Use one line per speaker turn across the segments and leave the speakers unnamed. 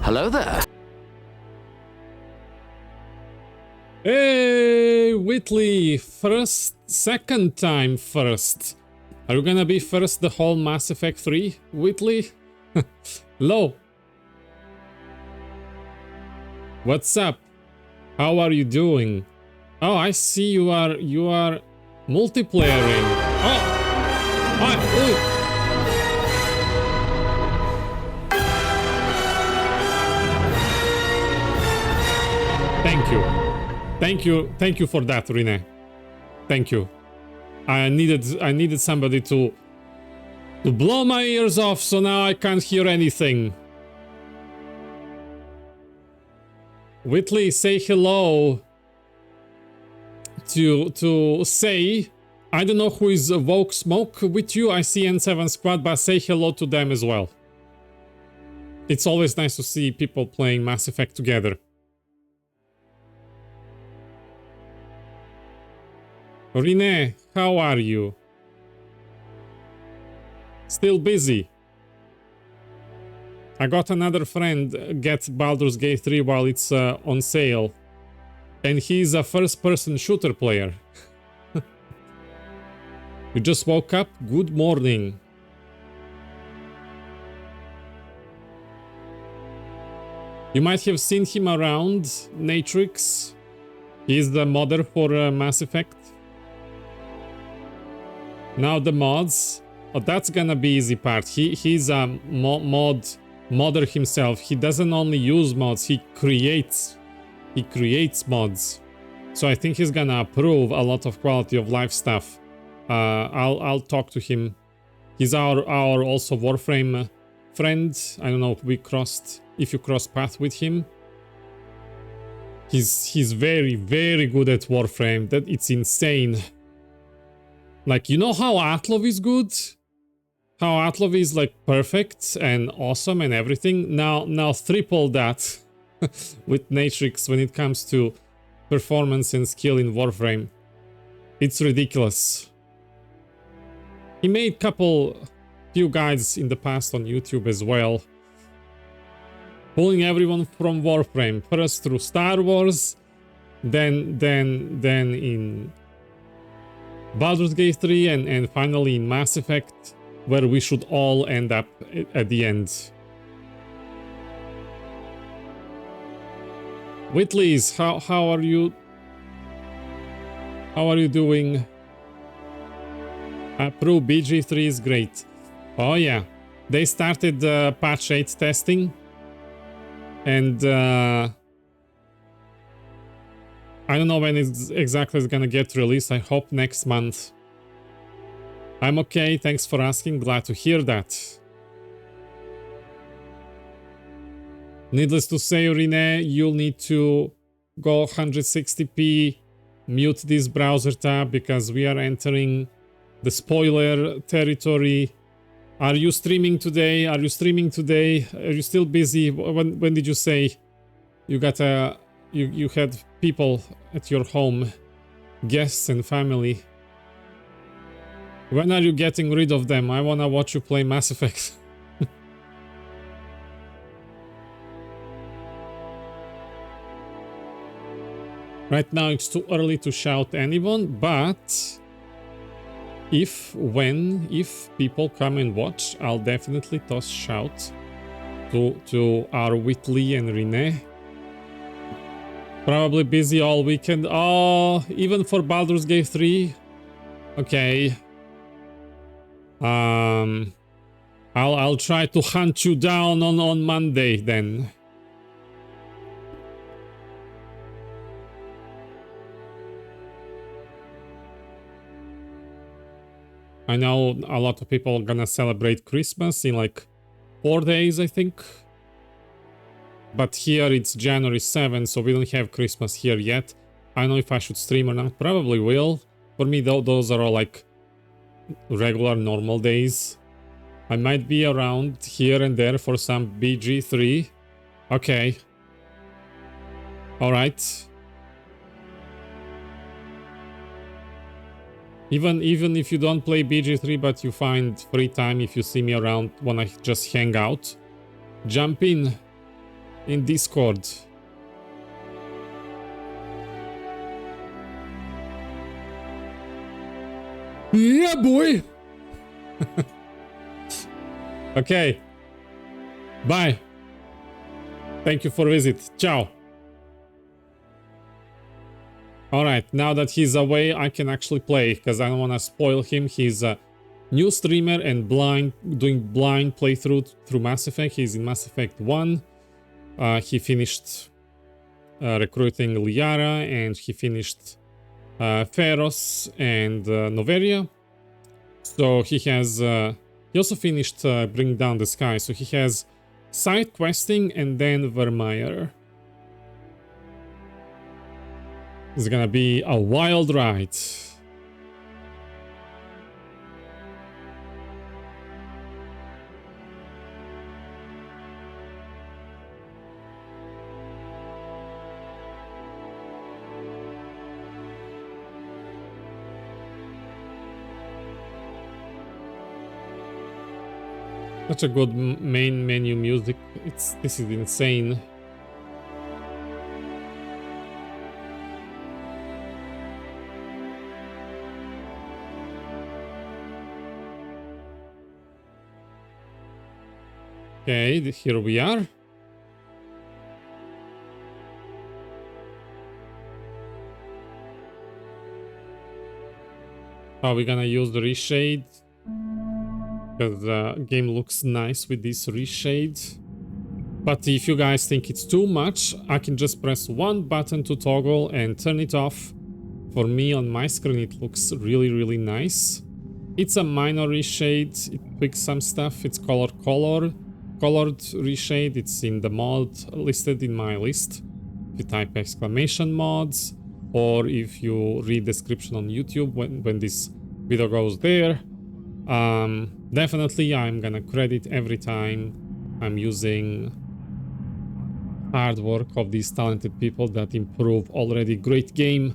hello there.
Hey, Whitley! Second time first. Are you gonna be first the whole Mass Effect 3, Whitley? Hello. What's up? How are you doing? Oh, I see you are multiplayering. Oh! Thank you for that, Rene. Thank you. I needed somebody to blow my ears off, so now I can't hear anything. Whitley, say hello to say. I don't know who is Woke Smoke with you. I see N7 Squad, but say hello to them as well. It's always nice to see people playing Mass Effect together. Rene, how are you? Still busy? I got another friend get Baldur's Gate 3 while it's on sale. And he's a first-person shooter player. You just woke up? Good morning. You might have seen him around, Natrix. He's the modder for Mass Effect. Now the mods. Oh, that's gonna be easy part. He's a modder himself. He doesn't only use mods, he creates mods. So I think he's gonna approve a lot of quality of life stuff. I'll talk to him. He's our also Warframe friend. I don't know if you cross path with him. He's very, very good at Warframe. That it's insane. Like, you know how Atlov is good? How Atlov is like perfect and awesome and everything? Now triple that with Natrix when it comes to performance and skill in Warframe. It's ridiculous. He made few guides in the past on YouTube as well. Pulling everyone from Warframe. First through Star Wars, then in Baldur's Gate 3 and finally in Mass Effect, where we should all end up at the end. Whitleys, how are you? How are you doing? Pro BG3 is great. Oh yeah, they started patch 8 testing, and I don't know when it's exactly gonna get released. I hope next month. I'm okay, thanks for asking, glad to hear that. Needless to say, Rene, you'll need to go 160p, mute this browser tab because we are entering the spoiler territory. Are you streaming today? Are you still busy? When did you say you got you had people at your home, guests and family? When are you getting rid of them? I wanna watch you play Mass Effect. Right now it's too early to shout anyone, but if people come and watch, I'll definitely toss shout to our Whitley and Rene. Probably busy all weekend. Oh, even for Baldur's Gate 3? Okay. I'll try to hunt you down on Monday then. I know a lot of people are gonna celebrate Christmas in like 4 days, I think. But here it's January 7th, so we don't have Christmas here yet. I don't know if I should stream or not. Probably will. For me, those are all like regular, normal days. I might be around here and there for some BG3. Okay. Alright. Even if you don't play BG3, but you find free time, if you see me around, wanna just hang out, jump in. in Discord. Yeah, boy! Okay. Bye. Thank you for visit. Ciao. Alright, now that he's away, I can actually play, because I don't want to spoil him. He's a new streamer and doing blind playthrough through Mass Effect. He's in Mass Effect 1. He finished recruiting Liara, and he finished Feros and Noveria. So he has... he also finished Bring Down the Sky, so he has side questing and then Vermeer. It's gonna be a wild ride. Such a good main menu music. This is insane. Okay, here we are. How we gonna use the reshade? Because the game looks nice with this reshade. But if you guys think it's too much, I can just press one button to toggle and turn it off. For me on my screen it looks really, really nice. It's a minor reshade, it tweaks some stuff. It's colored reshade. It's in the mod listed in my list. If you type exclamation mods, or if you read description on YouTube when this video goes there. Definitely I'm gonna credit every time I'm using hard work of these talented people that improve already great game.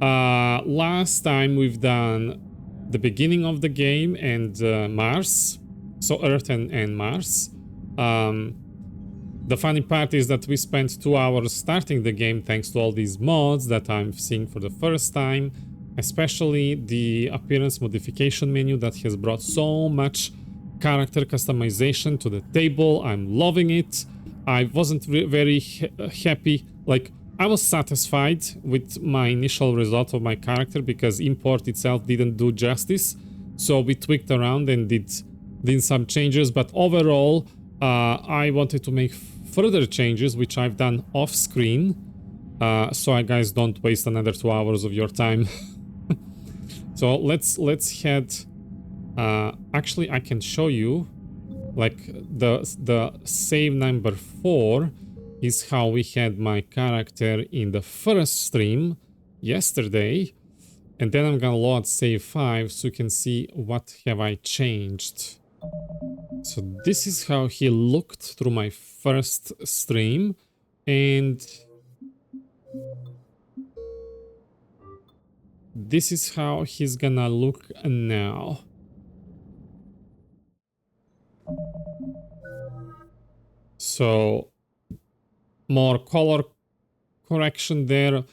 Last time we've done the beginning of the game and Mars, so Earth and Mars. The funny part is that we spent 2 hours starting the game thanks to all these mods that I'm seeing for the first time, especially the appearance modification menu that has brought so much character customization to the table. I'm loving it. I wasn't very happy, like I was satisfied with my initial result of my character because import itself didn't do justice, so we tweaked around and did some changes, but overall I wanted to make further changes, which I've done off screen, so I guys don't waste another 2 hours of your time. So let's head. Actually, I can show you, like the save number 4 is how we had my character in the first stream yesterday, and then I'm gonna load save 5 so you can see what have I changed. So this is how he looked through my first stream, and this is how he's gonna look now. So more color correction there,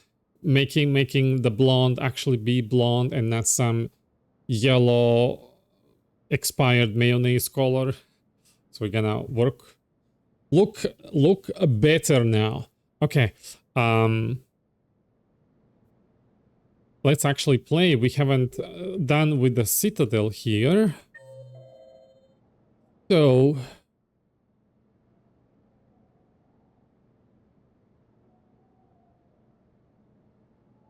making the blonde actually be blonde and not some yellow expired mayonnaise color. So we're gonna look better now. Okay, let's actually play. We haven't done with the Citadel here, so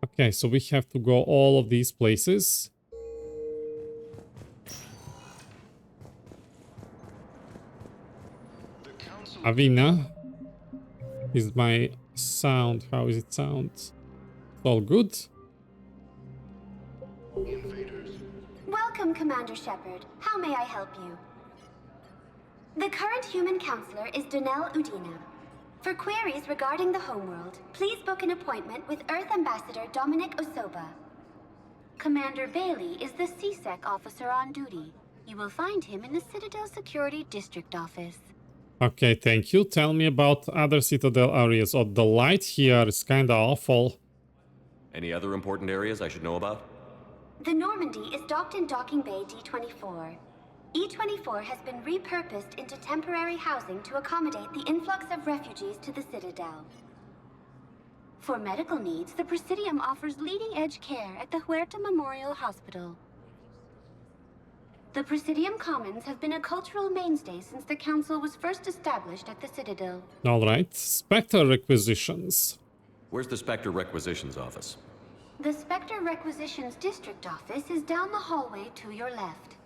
okay, so we have to go all of these places. Avina is my sound. How is it sound? It's all good.
Welcome, Commander Shepard. How may I help you? The current human counselor is Donnell Udina. For queries regarding the homeworld, please book an appointment with Earth Ambassador Dominic Osoba. Commander Bailey is the CSEC officer on duty. You will find him in the Citadel Security District office.
Okay, thank you. Tell me about other Citadel areas. Oh, the light here is kinda awful.
Any other important areas I should know about?
The Normandy is docked in Docking Bay D24. E24 has been repurposed into temporary housing to accommodate the influx of refugees to the Citadel. For medical needs, the Presidium offers leading-edge care at the Huerta Memorial Hospital. The Presidium Commons have been a cultural mainstay since the Council was first established at the Citadel.
Alright, Spectre requisitions.
Where's the Spectre Requisitions office?
The Spectre Requisitions District Office is down the hallway to your left.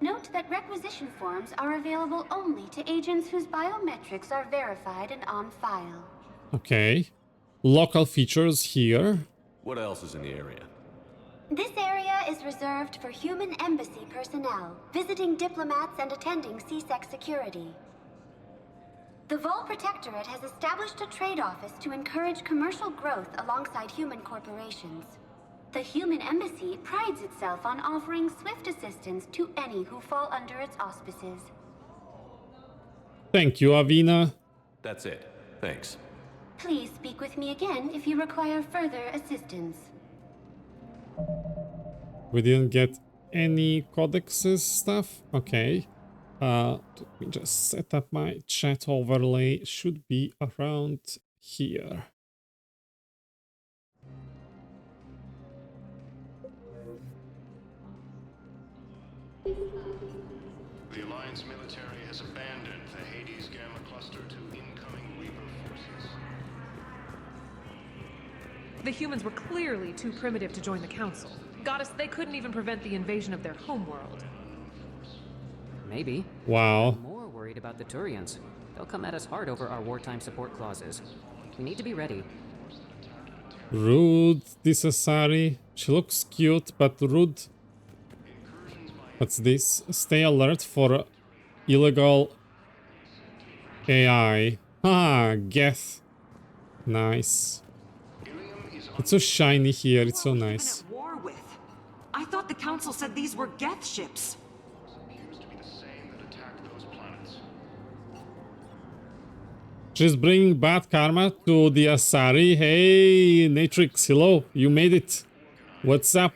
Note that requisition forms are available only to agents whose biometrics are verified and on file.
Okay. Local features here.
What else is in the area?
This area is reserved for human embassy personnel, visiting diplomats and attending CSEC security. The Vol Protectorate has established a trade office to encourage commercial growth alongside human corporations. The human embassy prides itself on offering swift assistance to any who fall under its auspices.
Thank you, Avina.
That's it. Thanks.
Please speak with me again if you require further assistance.
We didn't get any codexes stuff. Okay. Let me just set up my chat overlay. Should be around here.
The Alliance military has abandoned the Hades Gamma cluster to incoming Reaper forces.
The humans were clearly too primitive to join the Council. Goddess, they couldn't even prevent the invasion of their homeworld.
Maybe.
Wow.
I'm more worried about the Turians. They'll come at us hard over our wartime support clauses. We need to be ready.
Rude, this Asari. She looks cute, but rude. What's this? Stay alert for illegal AI. Ah, Geth. Nice. It's so shiny here, it's so nice.
At war with. I thought the Council said these were Geth ships.
Appears to be the same that attacked those planets.
She's bringing bad karma to the Asari. Hey, Natrix, hello, you made it. What's up?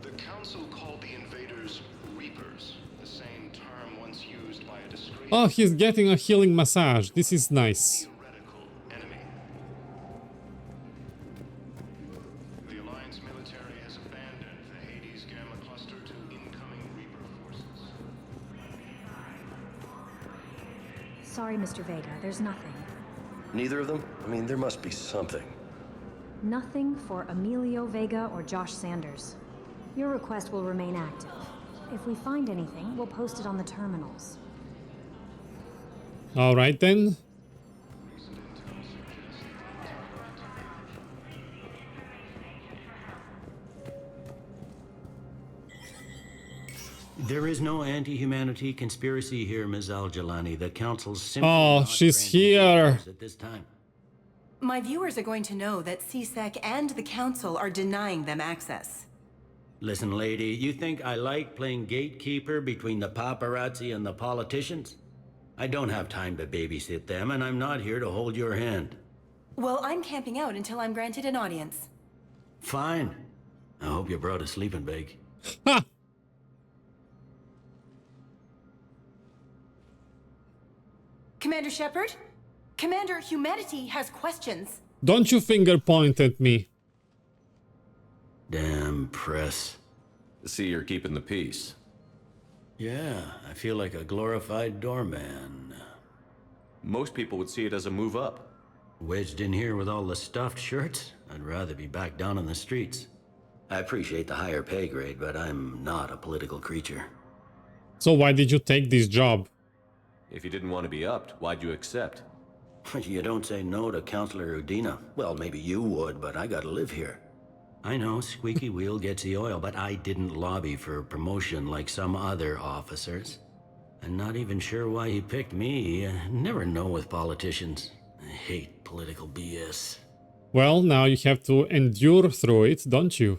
The Council called the invaders Reapers, the same term once used by a discreet
Oh, he's getting a healing massage. This is nice.
theoretical enemy. The Alliance military has abandoned the Hades Gamma cluster to incoming Reaper forces.
Sorry, Mr. Vega, there's nothing.
Neither of them? I mean, there must be something.
Nothing for Emilio Vega or Josh Sanders. Your request will remain active. If we find anything, we'll post it on the terminals.
All right then.
There is no anti-humanity conspiracy here, Ms. Al-Jalani. The Council's simply
Oh,
not
she's
granting
here.
visas at this time.
My viewers are going to know that CSEC and the Council are denying them access.
Listen, lady, you think I like playing gatekeeper between the paparazzi and the politicians? I don't have time to babysit them, and I'm not here to hold your hand.
Well, I'm camping out until I'm granted an audience.
Fine. I hope you brought a sleeping bag.
Ha!
Commander Shepard? Commander, humanity has questions.
Don't you finger point at me.
Damn press.
See, you're keeping the peace.
Yeah, I feel like a glorified doorman.
Most people would see it as a move up.
Wedged in here with all the stuffed shirts? I'd rather be back down on the streets. I appreciate the higher pay grade, but I'm not a political creature.
So why did you take this job?
If you didn't want to be upped, why'd you accept?
You don't say no to Counselor Udina. Well, maybe you would, but I gotta live here. I know, squeaky wheel gets the oil, but I didn't lobby for promotion like some other officers. I'm not even sure why he picked me. Never know with politicians. I hate political BS.
Well, now you have to endure through it, don't you?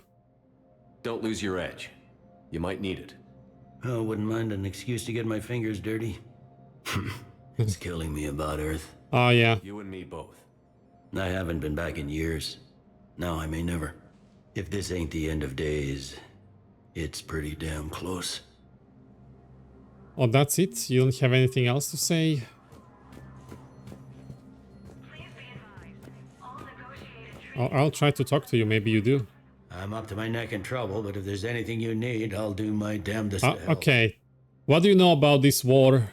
Don't lose your edge. You might need it.
Oh, wouldn't mind an excuse to get my fingers dirty. It's killing me about Earth.
Oh, yeah.
You and me both.
I haven't been back in years. Now I may never. If this ain't the end of days, it's pretty damn close.
Oh, that's it? You don't have anything else to say? I'll try to talk to you. Maybe you do.
I'm up to my neck in trouble, but if there's anything you need, I'll do my damnedest to help.
Okay. What do you know about this war?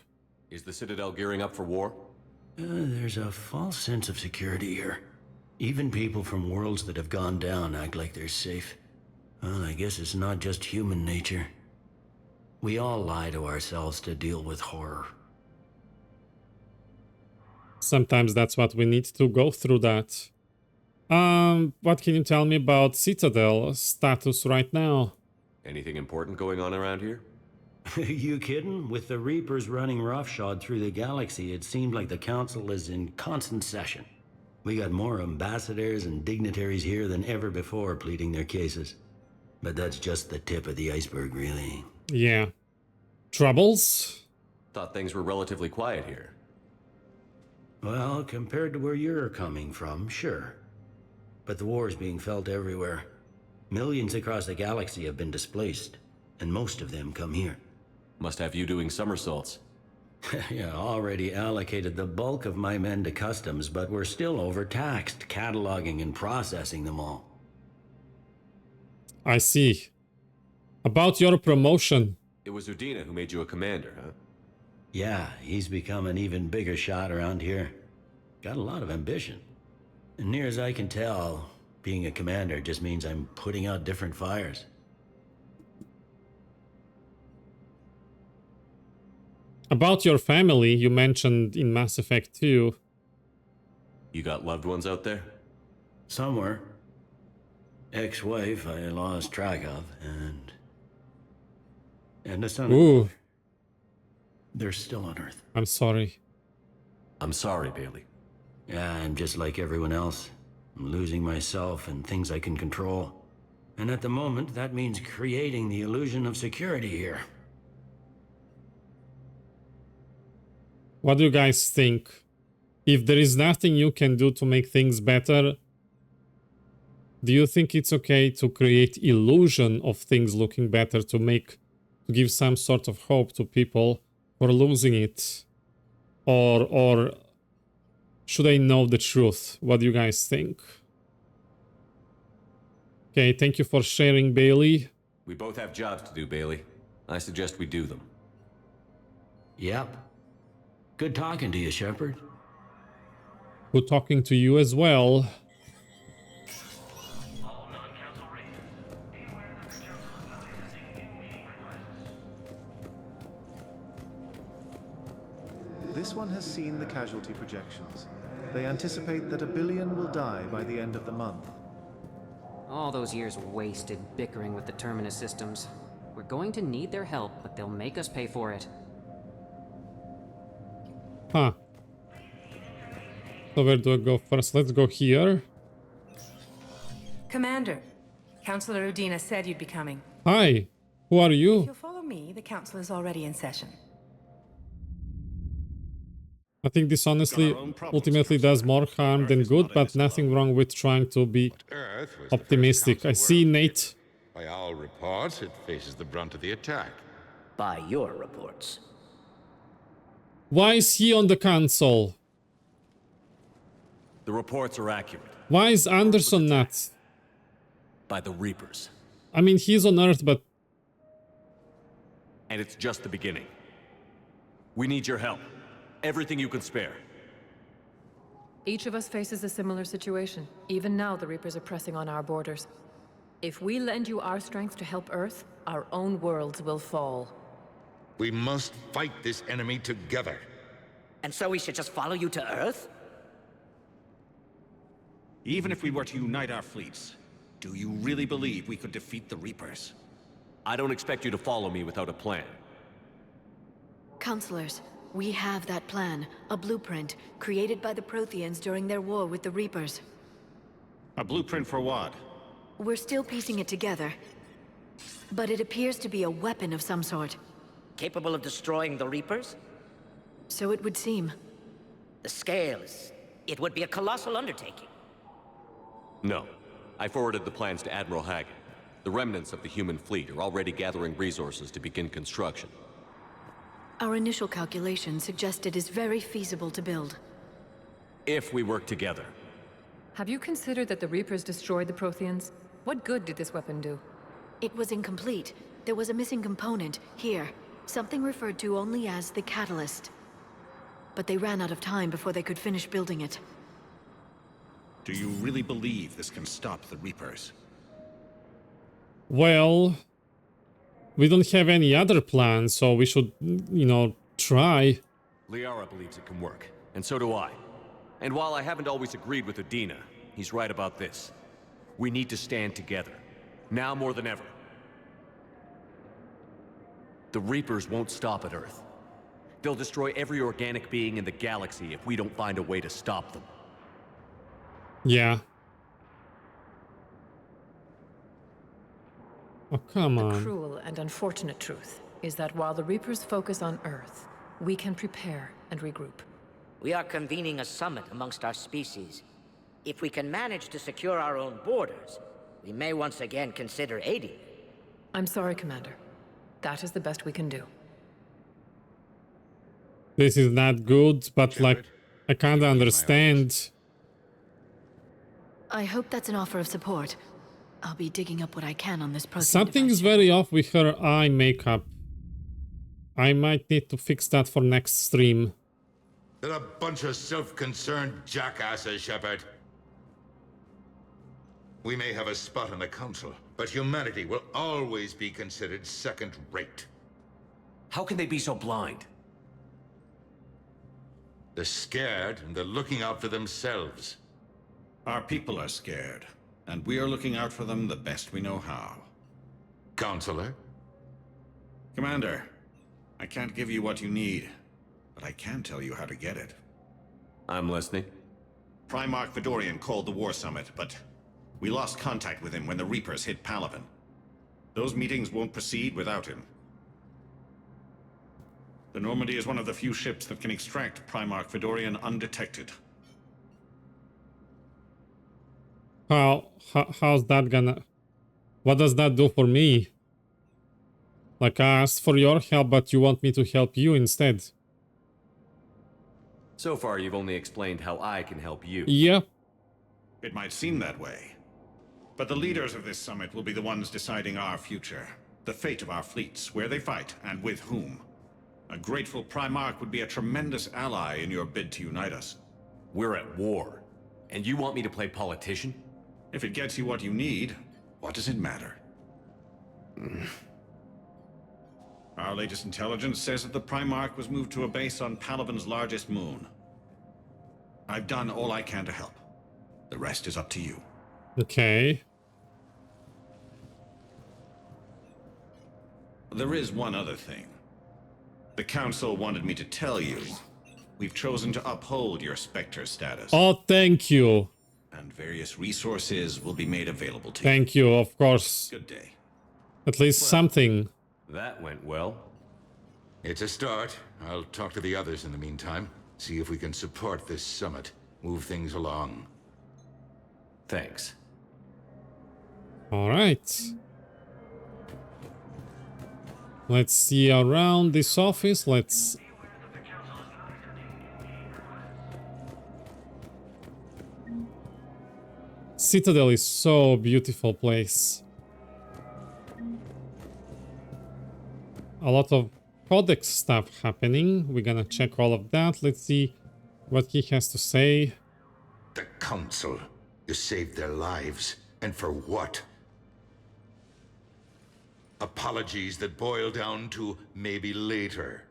Is the Citadel gearing up for war?
There's a false sense of security here. Even people from worlds that have gone down act like they're safe. Well, I guess it's not just human nature. We all lie to ourselves to deal with horror.
Sometimes that's what we need to go through that. What can you tell me about Citadel status right now?
Anything important going on around here?
You kidding? With the Reapers running roughshod through the galaxy, it seemed like the Council is in constant session. We got more ambassadors and dignitaries here than ever before pleading their cases. But that's just the tip of the iceberg, really.
Yeah. Troubles?
Thought things were relatively quiet here.
Well, compared to where you're coming from, sure. But the war's being felt everywhere. Millions across the galaxy have been displaced, and most of them come here.
Must have you doing somersaults.
Yeah, already allocated the bulk of my men to customs, but we're still overtaxed, cataloging and processing them all.
I see. About your promotion.
It was Udina who made you a commander, huh?
Yeah, he's become an even bigger shot around here. Got a lot of ambition. And near as I can tell, being a commander just means I'm putting out different fires.
About your family, you mentioned in Mass Effect 2.
You got loved ones out there?
Somewhere. Ex-wife I lost track of, and a son.
Ooh.
They're still on Earth.
I'm sorry.
I'm sorry, Bailey.
Yeah, I'm just like everyone else. I'm losing myself and things I can control. And at the moment, that means creating the illusion of security here.
What do you guys think? If there is nothing you can do to make things better, do you think it's okay to create illusion of things looking better to give some sort of hope to people for losing it? Or should I know the truth? What do you guys think? Okay, thank you for sharing, Bailey.
We both have jobs to do, Bailey. I suggest we do them.
Yep. Good talking to you, Shepard.
Good talking to you as well.
This one has seen the casualty projections. They anticipate that 1 billion will die by the end of the month.
All those years wasted bickering with the Terminus systems. We're going to need their help, but they'll make us pay for it.
Huh. So where do I go first? Let's go here.
Commander, Councilor Udina said you'd be coming.
Hi. Who are
If
you?
you'll follow me, the council is already in session.
I think this honestly ultimately does more harm than good, but nothing wrong with trying to be optimistic. I see, Nate.
By our reports, it faces the brunt of the attack.
By your reports.
Why is he on the council?
The reports are accurate.
Why is Anderson not?
By the Reapers.
I mean, he's on Earth, but...
And it's just the beginning. We need your help. Everything you can spare.
Each of us faces a similar situation. Even now, the Reapers are pressing on our borders. If we lend you our strength to help Earth, our own worlds will fall.
We must fight this enemy together.
And so we should just follow you to Earth?
Even if we were to unite our fleets, do you really believe we could defeat the Reapers?
I don't expect you to follow me without a plan.
Counselors, we have that plan, a blueprint, created by the Protheans during their war with the Reapers.
A blueprint for what?
We're still piecing it together. But it appears to be a weapon of some sort.
Capable of destroying the Reapers?
So it would seem.
The scale is... it would be a colossal undertaking.
No. I forwarded the plans to Admiral Hagen. The remnants of the human fleet are already gathering resources to begin construction.
Our initial calculations suggest it is very feasible to build.
If we work together.
Have you considered that the Reapers destroyed the Protheans? What good did this weapon do?
It was incomplete. There was a missing component, here. Something referred to only as the catalyst. But they ran out of time before they could finish building it.
Do you really believe this can stop the Reapers?
Well, we don't have any other plan, so we should, you know, try.
Liara believes it can work, and so do I. And while I haven't always agreed with Udina, he's right about this. We need to stand together, now more than ever. The Reapers won't stop at Earth. They'll destroy every organic being in the galaxy if we don't find a way to stop them.
Yeah. Oh, come on.
The cruel and unfortunate truth is that while the Reapers focus on Earth, we can prepare and regroup.
We are convening a summit amongst our species. If we can manage to secure our own borders, we may once again consider aiding.
I'm sorry, Commander. That is the best we can do.
This is not good, but like, I kind of understand.
I hope that's an offer of support. I'll be digging up what I can on this process.
Something is very off with her eye makeup. I might need to fix that for next stream.
They're a bunch of self-concerned jackasses, Shepard. We may have a spot in the Council, but humanity will always be considered second-rate.
How can they be so blind?
They're scared, and they're looking out for themselves.
Our people are scared, and we are looking out for them the best we know how.
Counselor?
Commander, I can't give you what you need, but I can tell you how to get it.
I'm listening.
Primarch Fedorian called the War Summit, but we lost contact with him when the Reapers hit Palaven. Those meetings won't proceed without him. The Normandy is one of the few ships that can extract Primarch Fedorian undetected.
How's that gonna... What does that do for me? Like, I asked for your help, but you want me to help you instead.
So far, you've only explained how I can help you.
Yeah.
It might seem that way. But the leaders of this summit will be the ones deciding our future. The fate of our fleets, where they fight, and with whom. A grateful Primarch would be a tremendous ally in your bid to unite us.
We're at war. And you want me to play politician?
If it gets you what you need, what does it matter? Our latest intelligence says that the Primarch was moved to a base on Palaven's largest moon. I've done all I can to help. The rest is up to you.
Okay.
There is one other thing. The Council wanted me to tell you. We've chosen to uphold your Spectre status.
Oh, thank you.
And various resources will be made available to you.
Thank you, of course.
Good day.
At least something.
That went well.
It's a start. I'll talk to the others in the meantime. See if we can support this summit. Move things along.
Thanks.
All right. Let's see around this office. Let's... Citadel is so beautiful place. A lot of codex stuff happening. We're gonna check all of that. Let's see what he has to say.
The Council. You saved their lives. And for what? Apologies that boil down to maybe later.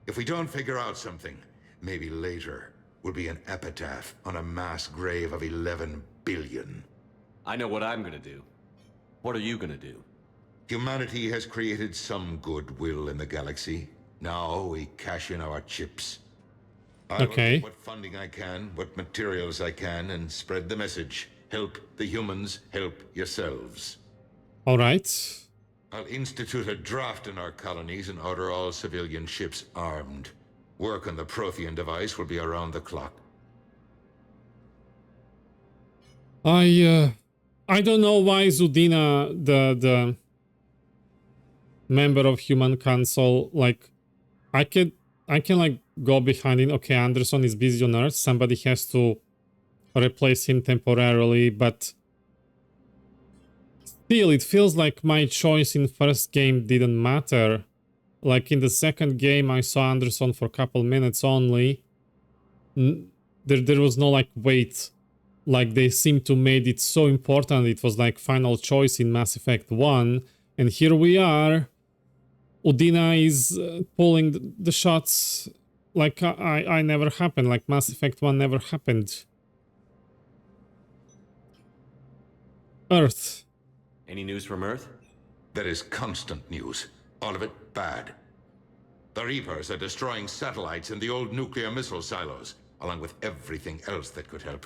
If we don't figure out something, maybe later will be an epitaph on a mass grave of 11 billion.
I know what I'm gonna do. What are you gonna do?
Humanity has created some goodwill in the galaxy. Now we cash in our chips. I will get what funding I can, what materials I can, and spread the message. Help the humans, help yourselves.
All right.
I'll institute a draft in our colonies and order all civilian ships armed. Work on the Prothean device will be around the clock.
I don't know why Udina, the member of Human Council, like, I can like go behind it. Okay, Anderson is busy on Earth. Somebody has to replace him temporarily, but still, it feels like my choice in first game didn't matter. Like in the second game, I saw Anderson for a couple minutes only. There was no like wait. Like they seem to made it so important. It was like final choice in Mass Effect 1, and here we are. Udina is pulling the shots like I never happened, like Mass Effect 1 never happened. Earth.
Any news from Earth?
There is constant news. All of it bad. The Reapers are destroying satellites in the old nuclear missile silos, along with everything else that could help.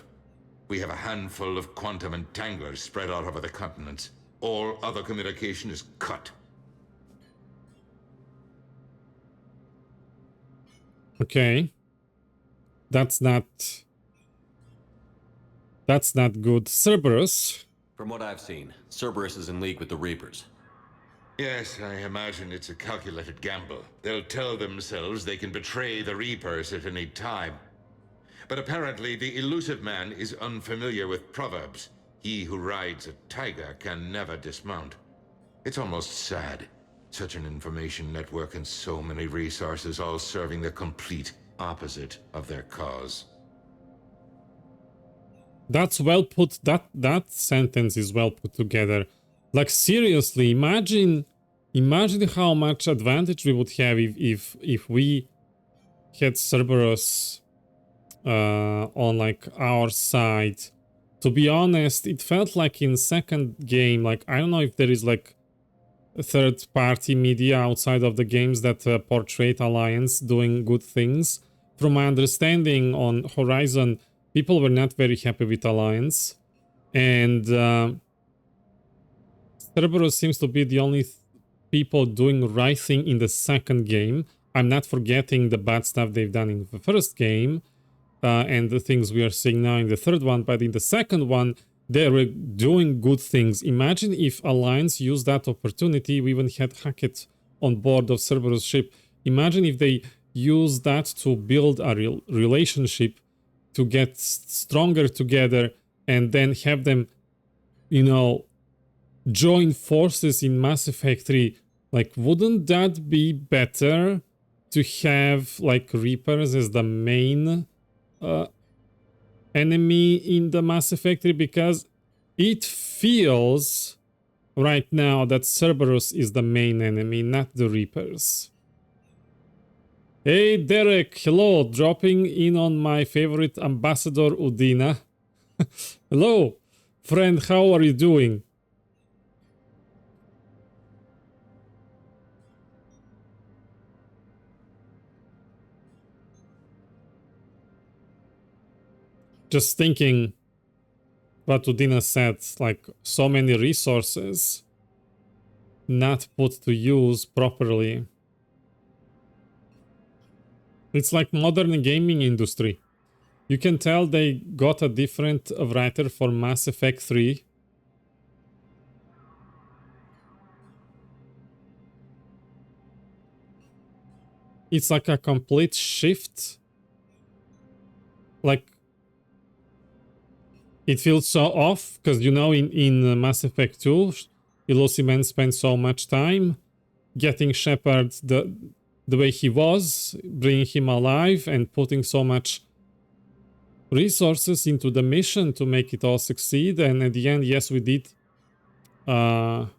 We have a handful of quantum entanglers spread out over the continents. All other communication is cut.
Okay. That's not good. Cerberus.
From what I've seen, Cerberus is in league with the Reapers.
Yes, I imagine it's a calculated gamble. They'll tell themselves they can betray the Reapers at any time. But apparently the elusive man is unfamiliar with proverbs. He who rides a tiger can never dismount. It's almost sad. Such an information network and so many resources all serving the complete opposite of their cause.
That's well put. That sentence is well put together. Like seriously, imagine how much advantage we would have if we had Cerberus on like our side. To be honest, it felt like in second game, like I don't know if there is like third-party media outside of the games that portrayed Alliance doing good things. From my understanding on Horizon, people were not very happy with Alliance, and Cerberus seems to be the only people doing the right thing in the second game. I'm not forgetting the bad stuff they've done in the first game, and the things we are seeing now in the third one, but in the second one, they were doing good things. Imagine if Alliance used that opportunity. We even had Hackett on board of Cerberus' ship. Imagine if they used that to build a relationship, to get stronger together, and then have them, you know, join forces in Mass Effect 3. Like, wouldn't that be better to have, like, Reapers as the main enemy in the Mass Effect 3? Because it feels right now that Cerberus is the main enemy, not the Reapers. Hey Derek, hello, dropping in on my favorite ambassador Udina. Hello, friend, how are you doing? Just thinking what Udina said, like so many resources not put to use properly. It's like modern gaming industry. You can tell they got a different writer for Mass Effect 3. It's like a complete shift. Like, it feels so off, because, you know, in Mass Effect 2, Elusive Man spent so much time getting Shepard the way he was, bringing him alive, and putting so much resources into the mission to make it all succeed. And at the end, yes, we did. Like,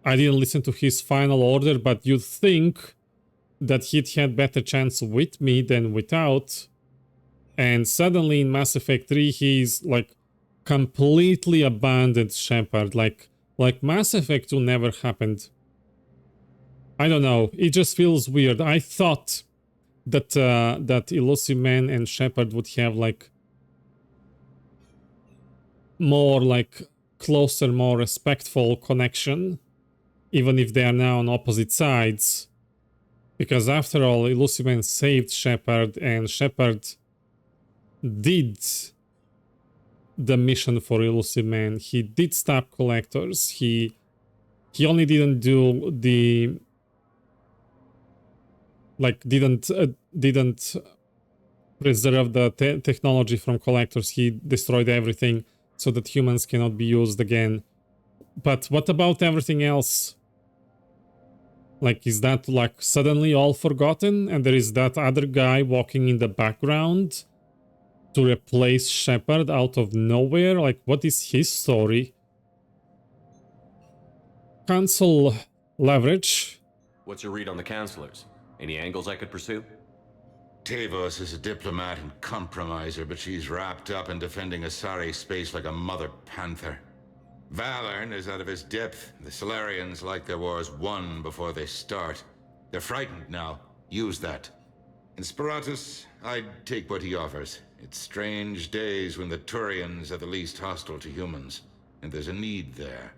I didn't listen to his final order, but you'd think that he'd had better chance with me than without. And suddenly in Mass Effect 3, he's like completely abandoned Shepard. Like Mass Effect 2 never happened. I don't know. It just feels weird. I thought that that Elusive Man and Shepard would have like more like closer, more respectful connection, even if they are now on opposite sides. Because after all, Elusive Man saved Shepard, and Shepard did the mission for Elusive Man. He did stop collectors. He only didn't do the didn't preserve the technology from collectors. He destroyed everything so that humans cannot be used again. But what about everything else? Like, is that like suddenly all forgotten and there is that other guy walking in the background to replace Shepard out of nowhere? Like, what is his story? Council leverage.
What's your read on the counselors? Any angles I could pursue?
Tavos is a diplomat and compromiser, but she's wrapped up in defending Asari space like a mother panther. Valorn is out of his depth. The Solarians like their wars won before they start. They're frightened now. Use that. In Sparatus, I'd take what he offers. It's strange days when the Turians are the least hostile to humans, and there's a need there.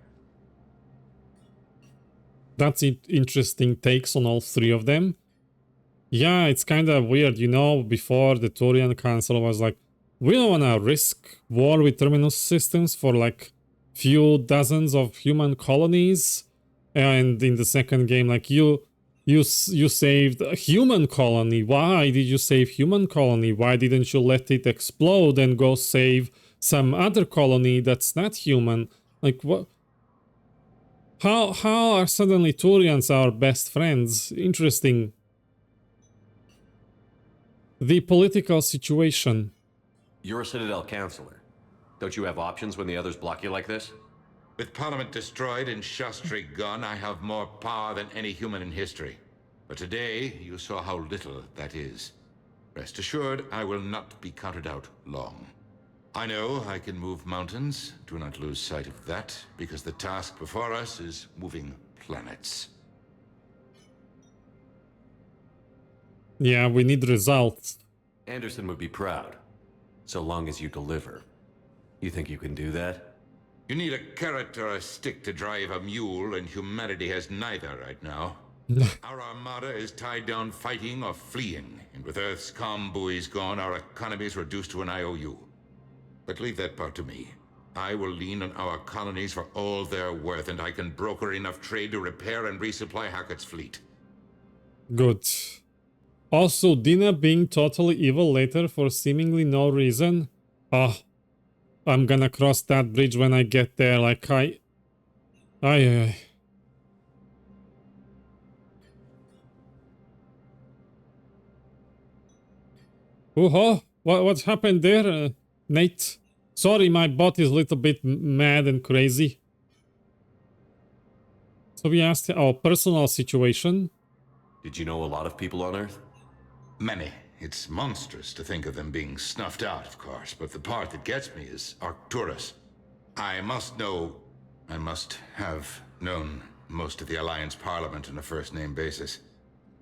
That's interesting takes on all three of them. Yeah, it's kind of weird, you know, before the Turian Council was like, we don't want to risk war with terminus systems for like few dozens of human colonies. And in the second game, like, you saved a human colony. Why did you save human colony? Why didn't you let it explode and go save some other colony that's not human? Like, what? How are suddenly Turians our best friends? Interesting. The political situation.
You're a Citadel counselor. Don't you have options when the others block you like this?
With Parliament destroyed and Shastri gone, I have more power than any human in history. But today, you saw how little that is. Rest assured, I will not be counted out long. I know I can move mountains. Do not lose sight of that, because the task before us is moving planets.
Yeah, we need results.
Anderson would be proud, so long as you deliver. You think you can do that?
You need a carrot or a stick to drive a mule, and humanity has neither right now. Our armada is tied down fighting or fleeing, and with Earth's comm buoys gone, our economy is reduced to an IOU. But leave that part to me. I will lean on our colonies for all they're worth, and I can broker enough trade to repair and resupply Hackett's fleet.
Good. Also, Dina being totally evil later for seemingly no reason. Oh, I'm gonna cross that bridge when I get there. Like, I. Oh, what happened there, Nate? Sorry, my bot is a little bit mad and crazy. So we asked our personal situation.
Did you know a lot of people on Earth?
Many. It's monstrous to think of them being snuffed out, of course, but the part that gets me is Arcturus. I must have known most of the Alliance Parliament on a first-name basis.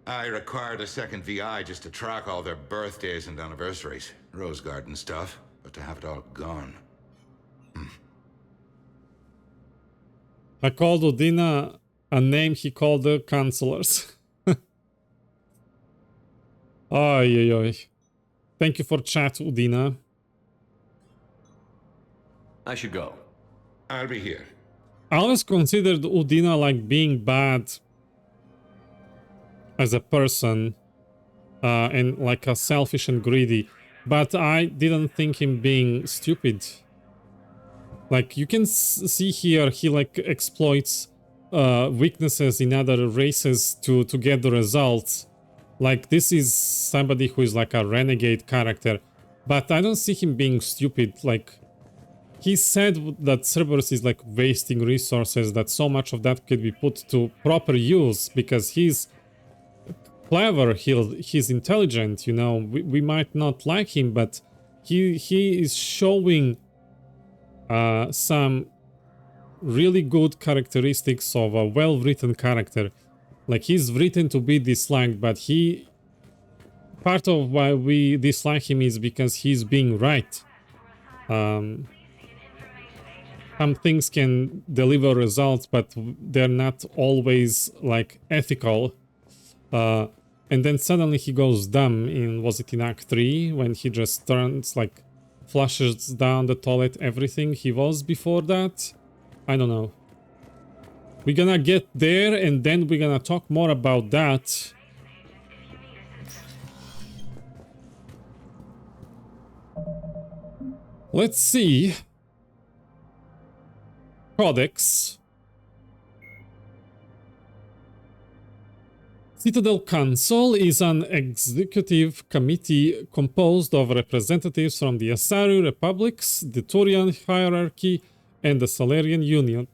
I required a second VI just to track all their birthdays and anniversaries. Rose Garden stuff, but to have it all gone.
I called Udina a name he called the counselors. Oy. Thank you for chat, Udina.
I should go.
I'll be here.
I always considered Udina like being bad as a person and like a selfish and greedy, but I didn't think him being stupid. Like, you can see here, he like exploits weaknesses in other races to get the results. Like, this is somebody who is like a renegade character, but I don't see him being stupid. Like, he said that Cerberus is like wasting resources, that so much of that could be put to proper use because he's clever, he's intelligent, you know. We might not like him, but he is showing some really good characteristics of a well-written character. Like, he's written to be disliked, but part of why we dislike him is because he's being right. some things can deliver results, but they're not always like ethical. And then suddenly he goes dumb in, was it in Act 3, when he just turns like, flushes down the toilet everything he was before that? I don't know. We're gonna get there and then we're gonna talk more about that. Let's see. Codex. Citadel Council is an executive committee composed of representatives from the Asari Republics, the Turian hierarchy, and the Salarian Union.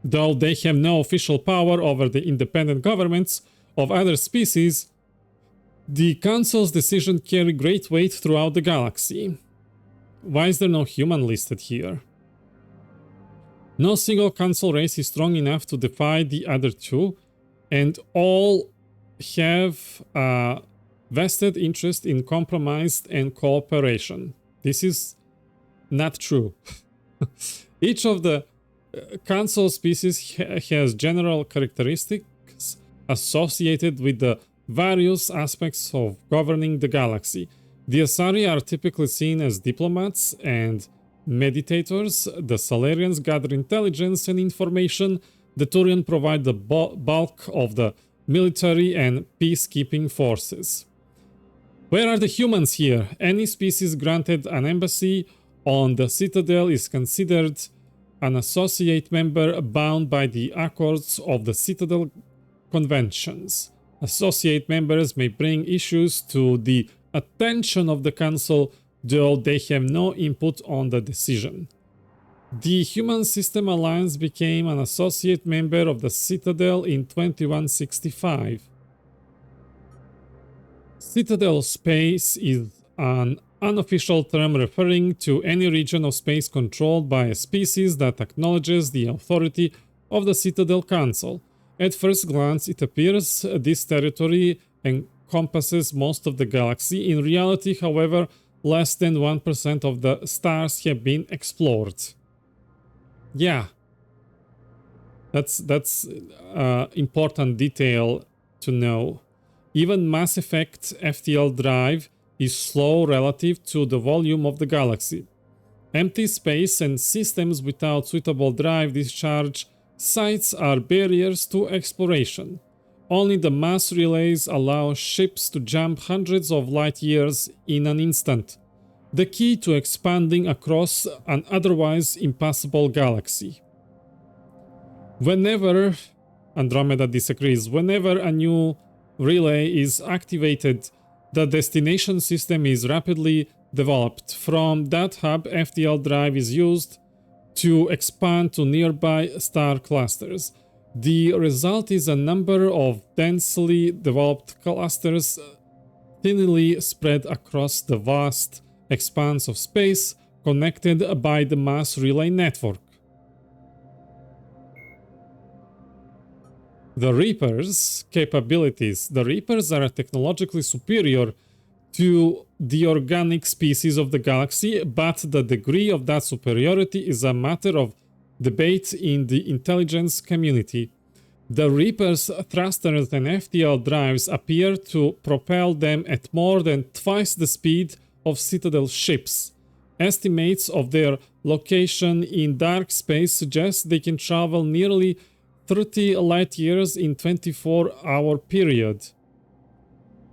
Though they have no official power over the independent governments of other species, the Council's decisions carry great weight throughout the galaxy. Why is there no human listed here? No single Council race is strong enough to defy the other two, and all have a vested interest in compromise and cooperation. This is not true. Each of the Council species has general characteristics associated with the various aspects of governing the galaxy. The Asari are typically seen as diplomats and meditators. The Salarians gather intelligence and information. The Turian provide the bulk of the military and peacekeeping forces. Where are the humans here? Any species granted an embassy on the Citadel is considered an associate member bound by the accords of the Citadel Conventions. Associate members may bring issues to the attention of the Council, though they have no input on the decision. The Human System Alliance became an associate member of the Citadel in 2165. Citadel space is an unofficial term referring to any region of space controlled by a species that acknowledges the authority of the Citadel Council. At first glance, it appears this territory encompasses most of the galaxy. In reality, however, less than 1% of the stars have been explored. Yeah, that's important detail to know. Even Mass Effect FTL drive is slow relative to the volume of the galaxy. Empty space and systems without suitable drive discharge sites are barriers to exploration. Only the mass relays allow ships to jump hundreds of light years in an instant, the key to expanding across an otherwise impassable galaxy. Whenever, Andromeda disagrees, whenever a new relay is activated, the destination system is rapidly developed. From that hub, FTL drive is used to expand to nearby star clusters. The result is a number of densely developed clusters thinly spread across the vast expanse of space, connected by the mass relay network. The Reapers' capabilities. The Reapers are technologically superior to the organic species of the galaxy, but the degree of that superiority is a matter of debate in the intelligence community. The Reapers' thrusters and FTL drives appear to propel them at more than twice the speed of Citadel ships. Estimates of their location in dark space suggest they can travel nearly 30 light years in 24-hour period.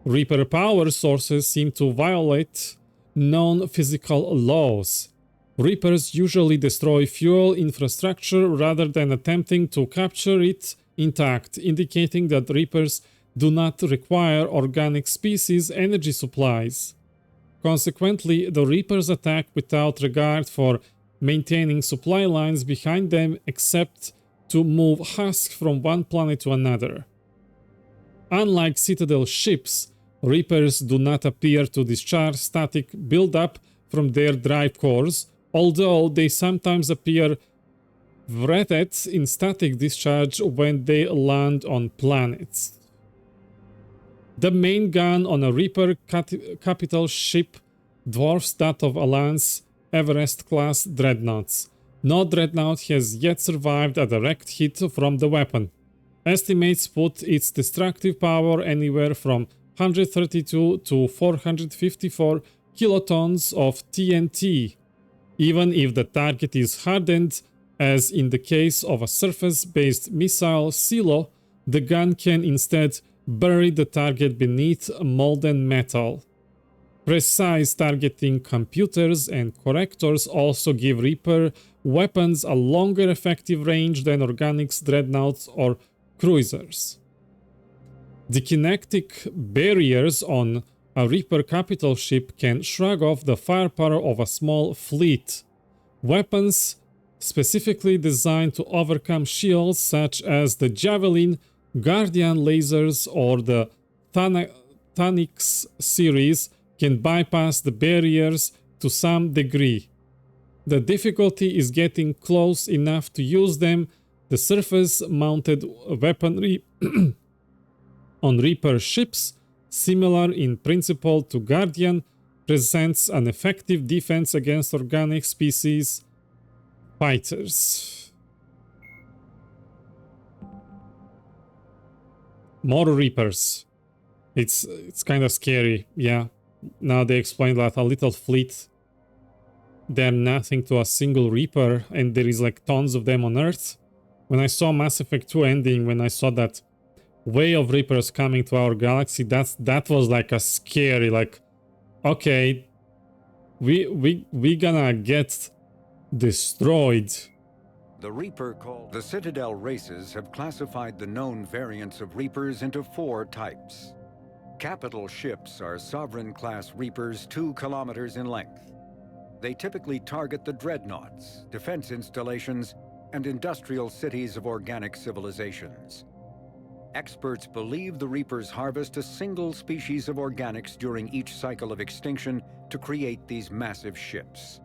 Reaper power sources seem to violate known physical laws. Reapers usually destroy fuel infrastructure rather than attempting to capture it intact, indicating that Reapers do not require organic species energy supplies. Consequently, the Reapers attack without regard for maintaining supply lines behind them, except to move husks from one planet to another. Unlike Citadel ships, Reapers do not appear to discharge static buildup from their drive cores, although they sometimes appear wreathed in static discharge when they land on planets. The main gun on a Reaper capital ship dwarfs that of Alliance Everest-class dreadnoughts. No dreadnought has yet survived a direct hit from the weapon. Estimates put its destructive power anywhere from 132 to 454 kilotons of TNT, even if the target is hardened, as in the case of a surface-based missile silo. The gun can instead bury the target beneath molten metal. Precise targeting computers and correctors also give Reaper weapons a longer effective range than Organics, dreadnoughts, or cruisers. The kinetic barriers on a Reaper capital ship can shrug off the firepower of a small fleet. Weapons specifically designed to overcome shields such as the Javelin, Guardian lasers, or the Thanix series can bypass the barriers to some degree. The difficulty is getting close enough to use them. The surface-mounted weaponry on Reaper ships, similar in principle to Guardian, presents an effective defense against organic species fighters. More Reapers. It's kind of scary, yeah. Now they explain that a little fleet, they're nothing to a single Reaper, and there is like tons of them on Earth. When I saw Mass Effect 2 ending, when I saw that wave of Reapers coming to our galaxy, that was like a scary, like, okay, we gonna get destroyed.
The Reaper called the Citadel races have classified the known variants of Reapers into 4 types. Capital ships are Sovereign-class Reapers 2 kilometers in length. They typically target the dreadnoughts, defense installations, and industrial cities of organic civilizations. Experts believe the Reapers harvest a single species of organics during each cycle of extinction to create these massive ships.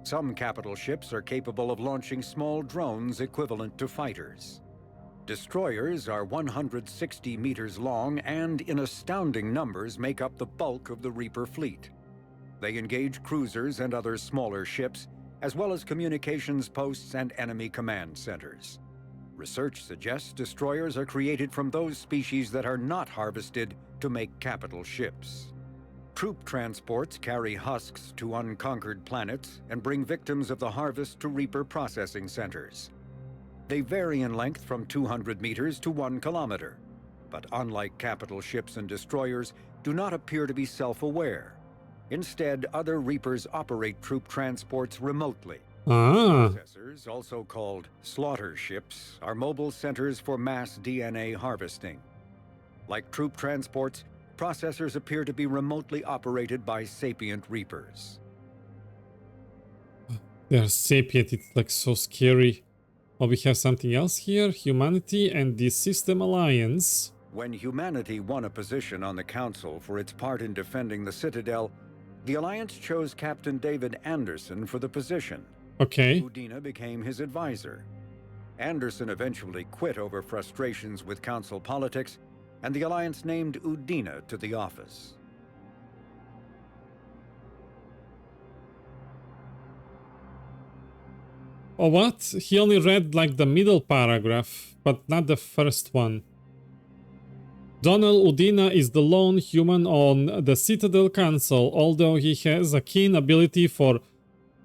Some capital ships are capable of launching small drones equivalent to fighters. Destroyers are 160 meters long and, in astounding numbers, make up the bulk of the Reaper fleet. They engage cruisers and other smaller ships, as well as communications posts and enemy command centers. Research suggests destroyers are created from those species that are not harvested to make capital ships. Troop transports carry husks to unconquered planets and bring victims of the harvest to Reaper processing centers. They vary in length from 200 meters to 1 kilometer, but unlike capital ships and destroyers, do not appear to be self-aware. Instead, other Reapers operate troop transports remotely. Processors, also called slaughter ships, are mobile centers for mass DNA harvesting. Like troop transports, processors appear to be remotely operated by sapient Reapers.
They're sapient, it's like so scary. Oh, we have something else here. Humanity and the System Alliance.
When humanity won a position on the Council for its part in defending the Citadel, the Alliance chose Captain David Anderson for the position.
Okay.
Udina became his advisor. Anderson eventually quit over frustrations with Council politics, and the Alliance named Udina to the office.
Oh, what? He only read like the middle paragraph, but not the first one. Donald Udina is the lone human on the Citadel Council. Although he has a keen ability for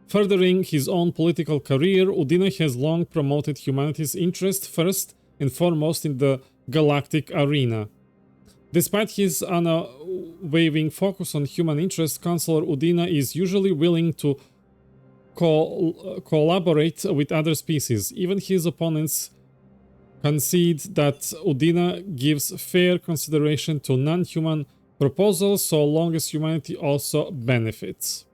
furthering his own political career, Udina has long promoted humanity's interest first and foremost in the galactic arena. Despite his unwavering focus on human interest, Councillor Udina is usually willing to collaborate with other species. Even his opponents concede that Udina gives fair consideration to non-human proposals so long as humanity also benefits.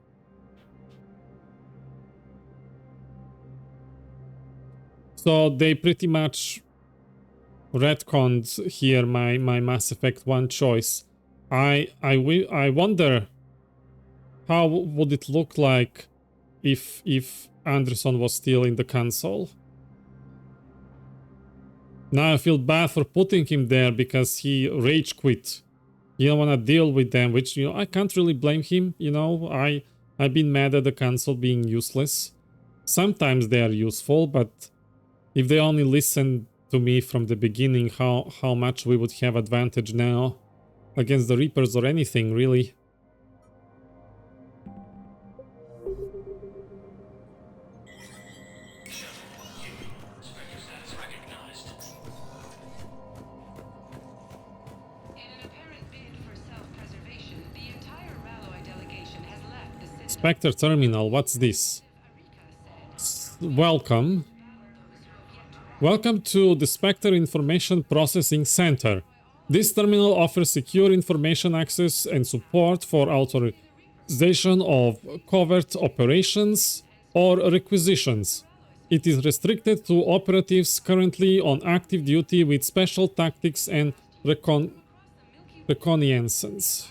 So they pretty much retconned here my Mass Effect 1 choice. I wonder how would it look like if Anderson was still in the console. Now I feel bad for putting him there because he rage quit. You don't want to deal with them, which, you know, I can't really blame him. You know, I've been mad at the console being useless. Sometimes they are useful, but if they only listened to me from the beginning, how much we would have advantage now against the Reapers or anything, really. Spectre Terminal, what's this? Welcome. Welcome to the Spectre Information Processing Center. This terminal offers secure information access and support for authorization of covert operations or requisitions. It is restricted to operatives currently on active duty with special tactics and reconnaissance.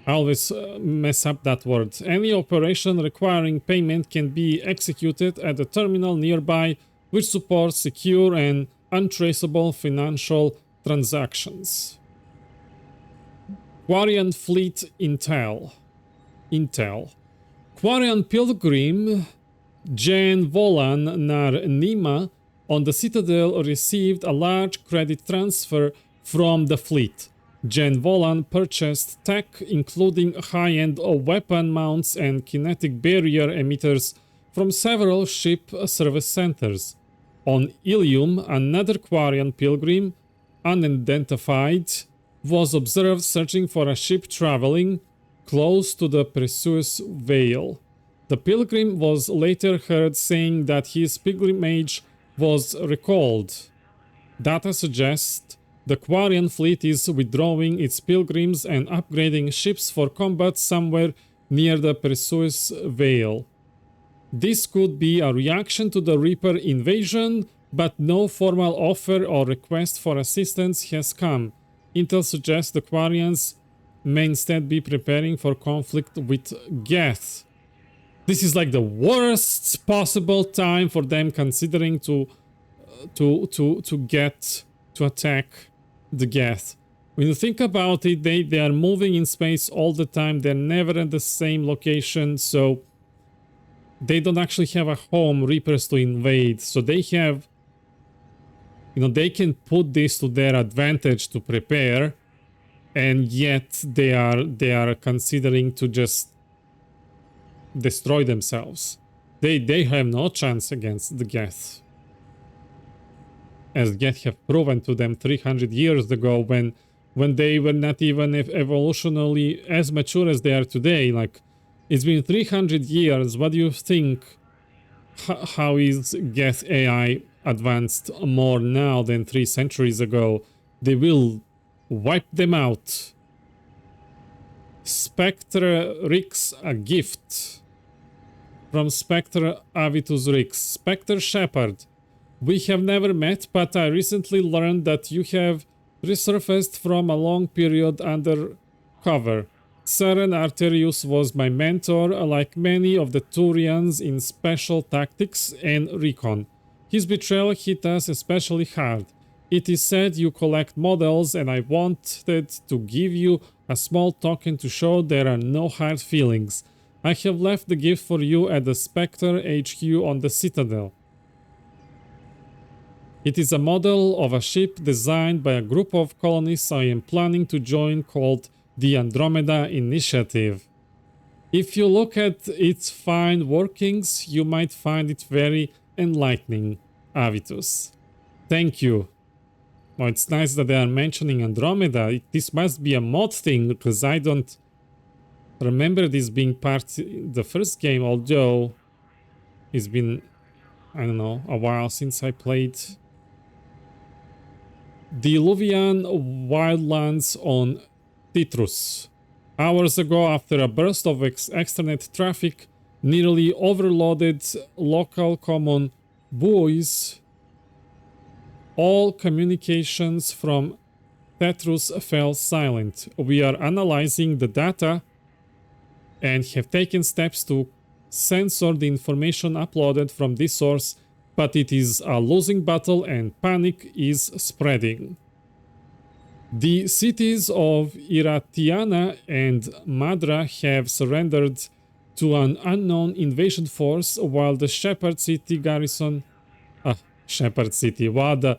I always mess up that word. Any operation requiring payment can be executed at a terminal nearby, which supports secure and untraceable financial transactions. Quarian Fleet Intel. Quarian Pilgrim Jan Volan nar Nima on the Citadel received a large credit transfer from the fleet. Jan Volan purchased tech including high-end weapon mounts and kinetic barrier emitters from several ship service centers. On Ilium, another Quarian pilgrim, unidentified, was observed searching for a ship traveling close to the Perseus Vale. The pilgrim was later heard saying that his pilgrimage was recalled. Data suggests the Quarian fleet is withdrawing its pilgrims and upgrading ships for combat somewhere near the Perseus Vale. This could be a reaction to the Reaper invasion, but no formal offer or request for assistance has come. Intel suggests the Quarians may instead be preparing for conflict with Geth. This is like the worst possible time for them, considering to attack the Geth. When you think about it, they are moving in space all the time. They're never at the same location, so they don't actually have a home, Reapers, to invade. So they have, they can put this to their advantage to prepare, and yet they are considering to just destroy themselves. They have no chance against the Geth, as Geth have proven to them 300 years ago when they were not even evolutionally as mature as they are today. Like, it's been 300 years. What do you think? How is Geth AI advanced more now than 3 centuries ago? They will wipe them out. Spectre Rix, a gift from Spectre Avitus Rix. Spectre Shepherd. We have never met, but I recently learned that you have resurfaced from a long period under cover. Saren Arterius was my mentor, like many of the Turians in special tactics and recon. His betrayal hit us especially hard. It is said you collect models, and I wanted to give you a small token to show there are no hard feelings. I have left the gift for you at the Spectre HQ on the Citadel. It is a model of a ship designed by a group of colonists I am planning to join called the Andromeda Initiative. If you look at its fine workings, you might find it very enlightening, Avitus. Thank you. Well, it's nice that they are mentioning Andromeda. This must be a mod thing, because I don't remember this being part of the first game, although it's been, I don't know, a while since I played. Diluvian wildlands on Titrus. Hours ago, after a burst of externet traffic nearly overloaded local common buoys, all communications from Titrus fell silent. We are analyzing the data and have taken steps to censor the information uploaded from this source, but it is a losing battle and panic is spreading. The cities of Iratiana and Madra have surrendered to an unknown invasion force while the Shepherd City while the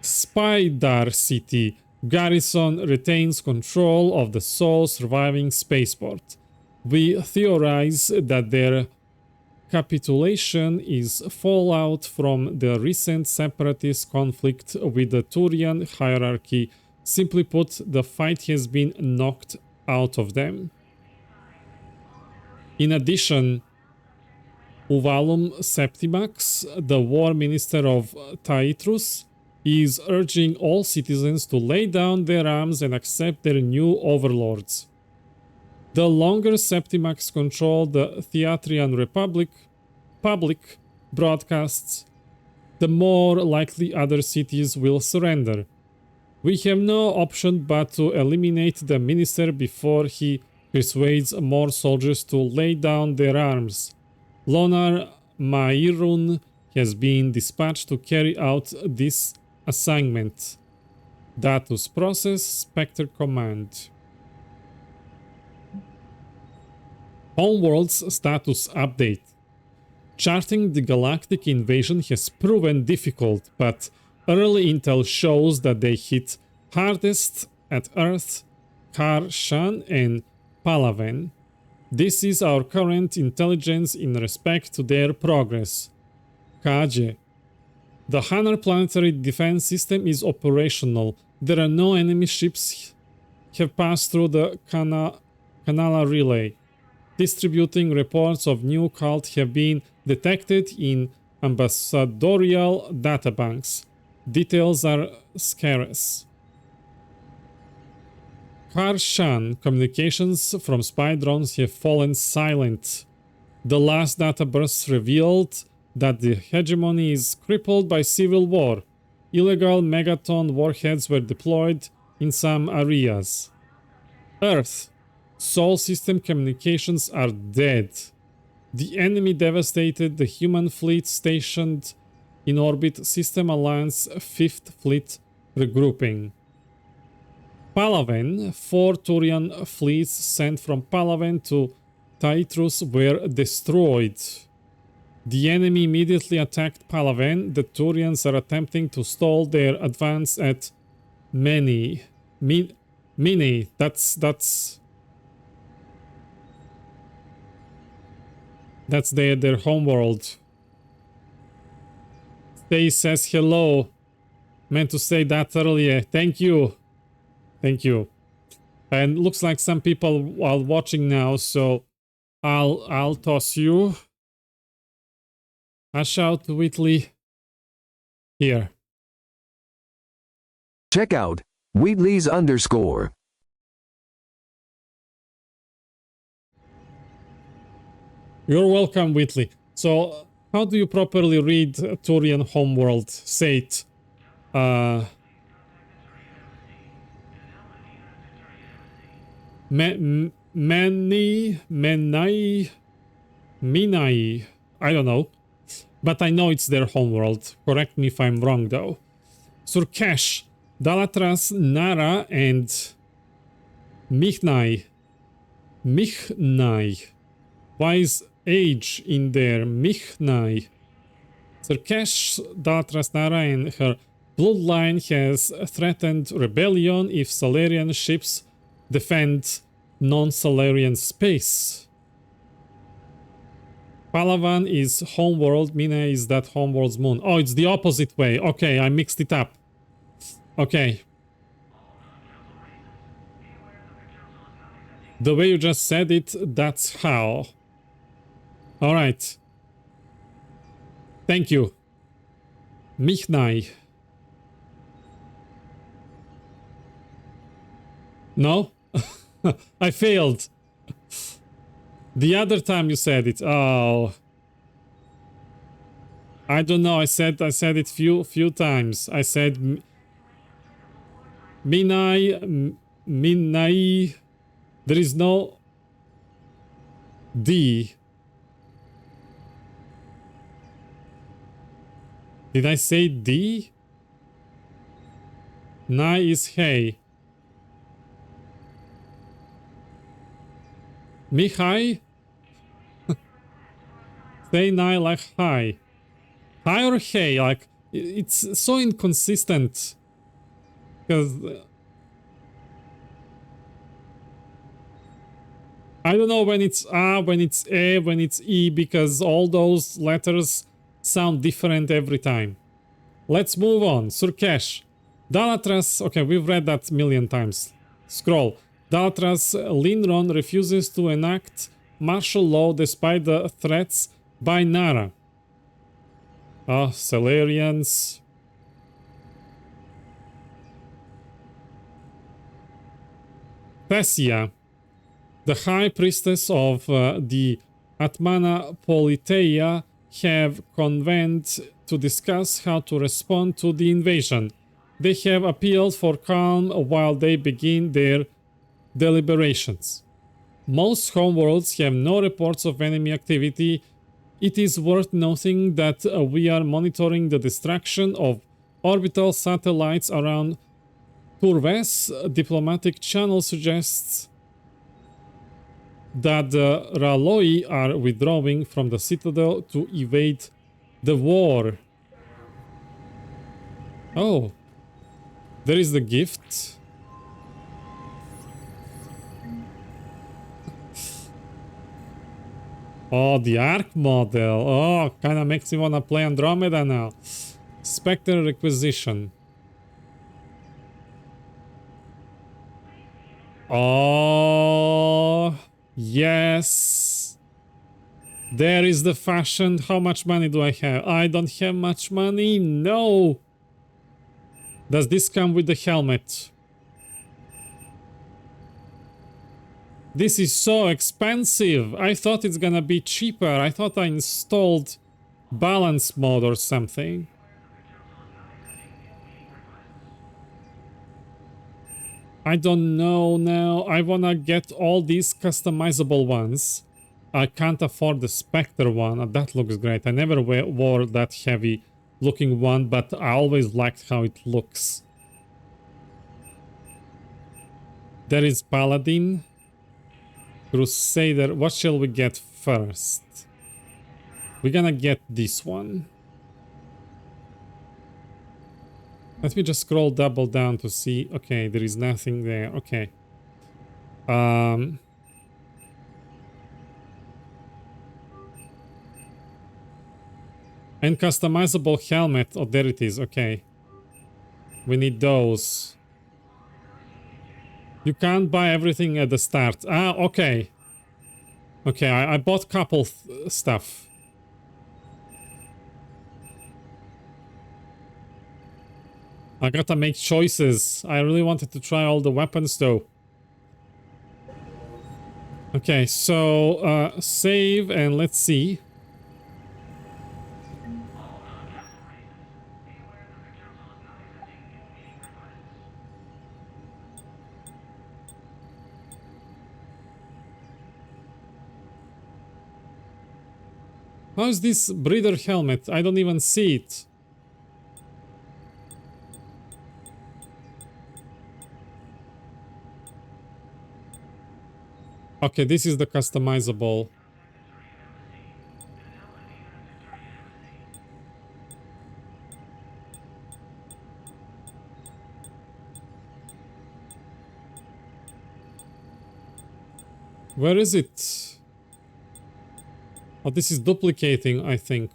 Spider City garrison retains control of the sole surviving spaceport. We theorize that their capitulation is fallout from the recent separatist conflict with the Turian hierarchy. Simply put, the fight has been knocked out of them. In addition, Uvalum Septimax, the war minister of Taitrus, is urging all citizens to lay down their arms and accept their new overlords. The longer Septimax control the Theatrian public broadcasts, the more likely other cities will surrender. We have no option but to eliminate the minister before he persuades more soldiers to lay down their arms. Lonar Mairun has been dispatched to carry out this assignment. Datus process, Spectre command. Homeworld's status update. Charting the galactic invasion has proven difficult, but early intel shows that they hit hardest at Earth, Kar-Shan and Palaven. This is our current intelligence in respect to their progress. Kaje. The Hanar planetary defense system is operational. There are no enemy ships have passed through the Kanala relay. Distributing reports of new cult have been detected in ambassadorial databanks. Details are scarce. Kar-Shan communications from spy drones have fallen silent. The last data bursts revealed that the hegemony is crippled by civil war. Illegal megaton warheads were deployed in some areas. Earth. Sol system communications are dead. The enemy devastated the human fleet stationed in orbit. System Alliance 5th Fleet regrouping. Palaven. 4 Turian fleets sent from Palaven to Taitrus were destroyed. The enemy immediately attacked Palaven. The Turians are attempting to stall their advance at Mini. That's their homeworld. Stay says hello. Meant to say that earlier. Thank you. Thank you. And looks like some people are watching now, so I'll toss you a shout, Whitley. Here.
Check out Wheatley's_.
You're welcome, Whitley. So, how do you properly read Turian homeworld? Say it. Minai. I don't know. But I know it's their homeworld. Correct me if I'm wrong, though. Surkesh, Dalatras, Nara, and Michnai. Why is age in there? Michnai. Surkesh, Dalatras, Nara, and her bloodline has threatened rebellion if Salarian ships defend non-Salarian space. Palavan is homeworld, Mina is that homeworld's moon. Oh, it's the opposite way. Okay, I mixed it up. Okay. The way you just said it, that's how. Alright. Thank you. Michnai. No? I failed. The other time you said it. Oh. I don't know. I said it few times. I said Minai. There is no D. Did I say D? Nai is hey. Mihai? Say nigh like high. High or hey? Like, it's so inconsistent. Because I don't know when it's A, when it's E, when it's E, because all those letters sound different every time. Let's move on. Surkesh. Dalatras, okay, we've read that a million times. Scroll. Dalatras Linron refuses to enact martial law despite the threats by Nara. Oh, Salarians. Thessia. The High Priestess of the Atmana Politeia have convened to discuss how to respond to the invasion. They have appealed for calm while they begin their deliberations. Most homeworlds have no reports of enemy activity. It is worth noting that we are monitoring the destruction of orbital satellites around Turves. Diplomatic channel suggests that the Raloi are withdrawing from the citadel to evade the war. Oh, there is the gift. Oh, the Arc model. Oh, kinda makes me wanna play Andromeda now. Spectre requisition. Oh, yes. There is the fashion. How much money do I have? I don't have much money. No. Does this come with the helmet? This is so expensive. I thought it's gonna be cheaper. I thought I installed balance mode or something. I don't know now. I wanna get all these customizable ones. I can't afford the Spectre one. That looks great. I never wore that heavy looking one, but I always liked how it looks. There is Paladin. Crusader. What shall we get first? We're gonna get this one. Let me just scroll double down to see. Okay, there is nothing there. Okay. And customizable helmet. Oh, there it is. Okay. We need those. You can't buy everything at the start. Ah, okay. Okay, I bought couple stuff. I gotta make choices. I really wanted to try all the weapons though. Okay, so save and let's see. How's this breeder helmet? I don't even see it. Okay, this is the customizable. Where is it? Oh, this is duplicating, I think.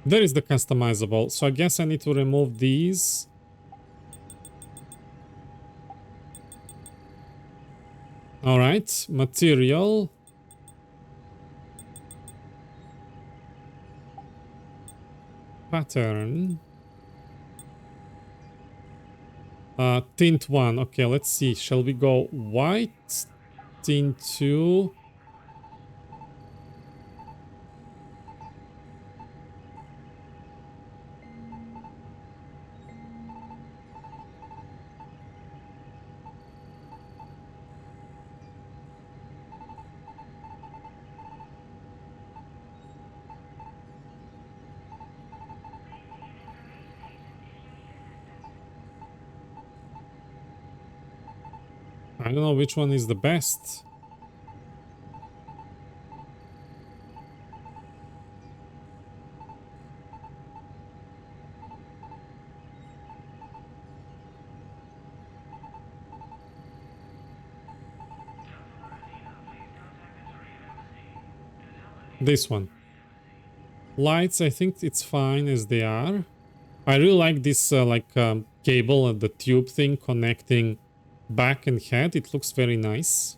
There is the customizable. So I guess I need to remove these. All right, material. Pattern. Tint 1. Okay, let's see. Shall we go white? Tint 2. I don't know which one is the best. This one. Lights, I think it's fine as they are. I really like this cable and the tube thing connecting back and head. It looks very nice.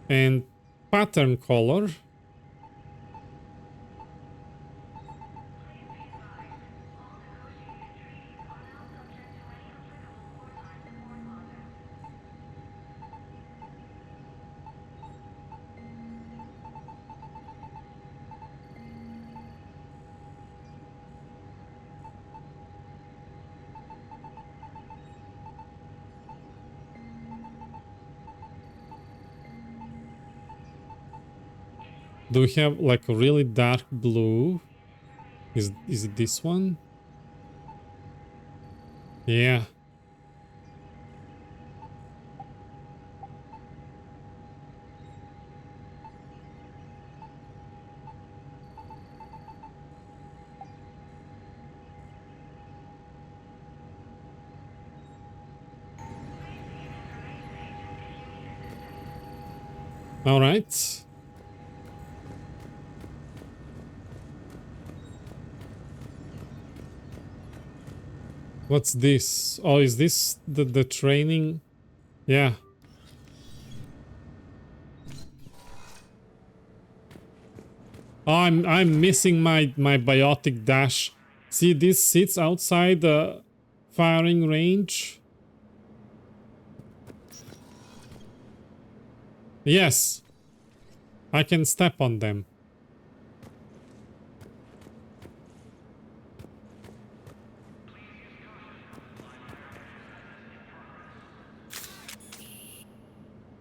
And pattern color. Do we have like a really dark blue? Is it this one? Yeah. All right. What's this? Oh, is this the training? Yeah. Oh, I'm missing my biotic dash. See, this sits outside the firing range. Yes. I can step on them.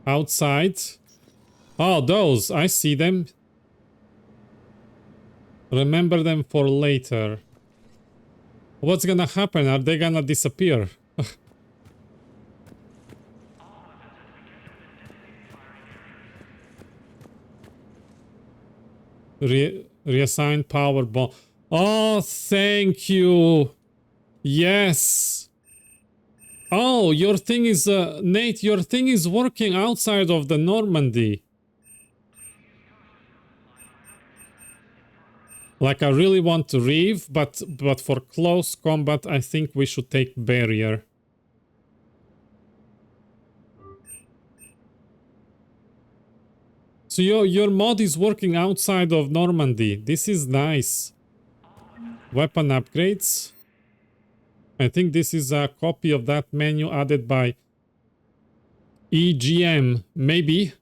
Outside. Oh, those. I see them. Remember them for later. What's gonna happen? Are they gonna disappear? Reassign power bomb. Oh, thank you. Yes. Oh, your thing is, Nate, your thing is working outside of the Normandy. Like, I really want to Reeve, but for close combat, I think we should take Barrier. So your mod is working outside of Normandy. This is nice. Weapon upgrades. I think this is a copy of that menu added by EGM. Maybe.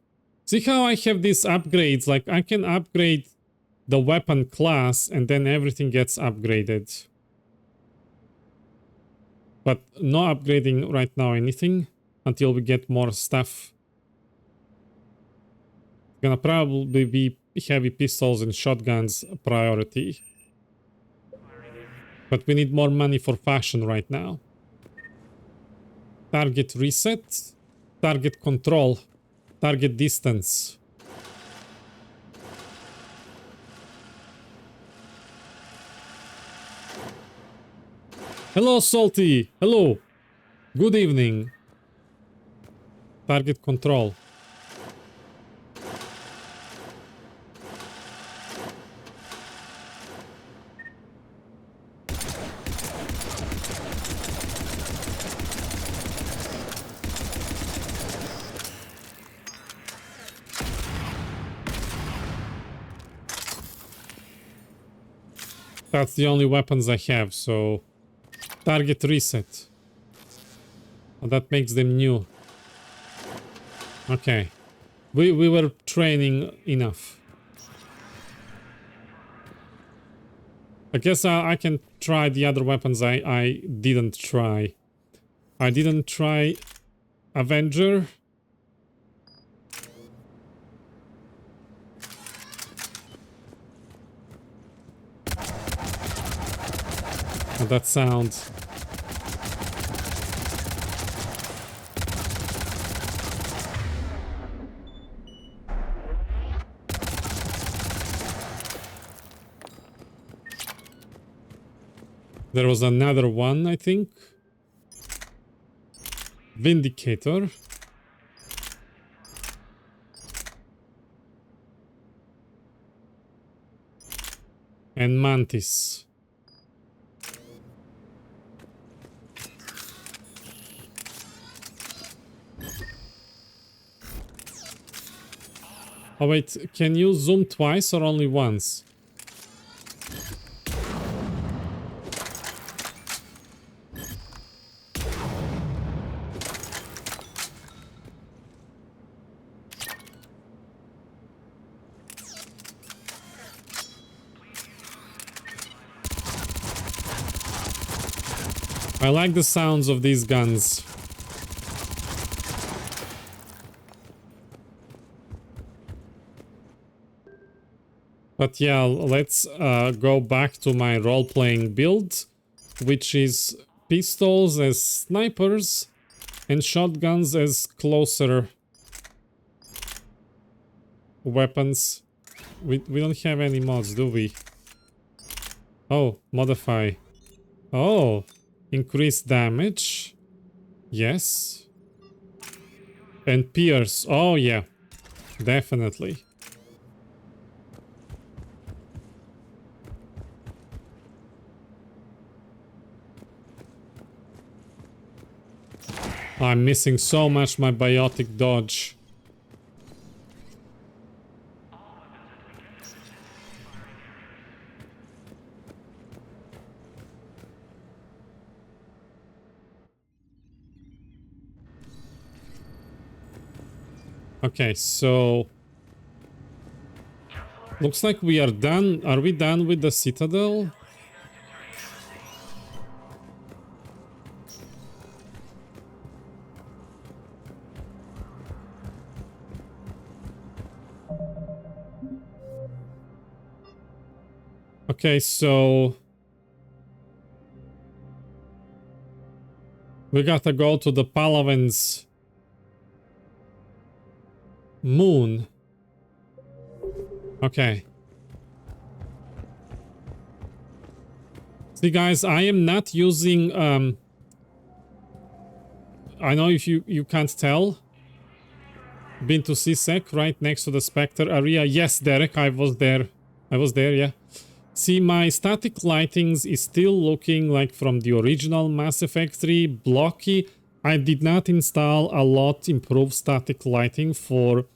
See how I have these upgrades? Like, I can upgrade the weapon class and then everything gets upgraded. But no upgrading right now anything until we get more stuff. Gonna probably be heavy pistols and shotguns priority. But we need more money for fashion right now. Target reset. Target control. Target distance. Hello, Salty. Hello. Good evening. Target control. That's the only weapons I have, so... Target reset. Oh, that makes them new. Okay. We were training enough. I guess I can try the other weapons I didn't try. I didn't try Avenger. Oh, that sound. There was another one, I think. Vindicator. And Mantis. Oh wait, can you zoom twice or only once? I like the sounds of these guns. But yeah, let's go back to my role-playing build, which is pistols as snipers and shotguns as closer weapons. We don't have any mods, do we? Oh, modify. Oh, increase damage. Yes. And pierce. Oh yeah, definitely. I'm missing so much my biotic dodge. Okay, so looks like we are done. Are we done with the Citadel? Okay, so we gotta go to the Palaven's moon. Okay. See guys, I am not using I know if you can't tell. Been to CSEC right next to the Spectre area. Yes, Derek, I was there. Yeah. See, my static lightings is still looking like from the original Mass Effect 3, blocky. I did not install a lot improved static lighting for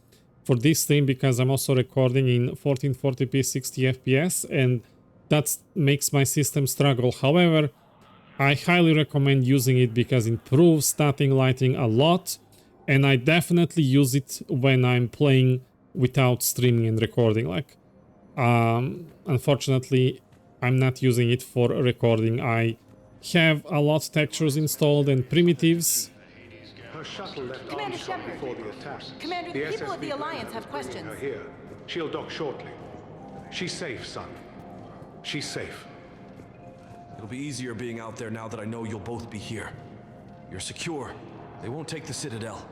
this stream because I'm also recording in 1440p 60 FPS and that makes my system struggle. However, I highly recommend using it because it improves static lighting a lot, and I definitely use it when I'm playing without streaming and recording. Like, unfortunately, I'm not using it for recording. I have a lot of textures installed and primitives.
Her shuttle left
Commander
Armstrong
Shepard.
before the attack.
Commander, the people of the Alliance have questions.
Her here. She'll dock shortly. She's safe, son. She's safe.
It'll be easier being out there now that I know you'll both be here. You're secure. They won't take the Citadel.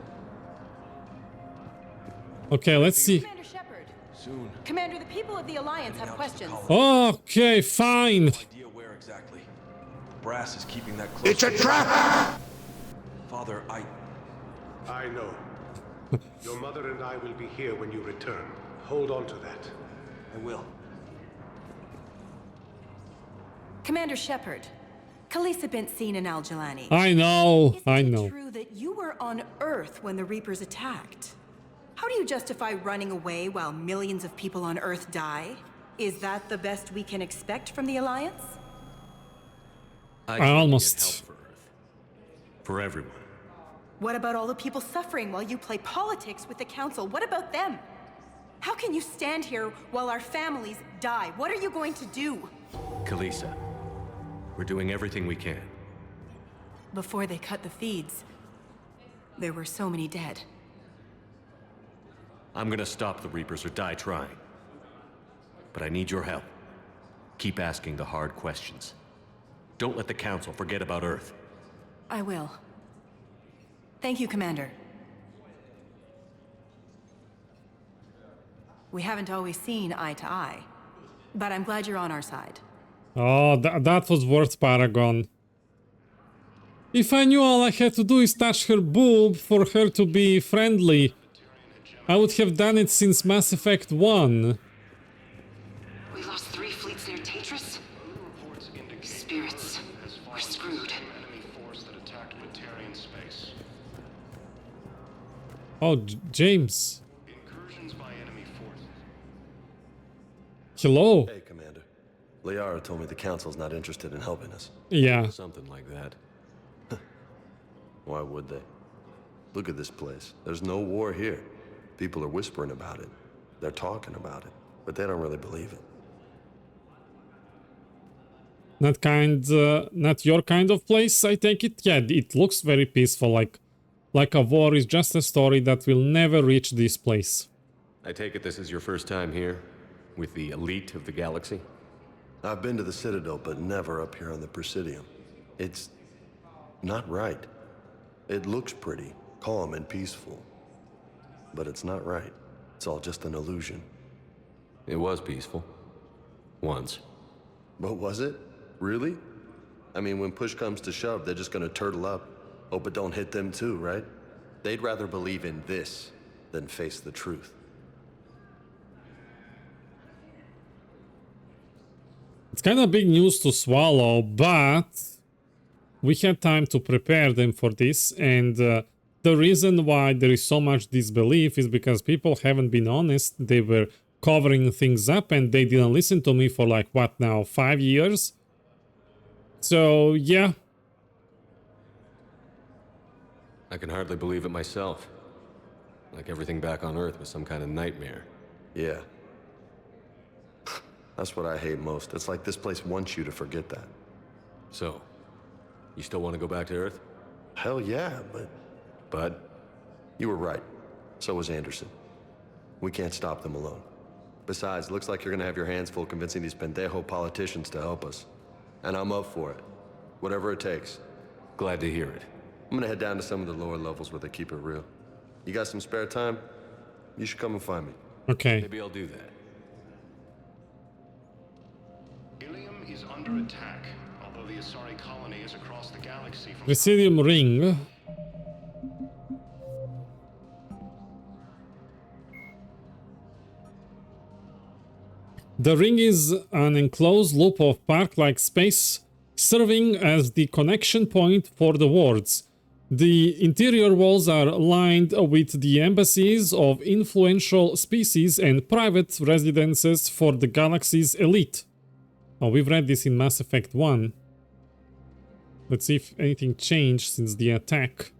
Okay, let's see.
Commander Shepard.
Soon.
Commander, the people of the Alliance have questions.
Okay, fine.
No idea where exactly. Brass is keeping that close.
It's a trap!
Father,
I know. Your mother and I will be here when you return. Hold on to that.
I will.
Commander Shepard, Khaleesi been seen in Al-Jalani.
I know.
Isn't it true that you were on Earth when the Reapers attacked? How do you justify running away while millions of people on Earth die? Is that the best we can expect from the Alliance?
I
almost.
Get help for Earth. For everyone.
What about all the people suffering while you play politics with the Council? What about them? How can you stand here while our families die? What are you going to do?
Khaleesi, we're doing everything we can.
Before they cut the feeds, there were so many dead.
I'm gonna stop the Reapers or die trying. But I need your help. Keep asking the hard questions. Don't let the Council forget about Earth.
I will. Thank you, Commander. We haven't always seen eye to eye, but I'm glad you're on our side.
Oh, that was worth Paragon. If I knew all I had to do is touch her boob for her to be friendly, I would have done it since Mass Effect 1.
We lost 3 fleets near Tetris? Spirits. We're screwed.
Oh, James. Hello.
Hey, Commander. Liara told me the Council's not interested in helping us.
Yeah.
Something like that. Why would they? Look at this place. There's no war here. People are whispering about it. They're talking about it, but they don't really believe it.
Not your kind of place, I take it? Yeah, it looks very peaceful, like a war is just a story that will never reach this place.
I take it this is your first time here, with the elite of the galaxy?
I've been to the Citadel, but never up here on the Presidium. It's not right. It looks pretty, calm and peaceful, but it's not right. It's all just an illusion.
It was peaceful. Once.
But was it? Really? I mean, when push comes to shove, they're just gonna turtle up. Hope it don't hit them too, right? They'd rather believe in this than face the truth.
It's kind of big news to swallow, but we had time to prepare them for this, and the reason why there is so much disbelief is because people haven't been honest. They were covering things up and they didn't listen to me for like, what now, 5 years? So, yeah.
I can hardly believe it myself. Like everything back on Earth was some kind of nightmare.
Yeah. That's what I hate most. It's like this place wants you to forget that.
So, you still want to go back to Earth?
Hell yeah, but...
But?
You were right. So was Anderson. We can't stop them alone. Besides, looks like you're gonna have your hands full convincing these pendejo politicians to help us. And I'm up for it. Whatever it takes.
Glad to hear it.
I'm gonna head down to some of the lower levels where they keep it real. You got some spare time? You should come and find me.
Okay.
Maybe I'll do that.
Ilium is under attack, although the Asari colony is across the galaxy from...
Presidium ring. The ring is an enclosed loop of park-like space, serving as the connection point for the wards. The interior walls are lined with the embassies of influential species and private residences for the galaxy's elite. Oh, we've read this in Mass Effect 1. Let's see if anything changed since the attack.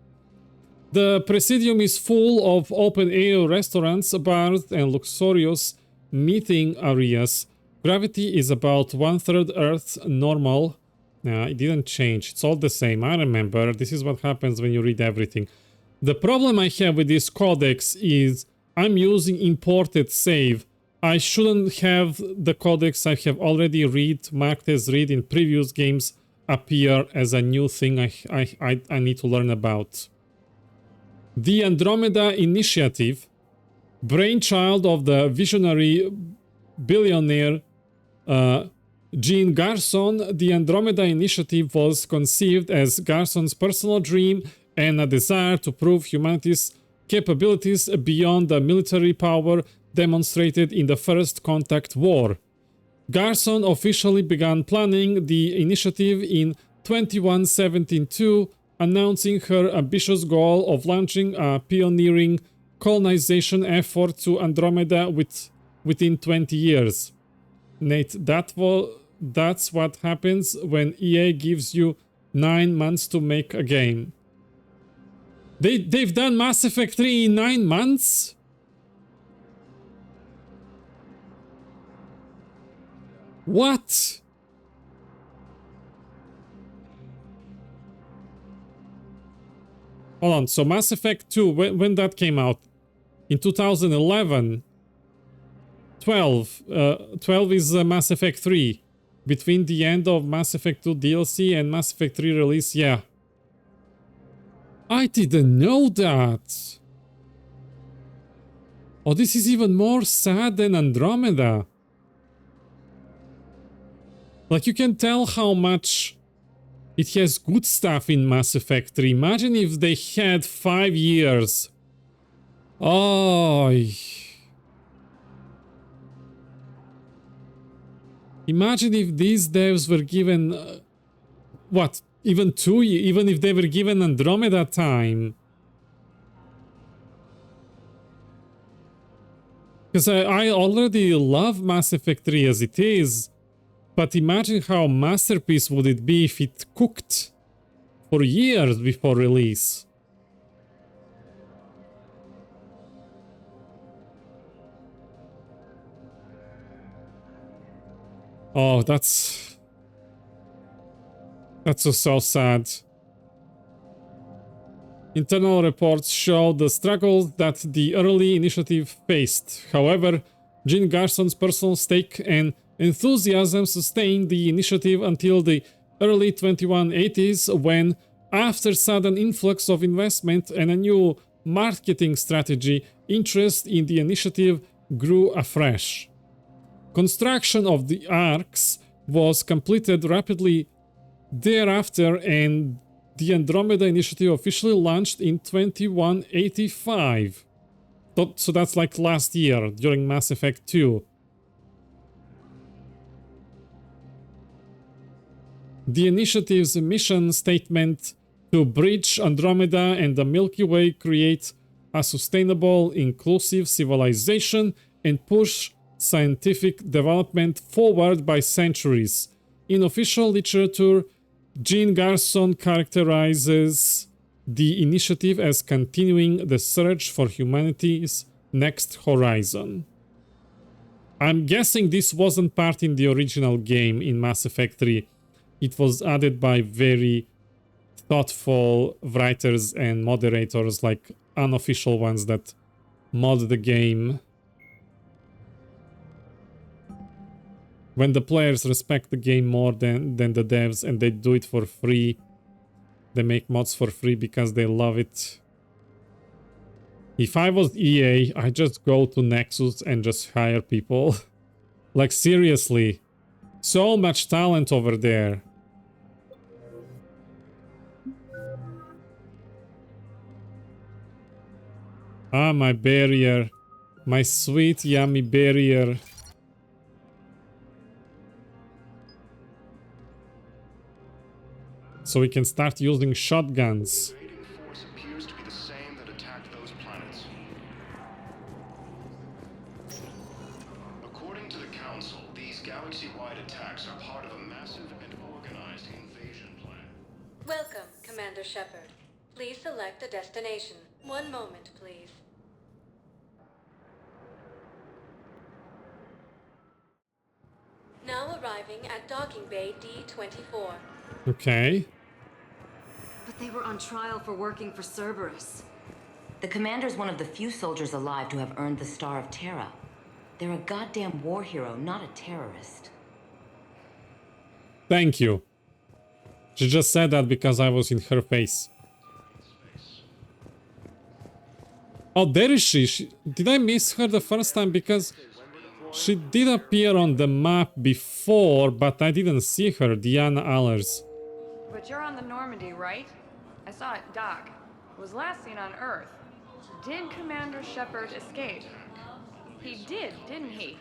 The Presidium is full of open-air restaurants, bars, and luxurious meeting areas. Gravity is about 1/3 Earth's normal. It didn't change. It's all the same. I remember. This is what happens when you read everything. The problem I have with this codex is I'm using imported save. I shouldn't have the codex I have already marked as read in previous games appear as a new thing I need to learn about. The Andromeda Initiative, brainchild of the visionary billionaire Jean Garson, the Andromeda Initiative was conceived as Garson's personal dream and a desire to prove humanity's capabilities beyond the military power demonstrated in the First Contact War. Garson officially began planning the initiative in 2172, announcing her ambitious goal of launching a pioneering colonization effort to Andromeda within 20 years. Nate, that's what happens when EA gives you 9 months to make a game. They've done Mass Effect 3 in 9 months? What? Hold on, so Mass Effect 2, when that came out? In 2011? 12. 12 is Mass Effect 3. Between the end of Mass Effect 2 DLC and Mass Effect 3 release, yeah. I didn't know that. Oh, this is even more sad than Andromeda. Like, you can tell how much it has good stuff in Mass Effect 3. Imagine if they had 5 years. Oh. Imagine if these devs were given... what? Even 2 years? Even if they were given Andromeda time. Because I already love Mass Effect 3 as it is. But imagine how masterpiece would it be if it cooked for years before release. Oh, that's so sad. Internal reports show the struggles that the early initiative faced. However, Gene Garson's personal stake and enthusiasm sustained the initiative until the early 2180s, when, after sudden influx of investment and a new marketing strategy, interest in the initiative grew afresh. Construction of the arcs was completed rapidly thereafter, and the Andromeda initiative officially launched in 2185. So that's like last year, during Mass Effect 2. The initiative's mission statement to bridge Andromeda and the Milky Way, create a sustainable, inclusive civilization, and push scientific development forward by centuries. In official literature, Gene Garson characterizes the initiative as continuing the search for humanity's next horizon. I'm guessing this wasn't part in the original game in Mass Effect 3. It was added by very thoughtful writers and moderators, like unofficial ones that mod the game. When the players respect the game more than the devs, and they do it for free. They make mods for free because they love it. If I was EA, I'd just go to Nexus and just hire people. Like, seriously. So much talent over there. Ah, my barrier. My sweet, yummy barrier. So we can start using shotguns.
Force appears to be the same that attacked those planets. According to the Council, these galaxy-wide attacks are part of a massive and organized invasion plan.
Welcome, Commander Shepard. Please select a destination. One moment, please. Now arriving at Docking Bay D-24.
Okay.
But they were on trial for working for Cerberus. The commander's one of the few soldiers alive to have earned the Star of Terra. They're a goddamn war hero, not a terrorist.
Thank you. She just said that because I was in her face. Oh, there is she. Did I miss her the first time? Because she did appear on the map before, but I didn't see her. Diana Allers.
But you're on the Normandy, right? I saw it dock. It was last seen on Earth. Did Commander Shepard escape? He did, didn't he?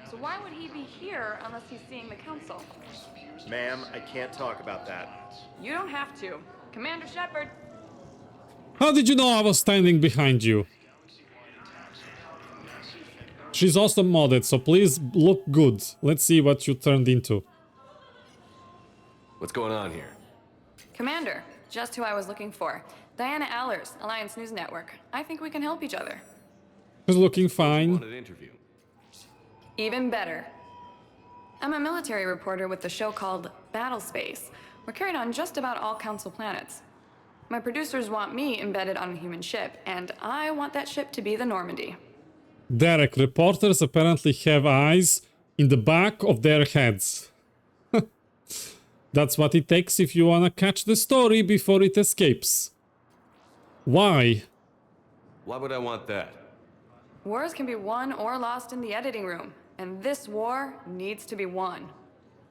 So why would he be here unless he's seeing the Council?
Ma'am, I can't talk about that.
You don't have to. Commander Shepard!
How did you know I was standing behind you? She's also modded, so please look good. Let's see what you turned into.
What's going on here?
Commander, just who I was looking for. Diana Allers, Alliance News Network. I think we can help each other.
She's looking fine.
Even better. I'm a military reporter with the show called Battle Space. We're carried on just about all Council planets. My producers want me embedded on a human ship, and I want that ship to be the Normandy.
Derek, reporters apparently have eyes in the back of their heads. That's what it takes if you wanna catch the story before it escapes. Why?
Why would I want that?
Wars can be won or lost in the editing room, and this war needs to be won.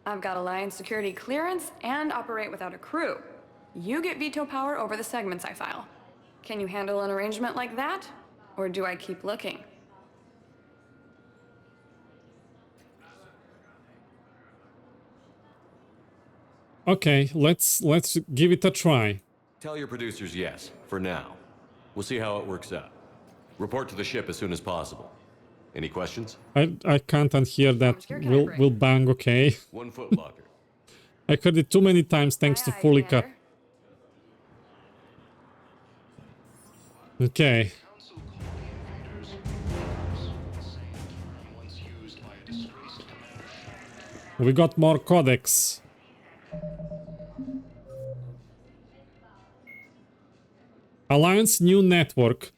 I've got Alliance security clearance and operate without a crew. You get veto power over the segments I file. Can you handle an arrangement like that? Or do I keep looking?
Okay, let's give it a try.
Tell your producers yes, for now. We'll see how it works out. Report to the ship as soon as possible. Any questions?
I can't unhear that. Will bang, okay.
One footlocker.
I heard it too many times thanks to Fulika. Okay. We got more codex. Alliance New Network.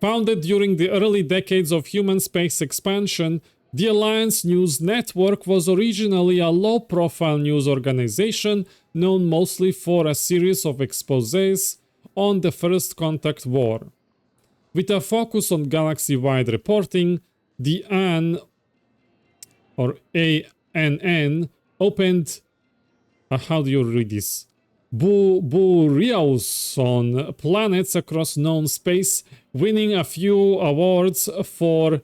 Founded during the early decades of human space expansion, the Alliance News Network was originally a low-profile news organization known mostly for a series of exposés on the First Contact War. With a focus on galaxy-wide reporting, the ANN opened... how do you read this? Bureaus on planets across known space, winning a few awards for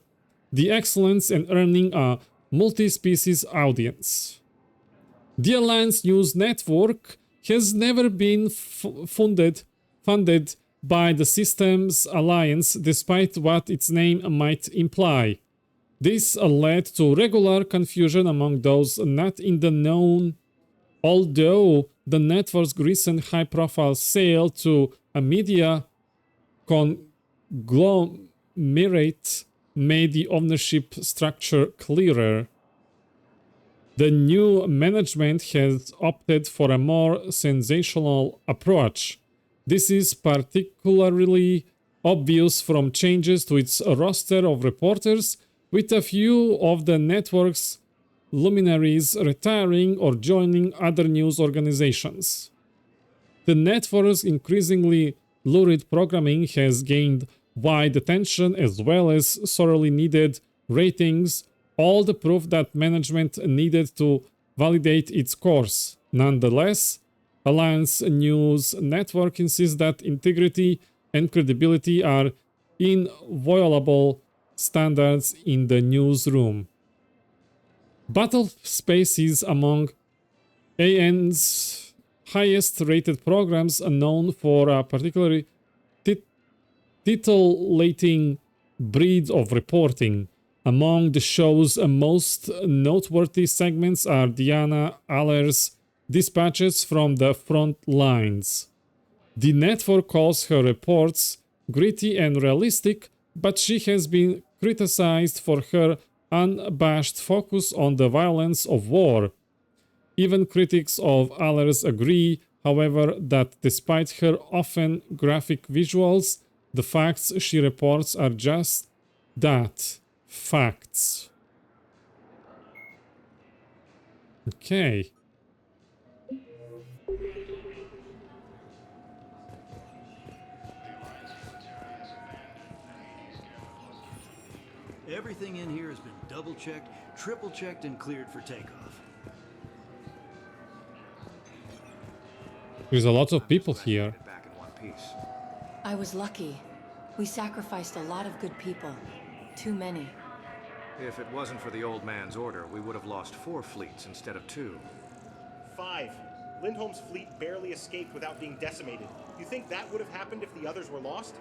the excellence and earning a multi-species audience. The Alliance News Network has never been funded by the Systems Alliance, despite what its name might imply. This led to regular confusion among those not in the known, although the network's recent high-profile sale to a media conglomerate made the ownership structure clearer. The new management has opted for a more sensational approach. This is particularly obvious from changes to its roster of reporters, with a few of the network's luminaries retiring or joining other news organizations. The network's increasingly lurid programming has gained wide attention as well as sorely needed ratings, all the proof that management needed to validate its course. Nonetheless, Alliance News Network insists that integrity and credibility are inviolable standards in the newsroom. Battle Space is among AN's highest rated programs, known for a particularly titillating breed of reporting. Among the show's most noteworthy segments are Diana Aller's dispatches from the front lines. The network calls her reports gritty and realistic, but she has been criticized for her unabashed focus on the violence of war. Even critics of Allers agree, however, that despite her often graphic visuals, the facts she reports are just that, facts. Okay.
Everything in here has been double-checked, triple-checked, and cleared for takeoff.
There's a lot of people here.
I was lucky. We sacrificed a lot of good people. Too many.
If it wasn't for the old man's order, we would have lost 4 fleets instead of 2.
5. Lindholm's fleet barely escaped without being decimated. You think that would have happened if the others were lost?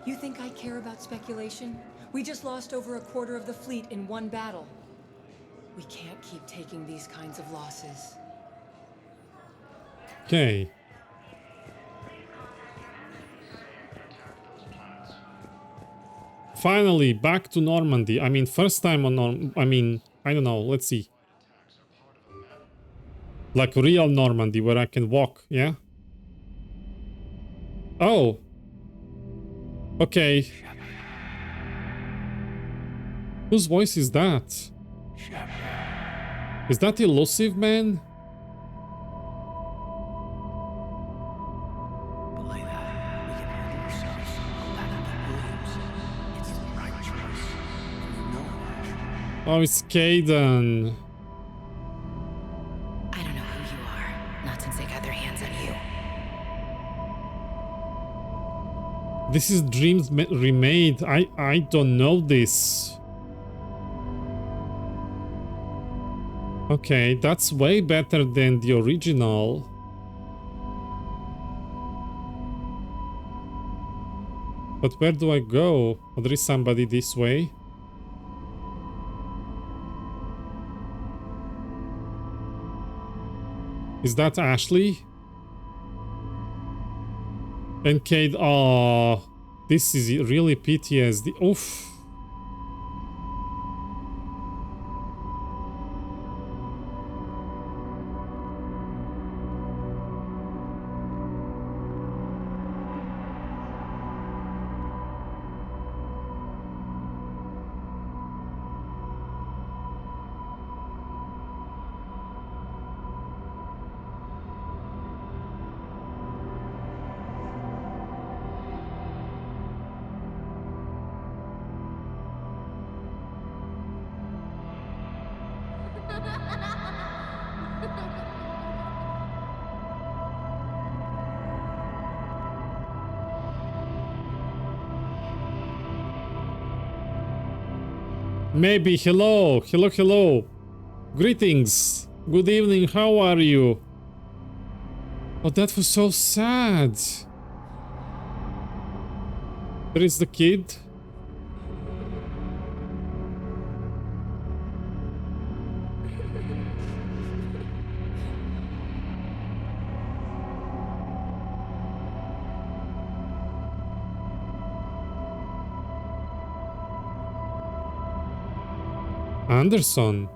You think I care about speculation? We just lost over a quarter of the fleet in one battle. We can't keep taking these kinds of losses.
Okay. Finally, back to Normandy. I mean, first time on I don't know, let's see. Like real Normandy, where I can walk, yeah? Oh. Okay. Whose voice is that? Is that Elusive Man? Oh, it's Caden. this is Dreams remade. I don't know this. Okay, that's way better than the original. But where do I go? Oh, there is somebody this way. Is that Ashley? And Kate, oh, this is really PTSD. Oof. Maybe, hello. Greetings. Good evening, how are you? Oh, that was so sad. There is the kid. Anderson.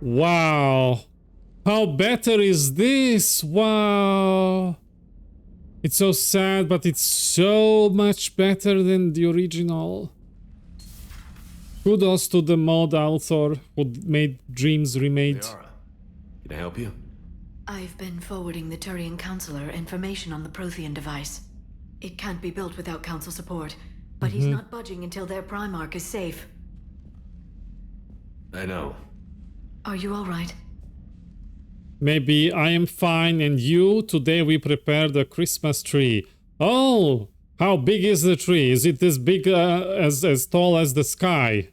Wow. How better is this? Wow. It's so sad, but it's so much better than the original. Kudos to the mod author who made Dreams Remade.
Liara, can I help you?
I've been forwarding the Turian Counselor information on the Prothean device. It can't be built without Council support, but he's not budging until their Primarch is safe.
I know.
Are you alright?
Maybe I am fine, and you? Today we prepared a Christmas tree. Oh, how big is the tree? Is it as big as tall as the sky?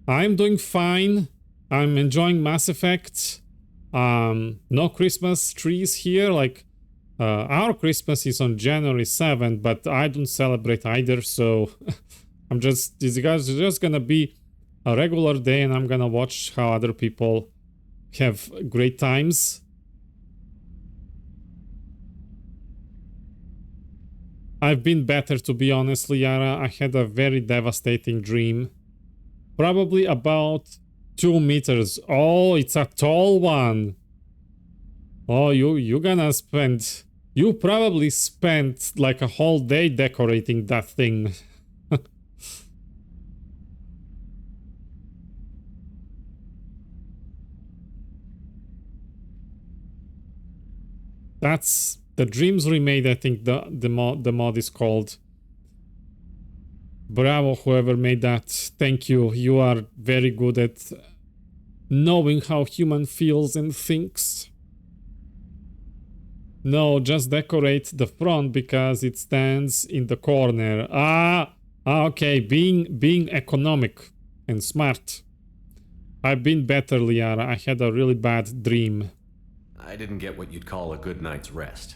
I'm doing fine. I'm enjoying Mass Effect. No Christmas trees here. Like our Christmas is on January 7th, but I don't celebrate either. So I'm just, these guys are just gonna be a regular day, and I'm gonna watch how other people have great times. I've been better, to be honest, Liara. I had a very devastating dream. Probably about 2 meters. Oh, it's a tall one. Oh, you probably spent like a whole day decorating that thing. That's the Dreams Remade, I think the mod is called. Bravo, whoever made that. Thank you. You are very good at knowing how human feels and thinks. No, just decorate the front because it stands in the corner. Okay, being economic and smart. I've been better, Liara. I had a really bad dream.
I didn't get what you'd call a good night's rest.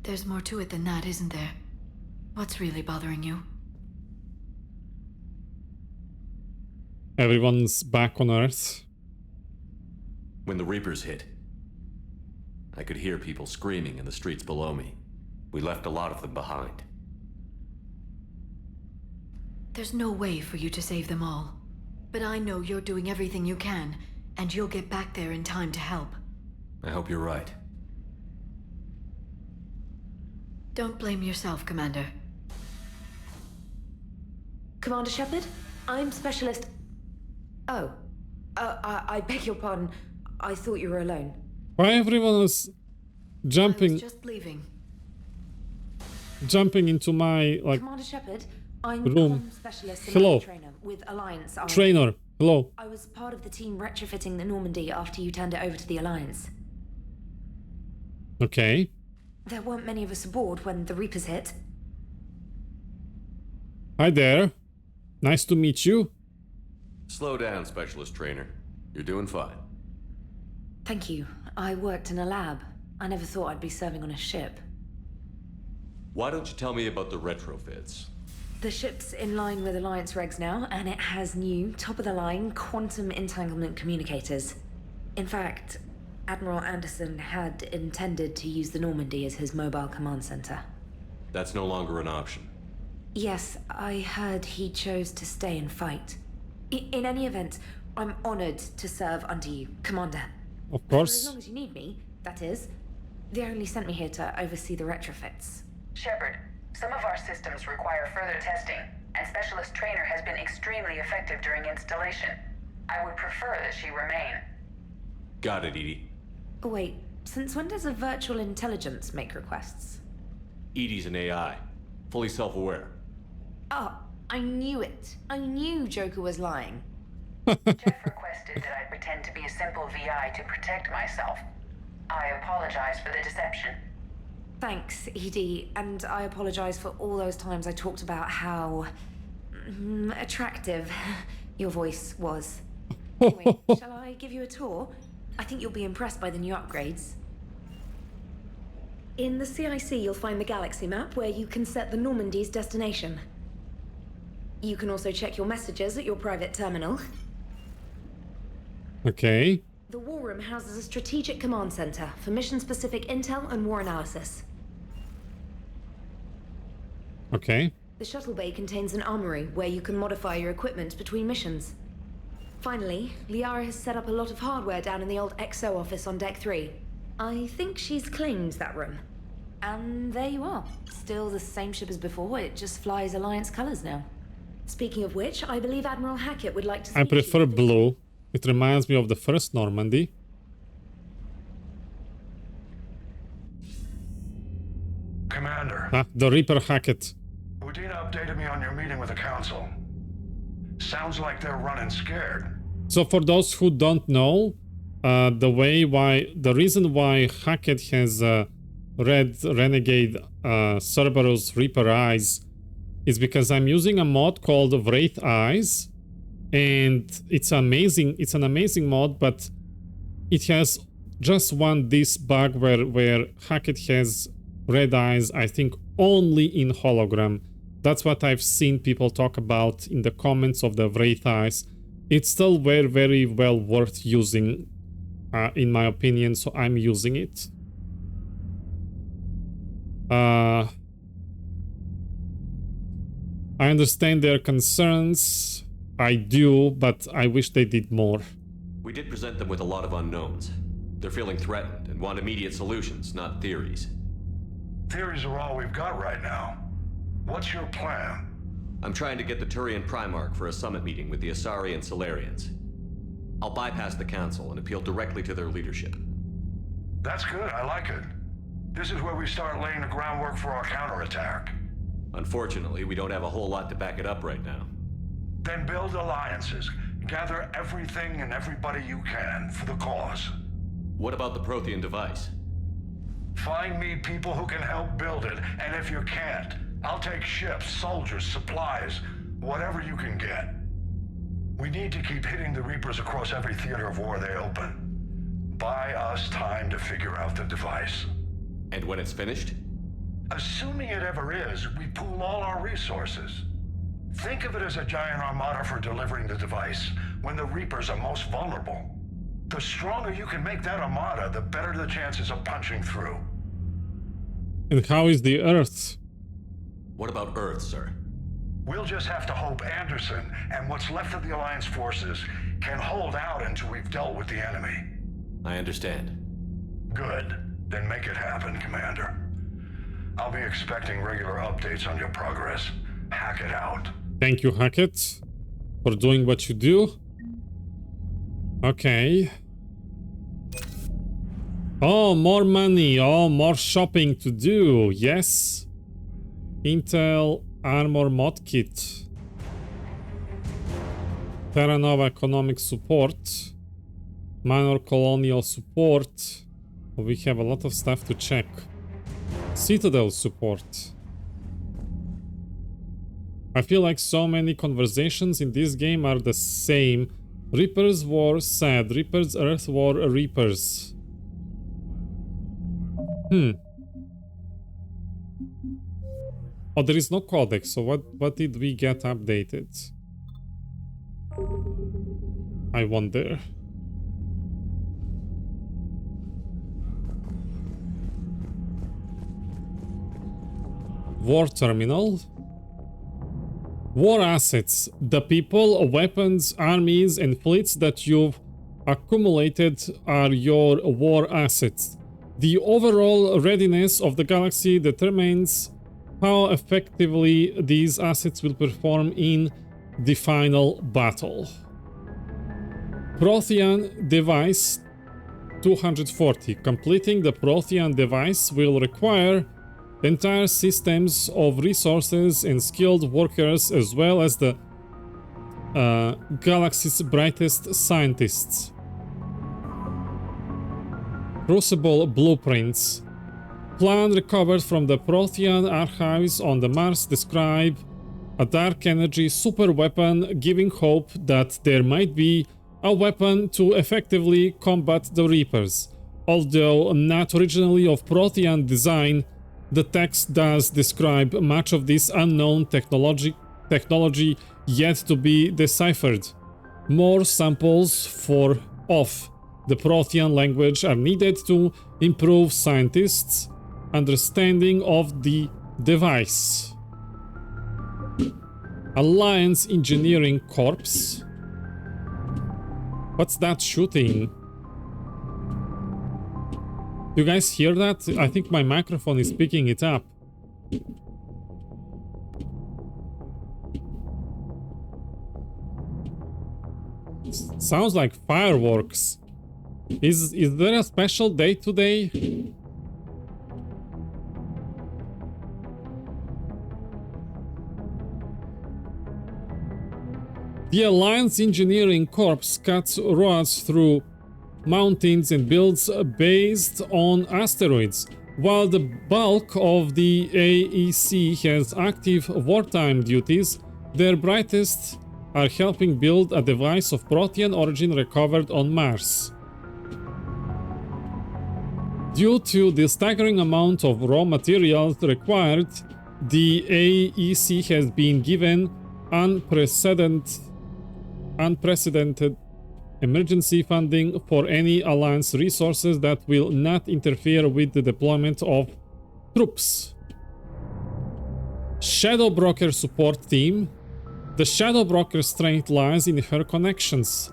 There's more to it than that, isn't there? What's really bothering you?
Everyone's back on Earth.
When the Reapers hit, I could hear people screaming in the streets below me. We left a lot of them behind.
There's no way for you to save them all. But I know you're doing everything you can, and you'll get back there in time to help.
I hope you're right.
Don't blame yourself, Commander.
Commander Shepard, I'm Specialist... Oh. I beg your pardon. I thought you were alone.
Why everyone was jumping...
I was just leaving.
Jumping into my, like,
Commander Shepard, I'm
room.
Specialist
Hello.
Trainer with Alliance.
Trainer, hello.
I was part of the team retrofitting the Normandy after you turned it over to the Alliance.
Okay.
There weren't many of us aboard when the Reapers hit.
Hi there. Nice to meet you.
Slow down, Specialist Trainer. You're doing fine.
Thank you. I worked in a lab. I never thought I'd be serving on a ship.
Why don't you tell me about the retrofits?
The ship's in line with Alliance regs now, and it has new, top-of-the-line quantum entanglement communicators. In fact, Admiral Anderson had intended to use the Normandy as his mobile command center.
That's no longer an option.
Yes, I heard he chose to stay and fight. In any event, I'm honored to serve under you, Commander.
Of
For
course.
as long as you need me, that is. They only sent me here to oversee the retrofits.
Shepard, some of our systems require further testing, and Specialist Trainer has been extremely effective during installation. I would prefer that she remain.
Got it, Edie.
Oh, wait, since when does a virtual intelligence make requests?
Edie's an AI. Fully self-aware.
Oh, I knew it. I knew Joker was lying.
Jeff requested that I pretend to be a simple VI to protect myself. I apologize for the deception.
Thanks, Edie, and I apologize for all those times I talked about how... attractive your voice was. Anyway, shall I give you a tour? I think you'll be impressed by the new upgrades. In the CIC, you'll find the galaxy map where you can set the Normandy's destination. You can also check your messages at your private terminal.
Okay.
The War Room houses a strategic command center for mission-specific intel and war analysis.
Okay.
The shuttle bay contains an armory where you can modify your equipment between missions. Finally, Liara has set up a lot of hardware down in the old XO office on Deck 3. I think she's claimed that room. And there you are. Still the same ship as before, it just flies Alliance colors now. Speaking of which, I believe Admiral Hackett would like to
I prefer blue. It reminds me of the first Normandy.
Commander.
Ah, the Reaper Hackett.
Udina updated me on your meeting with the Council. Sounds like they're running scared.
So for those who don't know, the reason why Hackett has red renegade Cerberus Reaper eyes is because I'm using a mod called Wraith Eyes, and it's amazing. It's an amazing mod, but it has just this bug where Hackett has red eyes, I think only in hologram. That's what I've seen people talk about in the comments of the Wraith Eyes. It's still very, very well worth using, in my opinion, so I'm using it. I understand their concerns. I do, but I wish they did more.
We did present them with a lot of unknowns. They're feeling threatened and want immediate solutions, not theories.
Theories are all we've got right now. What's your plan?
I'm trying to get the Turian Primarch for a summit meeting with the Asari and Solarians. I'll bypass the Council and appeal directly to their leadership.
That's good, I like it. This is where we start laying the groundwork for our counterattack.
Unfortunately, we don't have a whole lot to back it up right now.
Then build alliances. Gather everything and everybody you can for the cause.
What about the Prothean device?
Find me people who can help build it, and if you can't, I'll take ships, soldiers, supplies, whatever you can get. We need to keep hitting the Reapers across every theater of war they open. Buy us time to figure out the device.
And when it's finished?
Assuming it ever is, we pool all our resources. Think of it as a giant armada for delivering the device, when the Reapers are most vulnerable. The stronger you can make that armada, the better the chances of punching through.
And how is the Earth?
What about Earth, sir?
We'll just have to hope Anderson and what's left of the Alliance forces can hold out until we've dealt with the enemy.
I understand.
Good. Then make it happen, Commander. I'll be expecting regular updates on your progress. Hack it out.
Thank you, Hackett, for doing what you do. Okay. Oh, more money. Oh, more shopping to do. Yes. Intel Armor Mod Kit. Terra Nova Economic Support. Minor Colonial Support. We have a lot of stuff to check. Citadel Support. I feel like so many conversations in this game are the same. Reaper's War, sad. Reaper's Earth War, Reapers. Oh, there is no codex, so what did we get updated? I wonder. War Terminal. War assets. The people, weapons, armies, and fleets that you've accumulated are your war assets. The overall readiness of the galaxy determines how effectively these assets will perform in the final battle. Prothean device 240. Completing the Prothean device will require entire systems of resources and skilled workers, as well as the galaxy's brightest scientists. Crucible blueprints. Plan recovered from the Prothean archives on the Mars describe a dark energy super weapon, giving hope that there might be a weapon to effectively combat the Reapers. Although not originally of Prothean design, the text does describe much of this unknown technology yet to be deciphered. More samples of the Prothean language are needed to improve scientists' understanding of the device. Alliance Engineering Corps. What's that shooting? You guys hear that? I think my microphone is picking it up. Sounds like fireworks. Is there a special day today? The Alliance Engineering Corps cuts roads through mountains and builds based on asteroids. While the bulk of the AEC has active wartime duties, their brightest are helping build a device of Prothean origin recovered on Mars. Due to the staggering amount of raw materials required, the AEC has been given unprecedented emergency funding for any Alliance resources that will not interfere with the deployment of troops. Shadow Broker support team. The Shadow Broker's strength lies in her connections.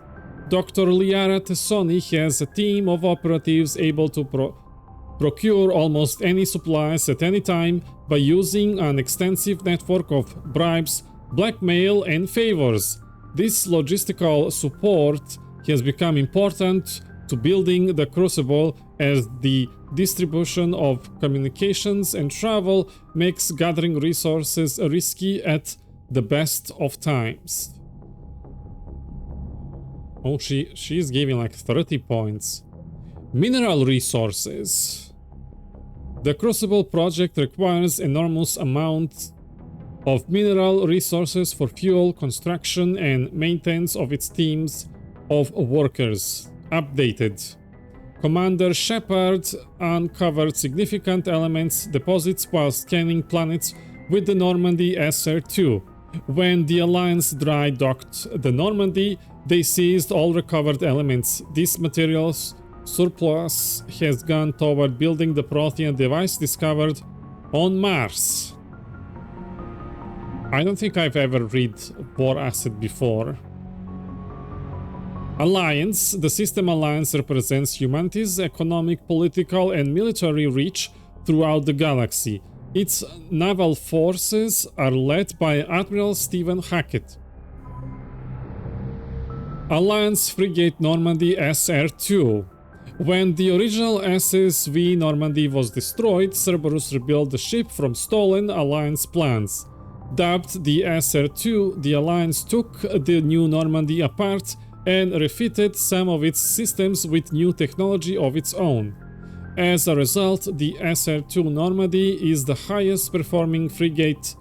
Dr. Liara Tessoni has a team of operatives able to procure almost any supplies at any time by using an extensive network of bribes, blackmail, and favors. This logistical support has become important to building the Crucible, as the distribution of communications and travel makes gathering resources risky at the best of times. Oh, she's giving like 30 points. Mineral resources. The Crucible project requires enormous amounts of mineral resources for fuel, construction, and maintenance of its teams of workers. Updated. Commander Shepard uncovered significant elements deposits while scanning planets with the Normandy SR-2. When the Alliance dry docked the Normandy, they seized all recovered elements. This materials surplus has gone toward building the Prothean device discovered on Mars. I don't think I've ever read War Asset before. Alliance. The System Alliance represents humanity's economic, political, and military reach throughout the galaxy. Its naval forces are led by Admiral Stephen Hackett. Alliance Frigate Normandy SR-2. When the original SSV Normandy was destroyed, Cerberus rebuilt the ship from stolen Alliance plans. Dubbed the SR-2, the Alliance took the new Normandy apart and refitted some of its systems with new technology of its own. As a result, the SR-2 Normandy is the highest performing frigate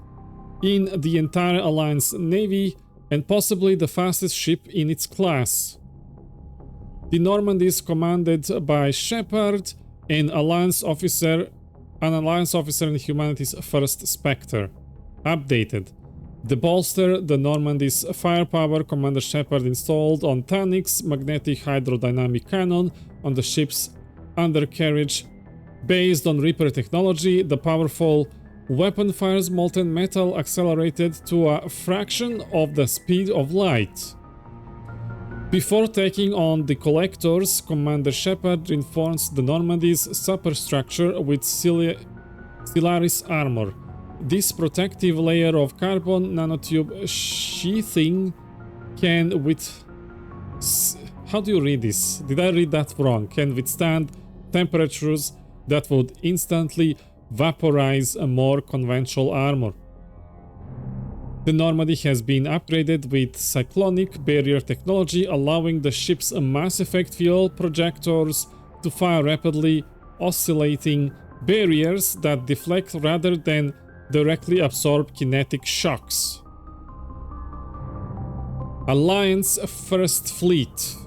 in the entire Alliance Navy and possibly the fastest ship in its class. The Normandy is commanded by Shepard, an Alliance officer in humanity's first Spectre. Updated. To bolster the Normandy's firepower, Commander Shepard installed on Tanix's magnetic hydrodynamic cannon on the ship's undercarriage. Based on Reaper technology, the powerful weapon fires molten metal accelerated to a fraction of the speed of light. Before taking on the Collectors, Commander Shepard reinforced the Normandy's superstructure with Stellaris armor. This protective layer of carbon nanotube sheathing can how do you read this? Did I read that wrong? Can withstand temperatures that would instantly vaporize a more conventional armor. The Normandy has been upgraded with cyclonic barrier technology, allowing the ship's mass effect fuel projectors to fire rapidly oscillating barriers that deflect rather than directly absorb kinetic shocks. Alliance First Fleet.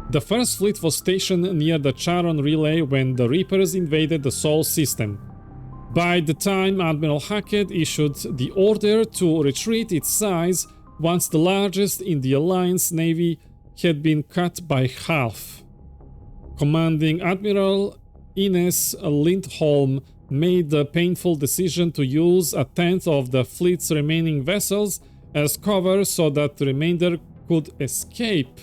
The First Fleet was stationed near the Charon Relay when the Reapers invaded the Sol system. By the time Admiral Hackett issued the order to retreat, its size, once the largest in the Alliance Navy, had been cut by half. Commanding Admiral Ines Lindholm made the painful decision to use a tenth of the fleet's remaining vessels as cover so that the remainder could escape.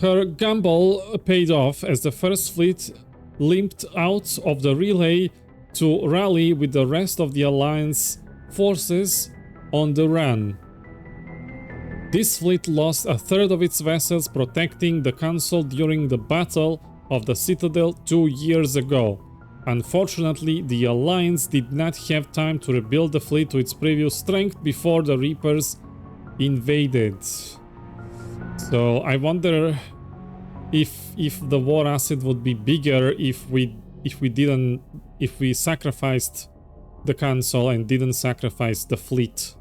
Her gamble paid off as the First Fleet limped out of the relay to rally with the rest of the Alliance forces on the run. This fleet lost a third of its vessels protecting the Council during the Battle of the Citadel 2 years ago. Unfortunately, the Alliance did not have time to rebuild the fleet to its previous strength before the Reapers invaded. So I wonder if the war asset would be bigger if we sacrificed the Council and didn't sacrifice the fleet.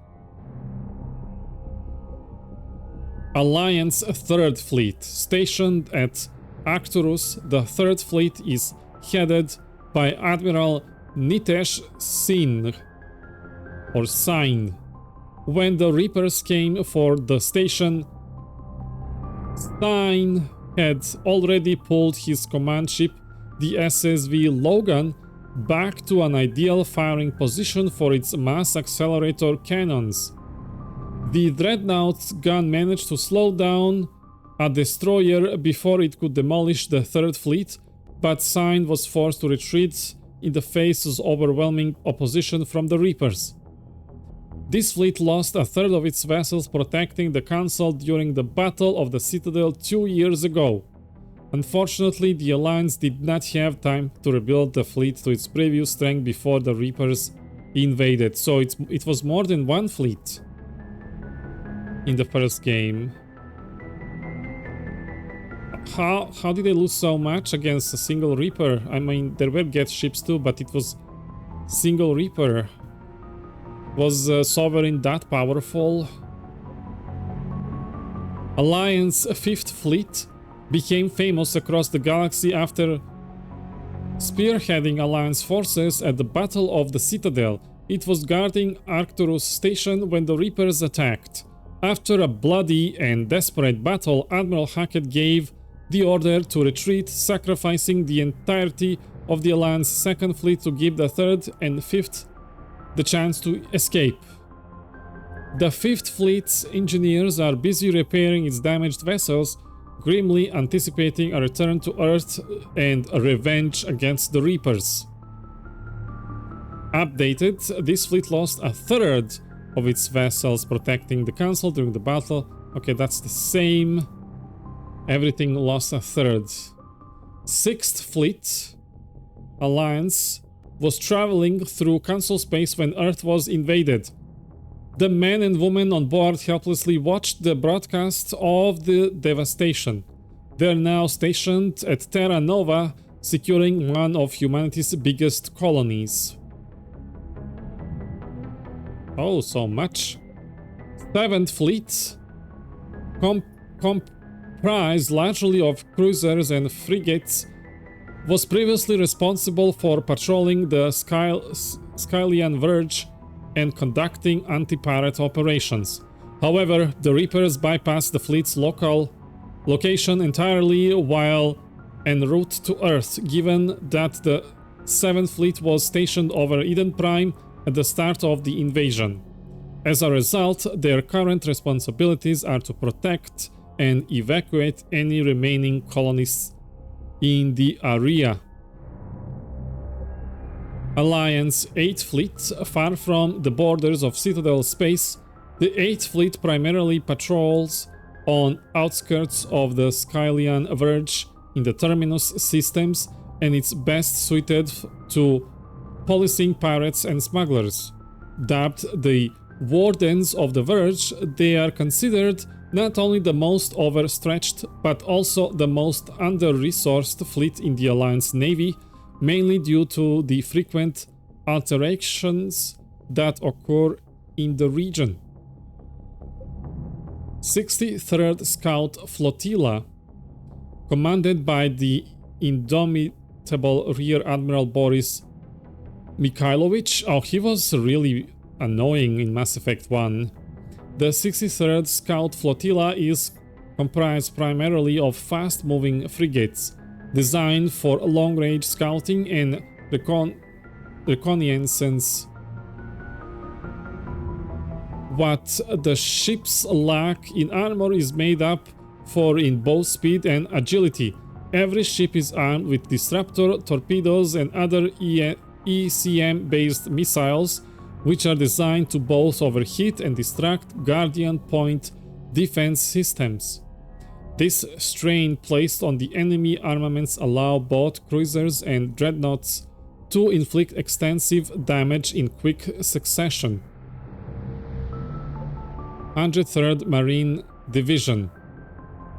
Alliance Third Fleet. Stationed at Arcturus, the Third Fleet is headed by Admiral Nitesh Singh, or Singh. When the Reapers came for the station, Singh had already pulled his command ship, the SSV Logan, back to an ideal firing position for its mass accelerator cannons. The Dreadnought's gun managed to slow down a destroyer before it could demolish the Third Fleet, but Singh was forced to retreat in the face of overwhelming opposition from the Reapers. This fleet lost a third of its vessels protecting the Council during the Battle of the Citadel 2 years ago. Unfortunately, the Alliance did not have time to rebuild the fleet to its previous strength before the Reapers invaded, so it was more than one fleet in the first game. How did they lose so much against a single Reaper? I mean, there were Get ships too, but it was single Reaper. Was Sovereign that powerful? Alliance Fifth Fleet became famous across the galaxy after spearheading Alliance forces at the Battle of the Citadel. It was guarding Arcturus Station when the Reapers attacked. After a bloody and desperate battle, Admiral Hackett gave the order to retreat, sacrificing the entirety of the Alliance's Second Fleet to give the Third and Fifth the chance to escape. The 5th Fleet's engineers are busy repairing its damaged vessels, grimly anticipating a return to Earth and a revenge against the Reapers. Updated, this fleet lost a third of its vessels protecting the Council during the battle. Okay, that's the same. Everything lost a third. 6th Fleet Alliance was traveling through Council space when Earth was invaded. The men and women on board helplessly watched the broadcast of the devastation. They're now stationed at Terra Nova, securing one of humanity's biggest colonies. Oh, so much. 7th Fleet, comprised largely of cruisers and frigates, was previously responsible for patrolling the Skylian Verge and conducting anti-pirate operations. However, the Reapers bypassed the fleet's location entirely while en route to Earth, given that the 7th Fleet was stationed over Eden Prime at the start of the invasion. As a result, their current responsibilities are to protect and evacuate any remaining colonists in the area. Alliance 8th Fleet, far from the borders of Citadel space, the 8th Fleet primarily patrols on outskirts of the Skylian Verge in the Terminus systems, and it's best suited to policing pirates and smugglers. Dubbed the Wardens of the Verge, they are considered not only the most overstretched, but also the most under-resourced fleet in the Alliance Navy, mainly due to the frequent alterations that occur in the region. 63rd Scout Flotilla, commanded by the indomitable Rear Admiral Boris Mikhailovich. Oh, he was really annoying in Mass Effect 1. The 63rd Scout Flotilla is comprised primarily of fast-moving frigates, designed for long-range scouting and reconnaissance. What the ships lack in armor is made up for in both speed and agility. Every ship is armed with disruptor, torpedoes, and other ECM-based missiles, which are designed to both overheat and distract Guardian Point defense systems. This strain placed on the enemy armaments allow both cruisers and dreadnoughts to inflict extensive damage in quick succession. 103rd Marine Division.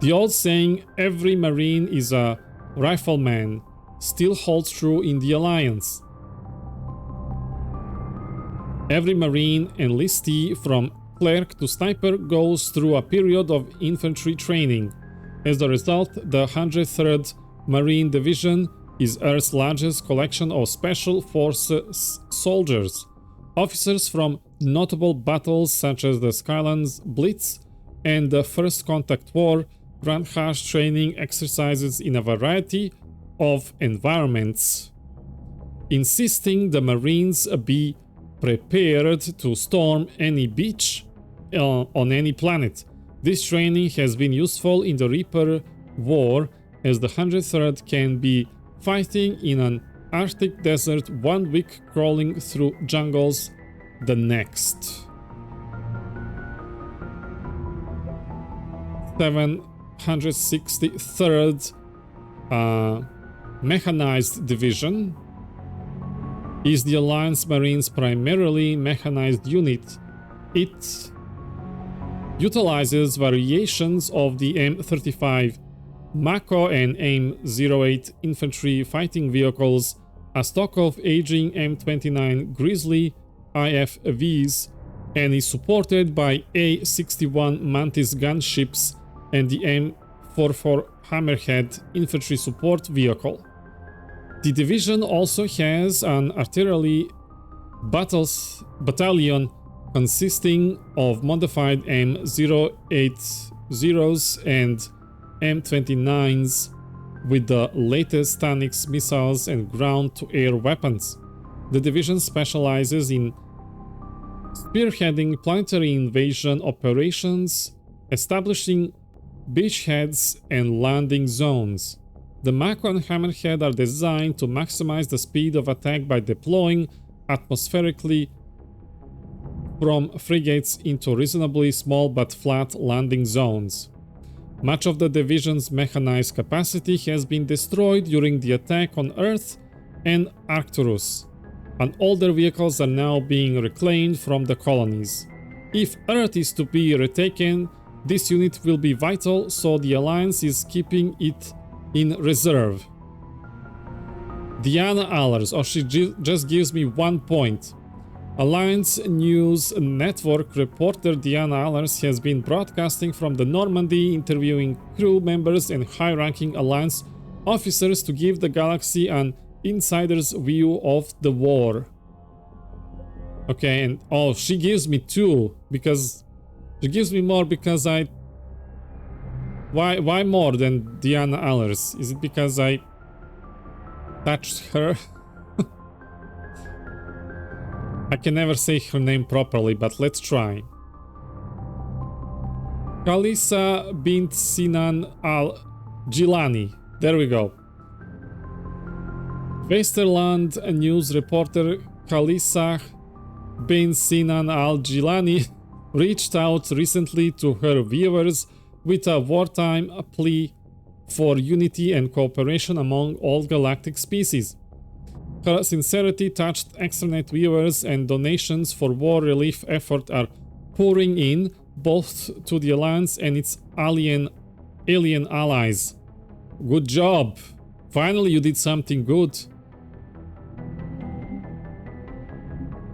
The old saying, "Every Marine is a rifleman," still holds true in the Alliance. Every Marine enlistee, from clerk to sniper, goes through a period of infantry training. As a result, the 103rd Marine Division is Earth's largest collection of Special Forces soldiers. Officers from notable battles such as the Skylands Blitz and the First Contact War run harsh training exercises in a variety of environments, insisting the Marines be prepared to storm any beach on any planet. This training has been useful in the Reaper War, as the 103rd can be fighting in an Arctic desert 1 week, crawling through jungles the next. 763rd Mechanized Division is the Alliance Marines' primarily mechanized unit. It utilizes variations of the M35 Mako and AIM-08 infantry fighting vehicles, a stock of aging M29 Grizzly IFVs, and is supported by A61 Mantis gunships and the M44 Hammerhead infantry support vehicle. The division also has an artillery battalion consisting of modified M080s and M29s with the latest Stanix missiles and ground-to-air weapons. The division specializes in spearheading planetary invasion operations, establishing beachheads and landing zones. The Mako and Hammerhead are designed to maximize the speed of attack by deploying atmospherically from frigates into reasonably small but flat landing zones. Much of the division's mechanized capacity has been destroyed during the attack on Earth and Arcturus, and older vehicles are now being reclaimed from the colonies. If Earth is to be retaken, this unit will be vital, so the Alliance is keeping it in reserve. Diana Allers, oh, she just gives me 1 point. Alliance News Network reporter Diana Allers has been broadcasting from the Normandy, interviewing crew members and high-ranking Alliance officers to give the galaxy an insider's view of the war. Okay, and oh, she gives me 2 because she gives me more because I... Why more than Diana Allers? Is it because I touched her? I can never say her name properly, but let's try. Khalisa bint Sinan al-Jilani. There we go. Westerland news reporter Khalisa bint Sinan al-Jilani reached out recently to her viewers with a wartime plea for unity and cooperation among all galactic species. Her sincerity touched externet viewers, and donations for war relief effort are pouring in, both to the Alliance and its alien allies. Good job! Finally you did something good.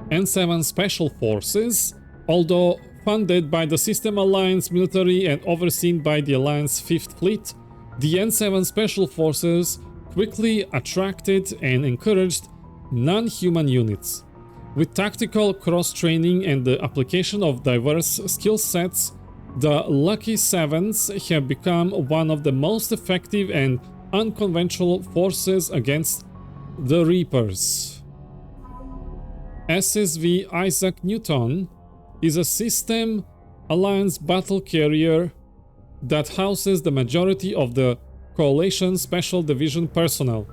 N7 Special Forces, although funded by the System Alliance military and overseen by the Alliance 5th Fleet, the N7 Special Forces quickly attracted and encouraged non-human units. With tactical cross-training and the application of diverse skill sets, the Lucky Sevens have become one of the most effective and unconventional forces against the Reapers. SSV Isaac Newton is a System Alliance battle carrier that houses the majority of the Coalition Special Division personnel.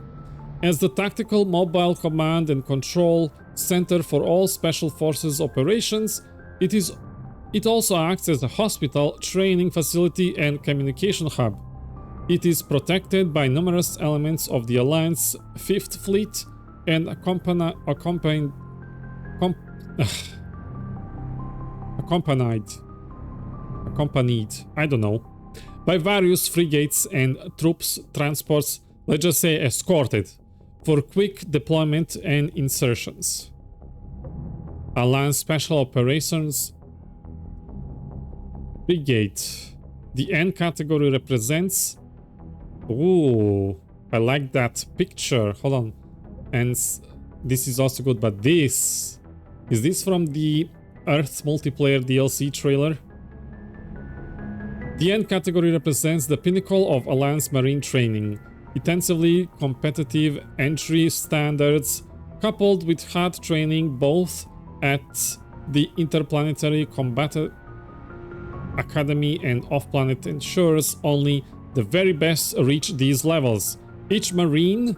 As the tactical mobile command and control center for all Special Forces operations, it also acts as a hospital, training facility and communication hub. It is protected by numerous elements of the Alliance 5th Fleet and accompanied, I don't know, by various frigates and troops transports, let's just say escorted, for quick deployment and insertions. Alliance Special Operations Brigade. The N category represents... Ooh, I like that picture. Hold on. And this is also good, but this... Is this from the Earth multiplayer DLC trailer? The N category represents the pinnacle of Alliance Marine training. Intensively competitive entry standards, coupled with hard training both at the Interplanetary Combat Academy and off-planet, ensures only the very best reach these levels. Each Marine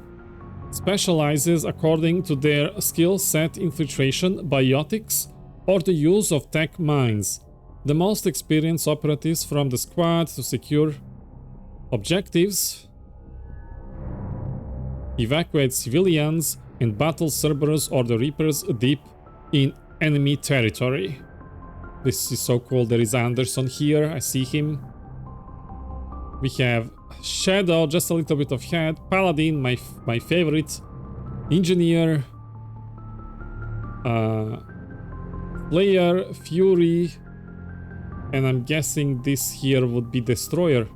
specializes according to their skill set: infiltration, biotics, or the use of tech mines. The most experienced operatives from the squad to secure objectives, evacuate civilians, and battle Cerberus or the Reapers deep in enemy territory. This is so cool. There is Anderson here. I see him. We have Shadow, just a little bit of head. Paladin, my favorite. Engineer. Player, Fury. And I'm guessing this here would be Destroyer.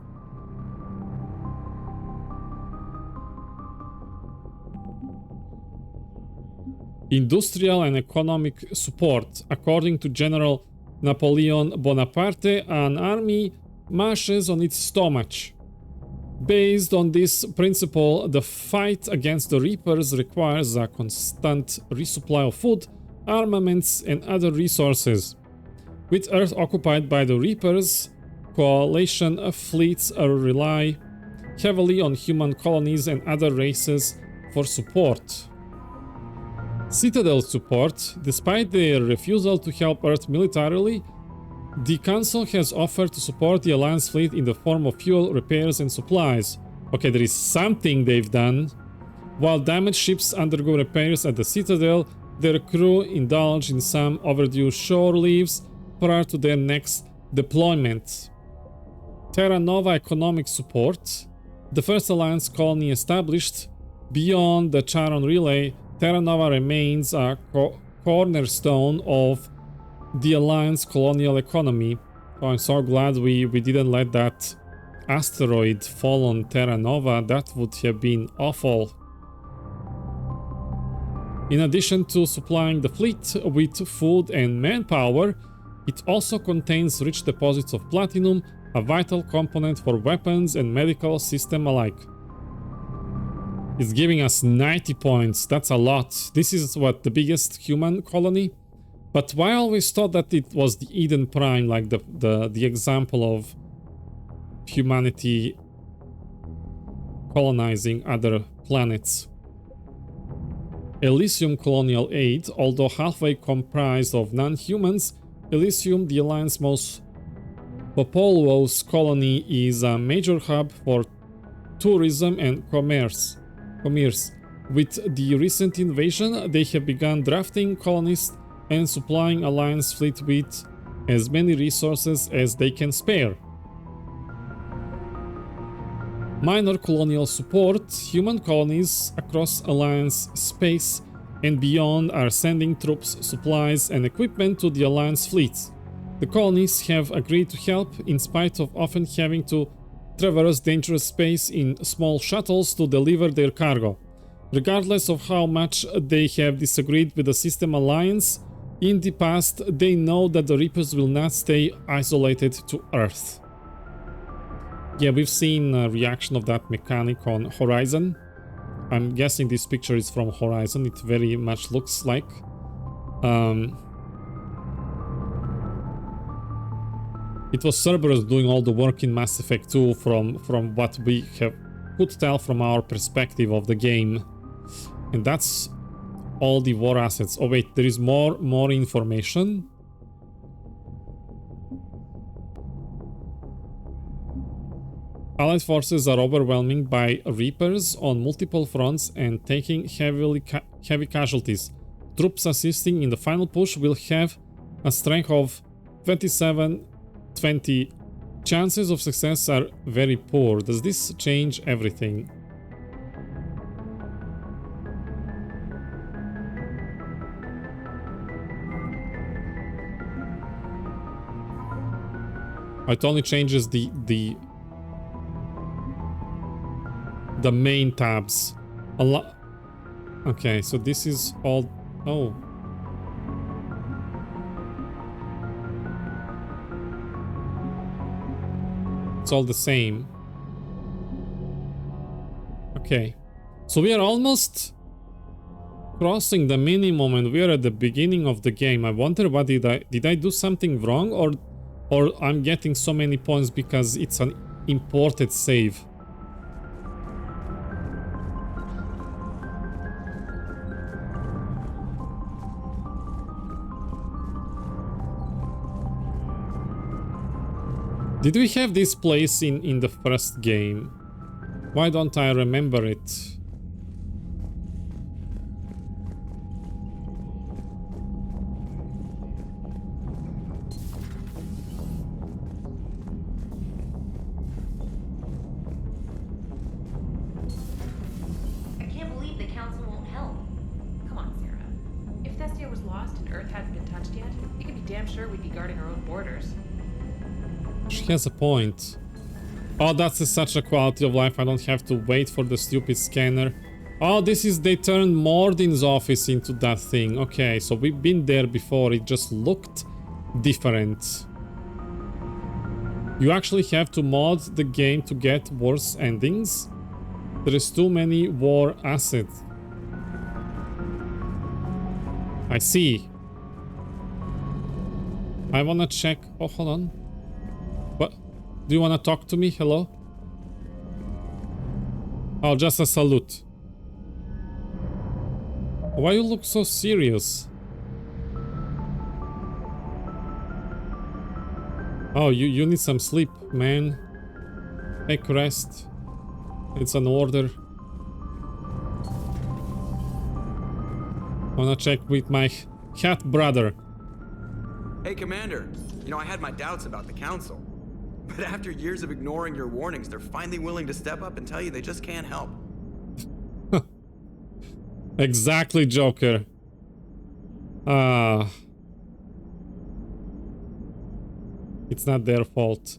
Industrial and economic support. According to General Napoleon Bonaparte, an army marches on its stomach. Based on this principle, the fight against the Reapers requires a constant resupply of food, armaments, and other resources. With Earth occupied by the Reapers, coalition fleets rely heavily on human colonies and other races for support. Citadel support, despite their refusal to help Earth militarily, the Council has offered to support the Alliance fleet in the form of fuel, repairs, and supplies. Okay, there is something they've done. While damaged ships undergo repairs at the Citadel, their crew indulge in some overdue shore leaves prior to their next deployment. Terra Nova economic support. The first Alliance colony established beyond the Charon Relay, Terra Nova remains a cornerstone of the Alliance colonial economy. Oh, I'm so glad we didn't let that asteroid fall on Terra Nova. That would have been awful. In addition to supplying the fleet with food and manpower, it also contains rich deposits of platinum, a vital component for weapons and medical system alike. It's giving us 90 points, that's a lot. This is what, the biggest human colony? But why I always thought that it was the Eden Prime, like the example of humanity colonizing other planets. Elysium colonial aid, although halfway comprised of non-humans, Elysium, the Alliance's most populous colony, is a major hub for tourism and commerce. With the recent invasion, they have begun drafting colonists and supplying Alliance fleet with as many resources as they can spare. Minor colonial support. Human colonies across Alliance space and beyond are sending troops, supplies, and equipment to the Alliance fleets. The colonies have agreed to help in spite of often having to traverse dangerous space in small shuttles to deliver their cargo. Regardless of how much they have disagreed with the System Alliance in the past, they know that the Reapers will not stay isolated to Earth. Yeah, we've seen a reaction of that mechanic on Horizon. I'm guessing this picture is from Horizon. It very much looks like. It was Cerberus doing all the work in Mass Effect 2 from what we could tell from our perspective of the game. And that's all the war assets. Oh wait, there is more information. Allied forces are overwhelming by Reapers on multiple fronts and taking heavy casualties. Troops assisting in the final push will have a strength of 27-20. Chances of success are very poor. Does this change everything? It only changes the main tabs. Okay, so this is all. Oh. It's all the same. Okay. So we are almost crossing the minimum and we are at the beginning of the game. I wonder what did I do something wrong, or I'm getting so many points because it's an imported save. Did we have this place in the first game? Why don't I remember it?
I can't believe the council won't help. Come on, Sarah. If Thestia was lost and Earth hadn't been touched yet, you can be damn sure we'd be guarding our own borders.
She has a point. Oh, that's such a quality of life. I don't have to wait for the stupid scanner. Oh, this is, they turned Mordin's office into that thing. Okay, so we've been there before. It just looked different. You actually have to mod the game to get worse endings. There is too many war assets. I see. I wanna check. Oh, hold on. What? Do you wanna talk to me? Hello? Oh, just a salute. Why you look so serious? Oh, you need some sleep, man. Take rest. It's an order. I wanna check with my cat brother.
Hey, Commander. You know, I had my doubts about the Council. But after years of ignoring your warnings, they're finally willing to step up and tell you they just can't help.
Exactly, Joker. It's not their fault.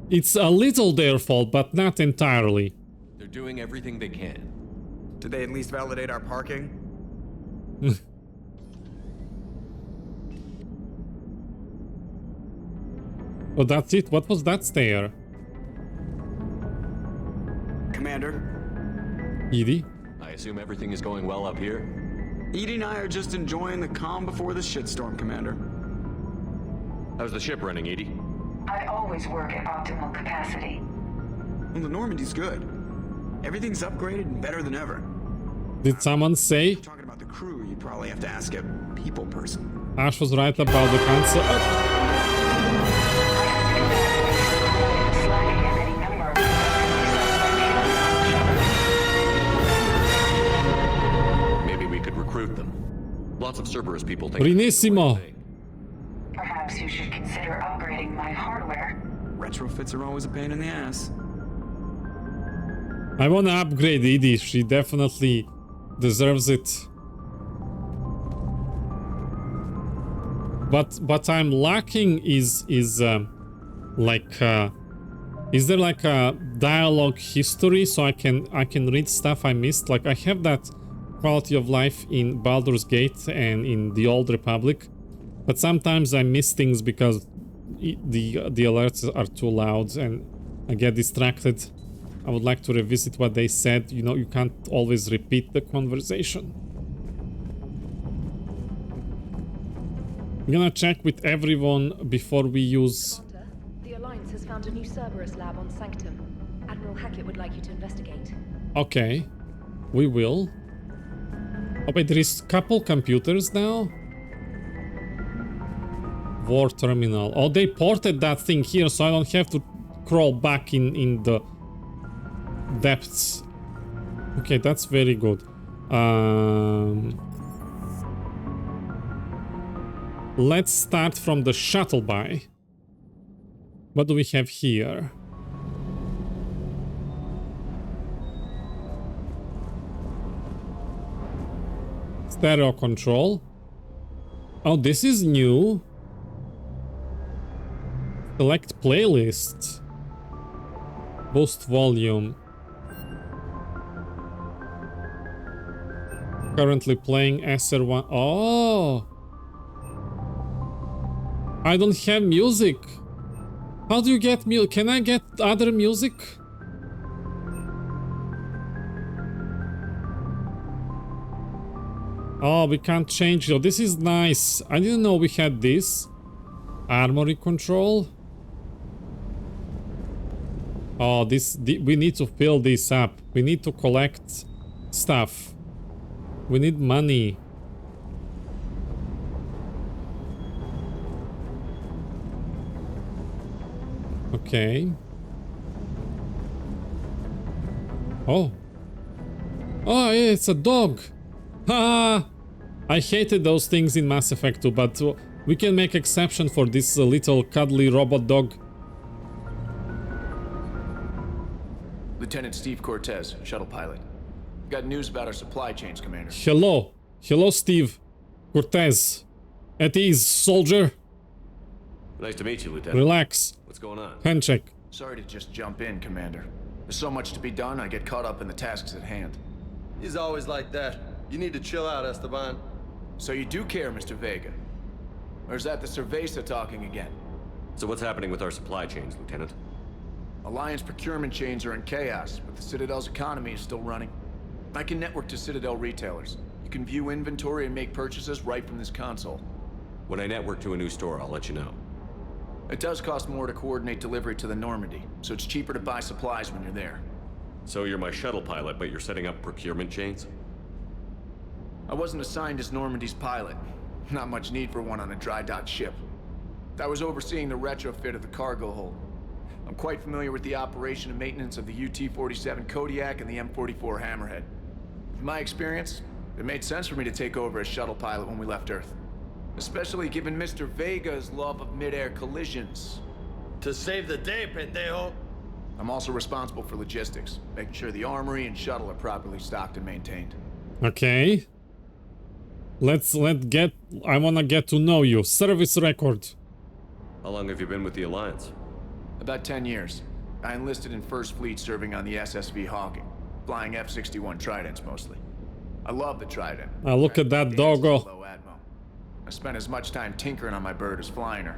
It's a little their fault, but not entirely.
They're doing everything they can.
Did they at least validate our parking?
Oh, that's it? What was that stair?
Commander?
Edie?
I assume everything is going well up here?
Edie and I are just enjoying the calm before the shitstorm, Commander.
How's the ship running, Edie?
I always work at optimal capacity.
Well, the Normandy's good. Everything's upgraded and better than ever.
Did someone say?
Talking about the crew, you'd probably have to ask a people person.
Ash was right about the Council.
Maybe we could recruit them. Lots of Cerberus people think.
Brinissimo.
Perhaps you should consider upgrading my hardware.
Retrofits are always a pain in the ass.
I want to upgrade Edie. She definitely deserves it. But I'm lacking is like is there like a dialogue history so I can read stuff I missed? Like I have that quality of life in Baldur's Gate and in the Old Republic, but sometimes I miss things because the alerts are too loud and I get distracted. I would like to revisit what they said. You know, you can't always repeat the conversation. I'm gonna check with everyone before we use...
The Alliance has found a new Cerberus lab on Sanctum. Admiral Hackett would like you to investigate.
Okay, we will. Oh wait, there is a couple computers now? War terminal. Oh, they ported that thing here so I don't have to crawl back in the depths. Okay, that's very good. Let's start from the shuttle buy. What do we have here? Stereo control. Oh, this is new. Select playlist. Boost volume. Currently playing SR1. Oh! I don't have music. How do you get music? Can I get other music? Oh, we can't change it. This is nice. I didn't know we had this. Armory control. Oh, we need to fill this up. We need to collect stuff. We need money. Okay. Oh. Oh, yeah, it's a dog. Ha! I hated those things in Mass Effect 2, but we can make exception for this little cuddly robot dog.
Lieutenant Steve Cortez, shuttle pilot. Got news about our supply chains, Commander.
Hello. Hello, Steve. Cortez. At ease, soldier.
Nice to meet you, Lieutenant.
Relax.
What's going on?
Handshake.
Sorry to just jump in, Commander. There's so much to be done, I get caught up in the tasks at hand.
He's always like that. You need to chill out, Esteban.
So you do care, Mr. Vega? Or is that the Cerveza talking again?
So what's happening with our supply chains, Lieutenant?
Alliance procurement chains are in chaos, but the Citadel's economy is still running. I can network to Citadel retailers. You can view inventory and make purchases right from this console.
When I network to a new store, I'll let you know.
It does cost more to coordinate delivery to the Normandy, so it's cheaper to buy supplies when you're there.
So you're my shuttle pilot, but you're setting up procurement chains?
I wasn't assigned as Normandy's pilot. Not much need for one on a dry dock ship. I was overseeing the retrofit of the cargo hold. I'm quite familiar with the operation and maintenance of the UT-47 Kodiak and the M44 Hammerhead. In my experience, it made sense for me to take over as shuttle pilot when we left Earth. Especially given Mr. Vega's love of mid-air collisions.
To save the day, pendejo!
I'm also responsible for logistics, making sure the armory and shuttle are properly stocked and maintained.
Okay. I wanna get to know you. Service record.
How long have you been with the Alliance?
About 10 years. I enlisted in First Fleet serving on the SSV Hawking, flying F-61 Tridents mostly. I love the Trident.
Look at that doggo.
I spent as much time tinkering on my bird as flying her.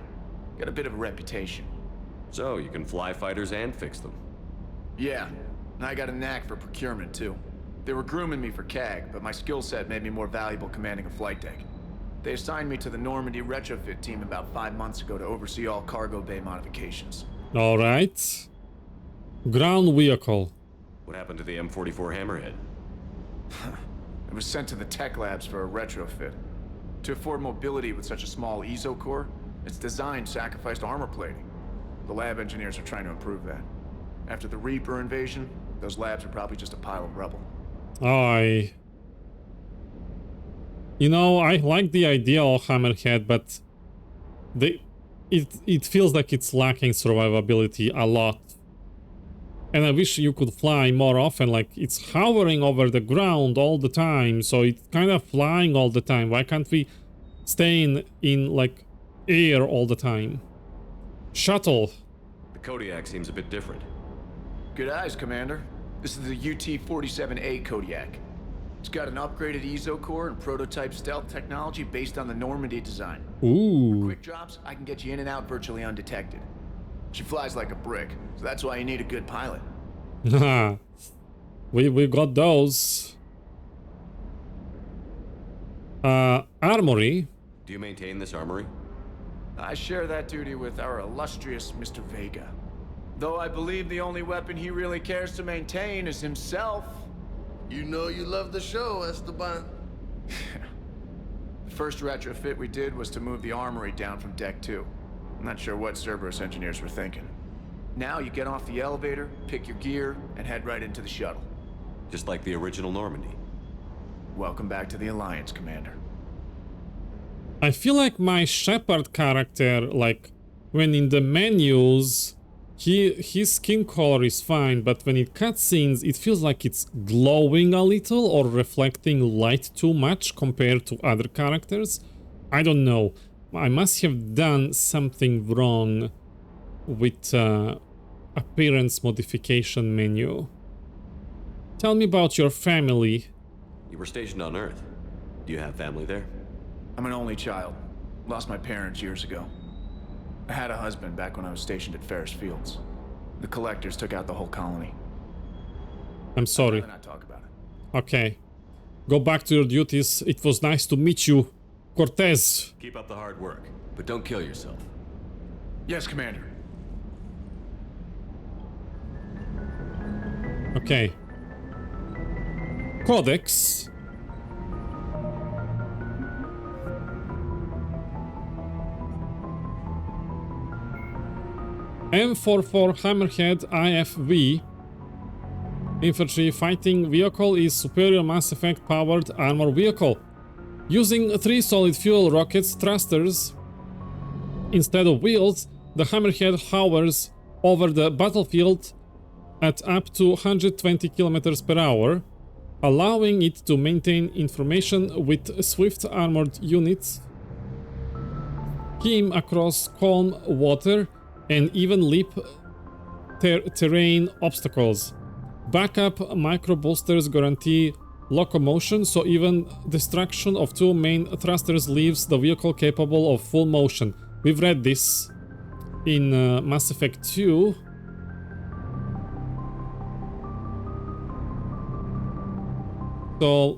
Got a bit of a reputation.
So, you can fly fighters and fix them?
Yeah, and I got a knack for procurement too. They were grooming me for CAG, but my skill set made me more valuable commanding a flight deck. They assigned me to the Normandy retrofit team about 5 months ago to oversee all cargo bay modifications.
Alright. Ground vehicle.
What happened to the M44 Hammerhead?
It was sent to the tech labs for a retrofit. To afford mobility with such a small ESO core, its design sacrificed armor plating. The lab engineers are trying to improve that. After the Reaper invasion, those labs are probably just a pile of rubble.
You know, I like the idea of Hammerhead, but it feels like it's lacking survivability a lot. And I wish you could fly more often, like it's hovering over the ground all the time, so it's kind of flying all the time. Why can't we stay in like air all the time? Shuttle.
The Kodiak seems a bit different.
Good eyes, Commander. This is the UT-47A Kodiak. It's got an upgraded ESO core and prototype stealth technology based on the Normandy design.
Ooh.
For quick drops, I can get you in and out virtually undetected. She flies like a brick, so that's why you need a good pilot.
we got those. Armory.
Do you maintain this armory?
I share that duty with our illustrious Mr. Vega. Though I believe the only weapon he really cares to maintain is himself.
You know you love the show, Esteban.
The first retrofit we did was to move the armory down from Deck 2. I'm not sure what Cerberus engineers were thinking. Now you get off the elevator, pick your gear, and head right into the shuttle.
Just like the original Normandy.
Welcome back to the Alliance, Commander.
I feel like my Shepard character, like, when in the menus, his skin color is fine, but when it cutscenes, it feels like it's glowing a little or reflecting light too much compared to other characters. I don't know. I must have done something wrong with appearance modification menu. Tell me about your family.
You were stationed on Earth. Do you have family there?
I'm an only child. Lost my parents years ago. I had a husband back when I was stationed at Ferris Fields. The collectors took out the whole colony.
I'm sorry.
I'd rather not talk about it.
Okay. Go back to your duties. It was nice to meet you, Cortez.
Keep up the hard work, but don't kill yourself.
Yes, Commander.
Okay. Codex. M44 Hammerhead IFV infantry fighting vehicle is superior Mass Effect powered armor vehicle. Using 3 solid fuel rockets thrusters instead of wheels, the Hammerhead hovers over the battlefield at up to 120 km per hour, allowing it to maintain information with swift armored units, skim across calm water, and even leap terrain obstacles. Backup micro boosters guarantee locomotion, so even destruction of 2 main thrusters leaves the vehicle capable of full motion. We've read this in Mass Effect 2.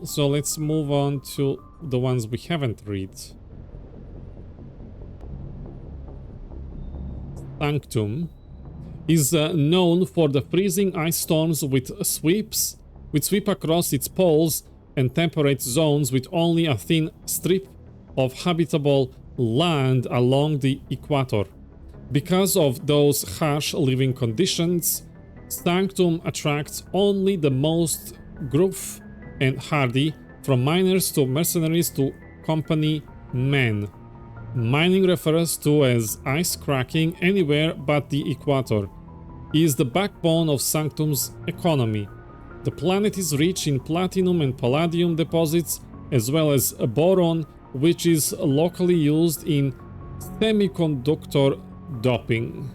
So let's move on to the ones we haven't read. Sanctum is known for the freezing ice storms which sweep across its poles and temperate zones with only a thin strip of habitable land along the equator. Because of those harsh living conditions, Sanctum attracts only the most gruff and hardy, from miners to mercenaries to company men. Mining refers to as ice cracking anywhere but the equator. It is the backbone of Sanctum's economy. The planet is rich in platinum and palladium deposits, as well as boron, which is locally used in semiconductor doping.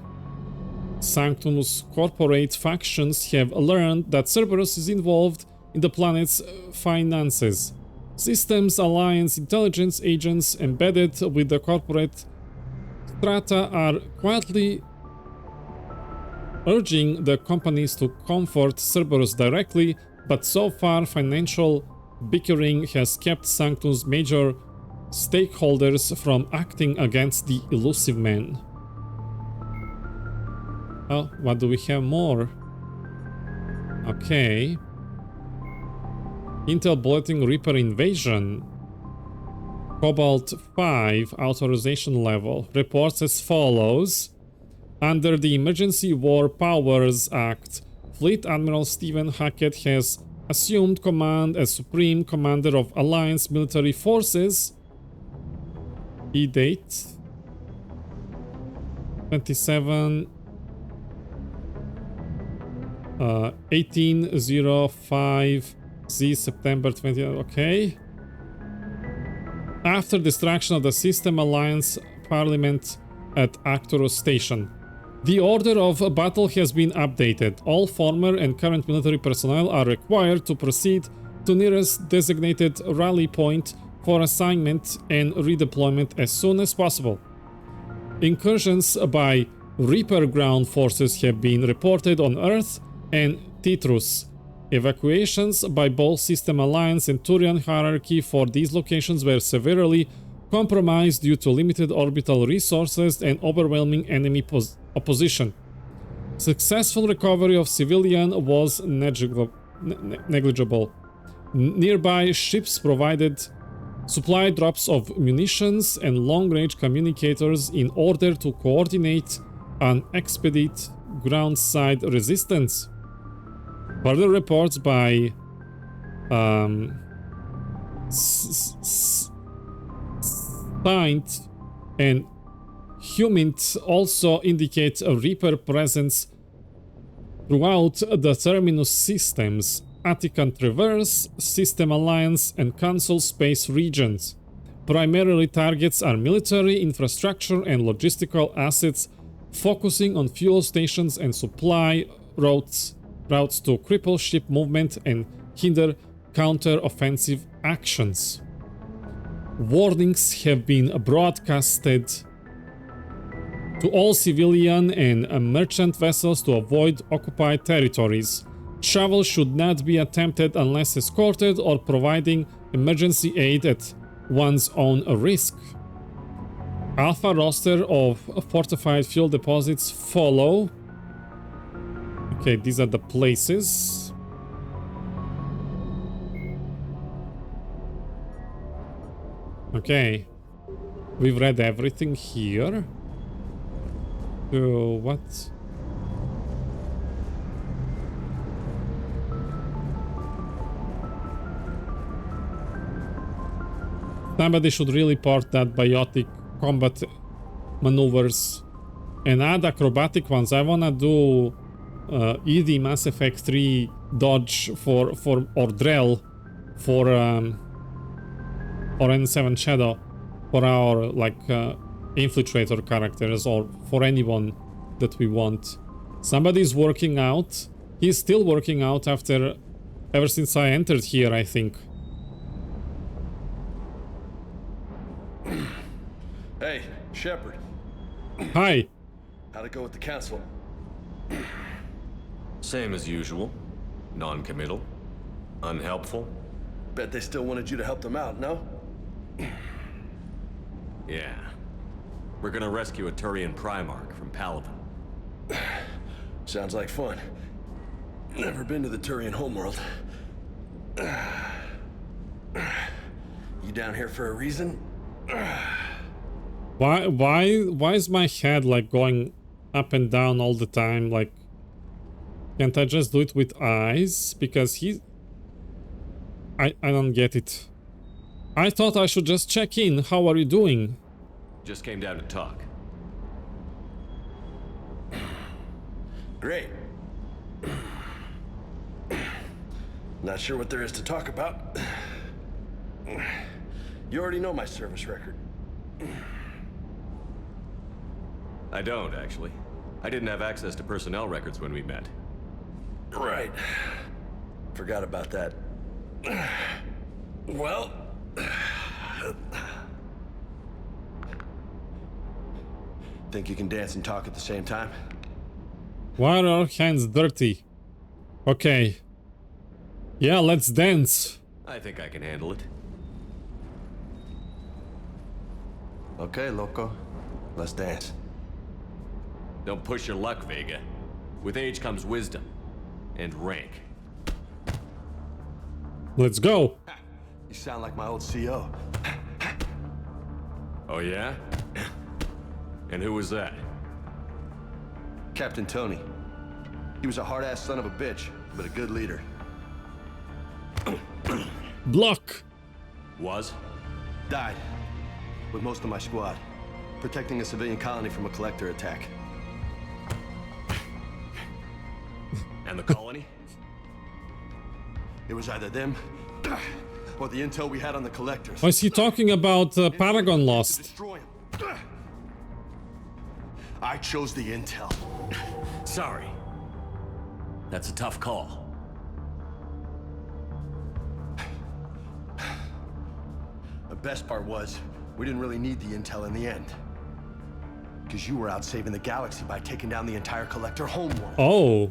Sanctum's corporate factions have learned that Cerberus is involved in the planet's finances. Systems Alliance intelligence agents embedded with the corporate strata are quietly urging the companies to comfort Cerberus directly, but so far financial bickering has kept Sanctum's major stakeholders from acting against the elusive man. Oh, what do we have more? Okay. Intel Bulletin Reaper Invasion. Cobalt 5 authorization level reports as follows. Under the Emergency War Powers Act, Fleet Admiral Stephen Hackett has assumed command as Supreme Commander of Alliance military forces. E-date 27 1805 Z September 20. Okay. After destruction of the System Alliance Parliament at Arcturus Station, the order of battle has been updated. All former and current military personnel are required to proceed to nearest designated rally point for assignment and redeployment as soon as possible. Incursions by Reaper ground forces have been reported on Earth and Titrus. Evacuations by both System Alliance and Turian hierarchy for these locations were severely compromised due to limited orbital resources and overwhelming enemy opposition. Successful recovery of civilian was negligible. Nearby ships provided supply drops of munitions and long-range communicators in order to coordinate and expedite ground-side resistance. Further reports by Saint and Humint also indicate a Reaper presence throughout the Terminus systems, Attican Traverse, System Alliance, and Council space regions. Primarily targets are military infrastructure and logistical assets, focusing on fuel stations and supply routes to cripple ship movement and hinder counter-offensive actions. Warnings have been broadcasted to all civilian and merchant vessels to avoid occupied territories. Travel should not be attempted unless escorted or providing emergency aid at one's own risk. Alpha roster of fortified fuel deposits follow. Okay, these are the places. Okay, we've read everything here. So what? Somebody should really port that biotic combat maneuvers and add acrobatic ones. I wanna do ED Mass Effect 3 dodge for or Drell for or N7 Shadow for our like infiltrator characters, or for anyone that we want. Somebody's working out. He's still working out ever since I entered here, I think.
Hey, Shepard.
Hi.
How'd it go with the council?
Same as usual. Non-committal. Unhelpful.
Bet they still wanted you to help them out, no?
Yeah. We're gonna rescue a Turian Primarch from Palaven.
Sounds like fun. Never been to the Turian homeworld. You down here for a reason?
Why is my head like going up and down all the time? Like, can't I just do it with eyes? Because I don't get it. I thought I should just check in. How are you doing?
Just came down to talk.
Great. Not sure what there is to talk about. You already know my service record.
I don't, actually. I didn't have access to personnel records when we met.
Right. Forgot about that. Well... Think you can dance and talk at the same time?
Why are our hands dirty? Okay. Yeah, let's dance.
I think I can handle it.
Okay, loco. Let's dance.
Don't push your luck, Vega. With age comes wisdom. And rank.
Let's go.
You sound like my old CO.
Oh yeah? And who was that?
Captain Tony. He was a hard-ass son of a bitch, but a good leader.
Block.
Was?
Died. With most of my squad. Protecting a civilian colony from a collector attack.
And the colony?
It was either them, or the intel we had on the collectors.
Was he talking about Paragon Lost?
Destroy him. I chose the intel.
Sorry. That's a tough call.
The best part was, we didn't really need the intel in the end. Because you were out saving the galaxy by taking down the entire collector homeworld.
Oh.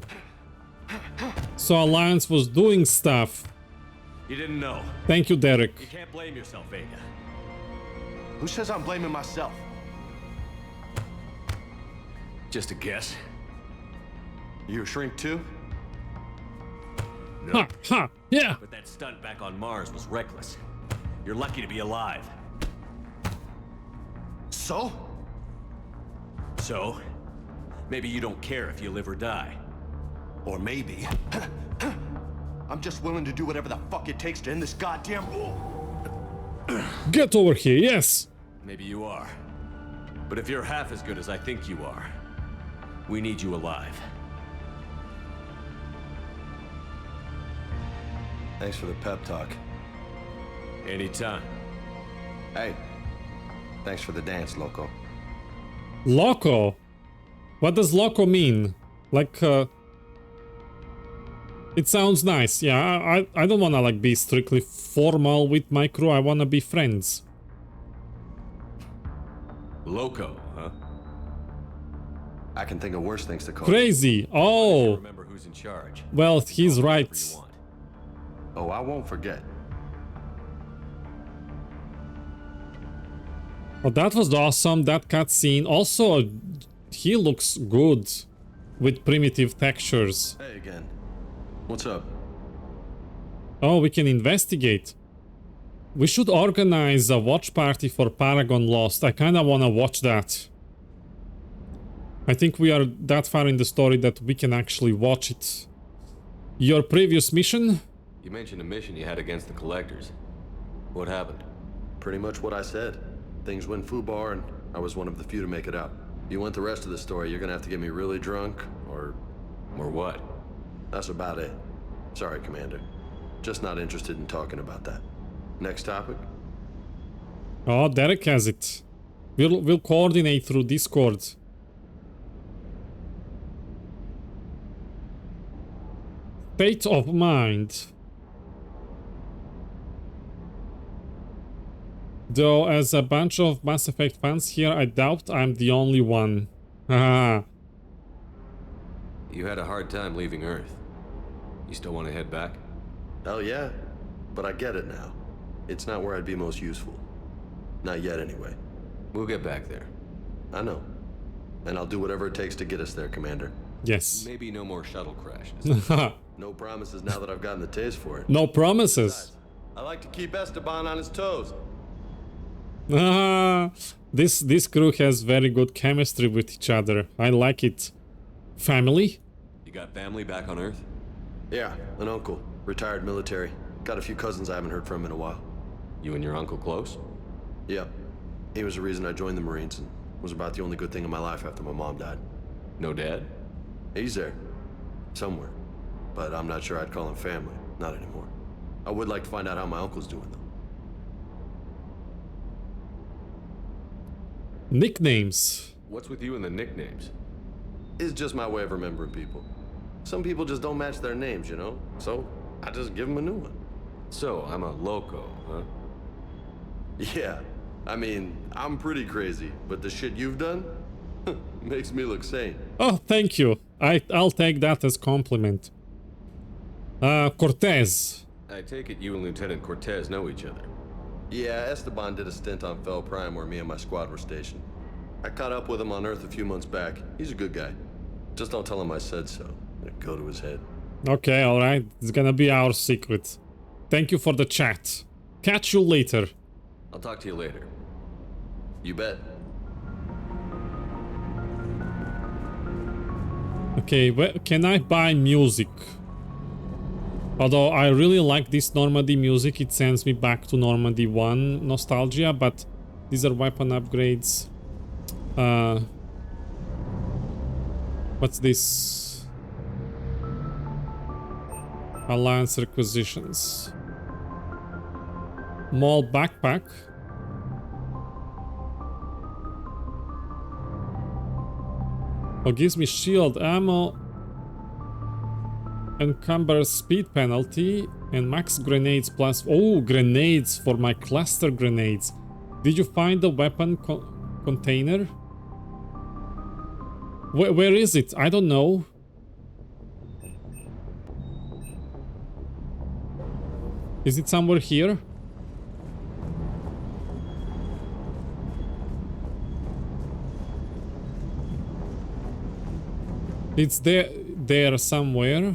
So Alliance was doing stuff.
You didn't know.
Thank you, Derek.
You can't blame yourself, Vega.
Who says I'm blaming myself?
Just a guess.
You a shrink too?
No.
Ha, ha, yeah.
But that stunt back on Mars was reckless. You're lucky to be alive.
So?
So? Maybe you don't care if you live or die.
Or maybe... I'm just willing to do whatever the fuck it takes to end this goddamn war.
Get over here, yes.
Maybe you are. But if you're half as good as I think you are, we need you alive.
Thanks for the pep talk.
Anytime.
Hey, thanks for the dance, loco.
Loco? What does loco mean? Like, it sounds nice. Yeah, I don't wanna like be strictly formal with my crew. I wanna be friends.
Loco, huh?
I can think of worse things to call
Crazy. Oh.
Remember who's in charge.
Well, he's right.
Oh, I won't forget.
Oh, that was awesome, that cutscene. Also, he looks good with primitive textures.
Hey again. What's up?
Oh, we can investigate. We should organize a watch party for Paragon Lost. I kinda wanna watch that. I think we are that far in the story that we can actually watch it. Your previous mission?
You mentioned a mission you had against the Collectors. What happened?
Pretty much what I said. Things went foobar and I was one of the few to make it out. If you want the rest of the story, you're gonna have to get me really drunk, or...
Or what?
That's about it. Sorry, Commander. Just not interested in talking about that. Next topic?
Oh, Derek has it. We'll coordinate through Discord. State of mind. Though, as a bunch of Mass Effect fans here, I doubt I'm the only one. Haha.
You had a hard time leaving Earth. You still want to head back?
Hell yeah. But I get it now. It's not where I'd be most useful. Not yet, anyway.
We'll get back there.
I know. And I'll do whatever it takes to get us there, Commander.
Yes.
Maybe no more shuttle crashes.
No promises now that I've gotten the taste for it.
No promises.
I like to keep Esteban on his toes.
This crew has very good chemistry with each other. I like it. Family?
You got family back on Earth?
Yeah, an uncle, retired military. Got a few cousins I haven't heard from in a while.
You and your uncle close?
Yeah. He was the reason I joined the Marines and was about the only good thing in my life after my mom died.
No dad?
He's there. Somewhere. But I'm not sure I'd call him family. Not anymore. I would like to find out how my uncle's doing, though.
Nicknames.
What's with you and the nicknames?
It's just my way of remembering people. Some people just don't match their names, you know? So, I just give them a new one.
So, I'm a loco, huh?
Yeah. I mean, I'm pretty crazy, but the shit you've done makes me look sane.
Oh, thank you. I'll take that as compliment. Cortez.
I take it you and Lieutenant Cortez know each other.
Yeah, Esteban did a stint on Fel Prime where me and my squad were stationed. I caught up with him on Earth a few months back. He's a good guy. Just don't tell him I said so. It'll go to his head.
Okay, alright. It's gonna be our secret. Thank you for the chat. Catch you later.
I'll talk to you later.
You bet.
Okay, can I buy music? Although I really like this Normandy music, it sends me back to Normandy 1 nostalgia, but these are weapon upgrades. What's this? Alliance requisitions. Mall backpack. Oh, gives me shield ammo, encumber speed penalty, and max grenades plus. Oh, grenades for my cluster grenades. Did you find the weapon container? Where is it? I don't know. Is it somewhere here? It's there somewhere.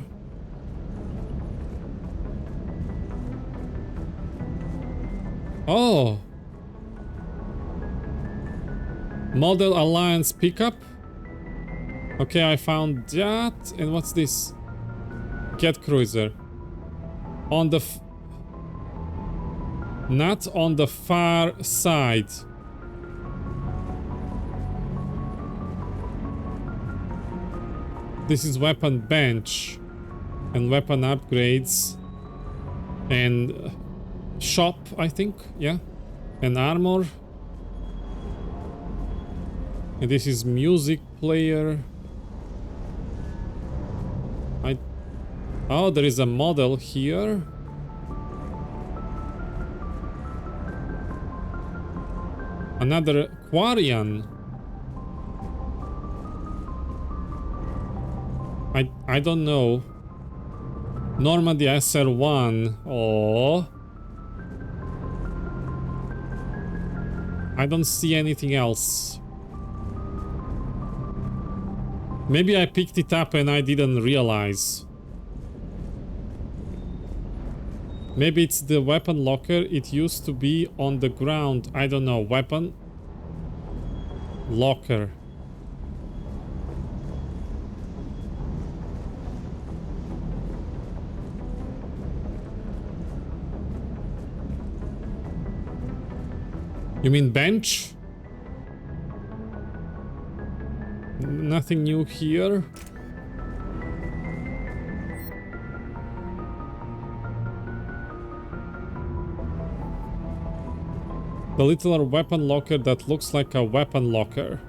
Oh. Model Alliance pickup. Okay, I found that. And what's this? Jet cruiser. On the not on the far side. This is weapon bench and weapon upgrades and shop, I think, yeah, and armor. And this is music player. Oh, there is a model here. Another Quarian. I don't know. Normandy SR1. Oh. I don't see anything else. Maybe I picked it up and I didn't realize. Maybe it's the weapon locker. It used to be on the ground. I don't know. Weapon locker. You mean bench? Nothing new here. The little weapon locker that looks like a weapon locker.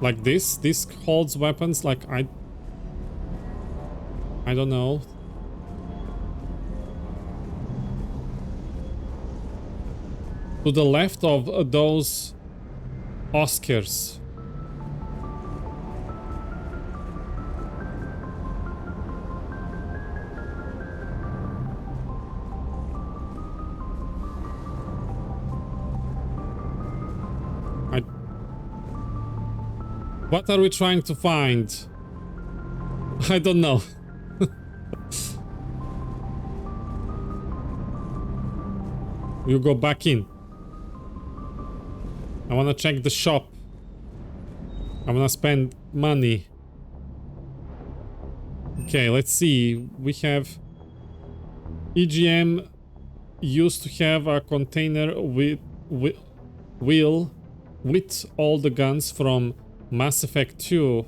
Like this holds weapons, like I don't know. To the left of those Oscars. . What are we trying to find? I don't know. You go back in. I wanna check the shop. I wanna spend money. Okay, let's see. We have EGM used to have a container with all the guns from Mass Effect 2.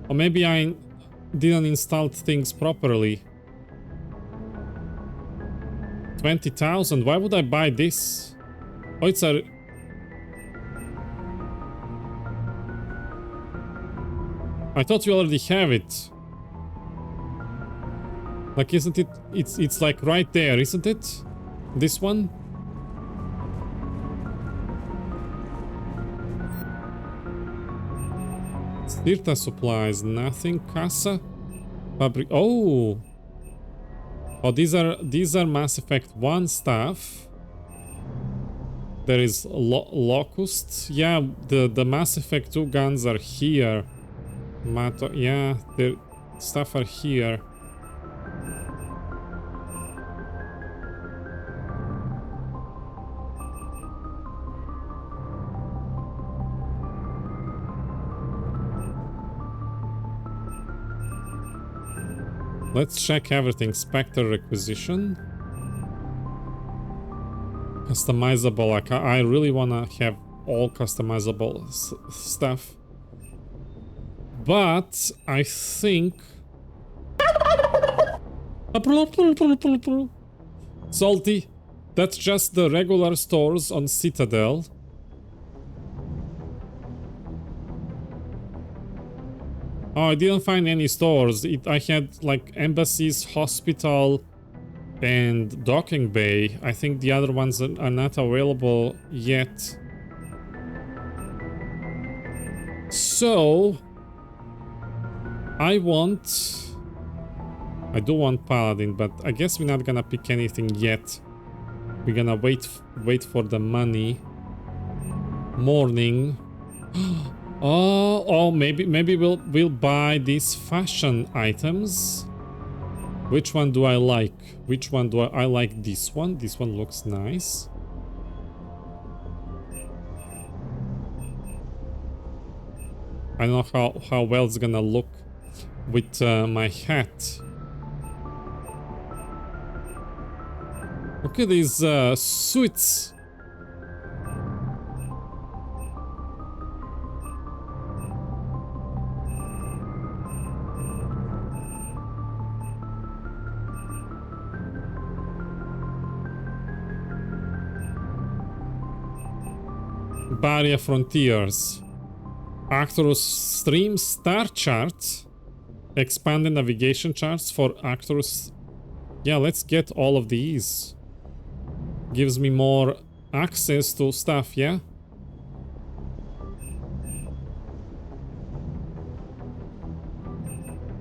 Or maybe I didn't install things properly. 20,000. Why would I buy this? Oh, it's a... I thought you already have it. Like, isn't it? It's like right there, isn't it? This one? Stirta supplies, nothing. Casa? Fabric. Oh! Oh, these are Mass Effect 1 stuff. There is Locust. Yeah, the Mass Effect 2 guns are here. Yeah, the stuff are here. Let's check everything. Spectre requisition. Customizable. Like, I really wanna have all customizable stuff. But I think... Salty. That's just the regular stores on Citadel. Oh, I didn't find any stores. I had like embassies, hospital, and docking bay. I think the other ones are not available yet. So I do want Paladin, but I guess we're not gonna pick anything yet. We're gonna wait for the money. Morning. Oh, maybe we'll buy these fashion items. Which one do I like? Which one do I like? This one. This one looks nice. I don't know how well it's gonna look with my hat. Look at these suits. Barrier Frontiers. Actor's Stream Star Chart. Expanded navigation charts for actors. Yeah, let's get all of these. Gives me more access to stuff, yeah?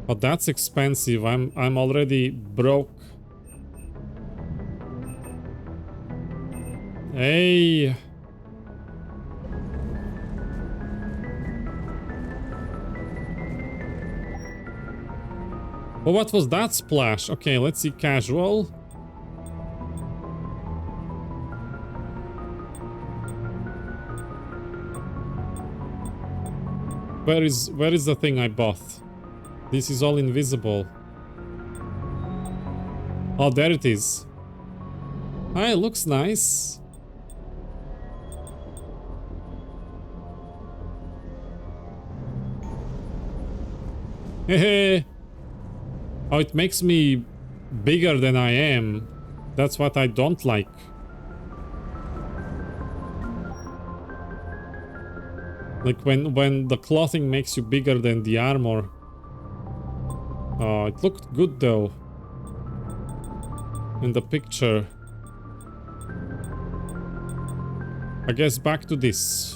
But that's expensive. I'm already broke. Hey. Well, what was that splash? Okay, let's see casual. Where is the thing I bought? This is all invisible. Oh, there it is. Ah, it looks nice. Hehe. Oh, it makes me bigger than I am. That's what I don't like. Like when the clothing makes you bigger than the armor. Oh, it looked good though. In the picture. I guess back to this.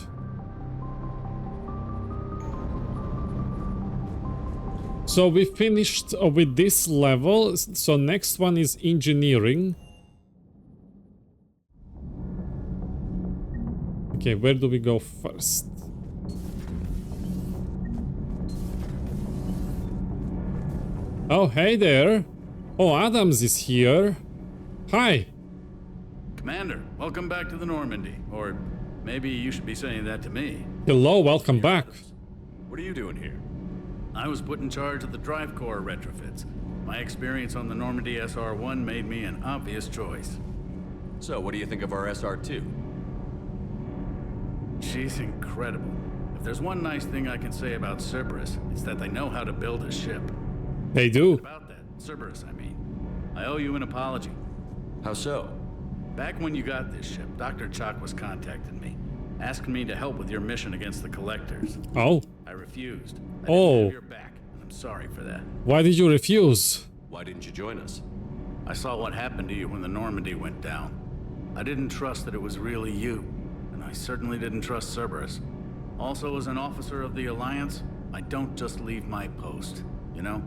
So we finished with this level. So next one is engineering. Okay, where do we go first? Oh, hey there. Oh, Adams is here. Hi.
Commander, welcome back to the Normandy. Or maybe you should be saying that to me.
Hello, welcome back.
What are you doing here?
I was put in charge of the drive core retrofits. My experience on the Normandy SR-1 made me an obvious choice.
So, what do you think of our SR-2?
She's incredible. If there's one nice thing I can say about Cerberus, it's that they know how to build a ship.
They do.
About that, Cerberus, I mean. I owe you an apology.
How so?
Back when you got this ship, Dr. Chalk was contacting me, asking me to help with your mission against the Collectors.
Oh.
I refused. I
Oh.
didn't have your back, and I'm sorry for that.
Why did you refuse?
Why didn't you join us?
I saw what happened to you when the Normandy went down. I didn't trust that it was really you, and I certainly didn't trust Cerberus. Also, as an officer of the Alliance, I don't just leave my post, you know?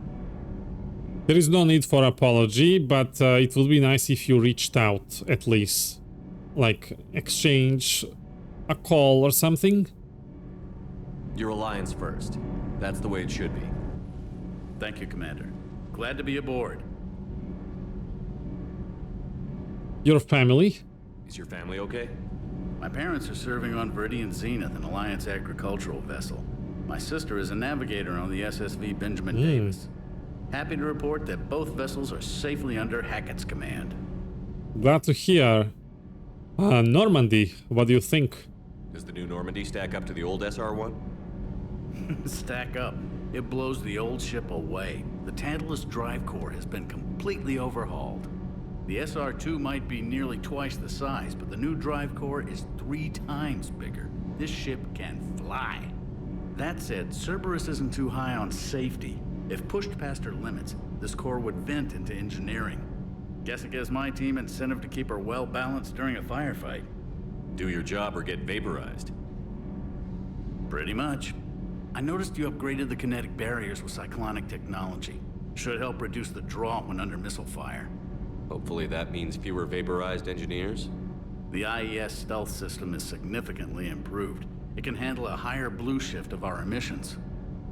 There is no need for apology, but it would be nice if you reached out, at least. Like, exchange a call or something.
Your Alliance first. That's the way it should be.
Thank you, Commander. Glad to be aboard.
Your family?
Is your family okay?
My parents are serving on Viridian Zenith, an Alliance agricultural vessel. My sister is a navigator on the SSV Benjamin Davis. Happy to report that both vessels are safely under Hackett's command.
Glad to hear. Normandy, what do you think?
Does the new Normandy stack up to the old SR-1?
Stack up. It blows the old ship away. The Tantalus drive core has been completely overhauled. The SR-2 might be nearly twice the size, but the new drive core is 3 times bigger. This ship can fly. That said, Cerberus isn't too high on safety. If pushed past her limits, this core would vent into engineering. Guess it gives my team incentive to keep her well balanced during a firefight.
Do your job or get vaporized.
Pretty much. I noticed you upgraded the kinetic barriers with cyclonic technology. Should help reduce the draw when under missile fire.
Hopefully that means fewer vaporized engineers?
The IES stealth system is significantly improved. It can handle a higher blue shift of our emissions.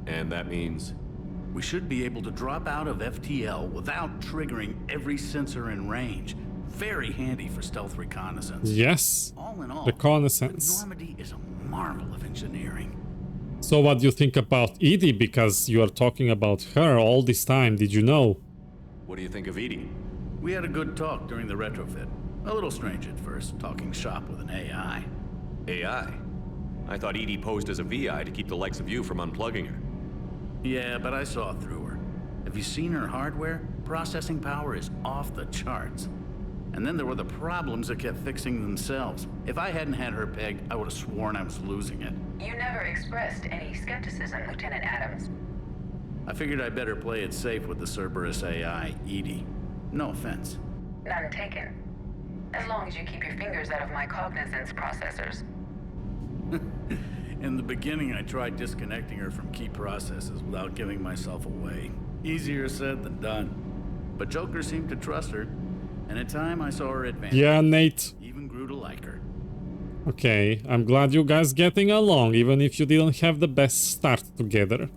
And that means?
We should be able to drop out of FTL without triggering every sensor in range. Very handy for stealth reconnaissance.
Yes.
All in all,
reconnaissance.
Normandy is a marvel of engineering.
So what do you think about Edie? Because you are talking about her all this time, did you know?
What do you think of Edie?
We had a good talk during the retrofit. A little strange at first, talking shop with an AI.
AI? I thought Edie posed as a VI to keep the likes of you from unplugging her.
Yeah, but I saw through her. Have you seen her hardware? Processing power is off the charts. And then there were the problems that kept fixing themselves. If I hadn't had her pegged, I would have sworn I was losing it.
You never expressed any skepticism, Lieutenant Adams.
I figured I'd better play it safe with the Cerberus AI, Edie. No offense.
None taken. As long as you keep your fingers out of my cognizance processors.
In the beginning, I tried disconnecting her from key processes without giving myself away. Easier said than done. But Joker seemed to trust her, and in time I saw her advance.
Yeah, Nate.
Even grew to like her.
Okay, I'm glad you guys getting along, even if you didn't have the best start together.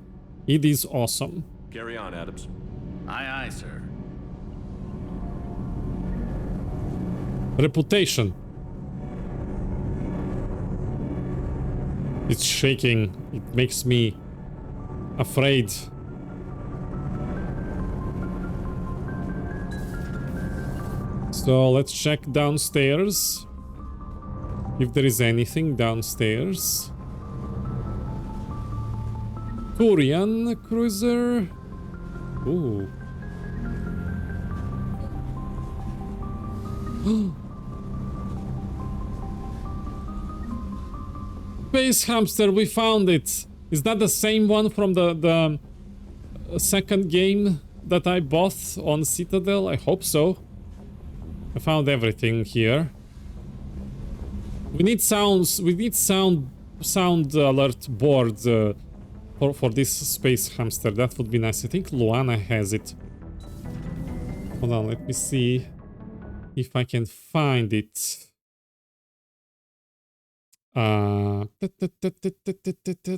It is awesome.
Carry on, Adams.
Aye, aye, sir.
Reputation. It's shaking. It makes me afraid. So let's check downstairs. If there is anything downstairs. Turian cruiser. Ooh. Space hamster, we found it. Is that the same one from the second game that I bought on Citadel? I hope so. I found everything here. We need sounds. We need sound alert board for this space hamster. That would be nice. I think Luana has it. Hold on, let me see if I can find it.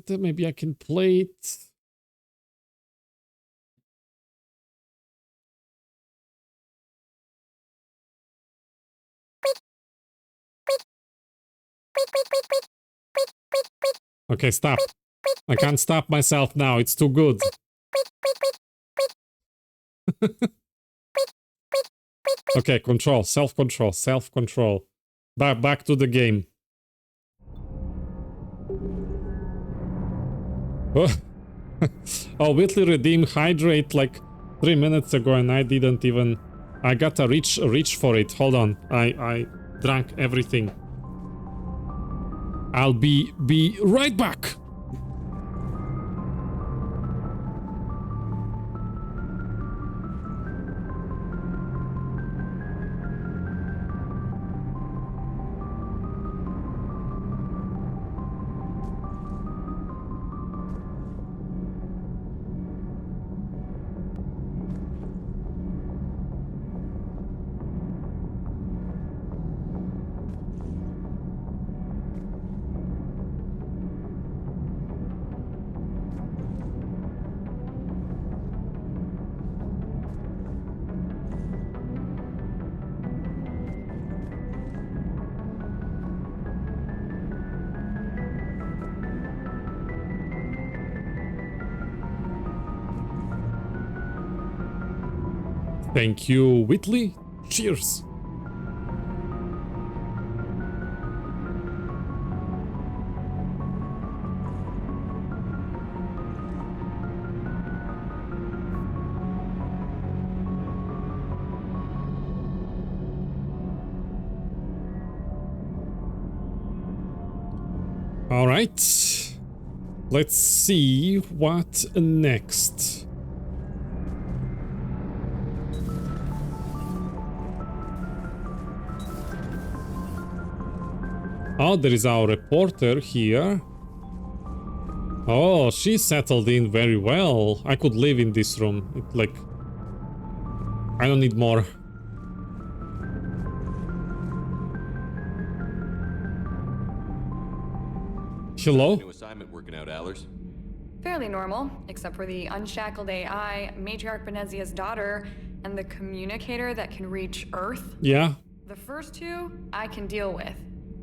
Maybe I can play it. Okay, stop. I can't stop myself now. It's too good. Okay, control, self-control, self-control. Back to the game. Oh, oh, Whitley redeemed hydrate like 3 minutes ago, and I didn't even. I gotta reach for it. Hold on. I drank everything. I'll be right back. Thank you, Whitley. Cheers. All right. Let's see what next. Oh, there is our reporter here. Oh, she settled in very well. I could live in this room. It, like, I don't need more. Hello?
New assignment working out, Allers?
Fairly normal, except for the unshackled AI, Matriarch Benezia's daughter, and the communicator that can reach Earth.
Yeah.
The first two, I can deal with.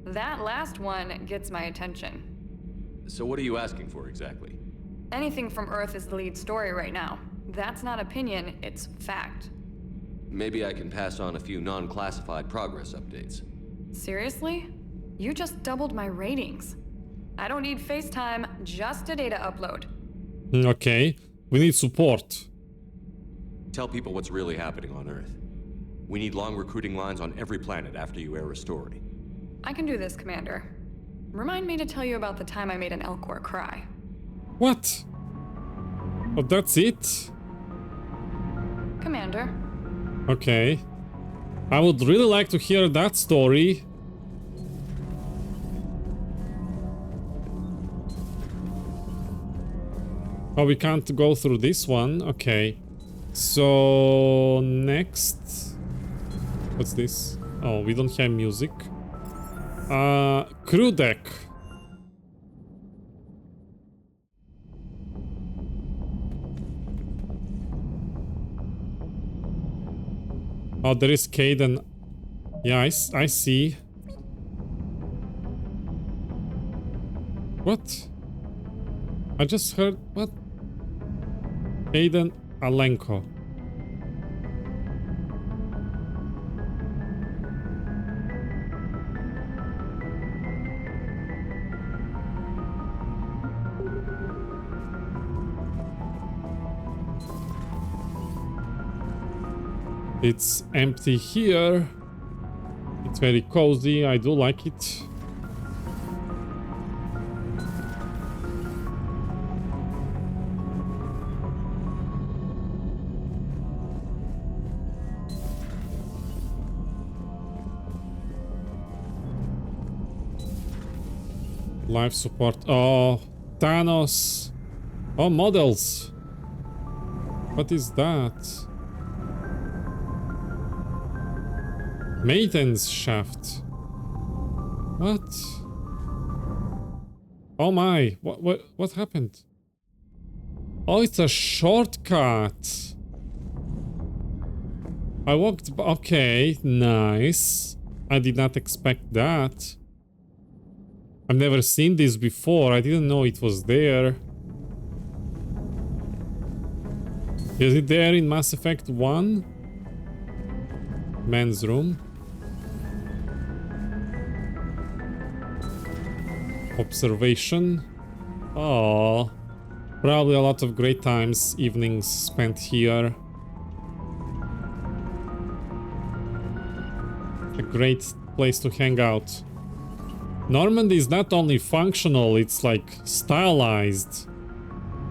That last one gets my attention.
So what are you asking for exactly?
Anything from Earth is the lead story right now. That's not opinion, it's fact.
Maybe I can pass on a few non-classified progress updates.
Seriously? You just doubled my ratings. I don't need FaceTime, just a data upload.
Okay, we need support.
Tell people what's really happening on Earth. We need long recruiting lines on every planet after you air a story.
I can do this, Commander. Remind me to tell you about the time I made an Elcor cry.
What? Oh, that's it?
Commander.
Okay. I would really like to hear that story. Oh, we can't go through this one. Okay. So, next. What's this? Oh, we don't have music. Crew deck. Oh, there is Caden. Yeah, I see. What? I just heard... What? Caden Alenko. It's empty here. It's very cozy. I do like it. Life support. Oh, Thanos. Oh, models. What is that? Maiden's shaft. What? Oh my! What happened? Oh, it's a shortcut. I walked. Okay, nice. I did not expect that. I've never seen this before. I didn't know it was there. Is it there in Mass Effect 1? Men's room. Observation. Oh, probably a lot of great times, evenings spent here. A great place to hang out. Normandy is not only functional, it's like stylized.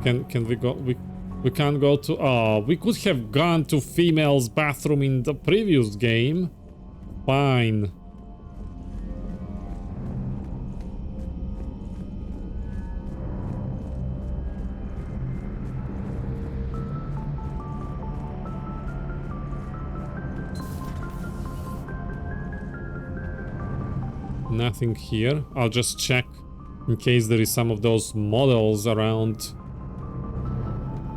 Can we go? We can't go to. Oh, we could have gone to female's bathroom in the previous game. Fine. Nothing here. I'll just check in case there is some of those models around.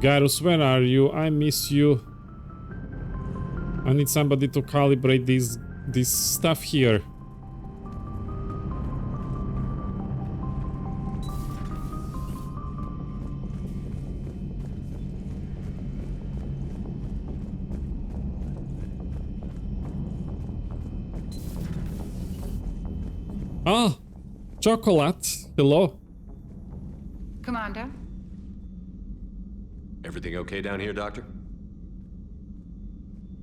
Garus, where are you? I miss you. I need somebody to calibrate this stuff here. Ah, chocolate. Hello.
Commander?
Everything okay down here, Doctor?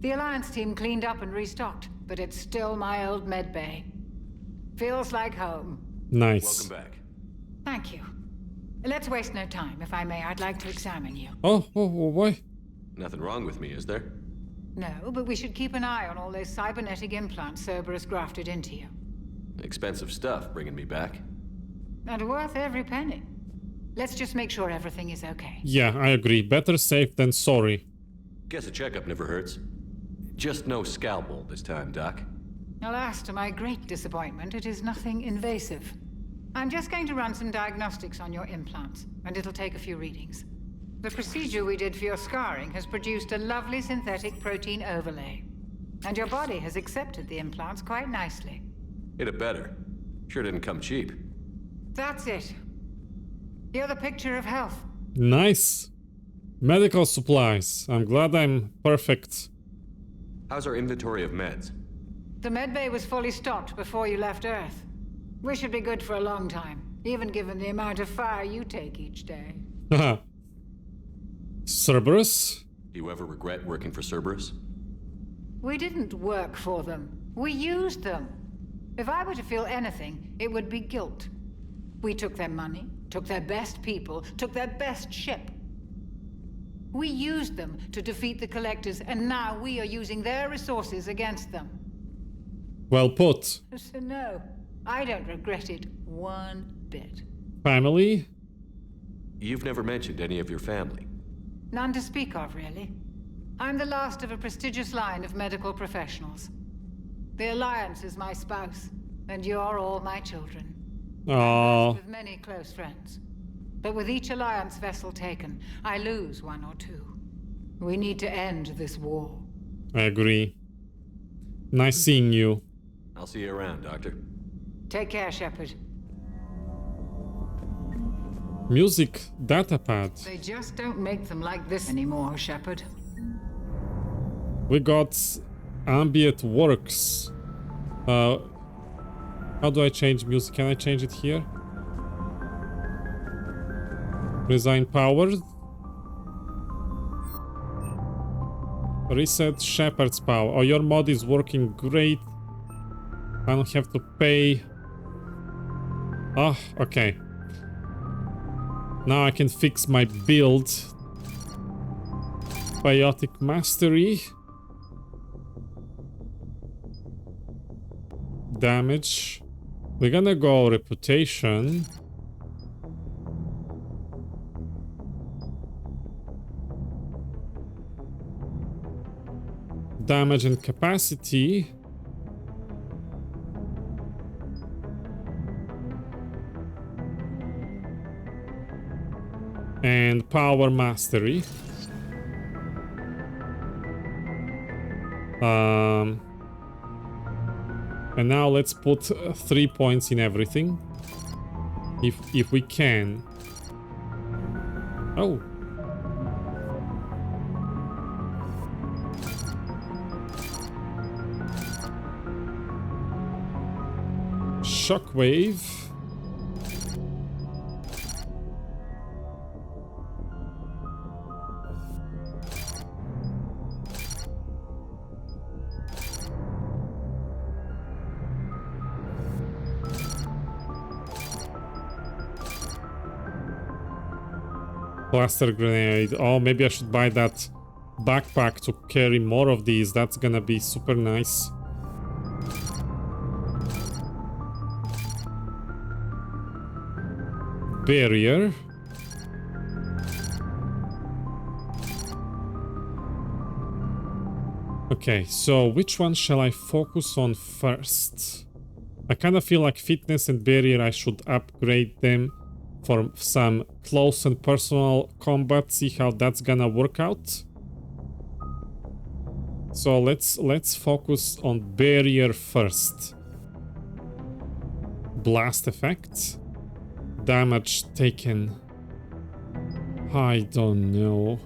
The Alliance team cleaned up and restocked, but it's still my old med bay. Feels like home.
Nice.
Welcome back.
Thank you. Let's waste no time. If I may, I'd like to examine you.
Oh, why?
Nothing wrong with me, is there?
No, but we should keep an eye on all those cybernetic implants Cerberus grafted into you.
Expensive stuff bringing me back.
And worth every penny. Let's just make sure everything is okay.
Yeah, I agree. Better safe than sorry.
Guess a checkup never hurts. Just no scalpel this time, Doc.
Alas, to my great disappointment, it is nothing invasive. I'm just going to run some diagnostics on your implants, and it'll take a few readings. The procedure we did for your scarring has produced a lovely synthetic protein overlay. And your body has accepted the implants quite nicely.
Hit it better. Sure didn't come cheap.
That's it. You're the picture of health.
Nice. Medical supplies. I'm glad I'm perfect.
How's our inventory of meds?
The medbay was fully stocked before you left Earth. We should be good for a long time, even given the amount of fire you take each day.
Haha. Cerberus?
Do you ever regret working for Cerberus?
We didn't work for them. We used them. If I were to feel anything, it would be guilt. We took their money, took their best people, took their best ship. We used them to defeat the Collectors, and now we are using their resources against them.
Well put.
So no, I don't regret it one bit.
Family?
You've never mentioned any of your family.
None to speak of, really. I'm the last of a prestigious line of medical professionals. The Alliance is my spouse, and you're all my children.
Aww.
With many close friends. But with each Alliance vessel taken, I lose one or two. We need to end this war.
I agree. Nice seeing you.
I'll see you around, Doctor.
Take care, Shepard.
Music datapad.
They just don't make them like this anymore, Shepard.
We got ambient works. How do I change music? Can I change it here? Resign power. Reset Shepard's power. Oh, your mod is working great. I don't have to pay. Ah, okay. Now I can fix my build. Biotic mastery. Damage. We're gonna go reputation. Damage and capacity. And power mastery. And now let's put 3 points in everything. If we can. Oh. Shockwave. Cluster grenade. Oh, maybe I should buy that backpack to carry more of these. That's gonna be super nice. Barrier. Okay, so which one shall I focus on first? I kind of feel like fitness and barrier, I should upgrade them for some close and personal combat, see how that's gonna work out. So let's focus on barrier first. Blast effect. Damage taken. I don't know.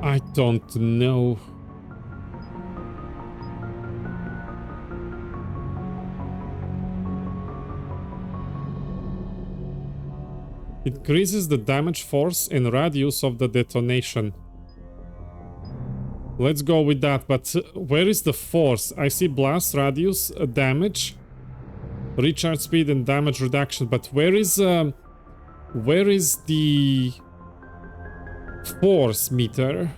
I don't know. Increases the damage force and radius of the detonation. Let's go with that, but where is the force? I see blast radius, damage, recharge speed and damage reduction, but where is the force meter?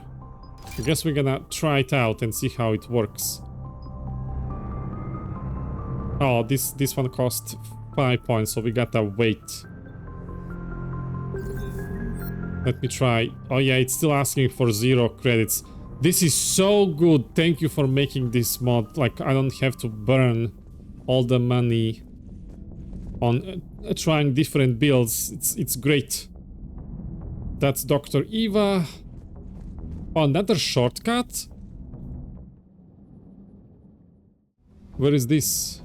I guess we're gonna try it out and see how it works. Oh, this one cost 5 points, so we gotta wait. Let me try. Oh yeah, it's still asking for 0 credits. This is so good. Thank you for making this mod. Like, I don't have to burn all the money on trying different builds. It's great. That's Dr. Eva. Oh, another shortcut? Where is this?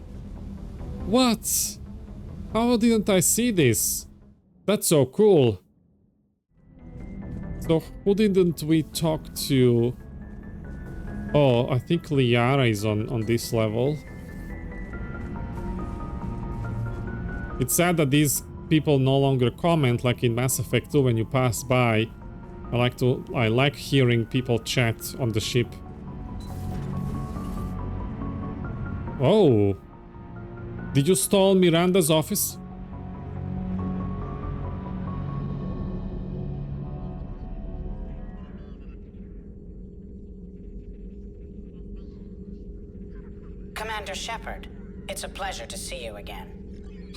What? How didn't I see this? That's so cool. So, who didn't we talk to? Oh, I think Liara is on this level. It's sad that these people no longer comment like in Mass Effect 2 when you pass by. I like hearing people chat on the ship. Oh. Did you stall Miranda's office?
Commander Shepard, it's a pleasure to see you again.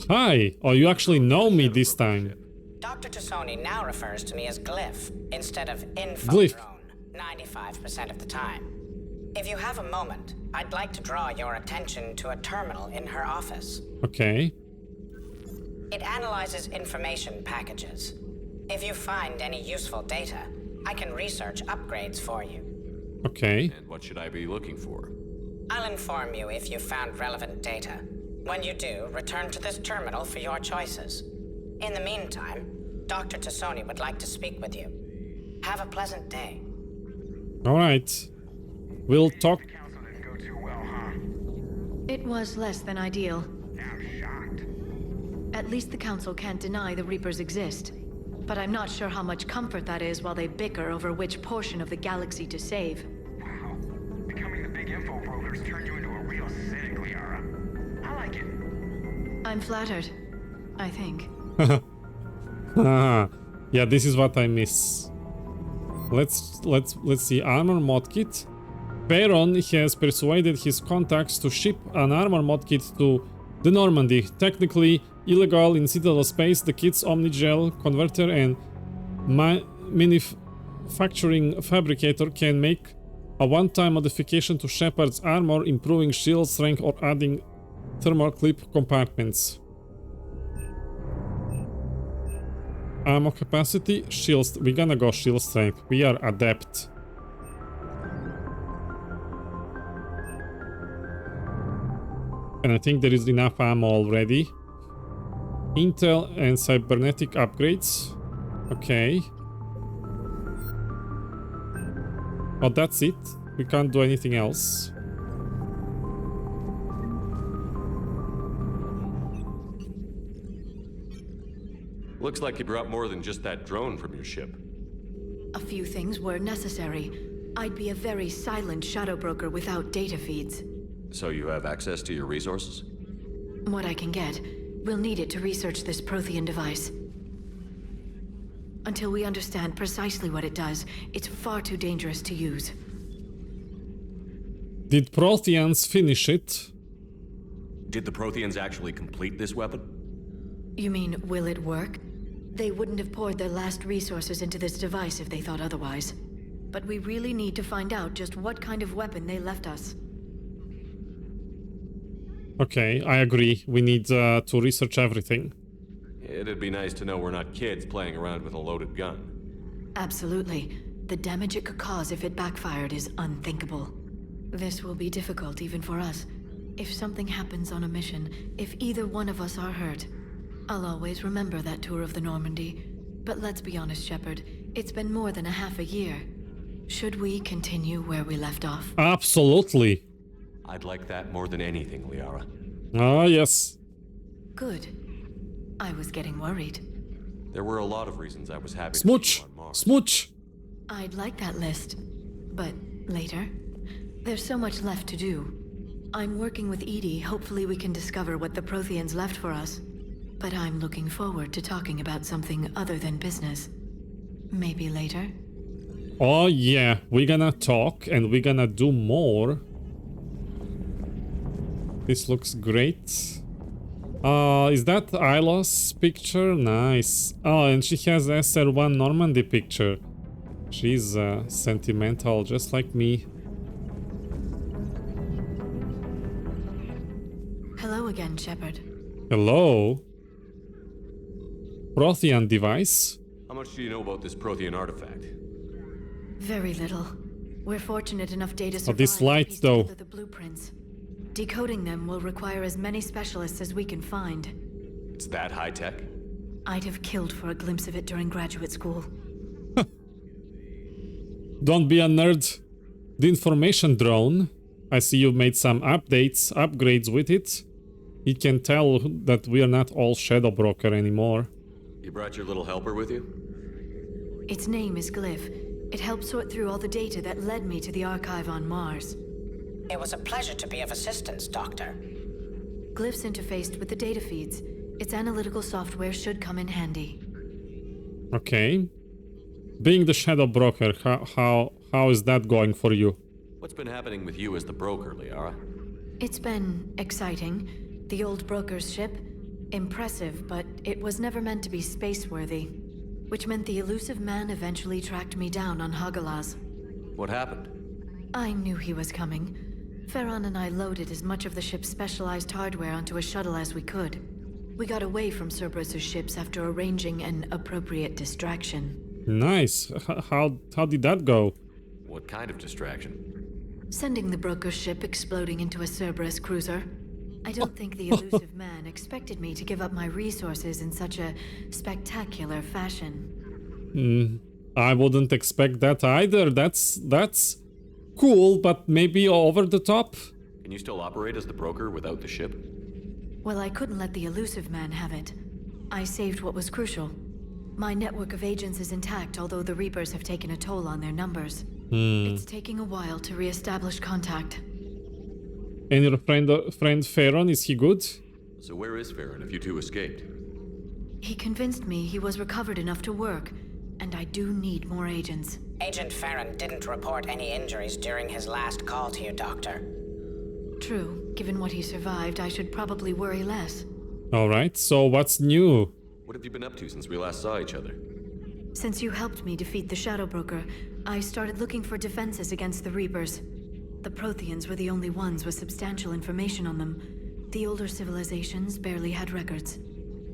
Hi! Oh, you actually know me this time.
Dr. Tassoni now refers to me as Glyph instead of Info
Glyph.
Drone 95% of the time. If you have a moment, I'd like to draw your attention to a terminal in her office.
Okay.
It analyzes information packages. If you find any useful data, I can research upgrades for you.
Okay.
And what should I be looking for?
I'll inform you if you've found relevant data. When you do, return to this terminal for your choices. In the meantime, Dr. Tassoni would like to speak with you. Have a pleasant day.
Alright. We'll talk.
It was less than ideal. At least the Council can't deny the Reapers exist. But I'm not sure how much comfort that is while they bicker over which portion of the galaxy to save.
Wow. Becoming the big info brokers turned you into a real cynic, Liara. I like it.
I'm flattered. I think.
Yeah, this is what I miss. Let's see. Armor mod kit. Perron has persuaded his contacts to ship an armor mod kit to the Normandy. Technically illegal in Citadel space, the kit's Omnigel converter and manufacturing fabricator can make a one-time modification to Shepard's armor, improving shield strength or adding Thermal clip compartments. Ammo capacity, shield. We're gonna go shield strength. We are adept. And I think there is enough ammo already. Intel and cybernetic upgrades. Okay. But that's it. We can't do anything else.
Looks like you brought more than just that drone from your ship.
A few things were necessary. I'd be a very silent shadow broker without data feeds.
So you have access to your resources?
What I can get. We'll need it to research this Prothean device. Until we understand precisely what it does, it's far too dangerous to use.
Did Protheans finish it?
Did the Protheans actually complete this weapon?
You mean, will it work? They wouldn't have poured their last resources into this device if they thought otherwise. But we really need to find out just what kind of weapon they left us.
Okay, I agree. We need to research everything.
It'd be nice to know we're not kids playing around with a loaded gun.
Absolutely. The damage it could cause if it backfired is unthinkable. This will be difficult even for us. If something happens on a mission, if either one of us are hurt, I'll always remember that tour of the Normandy. But let's be honest, Shepard. It's been more than a half a year. Should we continue where we left off?
Absolutely.
I'd like that more than anything, Liara.
Ah, yes.
Good. I was getting worried.
There were a lot of reasons I was happy
Smooch!
to see you on Mars.
Smooch!
I'd like that list. But later? There's so much left to do. I'm working with Edie. Hopefully we can discover what the Protheans left for us. But I'm looking forward to talking about something other than business. Maybe later?
Oh yeah, we're gonna talk and we're gonna do more. This looks great. Is that Isla's picture? Nice. Oh, and she has SR1 Normandy picture. She's sentimental, just like me.
Hello again, Shepard.
Hello. Prothean device.
How much do you know about this Prothean artifact?
Very little. We're fortunate enough data
Oh, this
to
light,
piece
though.
together the blueprints. Decoding them will require as many specialists as we can find.
It's that high-tech?
I'd have killed for a glimpse of it during graduate school.
Don't be a nerd. The information drone. I see you've made some upgrades with it. It can tell that we are not all Shadow Broker anymore.
You brought your little helper with you?
Its name is Glyph. It helped sort through all the data that led me to the archive on Mars.
It was a pleasure to be of assistance, Doctor.
Glyph's interfaced with the data feeds. Its analytical software should come in handy.
Okay. Being the Shadow Broker, how is that going for you?
What's been happening with you as the broker, Liara?
It's been exciting. The old broker's ship, impressive, but it was never meant to be space-worthy. Which meant the elusive man eventually tracked me down on Hagalaz.
What happened?
I knew he was coming. Farron and I loaded as much of the ship's specialized hardware onto a shuttle as we could. We got away from Cerberus's ships after arranging an appropriate distraction.
Nice. How did that go?
What kind of distraction?
Sending the broker's ship exploding into a Cerberus cruiser. I don't think the elusive man expected me to give up my resources in such a spectacular fashion.
I wouldn't expect that either. That's cool, but maybe over the top.
Can you still operate as the broker without the ship?
Well, I couldn't let the elusive man have it. I saved what was crucial. My network of agents is intact, although the Reapers have taken a toll on their numbers. It's taking a while to re-establish contact.
And your friend Farron, is he good?
So where is Farron if you two escaped?
He convinced me he was recovered enough to work, and I do need more agents.
Agent Farron didn't report any injuries during his last call to you, Doctor.
True. Given what he survived, I should probably worry less.
Alright, so what's new?
What have you been up to since we last saw each other?
Since you helped me defeat the Shadow Broker, I started looking for defenses against the Reapers. The Protheans were the only ones with substantial information on them. The older civilizations barely had records.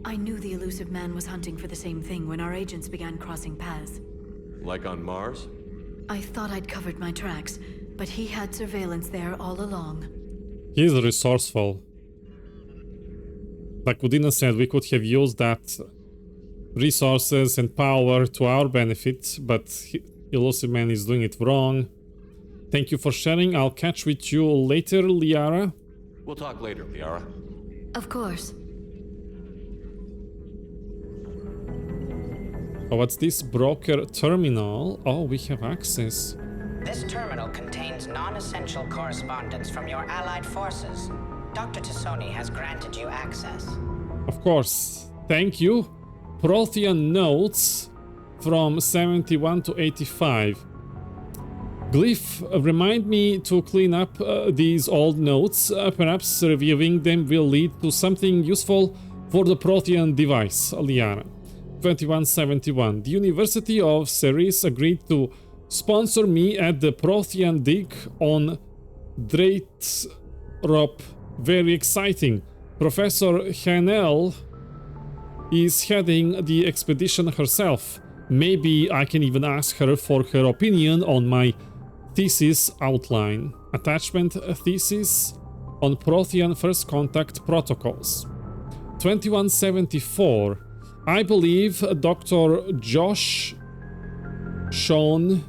I knew the elusive man was hunting for the same thing when our agents began crossing paths.
Like on Mars?
I thought I'd covered my tracks, but he had surveillance there all along.
He's resourceful. Like Udina said, we could have used that resources and power to our benefit, but Elusive Man is doing it wrong. Thank you for sharing. I'll catch with you later, Liara.
We'll talk later, Liara.
Of course.
Oh, what's this? Broker terminal? Oh, we have access.
This terminal contains non-essential correspondence from your allied forces. Dr. Tassoni has granted you access.
Of course. Thank you. Prothean notes from 71 to 85. Glyph, remind me to clean up these old notes. Perhaps reviewing them will lead to something useful for the Prothean device, Liara. 2171. The University of Ceres agreed to sponsor me at the Prothean dig on Draitrop. Very exciting. Professor Hanel is heading the expedition herself. Maybe I can even ask her for her opinion on my thesis outline. Attachment thesis on Prothean First Contact Protocols. 2174. I believe Dr. Josh Sean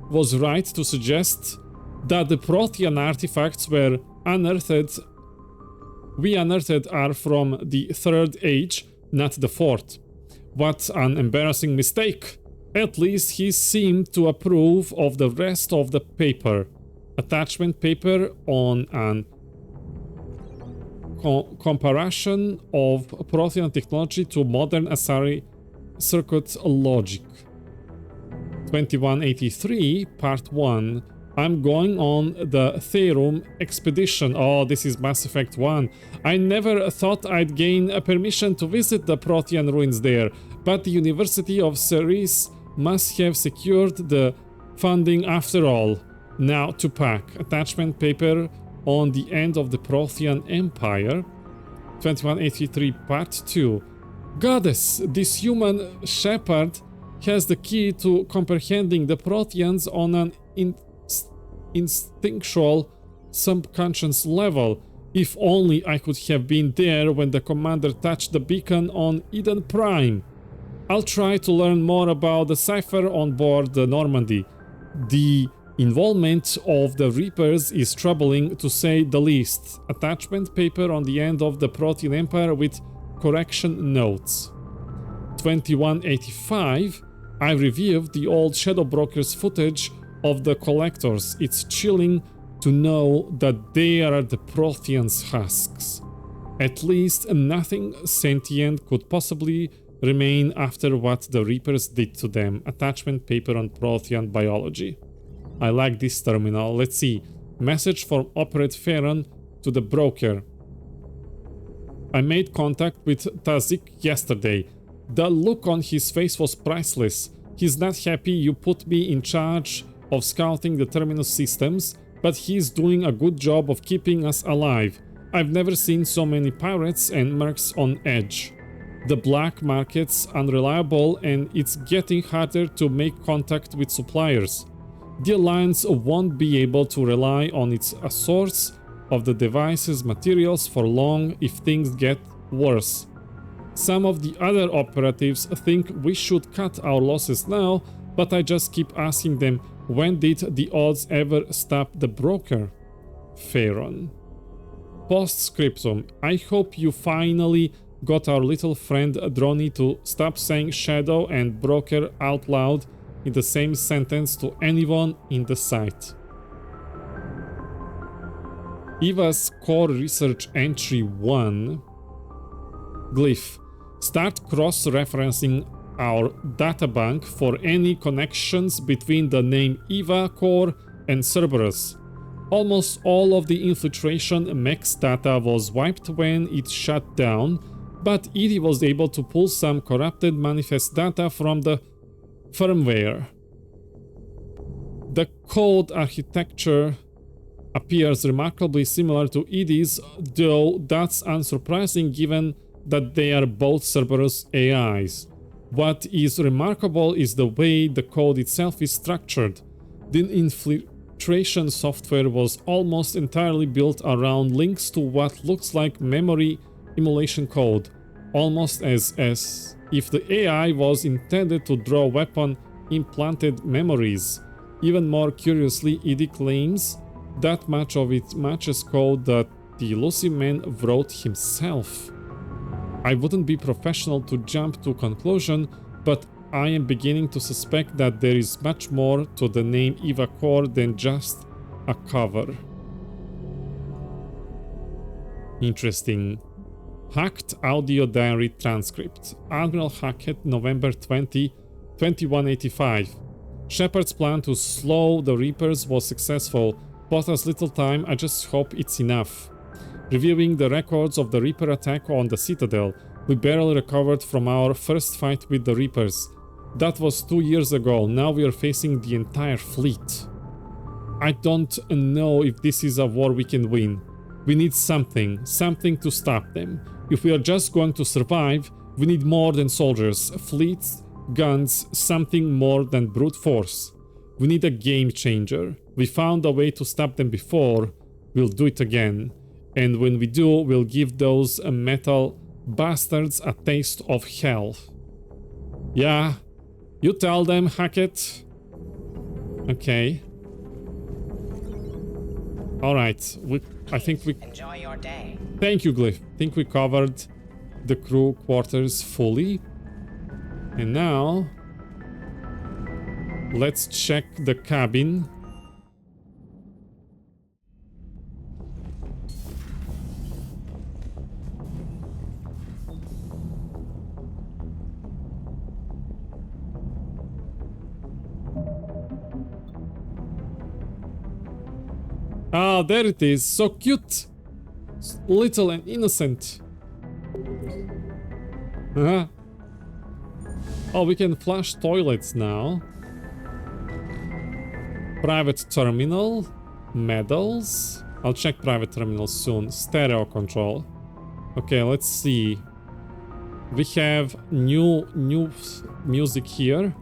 was right to suggest that the Prothean artifacts were unearthed. We unearthed are from the Third Age, not the Fourth. What an embarrassing mistake. At least he seemed to approve of the rest of the paper. Attachment paper on an comparison of Prothean technology to modern Asari circuit logic. 2183, part 1. I'm going on the Therum expedition. Oh, this is Mass Effect 1. I never thought I'd gain a permission to visit the Prothean ruins there, but the University of Ceres must have secured the funding after all. Now to pack. Attachment paper on the end of the Prothean Empire. 2183, part 2. Goddess, this human shepherd has the key to comprehending the Protheans on an instinctual, subconscious level. If only I could have been there when the commander touched the beacon on Eden Prime. I'll try to learn more about the cipher on board the Normandy. The involvement of the Reapers is troubling to say the least. Attachment paper on the end of the Prothean Empire with correction notes. 2185. I reviewed the old Shadow Brokers footage of the collectors. It's chilling to know that they are the Protheans' husks. At least nothing sentient could possibly remain after what the Reapers did to them. Attachment paper on Prothean biology. I like this terminal. Let's see. Message from Operate Farron to the broker. I made contact with Tazik yesterday. The look on his face was priceless. He's not happy you put me in charge of scouting the terminus systems, but he's doing a good job of keeping us alive. I've never seen so many pirates and mercs on edge. The black market's unreliable and it's getting harder to make contact with suppliers. The Alliance won't be able to rely on its source of the device's materials for long if things get worse. Some of the other operatives think we should cut our losses now, but I just keep asking them, when did the odds ever stop the broker? Farron. Postscriptum. I hope you finally got our little friend Droni to stop saying shadow and broker out loud in the same sentence to anyone in the site. Eva's core research entry 1. Glyph. Start cross-referencing our databank for any connections between the name Eva core and Cerberus. Almost all of the infiltration mech's data was wiped when it shut down, but Edie was able to pull some corrupted manifest data from the firmware. The code architecture appears remarkably similar to Edie's, though that's unsurprising given that they are both Cerberus AIs. What is remarkable is the way the code itself is structured. The infiltration software was almost entirely built around links to what looks like memory emulation code, almost as if the AI was intended to draw weapon implanted memories. Even more curiously, Edie claims that much of it matches code that the elusive man wrote himself. I wouldn't be professional to jump to conclusion, but I am beginning to suspect that there is much more to the name Eva Core than just a cover. Interesting. Hacked audio diary transcript. Admiral Hackett, November 20, 2185. Shepard's plan to slow the Reapers was successful. Bought us little time, I just hope it's enough. Reviewing the records of the Reaper attack on the Citadel, we barely recovered from our first fight with the Reapers. That was 2 years ago, now we are facing the entire fleet. I don't know if this is a war we can win. We need something to stop them. If we are just going to survive, we need more than soldiers, fleets, guns, something more than brute force. We need a game changer. We found a way to stop them before, we'll do it again. And when we do, we'll give those metal bastards a taste of hell. Yeah, you tell them, Hackett. Okay. Alright, I think we...
Enjoy your day.
Thank you, Glyph. I think we covered the crew quarters fully. And now... let's check the cabin. Ah, there it is. So cute. Little and innocent. Oh, we can flush toilets now. Private terminal. Medals. I'll check private terminal soon. Stereo control. Okay, let's see. We have new music here.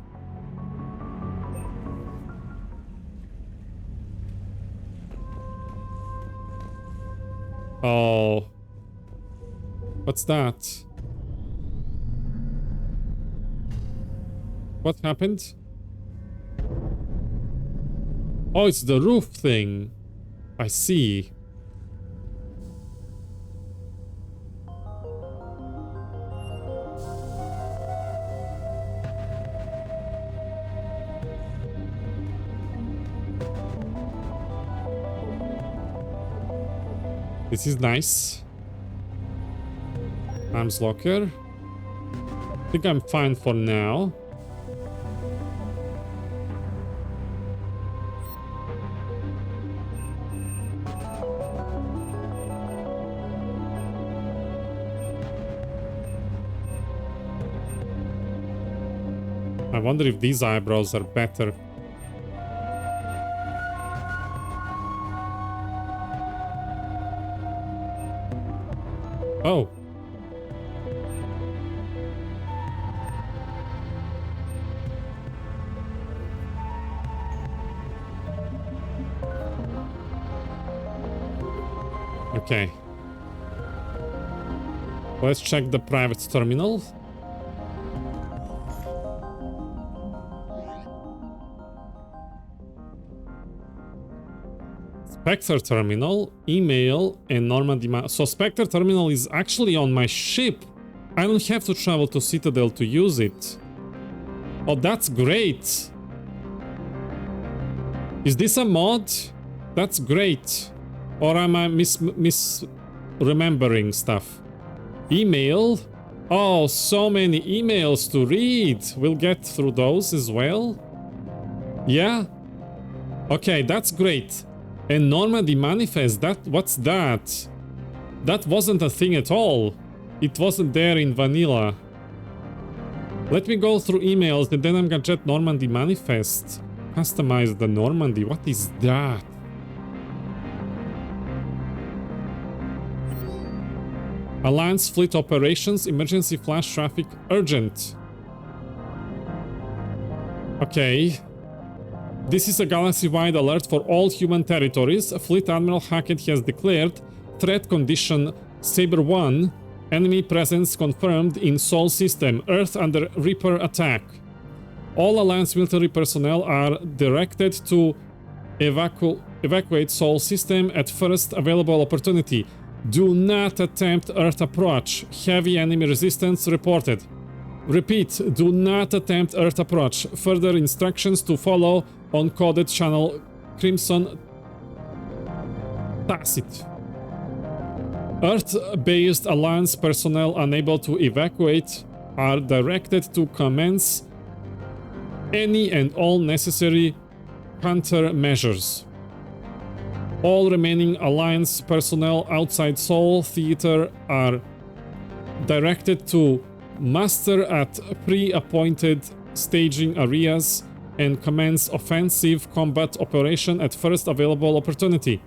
Oh. What's that? What happened? Oh, it's the roof thing. I see. This is nice. Arms locker. I think I'm fine for now. I wonder if these eyebrows are better. Oh. Okay. Let's check the private terminal. Spectre terminal, email, and Normandy. So Spectre terminal is actually on my ship. I don't have to travel to Citadel to use it. Oh, that's great. Is this a mod? That's great. Or am I misremembering stuff? Email? Oh, so many emails to read. We'll get through those as well. Yeah? Okay, that's great. And Normandy Manifest, what's that? That wasn't a thing at all. It wasn't there in vanilla. Let me go through emails and then I'm gonna check Normandy Manifest. Customize the Normandy, what is that? Alliance fleet operations, emergency flash traffic, urgent. Okay. This is a galaxy-wide alert for all human territories. Fleet Admiral Hackett has declared threat condition Saber 1, enemy presence confirmed in Sol system, Earth under Reaper attack. All Alliance military personnel are directed to evacuate Sol system at first available opportunity. Do not attempt Earth approach. Heavy enemy resistance reported. Repeat, do not attempt Earth approach. Further instructions to follow on coded channel Crimson Tacit. Earth-based Alliance personnel unable to evacuate are directed to commence any and all necessary countermeasures. All remaining Alliance personnel outside Sol Theater are directed to muster at pre-appointed staging areas and commence offensive combat operation at first available opportunity.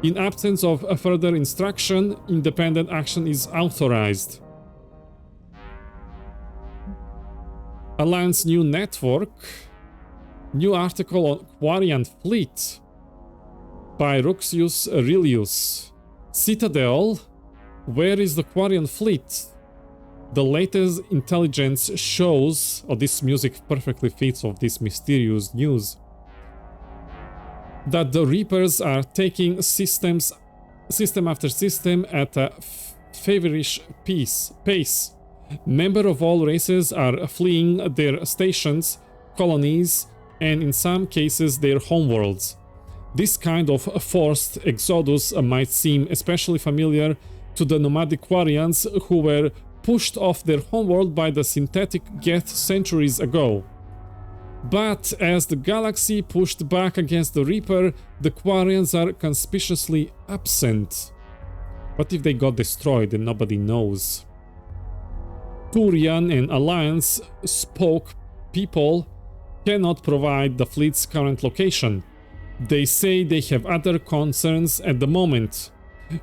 In absence of further instruction, independent action is authorized. Alliance new network. New article on Quarian Fleet by Ruxius Aurelius. Citadel. Where is the Quarian Fleet? The latest intelligence shows, this music perfectly fits of this mysterious news, that the Reapers are taking system after system at a feverish pace. Members of all races are fleeing their stations, colonies, and in some cases their homeworlds. This kind of forced exodus might seem especially familiar to the nomadic Quarians who were pushed off their homeworld by the synthetic Geth centuries ago. But as the galaxy pushed back against the Reaper, the Quarians are conspicuously absent. What if they got destroyed and nobody knows? Turian and Alliance spoke people cannot provide the fleet's current location. They say they have other concerns at the moment.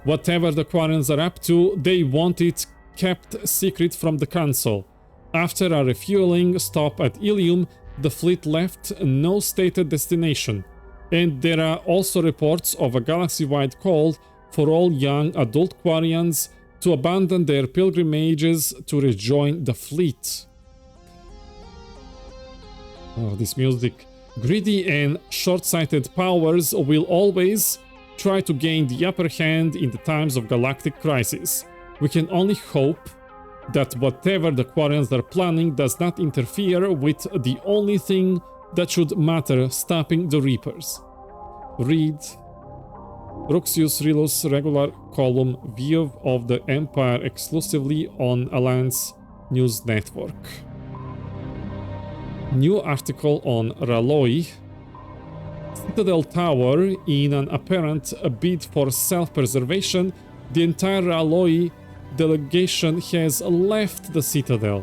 Whatever the Quarians are up to, they want it kept secret from the Council. After a refueling stop at Ilium, the fleet left no stated destination, and there are also reports of a galaxy-wide call for all young adult Quarians to abandon their pilgrimages to rejoin the fleet. Oh, this music. Greedy and short-sighted powers will always try to gain the upper hand in the times of galactic crisis. We can only hope that whatever the Quarians are planning does not interfere with the only thing that should matter, stopping the Reapers. Read Ruxius Aurelius regular column View of the Empire exclusively on Alliance News Network. New article on Raloi. Citadel Tower. In an apparent bid for self-preservation, the entire Raloi delegation has left the Citadel.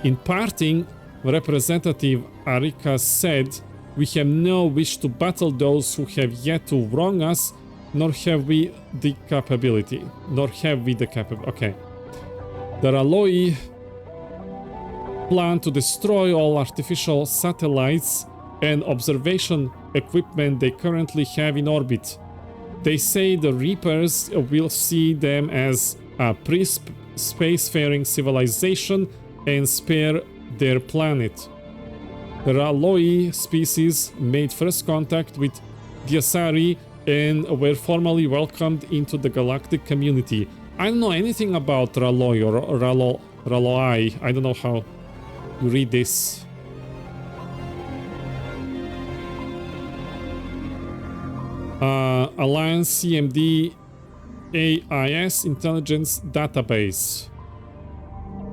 In parting, Representative Arika said, "We have no wish to battle those who have yet to wrong us, nor have we the capability." Okay. The Raloi plan to destroy all artificial satellites and observation equipment they currently have in orbit. They say the Reapers will see them as a pre-spacefaring civilization and spare their planet. The Raloi species made first contact with the Asari and were formally welcomed into the galactic community. I don't know anything about Raloi or Raloi. I don't know how you read this. Alliance CMD AIS Intelligence Database.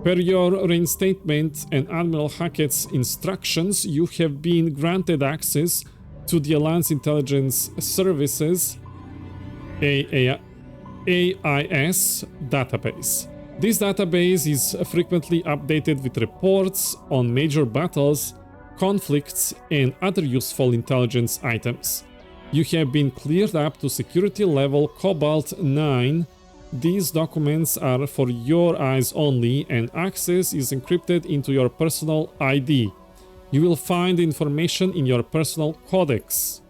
Per your reinstatement and Admiral Hackett's instructions, you have been granted access to the Alliance Intelligence Services AIS database. This database is frequently updated with reports on major battles, conflicts, and other useful intelligence items. You have been cleared up to security level Cobalt 9 These documents are for your eyes only, and access is encrypted into your personal ID. You will find information in your personal codex.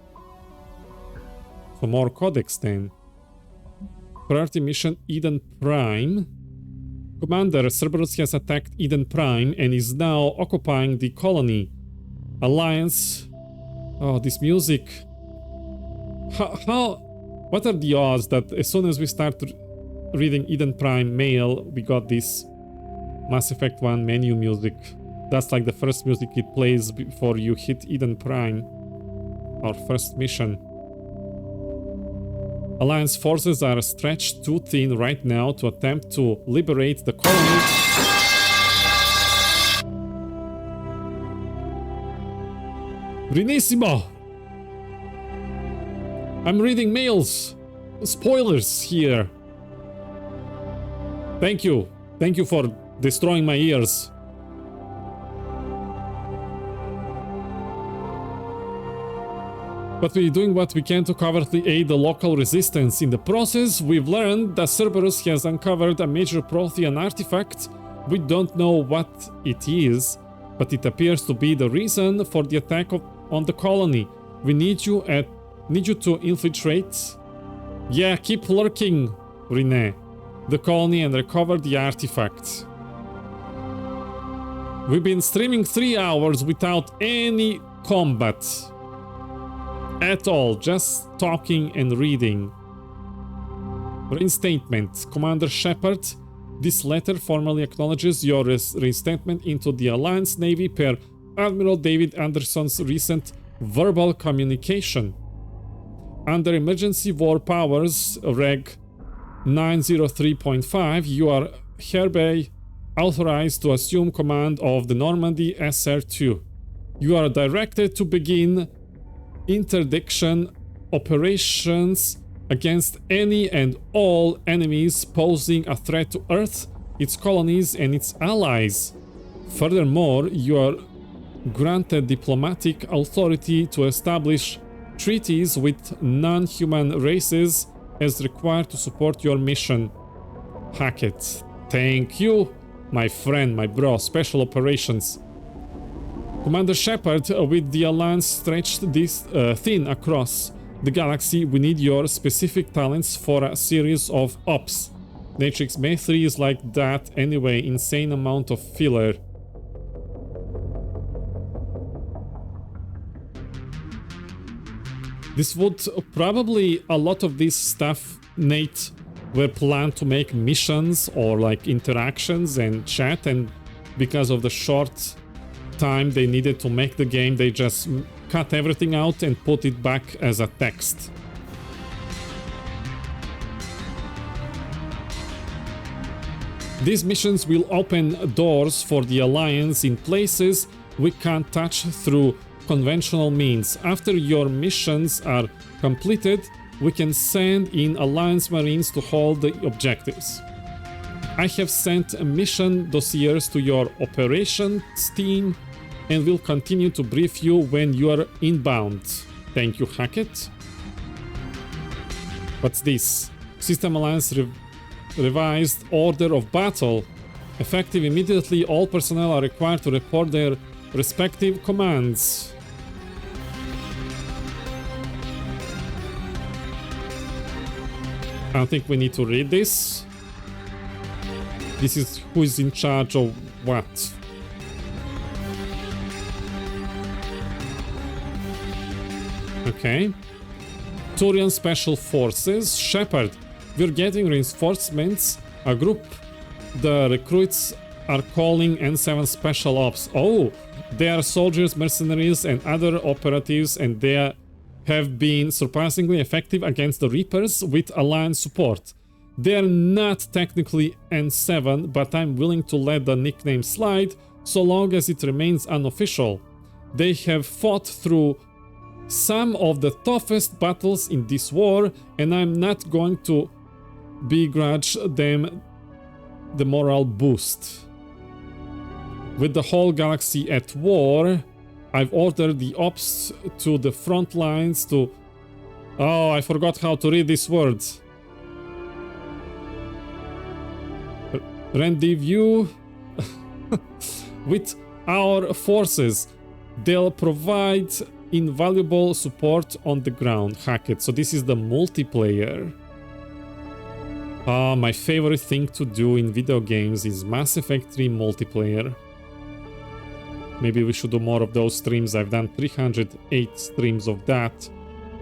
For more codex then. Priority mission Eden Prime. Commander, Cerberus has attacked Eden Prime and is now occupying the colony. Alliance. Oh, this music. What are the odds that as soon as we start reading Eden Prime mail, we got this Mass Effect 1 menu music? That's like the first music it plays before you hit Eden Prime. Our first mission. Alliance forces are stretched too thin right now to attempt to liberate the colony. Brinissimo! I'm reading mails. Spoilers here. Thank you. Thank you for destroying my ears. But we're doing what we can to covertly aid the local resistance. In the process, we've learned that Cerberus has uncovered a major Prothean artifact. We don't know what it is, but it appears to be the reason for the attack on the colony. We need you to infiltrate. Yeah, keep lurking, Renee. The colony and recover the artifact. We've been streaming 3 hours without any combat. At all, just talking and reading. Reinstatement. Commander Shepard, this letter formally acknowledges your reinstatement into the Alliance Navy per Admiral David Anderson's recent verbal communication. Under Emergency War Powers, Reg 903.5, you are hereby authorized to assume command of the Normandy SR-2. You are directed to begin interdiction operations against any and all enemies posing a threat to Earth, its colonies, and its allies. Furthermore, you are granted diplomatic authority to establish treaties with non-human races as required to support your mission. Hackett. Thank you, my friend, my bro. Special operations. Commander Shepard, with the Alliance stretched this thin across the galaxy, we need your specific talents for a series of ops. Matrix May 3 is like that anyway, insane amount of filler. This would probably, a lot of this stuff, Nate, were planned to make missions or like interactions and chat, and because of the short time they needed to make the game, they just cut everything out and put it back as a text. These missions will open doors for the Alliance in places we can't touch through conventional means. After your missions are completed, we can send in Alliance Marines to hold the objectives. I have sent mission dossiers to your operations team and will continue to brief you when you are inbound. Thank you, Hackett. What's this? System Alliance revised order of battle. Effective immediately, all personnel are required to report their respective commands. I don't think we need to read this. This is who is in charge of what. Okay. Turian Special Forces. Shepard, we're getting reinforcements. A group the recruits are calling N7 Special Ops. Oh, they are soldiers, mercenaries, and other operatives, and they have been surprisingly effective against the Reapers with Alliance support. They're not technically N7, but I'm willing to let the nickname slide so long as it remains unofficial. They have fought through some of the toughest battles in this war, and I'm not going to begrudge them the morale boost. With the whole galaxy at war, I've ordered the ops to the front lines to... Oh, I forgot how to read these words. rendezvous with our forces. They'll provide invaluable support on the ground. Hack it. So this is the multiplayer. My favorite thing to do in video games is Mass Effect 3 multiplayer. Maybe we should do more of those streams. I've done 308 streams of that.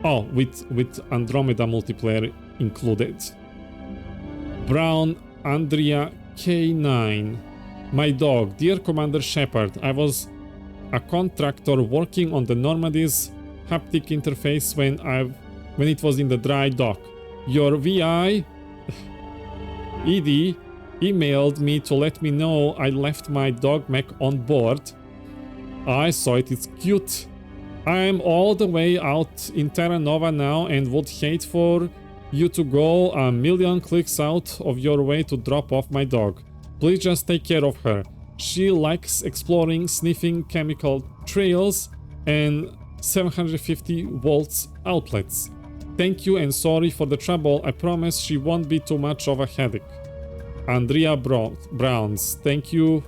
Oh, with Andromeda multiplayer included. Brown Andrea K9. My dog, dear Commander Shepard, I was a contractor working on the Normandy's haptic interface when it was in the dry dock. Your VI, Edie, emailed me to let me know I left my dog mech on board. I saw it, it's cute. I'm all the way out in Terra Nova now and would hate for you to go a million clicks out of your way to drop off my dog. Please just take care of her. She likes exploring, sniffing chemical trails and 750 volts outlets. Thank you and sorry for the trouble. I promise she won't be too much of a headache. Andrea Browns, thank you.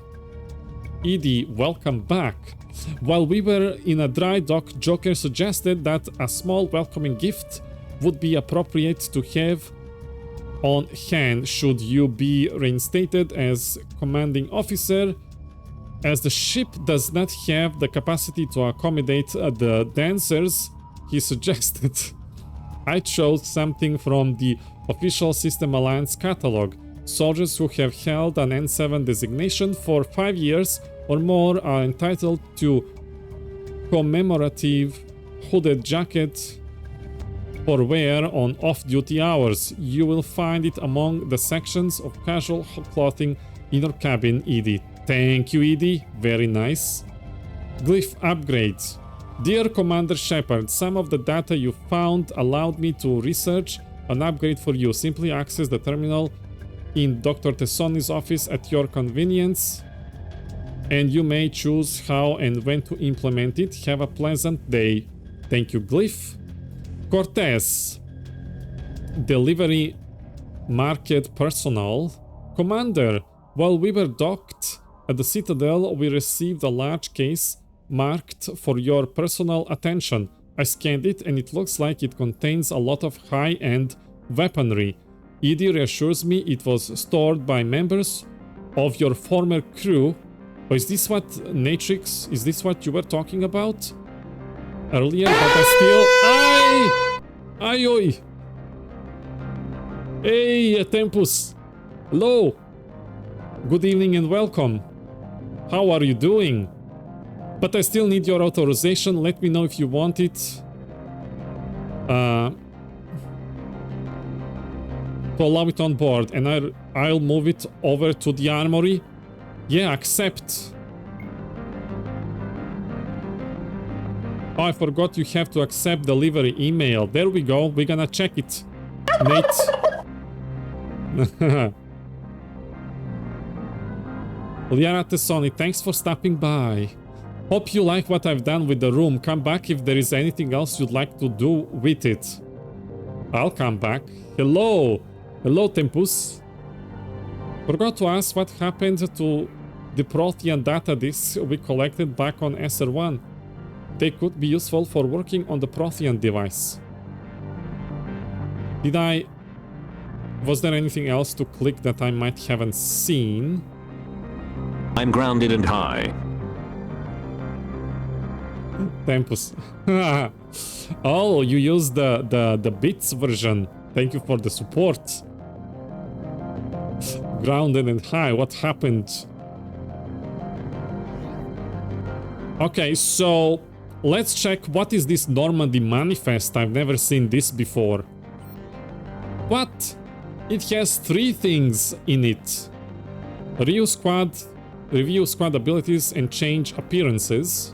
Edie, welcome back. While we were in a dry dock, Joker suggested that a small welcoming gift would be appropriate to have on hand should you be reinstated as commanding officer. As the ship does not have the capacity to accommodate the dancers he suggested, I chose something from the official System Alliance catalog. Soldiers who have held an N7 designation for 5 years or more are entitled to commemorative hooded jacket for wear on off-duty hours. You will find it among the sections of casual clothing in your cabin, Edie. Thank you, Edie. Very nice. Glyph upgrade. Dear Commander Shepard, some of the data you found allowed me to research an upgrade for you. Simply access the terminal in Dr. Tessoni's office at your convenience, and you may choose how and when to implement it. Have a pleasant day. Thank you, Glyph. Cortez. Delivery market personnel. Commander, while we were docked at the Citadel, we received a large case marked for your personal attention. I scanned it and it looks like it contains a lot of high-end weaponry. Edie reassures me it was stored by members of your former crew. Oh, is this what, Natrix, is this what you were talking about earlier? But I still... Ay, oi! Hey, Tempus! Hello! Good evening and welcome. How are you doing? But I still need your authorization. Let me know if you want it. To allow it on board, and I'll move it over to the armory. Yeah, accept. Oh, I forgot you have to accept delivery email. There we go. We're gonna check it, Nate. Liara Tessoni, thanks for stopping by. Hope you like what I've done with the room. Come back if there is anything else you'd like to do with it. I'll come back. Hello. Hello, Tempus. Forgot to ask what happened to the Prothean data disks we collected back on SR1. They could be useful for working on the Prothean device. Was there anything else to click that I might haven't seen?
I'm grounded and high.
Tempus. Oh, you used the bits version. Thank you for the support. Grounded and high. What happened? Okay, so let's check what is this Normandy manifest. I've never seen this before. What? It has 3 things in it. Review squad abilities and change appearances.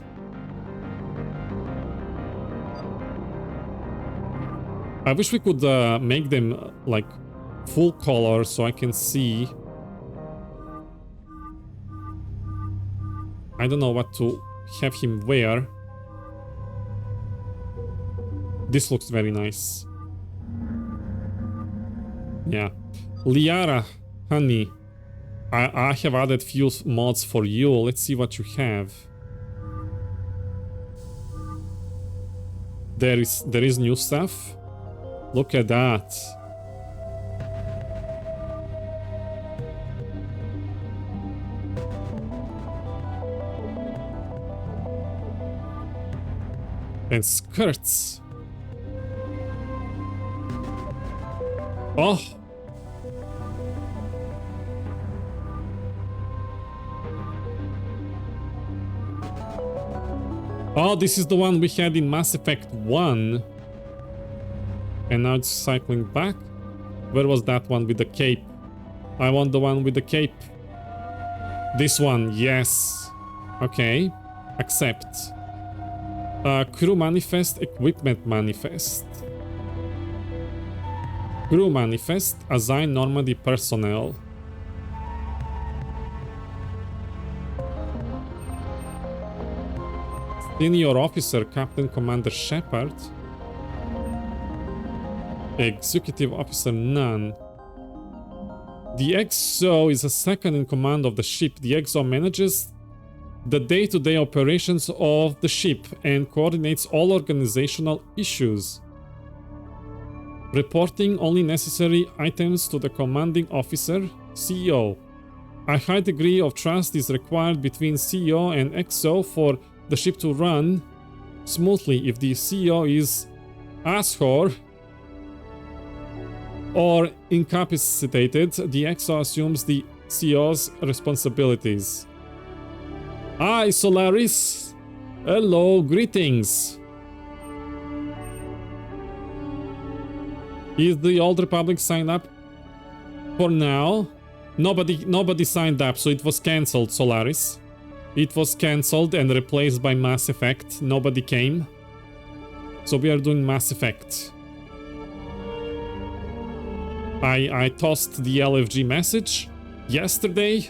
I wish we could make them like full color so I can see. I don't know what to have him wear. This looks very nice. Yeah. Liara, honey. I have added few mods for you. Let's see what you have. There is new stuff. Look at that. And skirts. Oh. Oh, this is the one we had in Mass Effect 1. And now it's cycling back. Where was that one with the cape? I want the one with the cape. This one, yes. Okay. Accept. Crew manifest, equipment manifest. Crew manifest, assign Normandy personnel. Senior officer, Captain Commander Shepard. Executive officer, none. The XO is a second in command of the ship. The XO manages the day-to-day operations of the ship and coordinates all organizational issues. Reporting only necessary items to the commanding officer, CEO. A high degree of trust is required between CEO and XO for the ship to run smoothly. If the CEO is asshole or incapacitated, the XO assumes the CEO's responsibilities. Hi, Solaris. Hello, greetings. Is the Old Republic signed up? For now, nobody signed up, so it was cancelled, Solaris. It was cancelled and replaced by Mass Effect. Nobody came. So we are doing Mass Effect. I tossed the LFG message yesterday.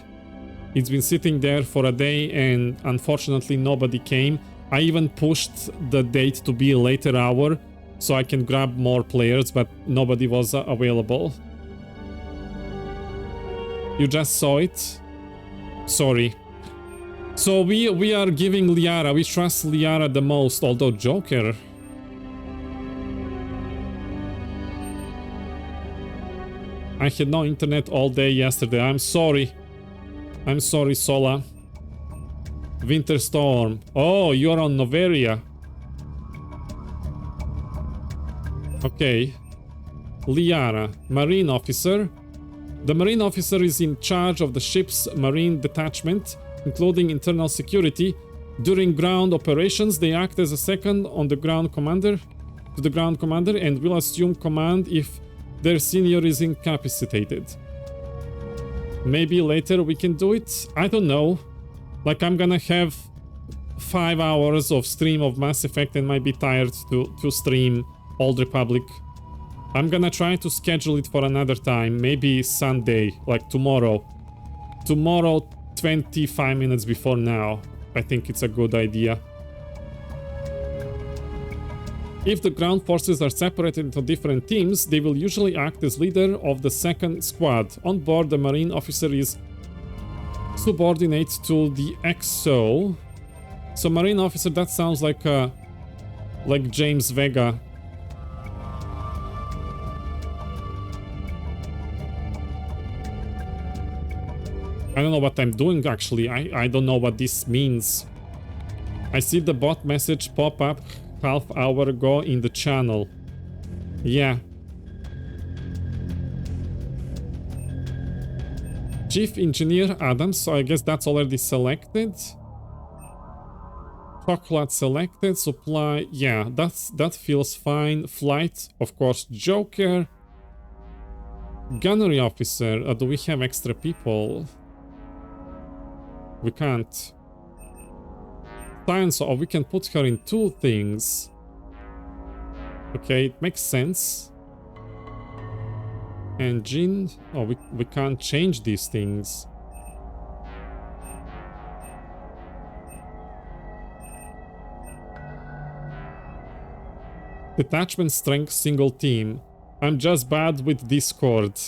It's been sitting there for a day and unfortunately nobody came. I even pushed the date to be a later hour so I can grab more players, but nobody was available. You just saw it? Sorry. So we are giving Liara, we trust Liara the most, although Joker... I had no internet all day yesterday, I'm sorry. I'm sorry, Sola. Winter Storm. Oh, you're on Noveria. Okay. Liara, Marine Officer. The Marine Officer is in charge of the ship's Marine detachment, including internal security. During ground operations, they act as a second on the ground commander, to the ground commander, and will assume command if their senior is incapacitated. Maybe later we can do it? I don't know. Like, I'm gonna have 5 hours of stream of Mass Effect and might be tired to stream Old Republic. I'm gonna try to schedule it for another time, maybe Sunday, like tomorrow. Tomorrow, 25 minutes before now. I think it's a good idea. If the ground forces are separated into different teams, they will usually act as leader of the second squad. On board, the Marine officer is subordinate to the XO. So Marine officer, that sounds like James Vega. I don't know what I'm doing actually. I don't know what this means. I see the bot message pop up half hour ago in the channel. Yeah. Chief Engineer Adams, so I guess that's already selected. Chocolate selected, supply, yeah, that feels fine. Flight, of course, Joker. Gunnery Officer, do we have extra people? We can't. Science, or we can put her in 2 things. Okay, it makes sense. Engine, oh, we can't change these things. Detachment strength, single team. I'm just bad with Discord.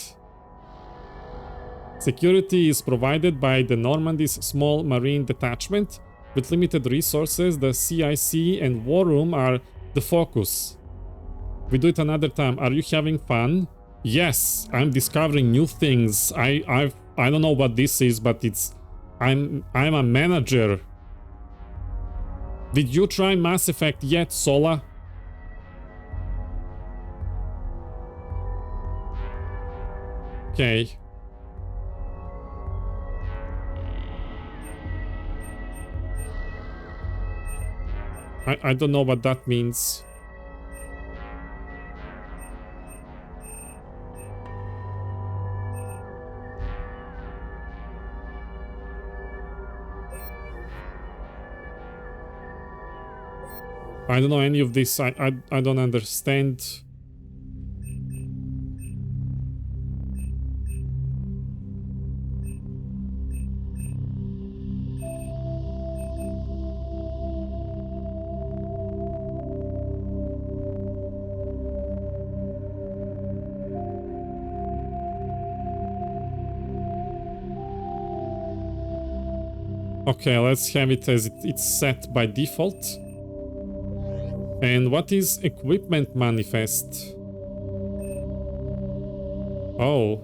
Security is provided by the Normandy's small marine detachment. With limited resources, the CIC and War Room are the focus. We do it another time. Are you having fun? Yes, I'm discovering new things. I don't know what this is, but I'm a manager. Did you try Mass Effect yet, Sola? Okay. I don't know what that means. I don't know any of this. I don't understand. Okay, let's have it as it's set by default. And what is equipment manifest? Oh.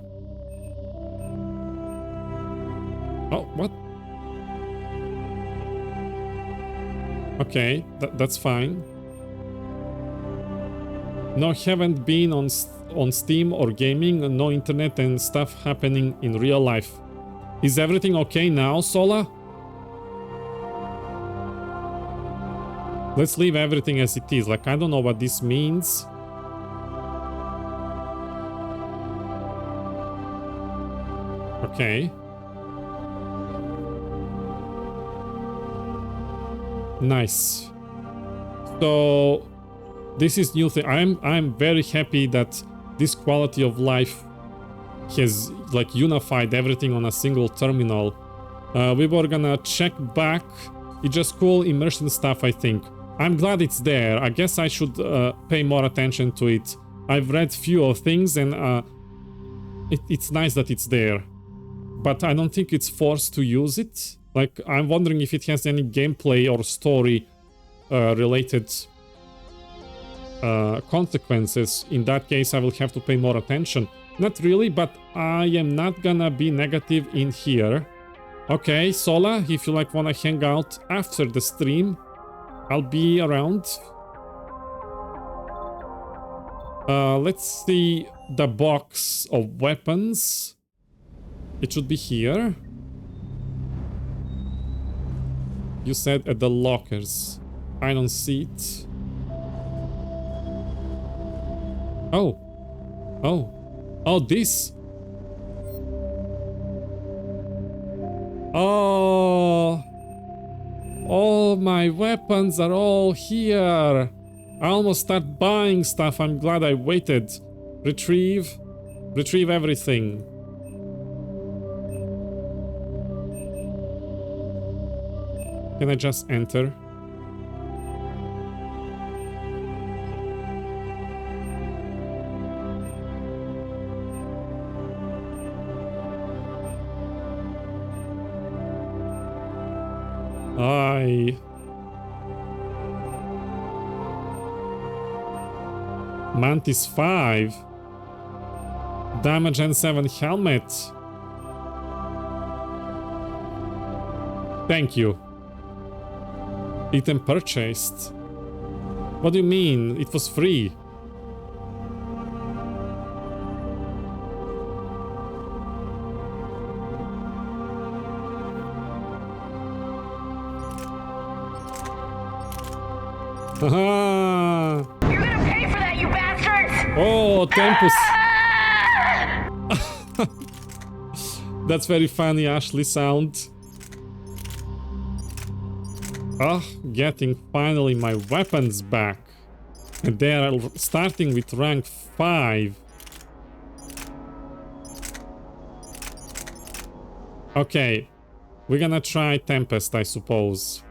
Oh, what? Okay, that's fine. No, haven't been on Steam or gaming, no internet and stuff happening in real life. Is everything okay now, Sola? Let's leave everything as it is. Like, I don't know what this means. Okay. Nice. So this is new thing. I'm very happy that this quality of life has like unified everything on a single terminal. We were gonna check back. It's just cool immersion stuff, I think. I'm glad it's there. I guess I should pay more attention to it. I've read few things and it's nice that it's there. But I don't think it's forced to use it. Like, I'm wondering if it has any gameplay or story related consequences. In that case, I will have to pay more attention. Not really, but I am not gonna be negative in here. Okay, Sola, if you like wanna hang out after the stream, I'll be around. Let's see the box of weapons. It should be here. You said at the lockers. I don't see it. Oh. Oh. Oh, this. Oh. All my weapons are all here. I almost start buying stuff. I'm glad I waited. Retrieve. Retrieve everything. Can I just enter? Aye. Mantis 5. Damage and 7 helmet. Thank you. Item purchased. What do you mean? It was free. Haha.
You're gonna pay for that, you bastards!
Oh, Tempus. That's very funny, Ashley sound. Ah, getting finally my weapons back. And they are starting with rank 5. Okay, we're gonna try Tempest, I suppose.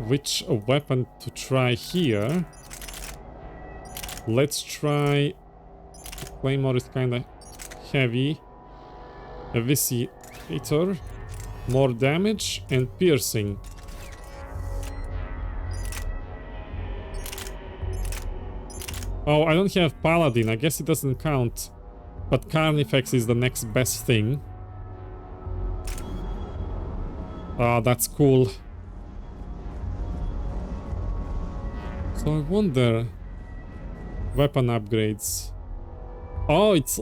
which weapon to try here. Let's try... Claymore is kinda heavy. Eviscerator. More damage and piercing. Oh, I don't have Paladin. I guess it doesn't count. But Carnifex is the next best thing. Ah, that's cool. So I wonder... Weapon upgrades. Oh, it's...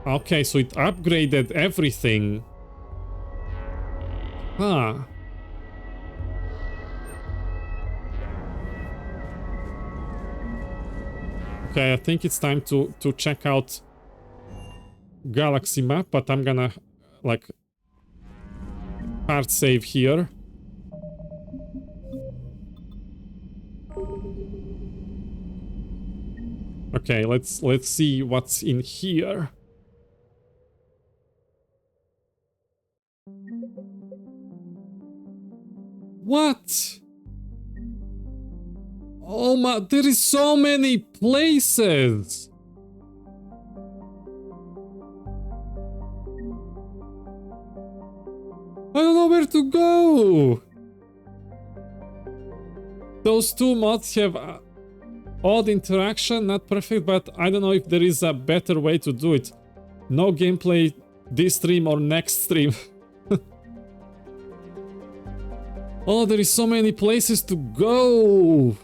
Okay, so it upgraded everything. Huh. Okay, I think it's time to check out Galaxy map, but I'm gonna, like, hard save here. Okay, let's see what's in here. What? Oh my, there is so many places. I don't know where to go. Those two mods have odd interaction, not perfect, but I don't know if there is a better way to do it. No gameplay this stream or next stream. Oh, there is so many places to go.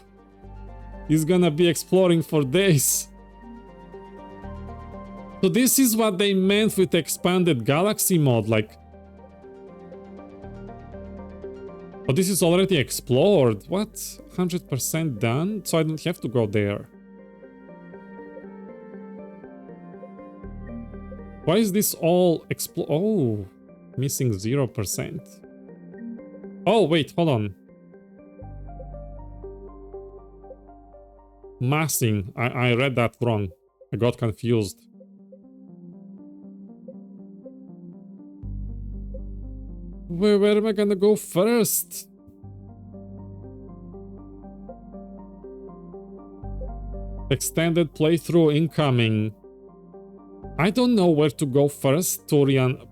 He's gonna be exploring for days. So this is what they meant with expanded galaxy mod, like... Oh, this is already explored. What? 100% done? So I don't have to go there. Why is this all Oh, missing 0%. Oh, wait, hold on. Massing. I read that wrong. I got confused. Where am I gonna go first? Extended playthrough incoming. I don't know where to go first, Torian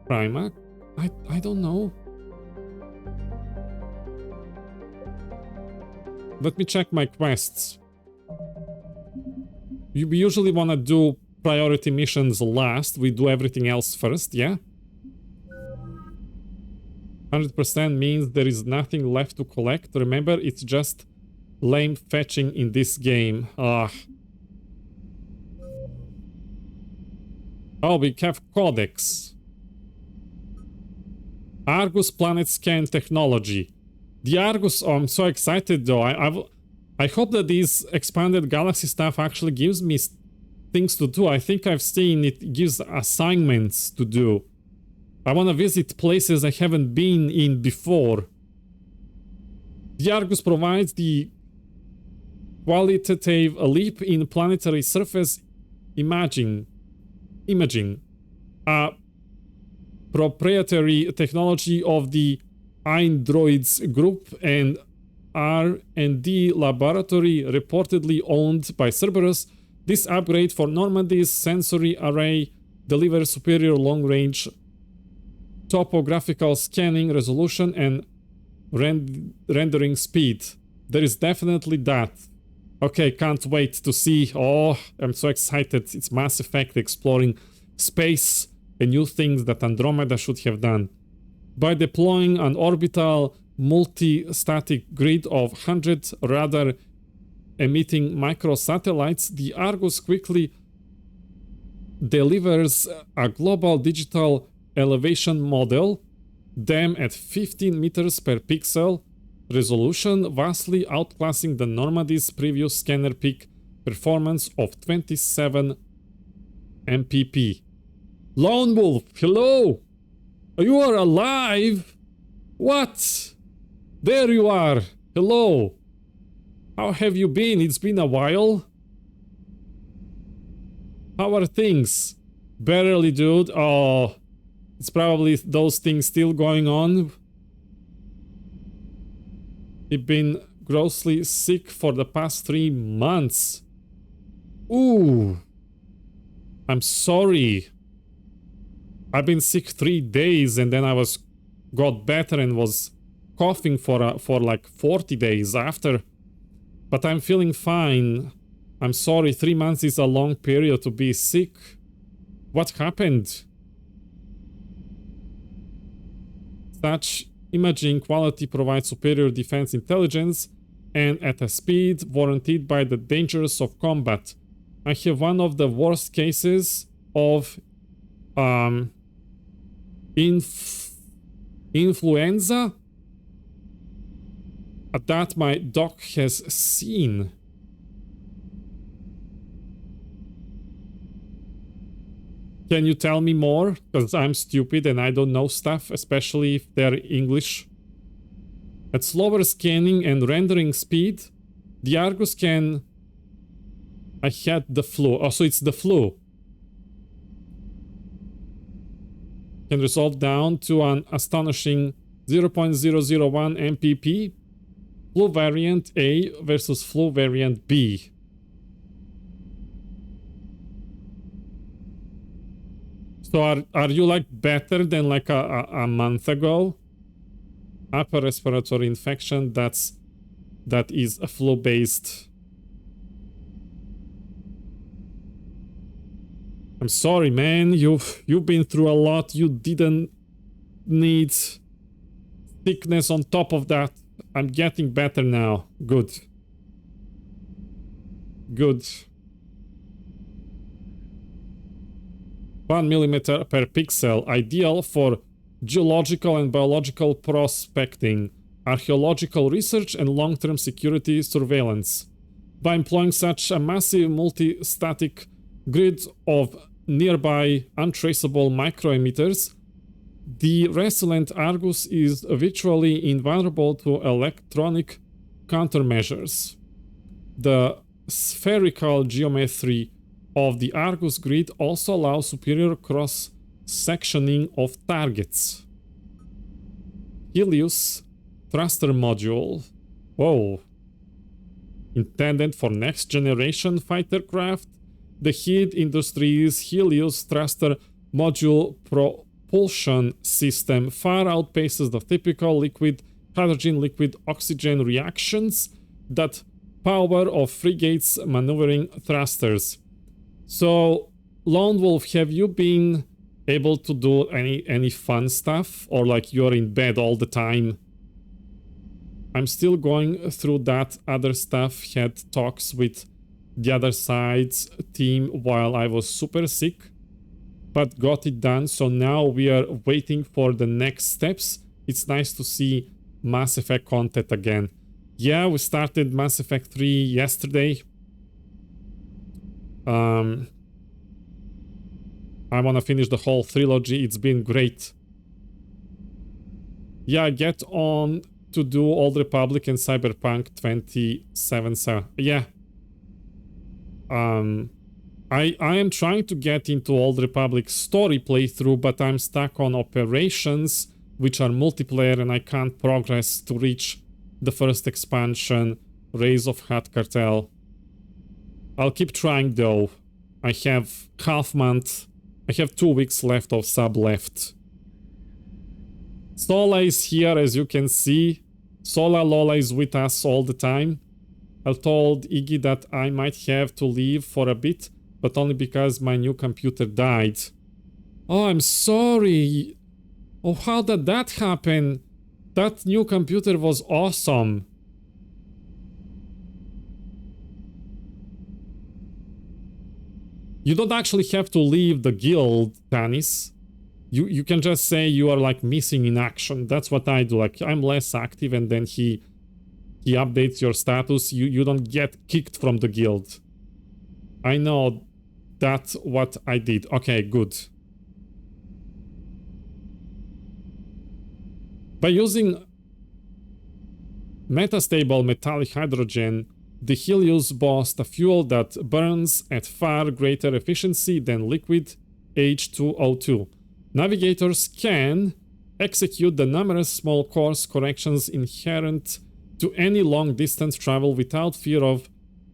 Prima. I don't know. Let me check my quests. We usually want to do priority missions last. We do everything else first, yeah? 100% means there is nothing left to collect. Remember, it's just lame fetching in this game. Ah. Oh, we have Codex. Argus Planet Scan Technology. The Argus, oh, I'm so excited though. I hope that these expanded galaxy stuff actually gives me things to do. I think I've seen it gives assignments to do. I want to visit places I haven't been in before. The Argus provides the qualitative leap in planetary surface imaging. A proprietary technology of the Androids Group and R&D laboratory reportedly owned by Cerberus. This upgrade for Normandy's sensory array delivers superior long-range topographical scanning resolution and rendering speed. There is definitely that. Okay, can't wait to see. Oh, I'm so excited. It's Mass Effect exploring space and new things that Andromeda should have done. By deploying an orbital multi-static grid of 100 radar-emitting microsatellites, the Argus quickly delivers a global digital elevation model, DEM at 15 meters per pixel resolution, vastly outclassing the Normandy's previous scanner peak performance of 27 MPP. Lone Wolf, hello! You are alive? What? There you are. Hello. How have you been? It's been a while. How are things? Barely, dude. Oh, it's probably those things still going on. I've been grossly sick for the past 3 months. Ooh. I'm sorry. I've been sick 3 days and then I got better and was coughing for like 40 days after. But I'm feeling fine. I'm sorry, 3 months is a long period to be sick. What happened? Such imaging quality provides superior defense intelligence and at a speed warranted by the dangers of combat. I have one of the worst cases of influenza that my doc has seen. Can you tell me more? Because I'm stupid and I don't know stuff, especially if they're English. At slower scanning and rendering speed, the Argus can... I had the flu. Oh, so it's the flu. Can resolve down to an astonishing 0.001 MPP. Flu variant A versus flu variant B. So are you like better than like a month ago? Upper respiratory infection, that is a flu-based. I'm sorry, man. You've been through a lot. You didn't need sickness on top of that. I'm getting better now. Good. Good. 1 millimeter per pixel, ideal for geological and biological prospecting, archaeological research, and long-term security surveillance. By employing such a massive multi-static grid of nearby untraceable microemitters, the resilient Argus is virtually invulnerable to electronic countermeasures. The spherical geometry of the Argus grid also allows superior cross-sectioning of targets. Helios thruster module. Whoa. Intended for next-generation fighter craft, the Heat Industries Helios thruster module propulsion system far outpaces the typical liquid hydrogen-liquid oxygen reactions that power of frigates maneuvering thrusters. So, Lone Wolf, have you been able to do any fun stuff, or like you're in bed all the time? I'm still going through that other stuff, had talks with the other side's team while I was super sick, but got it done. So now we are waiting for the next steps. It's nice to see Mass Effect content again. Yeah, we started Mass Effect 3 yesterday. I want to finish the whole trilogy. It's been great. Yeah, get on to do Old Republic and Cyberpunk 2077. Yeah. I am trying to get into Old Republic story playthrough, but I'm stuck on operations, which are multiplayer, and I can't progress to reach the first expansion, Raise of Hutt Cartel. I'll keep trying though. I have half month. I have 2 weeks left of sub left. Sola is here, as you can see. Sola Lola is with us all the time. I told Iggy that I might have to leave for a bit, but only because my new computer died. Oh, I'm sorry. Oh, how did that happen? That new computer was awesome. You don't actually have to leave the guild, Tanis. You can just say you are like missing in action. That's what I do. Like, I'm less active, and then he updates your status. You don't get kicked from the guild. I know that's what I did. Okay, good. By using metastable metallic hydrogen, the Helios boast a fuel that burns at far greater efficiency than liquid H2O2. Navigators can execute the numerous small course corrections inherent to any long-distance travel without fear of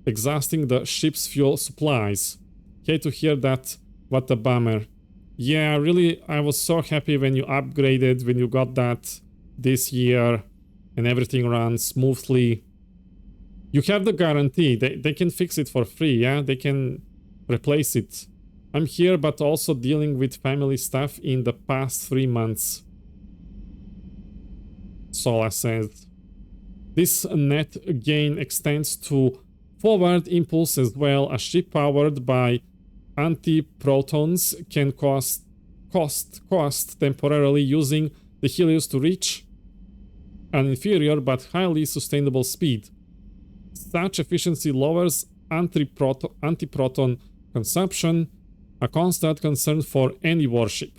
exhausting the ship's fuel supplies. Hate to hear that, what a bummer. Yeah, really, I was so happy when you upgraded, when you got that this year, and everything runs smoothly. You have the guarantee, they can fix it for free, yeah? They can replace it. I'm here, but also dealing with family stuff in the past 3 months. Sola said. This net gain extends to forward impulse as well. A ship powered by anti-protons can cost temporarily using the Helios to reach an inferior but highly sustainable speed. Such efficiency lowers anti-proton consumption, a constant concern for any warship.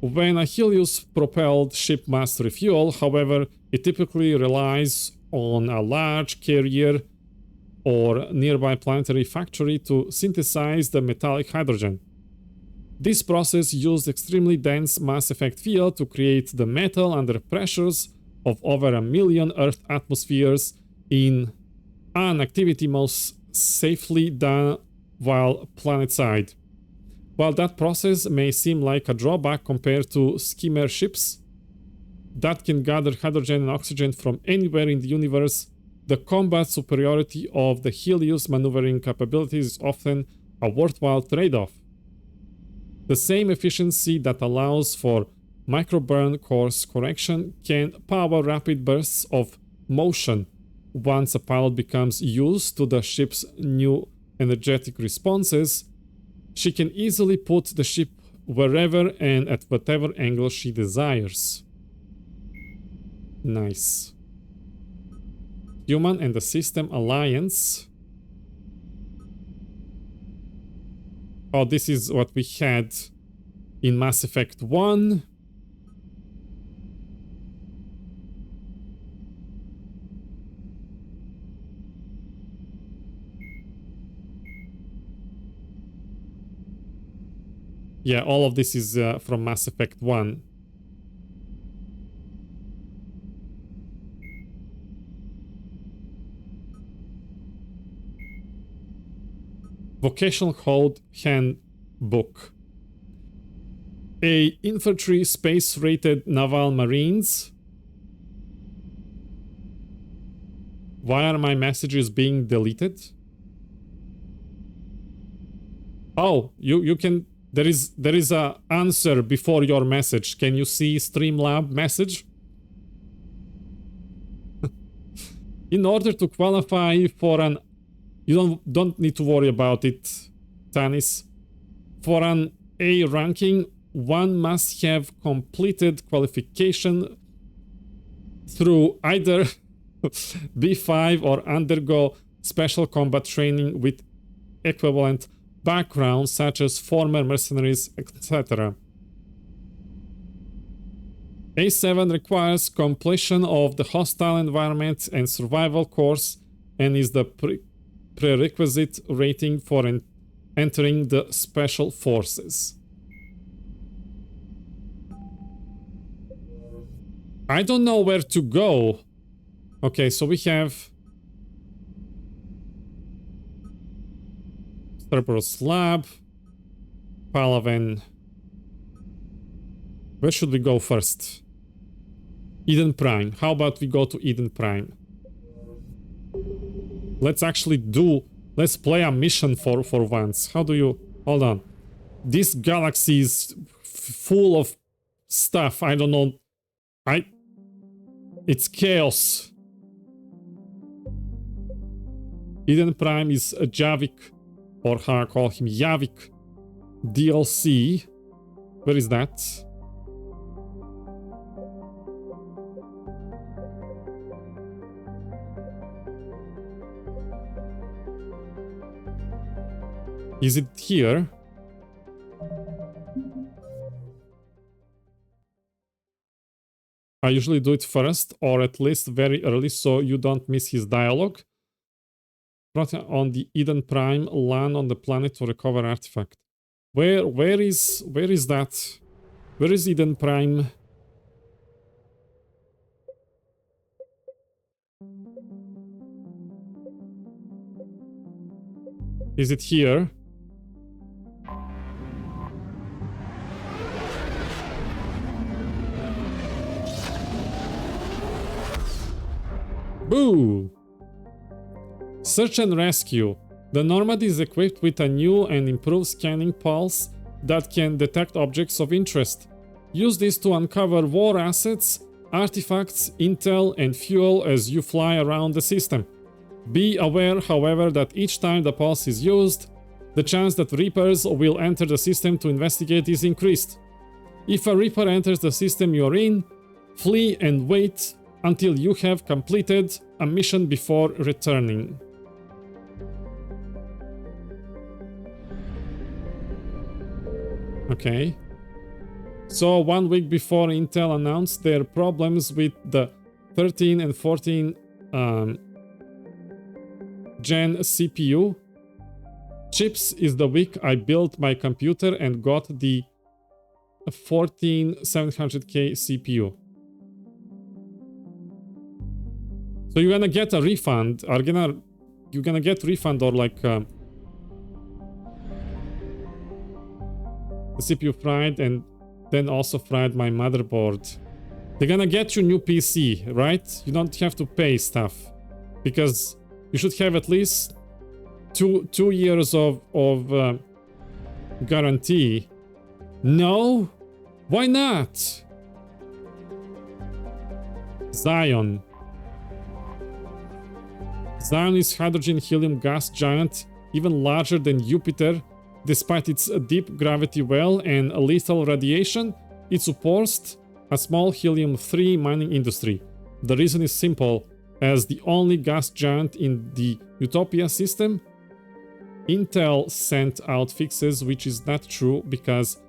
When a Helios-propelled ship must refuel, however, it typically relies on a large carrier or nearby planetary factory to synthesize the metallic hydrogen. This process used extremely dense mass effect field to create the metal under pressures of over 1 million Earth atmospheres in an activity most safely done while planetside. While that process may seem like a drawback compared to skimmer ships that can gather hydrogen and oxygen from anywhere in the universe, the combat superiority of the Helios maneuvering capabilities is often a worthwhile trade-off. The same efficiency that allows for microburn course correction can power rapid bursts of motion once a pilot becomes used to the ship's new energetic responses. She can easily put the ship wherever and at whatever angle she desires. Nice. Human and the System Alliance. Oh, this is what we had in Mass Effect 1. Yeah, all of this is from Mass Effect 1. Vocational Code Handbook. A infantry space-rated naval marines. Why are my messages being deleted? Oh, you can... There is a answer before your message. Can you see Streamlab message? In order to qualify for an... You don't need to worry about it, Tanis. For an A ranking, one must have completed qualification through either B5 or undergo special combat training with equivalent backgrounds such as former mercenaries, etc. A7 requires completion of the hostile environment and survival course and is the prerequisite rating for entering the special forces. I don't know where to go. Okay, so we have Cerberus Lab, Palaven. Where should we go first? Eden Prime. How about we go to Eden Prime? Let's actually let's play a mission for once. How do you... Hold on. This galaxy is full of stuff. I don't know. It's chaos. Eden Prime is a Javik, or how I call him, Javik DLC. Where is that? Is it here? I usually do it first, or at least very early, so you don't miss his dialogue. On the Eden Prime, land on the planet to recover artifact. Where is that? Where is Eden Prime? Is it here? Boo! Search and rescue. The Normandy is equipped with a new and improved scanning pulse that can detect objects of interest. Use this to uncover war assets, artifacts, intel, and fuel as you fly around the system. Be aware, however, that each time the pulse is used, the chance that Reapers will enter the system to investigate is increased. If a Reaper enters the system you're in, flee and wait until you have completed a mission before returning. Okay. So 1 week before Intel announced their problems with the 13 and 14 Gen CPU chips is the week I built my computer and got the 14700K CPU. So you're gonna get a refund. You're gonna get refund or like the CPU fried and then also fried my motherboard. They're gonna get you new PC, right? You don't have to pay stuff because you should have at least two years of guarantee. No? Why not? Zion. Zion is hydrogen helium gas giant, even larger than Jupiter. Despite its deep gravity well and lethal radiation, it supports a small helium-3 mining industry. The reason is simple. As the only gas giant in the Utopia system, Intel sent out fixes, which is not true because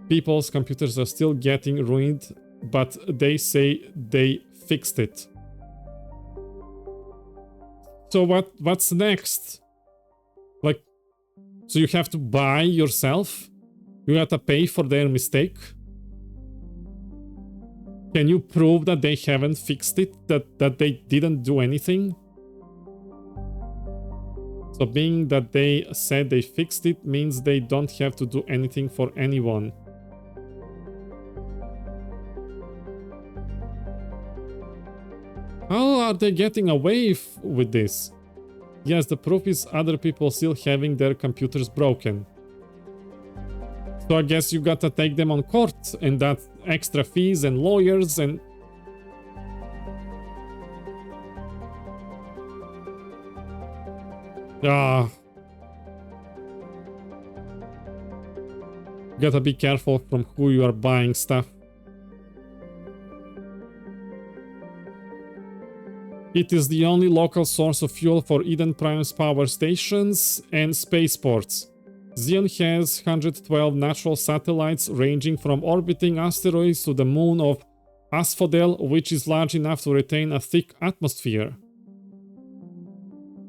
people's computers are still getting ruined, but they say they fixed it. So what's next? Like, so you have to buy yourself? You have to pay for their mistake? Can you prove that they haven't fixed it? That they didn't do anything? So being that they said they fixed it means they don't have to do anything for anyone. How are they getting away with this? Yes, the proof is other people still having their computers broken. So I guess you gotta take them on court, and that's extra fees and lawyers and... Gotta be careful from who you are buying stuff. It is the only local source of fuel for Eden Prime's power stations and spaceports. Zion has 112 natural satellites ranging from orbiting asteroids to the moon of Asphodel, which is large enough to retain a thick atmosphere.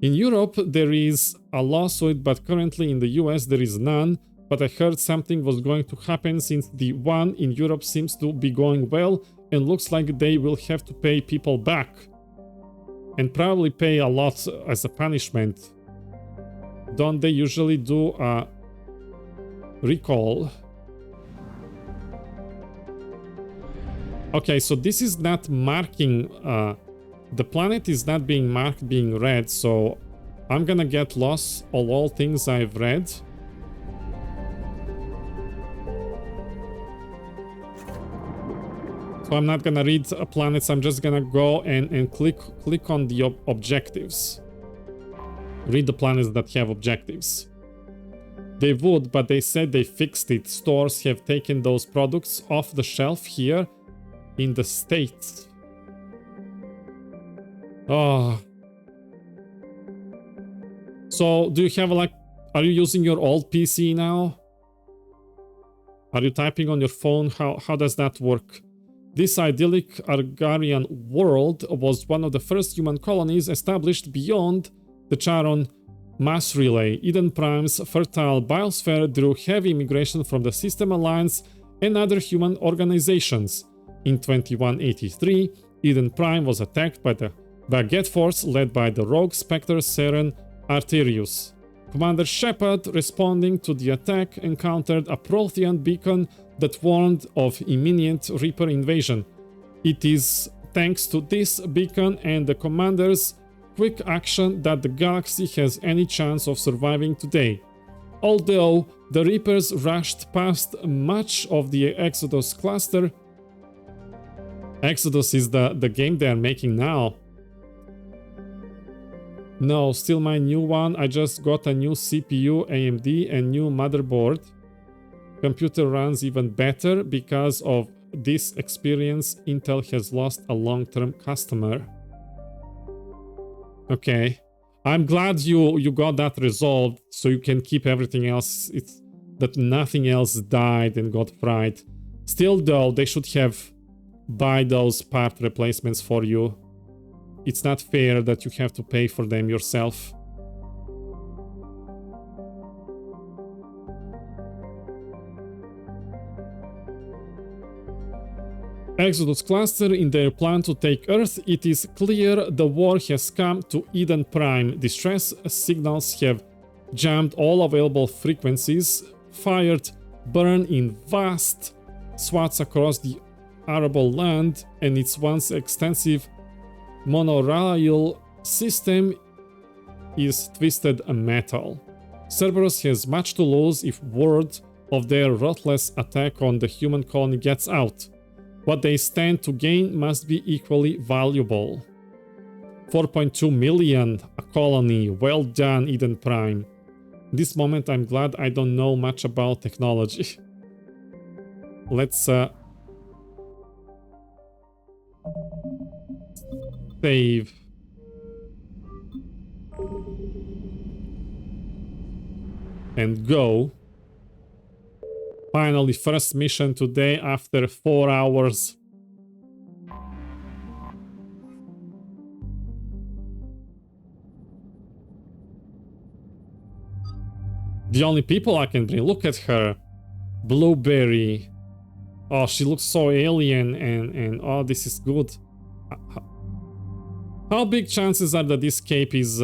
In Europe, there is a lawsuit, but currently in the US there is none. But I heard something was going to happen since the one in Europe seems to be going well and looks like they will have to pay people back. And probably pay a lot as a punishment. Don't they usually do a recall? Okay, so this is not marking... the planet is not being marked being red, so I'm gonna get lost of all things I've read. So I'm not gonna read planets, I'm just gonna go and click on the objectives. Read the planets that have objectives. They would, but they said they fixed it. Stores have taken those products off the shelf here in the States. Oh. So do you have like, are you using your old PC now? Are you typing on your phone? How does that work? This idyllic Argarian world was one of the first human colonies established beyond the Charon mass relay. Eden Prime's fertile biosphere drew heavy immigration from the System Alliance and other human organizations. In 2183, Eden Prime was attacked by the Baguette Force led by the rogue Spectre Seren Arterius. Commander Shepard, responding to the attack, encountered a Prothean beacon that warned of imminent Reaper invasion. It is thanks to this beacon and the Commander's quick action that the galaxy has any chance of surviving today. Although the Reapers rushed past much of the Exodus cluster. Exodus is the game they are making now. No, still my new one. I just got a new CPU, AMD, and new motherboard. Computer runs even better. Because of this experience, Intel has lost a long-term customer. Okay. I'm glad you got that resolved, so you can keep everything else. It's that nothing else died and got fried. Still though, they should have buy those part replacements for you. It's not fair that you have to pay for them yourself. Exodus cluster in their plan to take Earth. It is clear the war has come to Eden Prime. Distress signals have jammed all available frequencies, fired burn in vast swaths across the arable land, and its once extensive monorail system is twisted metal. Cerberus has much to lose if word of their ruthless attack on the human colony gets out. What they stand to gain must be equally valuable. 4.2 million a colony. Well done, Eden Prime. This moment I'm glad I don't know much about technology. Let's save. And go. Finally, first mission today after 4 hours. The only people I can bring. Look at her. Blueberry. Oh, she looks so alien and oh, this is good. How big chances are that this cape is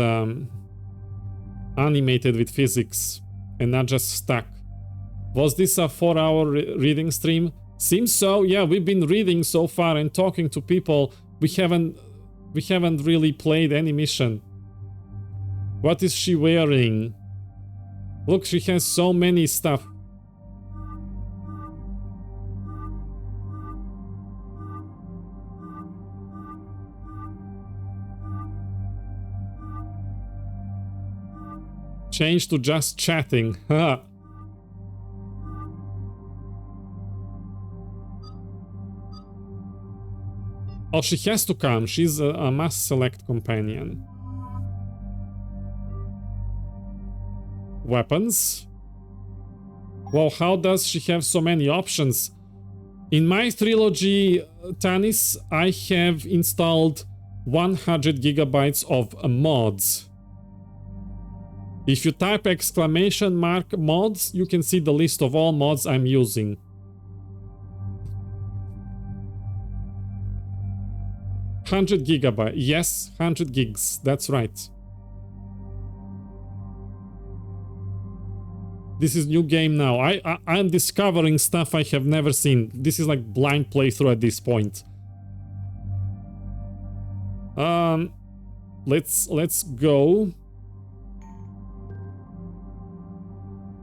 animated with physics and not just stuck? Was this a 4-hour reading stream? Seems so. Yeah, we've been reading so far and talking to people. We haven't really played any mission. What is she wearing? Look, she has so many stuff. Change to just chatting. Oh, she has to come. She's a must select companion. Weapons. Well, how does she have so many options? In my trilogy, Tanis, I have installed 100 gigabytes of mods. If you type !" mods, you can see the list of all mods I'm using. $100 yes, 100 gigs, that's right. This is new game now. I'm discovering stuff I have never seen. This is like blind playthrough at this point. Let's go.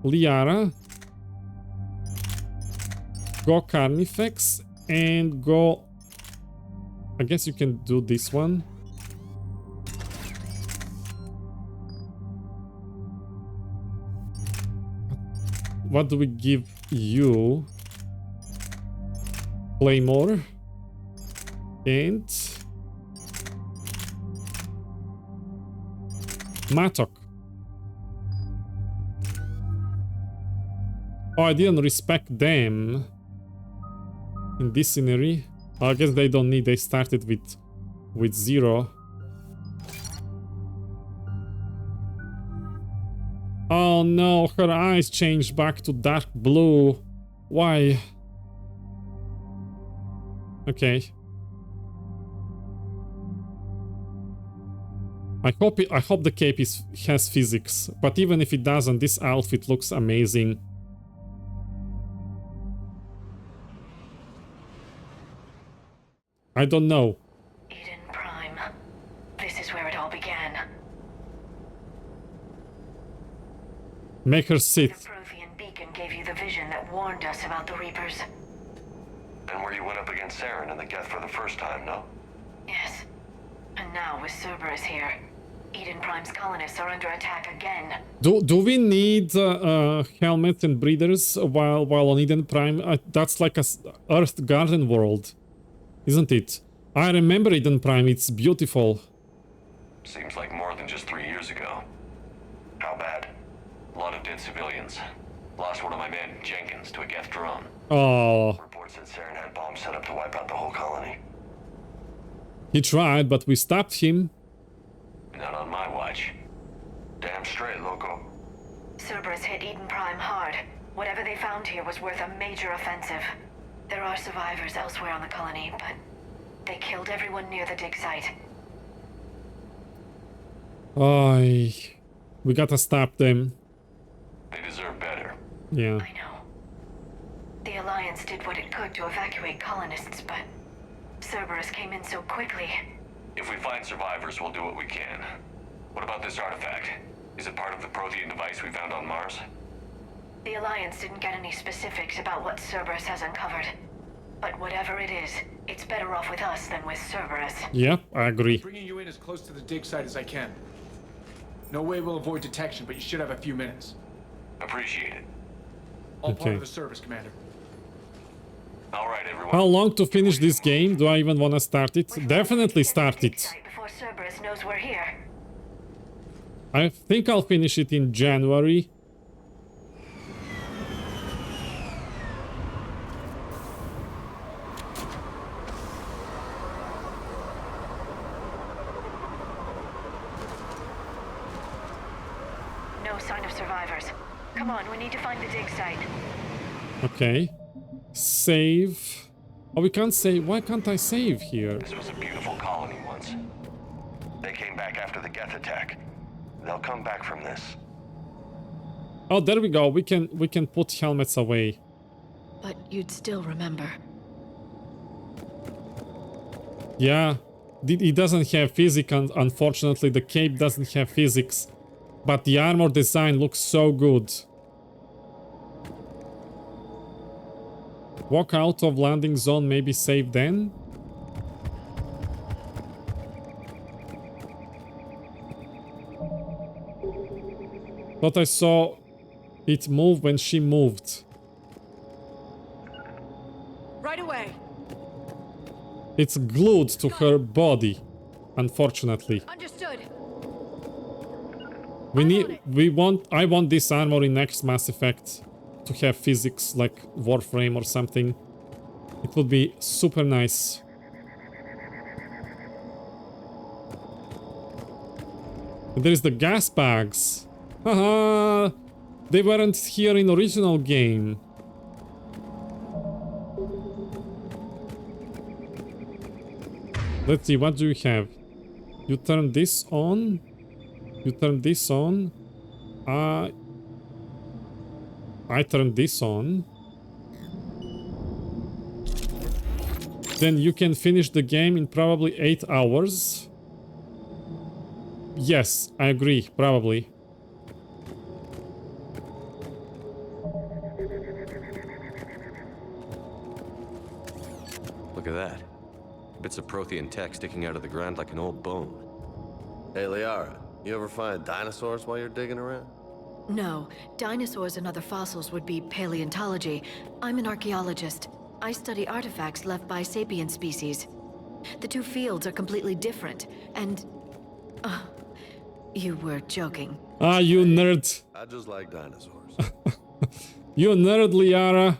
Liara. Go Carnifex and go. I guess you can do this one. What do we give you? Claymore. And Matok. Oh, I didn't respect them in this scenery. I guess they don't need. They started with 0. Oh no, her eyes changed back to dark blue. Why? Okay. I hope the cape has physics, but even if it doesn't, this outfit looks amazing. I don't know.
Eden Prime. This is where it all began.
Make her sit.
The Prothean beacon gave you the vision that warned us about the Reapers.
And where you went up against Saren in the Geth for the first time, no?
Yes. And now with Cerberus here, Eden Prime's colonists are under attack again.
Do we need helmets and breathers while on Eden Prime? That's like a Earth Garden world, isn't it? I remember Eden Prime. It's beautiful.
Seems like more than just 3 years ago. How bad? A lot of dead civilians. Lost one of my men, Jenkins, to a Geth drone.
Oh.
Reports said Saren had bombs set up to wipe out the whole colony.
He tried, but we stopped him.
Not on my watch. Damn straight, loco.
Cerberus hit Eden Prime hard. Whatever they found here was worth a major offensive. There are survivors elsewhere on the colony, but they killed everyone near the dig site.
We gotta stop them.
They deserve better.
Yeah.
I know. The Alliance did what it could to evacuate colonists, but Cerberus came in so quickly.
If we find survivors, we'll do what we can. What about this artifact? Is it part of the Prothean device we found on Mars?
The Alliance didn't get any specifics about what Cerberus has uncovered. But whatever it is, it's better off with us than with Cerberus.
Yeah, I agree.
Bringing you in as close to the dig site as I can. No way we'll avoid detection, but you should have a few minutes.
Appreciate it.
All part of the service, Commander.
All right, everyone.
How long to finish this game? Do I even want to start it? Definitely start it.
Before Cerberus knows we're here.
I think I'll finish it in January.
No sign of survivors. Come on, we need to find the dig site.
Okay. Save. Oh, we can't save. Why can't I save here?
This was a beautiful colony once. They came back after the Geth attack. They'll come back from this.
Oh, there we go. We can put helmets away.
But you'd still remember.
Yeah. It doesn't have physics, unfortunately. The cape doesn't have physics. But the armor design looks so good. Walk out of landing zone, maybe save then? Thought I saw it move when she moved.
Right away.
It's glued to her body, unfortunately.
Understood.
I want this armor in next Mass Effect to have physics like Warframe or something. It would be super nice. There's the gas bags. Haha! They weren't here in original game. Let's see, what do you have? You turn this on. You turn this on. I turn this on. Then you can finish the game in probably 8 hours. Yes, I agree, probably.
Look at that. Bits of Prothean tech sticking out of the ground like an old bone.
Hey, Liara, you ever find dinosaurs while you're digging around?
No, dinosaurs and other fossils would be paleontology. I'm an archaeologist. I study artifacts left by sapient species. The two fields are completely different, and... you were joking.
Ah, you nerd.
I just like dinosaurs.
You nerd, Liara.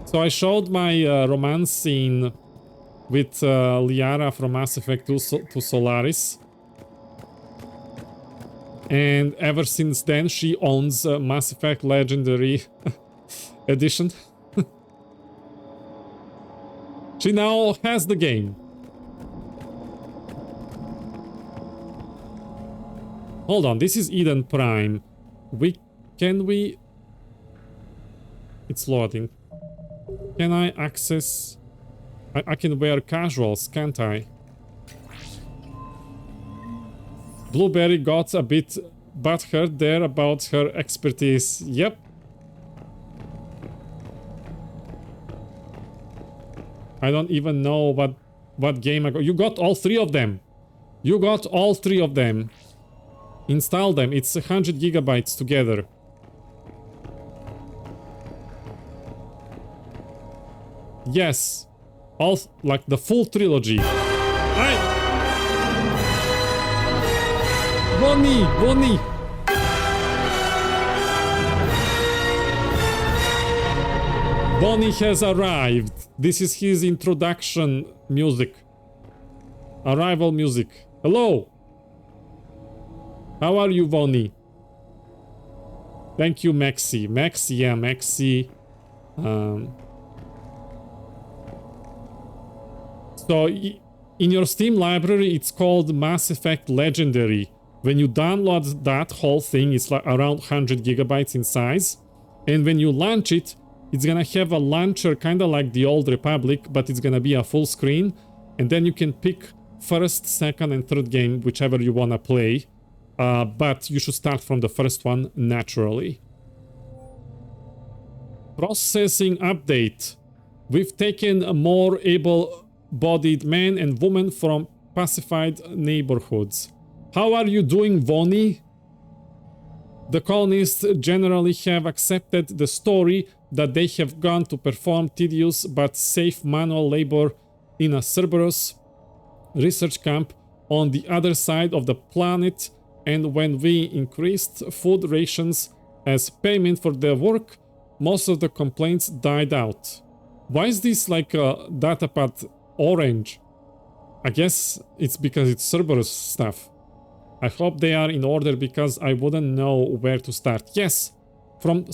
So I showed my romance scene with Liara from Mass Effect 2 to Solaris. And ever since then, she owns Mass Effect Legendary Edition. She now has the game. Hold on, this is Eden Prime. Can we... It's loading. Can I access... I can wear casuals, can't I? Blueberry got a bit butthurt there about her expertise. Yep. I don't even know what game I got. You got all three of them. You got all three of them. Install them. It's 100 gigabytes together. Yes. All, like the full trilogy. Bonnie! Bonnie! Bonnie has arrived. This is his introduction music. Arrival music. Hello! How are you, Bonnie? Thank you, Maxi. Maxi, yeah, Maxi. So, in your Steam library, it's called Mass Effect Legendary. When you download that whole thing, it's like around 100 gigabytes in size. And when you launch it, it's gonna have a launcher kind of like the Old Republic, but it's gonna be a full screen. And then you can pick first, second, and third game, whichever you wanna play. But you should start from the first one naturally. Processing update. We've taken a more able-bodied men and women from pacified neighborhoods. How are you doing, Vonnie? The colonists generally have accepted the story that they have gone to perform tedious but safe manual labor in a Cerberus research camp on the other side of the planet, and when we increased food rations as payment for their work, most of the complaints died out. Why is this like a datapad orange? I guess it's because it's Cerberus stuff. I hope they are in order because I wouldn't know where to start. Yes,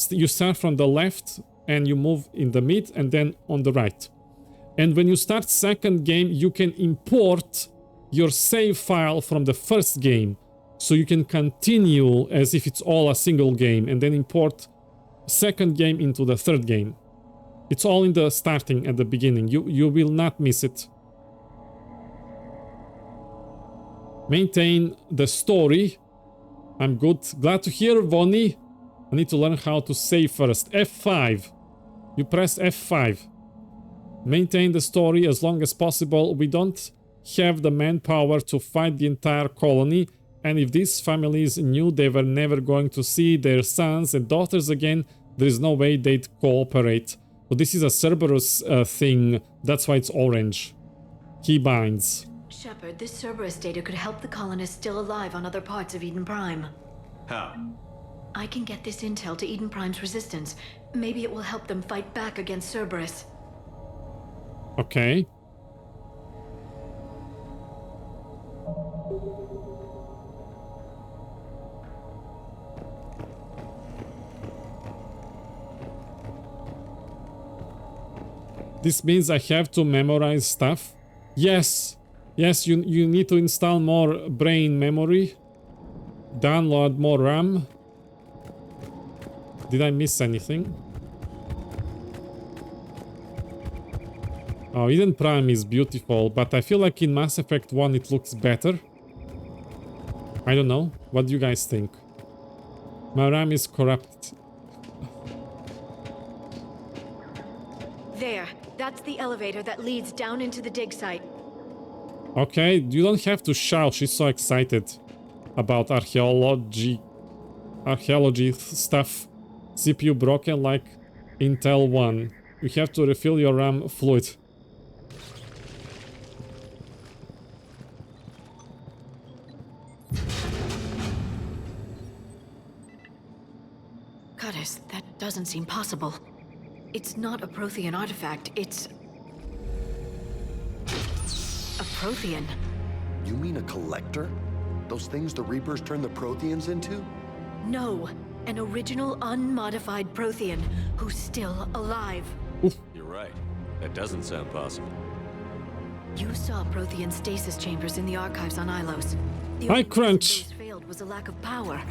you start from the left and you move in the mid and then on the right. And when you start second game, you can import your save file from the first game. So you can continue as if it's all a single game and then import second game into the third game. It's all in the starting at the beginning. You will not miss it. Maintain the story. I'm good. Glad to hear, Vonnie. I need to learn how to save first. F5. You press F5. Maintain the story as long as possible. We don't have the manpower to fight the entire colony, and if these families knew they were never going to see their sons and daughters again, there is no way they'd cooperate. So this is a Cerberus thing. That's why it's orange. Keybinds.
Shepard, this Cerberus data could help the colonists still alive on other parts of Eden Prime.
How?
I can get this intel to Eden Prime's resistance. Maybe it will help them fight back against Cerberus.
Okay. This means I have to memorize stuff? Yes. Yes, you need to install more brain memory. Download more RAM. Did I miss anything? Oh, Eden Prime is beautiful, but I feel like in Mass Effect 1 it looks better. I don't know. What do you guys think? My RAM is corrupted.
There. That's the elevator that leads down into the dig site.
Okay, you don't have to shout. She's so excited about archaeology stuff. CPU broken like Intel 1. You have to refill your RAM fluid.
Curtis, that doesn't seem possible. It's not a Prothean artifact, it's... a Prothean.
You mean a collector? Those things the Reapers turn the Protheans into?
No, an original unmodified Prothean who's still alive.
You're right. That doesn't sound possible.
You saw Prothean stasis chambers in the archives on Ilos.
Hi, Crunch.
doubt was a lack of power.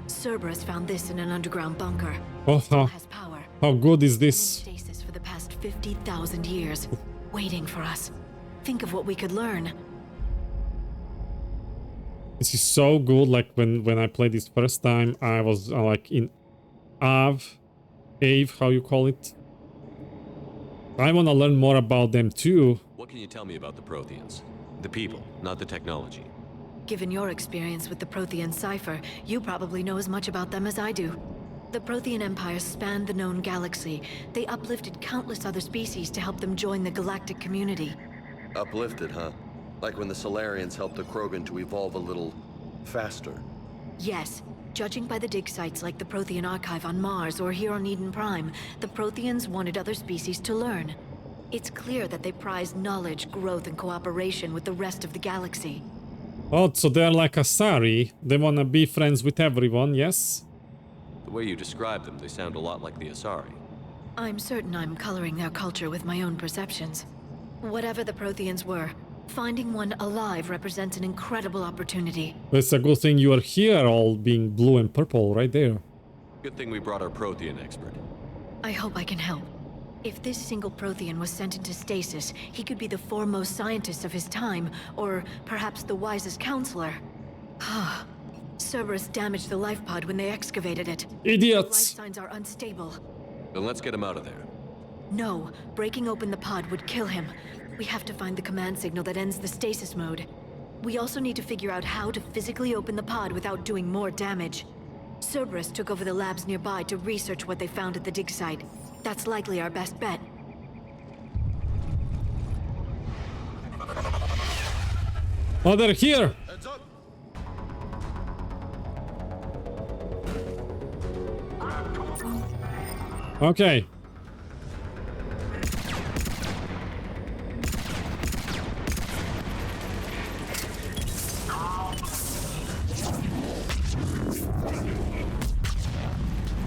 Cerberus found this in an underground bunker.
Oh, how good is this?
Stasis for the past 50,000 years, waiting for us. Think of what we could learn.
This is so good. Like when I played this first time, I was like in Ave, how you call it. I want to learn more about them too.
What can you tell me about the Protheans? The people, not the technology.
Given your experience with the Prothean cipher, you probably know as much about them as I do. The Prothean Empire spanned the known galaxy. They uplifted countless other species to help them join the galactic community.
Uplifted, huh? Like when the Solarians helped the Krogan to evolve a little faster.
Yes. Judging by the dig sites like the Prothean Archive on Mars or here on Eden Prime, the Protheans wanted other species to learn. It's clear that they prize knowledge, growth, and cooperation with the rest of the galaxy.
Oh, so they're like Asari. They wanna be friends with everyone, yes?
The way you describe them, they sound a lot like the Asari.
I'm certain I'm coloring their culture with my own perceptions. Whatever the Protheans were, finding one alive represents an incredible opportunity.
It's a good thing you are here, all being blue and purple right there.
Good thing we brought our Prothean expert.
I hope I can help. If this single Prothean was sent into stasis, he could be the foremost scientist of his time, or perhaps the wisest counselor. Cerberus damaged the life pod when they excavated it.
Idiots!
Life signs are unstable.
Then let's get him out of there.
No, breaking open the pod would kill him. We have to find the command signal that ends the stasis mode. We also need to figure out how to physically open the pod without doing more damage. Cerberus took over the labs nearby to research what they found at the dig site. That's likely our best bet.
Oh, they're here! Okay.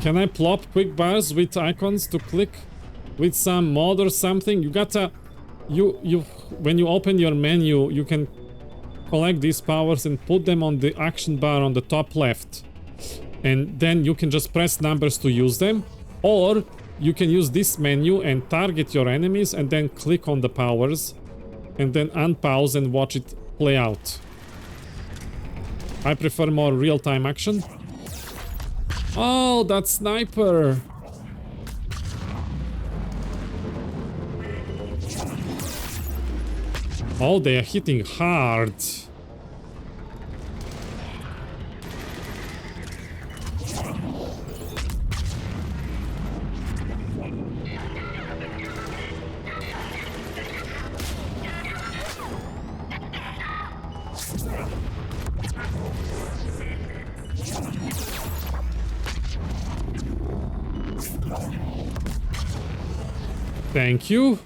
Can I plop quick bars with icons to click with some mod or something? You gotta... when you open your menu, you can collect these powers and put them on the action bar on the top left. And then you can just press numbers to use them. Or you can use this menu and target your enemies and then click on the powers. And then unpause and watch it play out. I prefer more real-time action. Oh, that sniper! Oh, they are hitting hard. Thank you.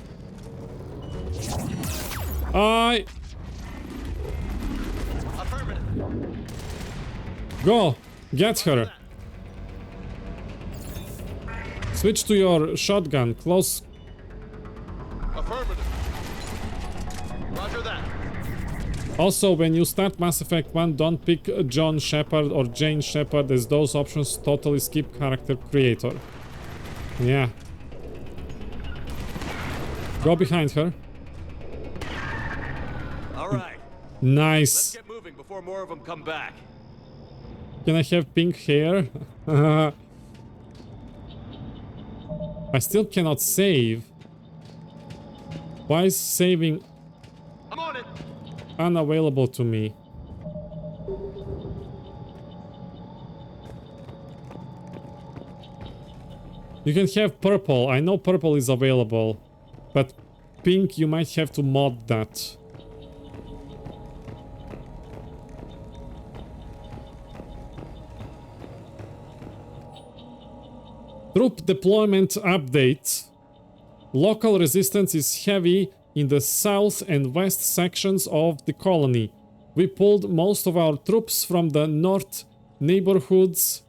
Go! Get her! Switch to your shotgun, close.
Affirmative. Roger that.
Also, when you start Mass Effect 1, don't pick John Shepard or Jane Shepard, as those options totally skip character creator. Yeah. Go behind her.
All right.
Nice.
Let's get moving before more of them come back.
Can I have pink hair? I still cannot save. Why is saving
I'm on it.
unavailable to me? You can have purple. I know purple is available, but pink you might have to mod that. Troop deployment update. Local resistance is heavy in the south and west sections of the colony. We pulled most of our troops from the north neighborhoods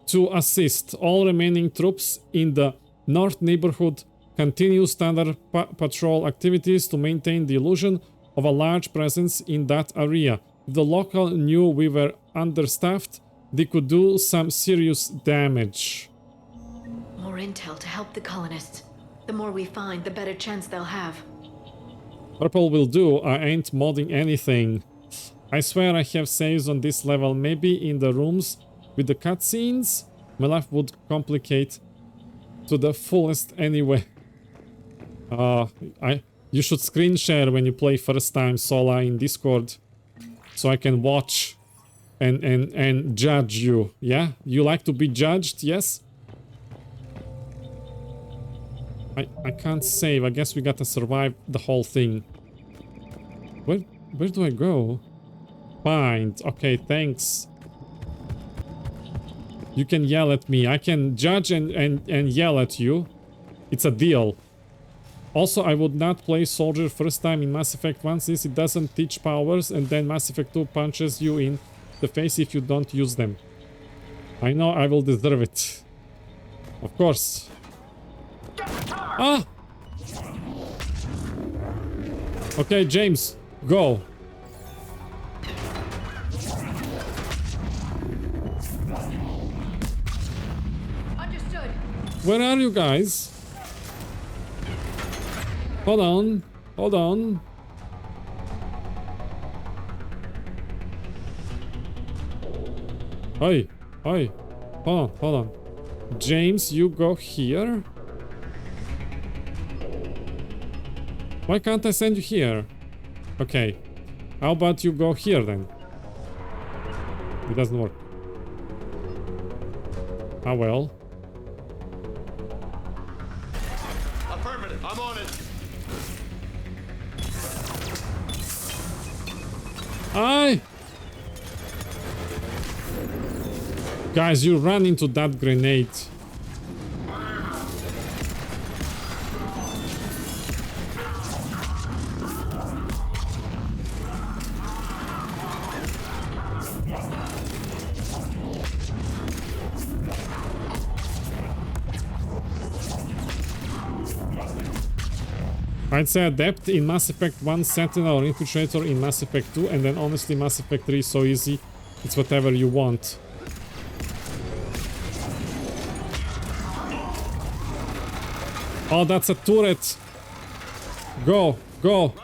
to assist. All remaining troops in the north neighborhood continue standard patrol activities to maintain the illusion of a large presence in that area. If the local knew we were understaffed, they could do some serious damage.
More intel to help the colonists. The more we find, the better chance they'll have.
Purple will do. I ain't modding anything. I swear I have saves on this level. Maybe in the rooms with the cutscenes? My life would complicate to the fullest anyway. You should screen share when you play first time Sola in Discord, so I can watch and judge you. Yeah? You like to be judged? Yes? I can't save. I guess we gotta survive the whole thing. Where do I go? Find. Okay, thanks. You can yell at me. I can judge and yell at you. It's a deal. Also, I would not play soldier first time in Mass Effect 1 since it doesn't teach powers, and then Mass Effect 2 punches you in the face if you don't use them. I know I will deserve it. Of course. Ah! Okay, James, go.
Understood.
Where are you guys? Hold on. Hold on. Hi. Hi. Hold on. Hold on. James, you go here. Why can't I send you here? Okay. How about you go here then? It doesn't work. Ah well.
Affirmative. I'm on it.
Aye! Guys, you ran into that grenade. I'd say Adept in Mass Effect 1, Sentinel or Infiltrator in Mass Effect 2, and then honestly Mass Effect 3 is so easy, it's whatever you want. Oh, that's a turret! Go, go!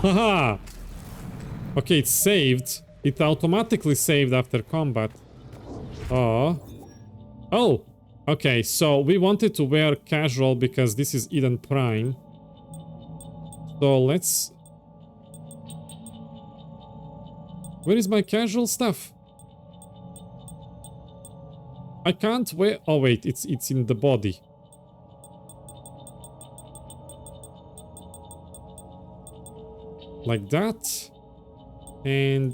Haha! Okay, it's saved. It automatically saved after combat. Oh. Oh! Okay, so we wanted to wear casual because this is Eden Prime. So let's... Where is my casual stuff? I can't wear... Oh wait, it's in the body. Like that. And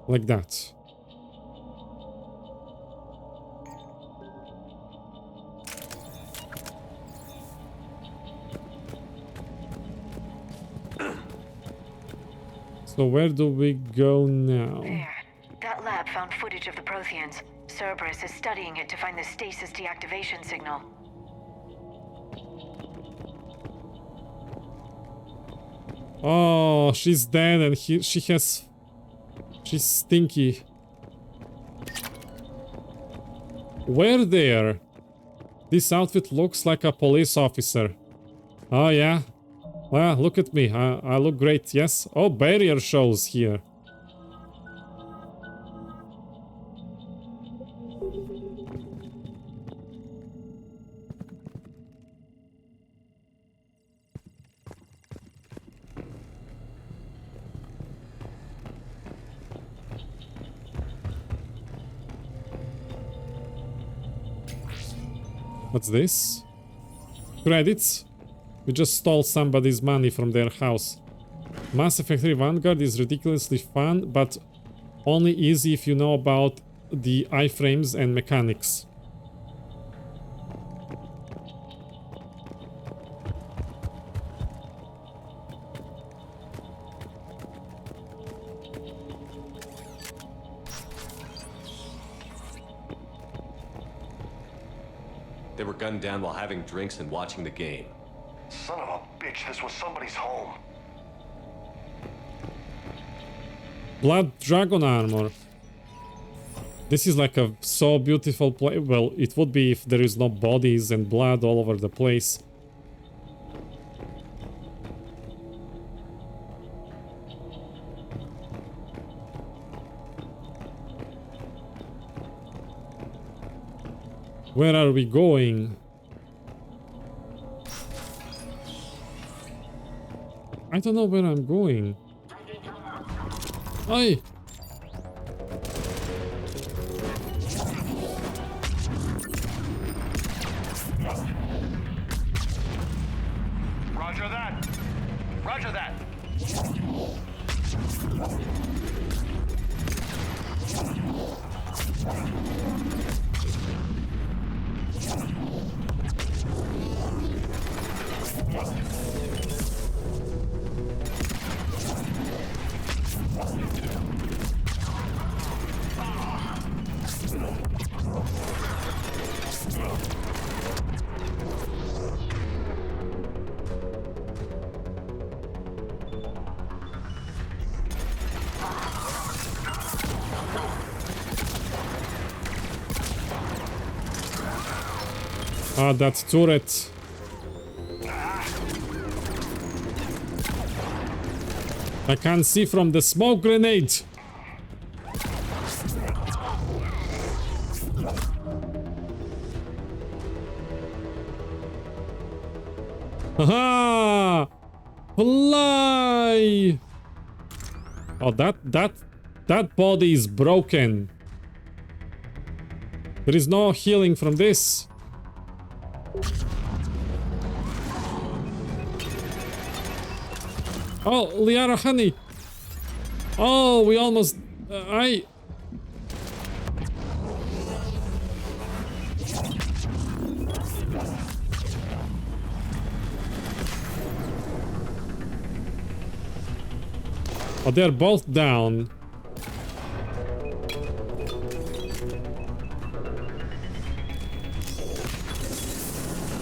like that. So where do we go now?
There. That lab found footage of the Protheans. Cerberus is studying it to find the stasis deactivation signal.
Oh, she's dead and she's stinky. Where there? This outfit looks like a police officer. Oh yeah? Well, look at me. I look great, yes? Oh, barrier shows here. What's this? Credits? We just stole somebody's money from their house. Mass Effect 3 Vanguard is ridiculously fun, but only easy if you know about the iframes and mechanics.
They were gunned down while having drinks and watching the game.
Son of a bitch, this was somebody's home.
Blood Dragon Armor. This is like a so beautiful place. Well, it would be if there is no bodies and blood all over the place. Where are we going? I don't know where I'm going. Oi!
Roger that. Roger that.
Ah, that turret. I can't see from the smoke grenade. Haha! Fly! Oh, that body is broken. There is no healing from this. Oh, Liara honey. Oh, we almost... Oh, they're both down.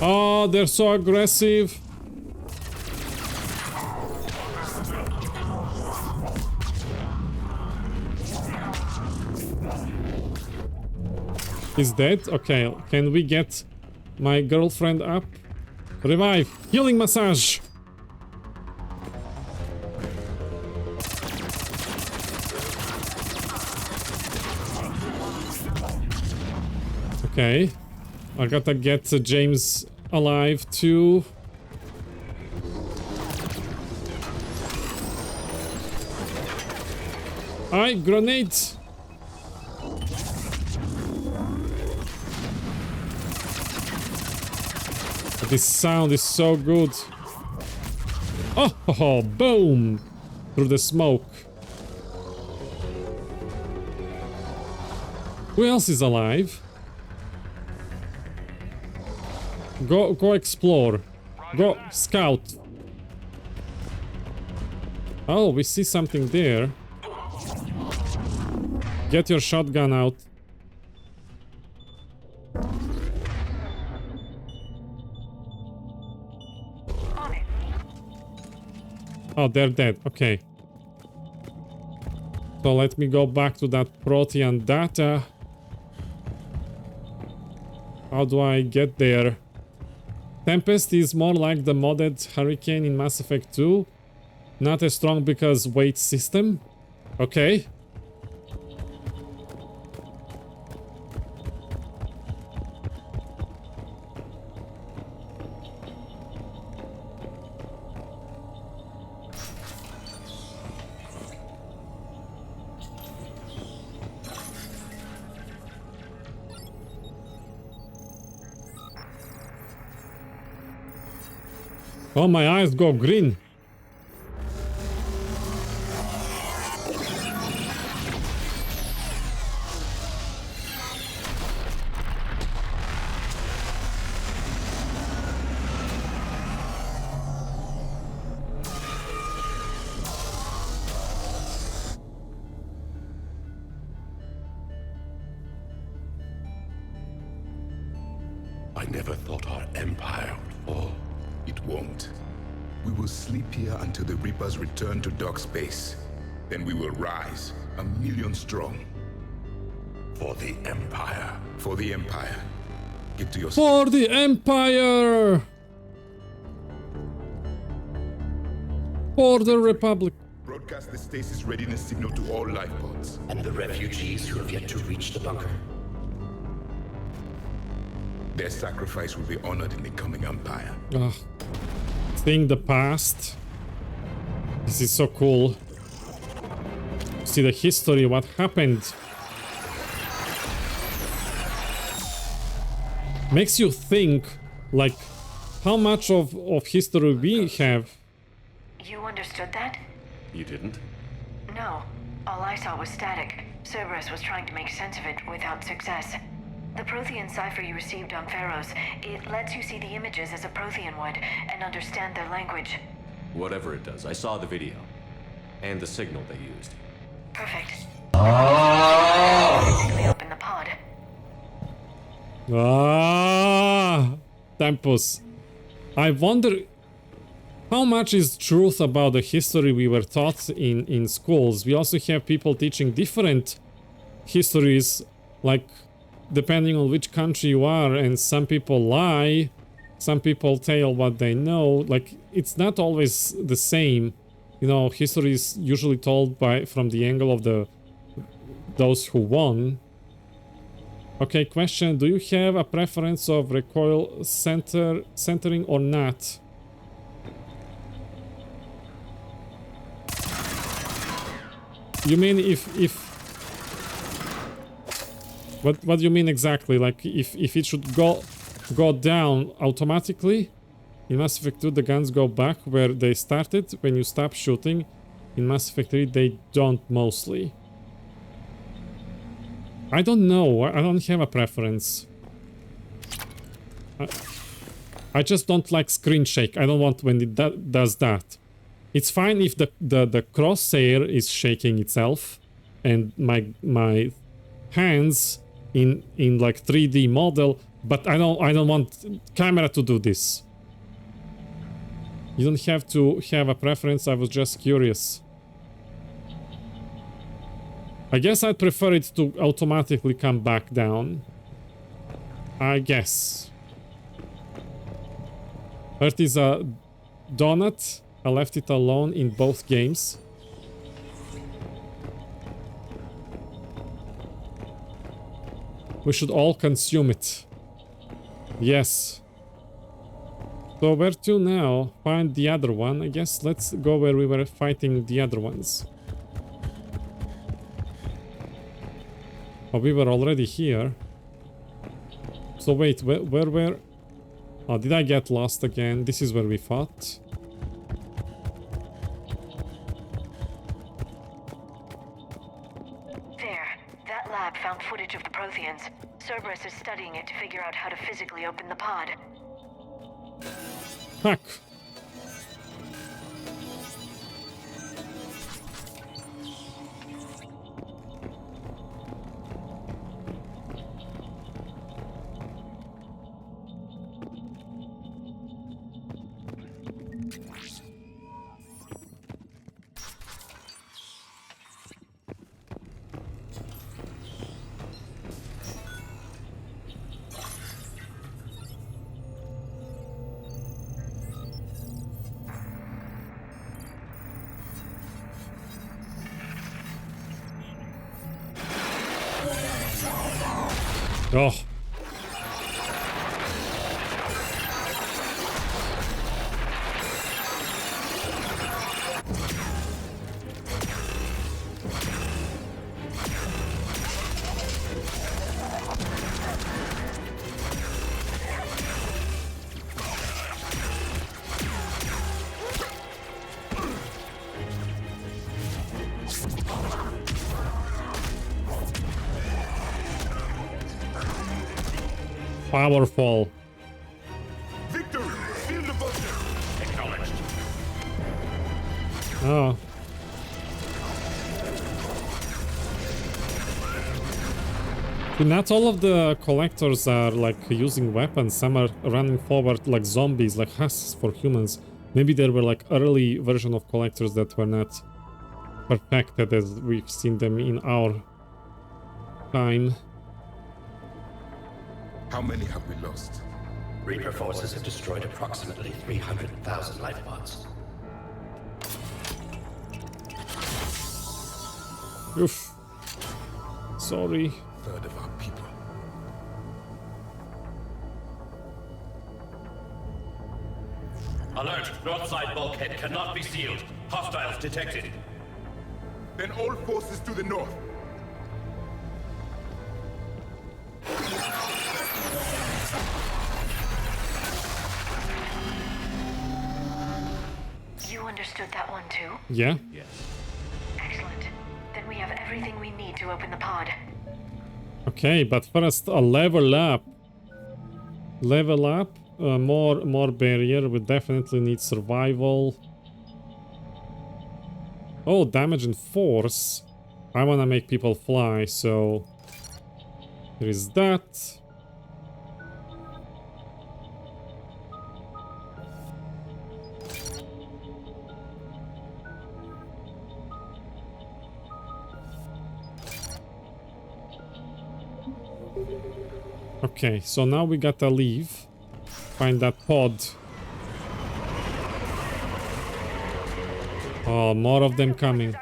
Oh, they're so aggressive. He's dead? Okay, can we get my girlfriend up? Revive! Healing massage! Okay. I gotta get James alive too. Aye, grenade! This sound is so good. Oh, boom! Through the smoke. Who else is alive? Go explore. Go scout. Oh, we see something there. Get your shotgun out. Oh, they're dead. Okay. So let me go back to that Protean data. How do I get there? Tempest is more like the modded Hurricane in Mass Effect 2. Not as strong because weight system. Okay. Oh, my eyes go green.
I never thought our empire would fall. It won't. We will sleep here until the Reapers return to dark space. Then we will rise, 1,000,000 strong. For the Empire. For the Empire. Get to your...
For the Empire! For the Republic.
Broadcast the stasis readiness signal to all life pods.
And the refugees who have yet to reach the bunker.
Their sacrifice will be honored in the coming Empire.
Ugh. Seeing the past. This is so cool. See the history, what happened. Makes you think, like, how much of history we have.
You understood that?
You didn't?
No. All I saw was static. Cerberus was trying to make sense of it without success. The Prothean cipher you received on Pharaohs, it lets you see the images as a Prothean would and understand their language.
Whatever it does, I saw the video. And the signal they used.
Perfect. Physically open the pod.
Ah, Tempus. I wonder how much is truth about the history we were taught in schools. We also have people teaching different histories, like depending on which country you are, and some people lie, some people tell what they know. Like, it's not always the same. You know, history is usually told from the angle of those who won. Okay, question. Do you have a preference of recoil centering or not? You mean if what do you mean exactly? Like if it should go down automatically? In Mass Effect 2 the guns go back where they started when you stop shooting. In Mass Effect 3 they don't mostly. I don't know. I don't have a preference. I just don't like screen shake. I don't want when it does that. It's fine if the crosshair is shaking itself and my hands in like 3D model, but I don't want camera to do this. You don't have to have a preference. I was just curious. I guess I'd prefer it to automatically come back down. I guess. Earth is a donut. I left it alone in both games. We should all consume it. Yes. So where to now? Find the other one. I guess let's go where we were fighting the other ones. Oh, we were already here. So wait, where? Oh, did I get lost again? This is where we fought.
There. That lab found footage of the Protheans. Cerberus is studying it to figure out how to physically open the pod.
Fuck. Oh. Powerful.
Victory! Seal the bunker! Acknowledged.
Oh. Not all of the collectors are like using weapons. Some are running forward like zombies, like husks for humans. Maybe there were like early version of collectors that were not perfected as we've seen them in our time.
How many have we lost?
Reaper forces have destroyed approximately 300,000 life pods.
Oof. Sorry.
Third of our people.
Alert! North side bulkhead cannot be sealed. Hostiles detected.
Then all forces to the north.
You understood that one too?
Yeah?
Yes.
Excellent. Then we have everything we need to open the pod.
Okay, but first a level up. Level up. More barrier. We definitely need survival. Oh, damage and force. I want to make people fly, so there is that. Okay, so now we gotta leave. Find that pod. Oh, more of them coming.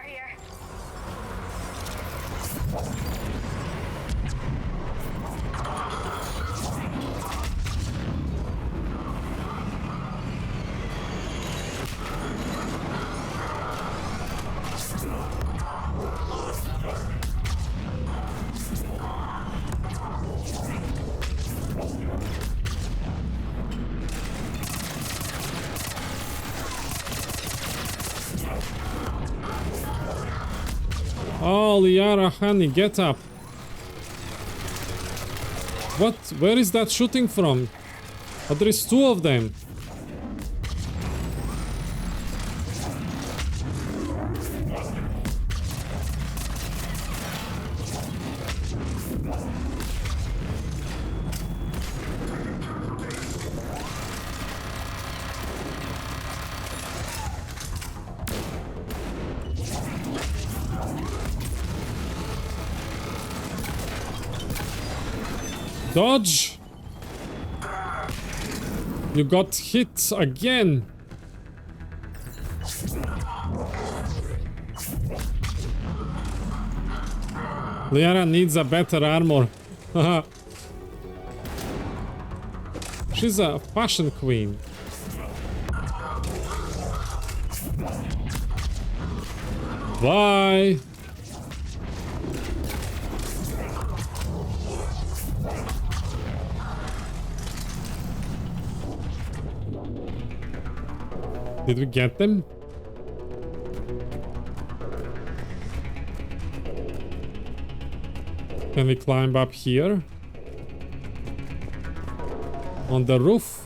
Oh, Liara, honey, get up. What? Where is that shooting from? Oh, there is two of them. Dodge! You got hit again! Liara needs a better armor. She's a fashion queen. Bye! Did we get them? Can we climb up here? On the roof?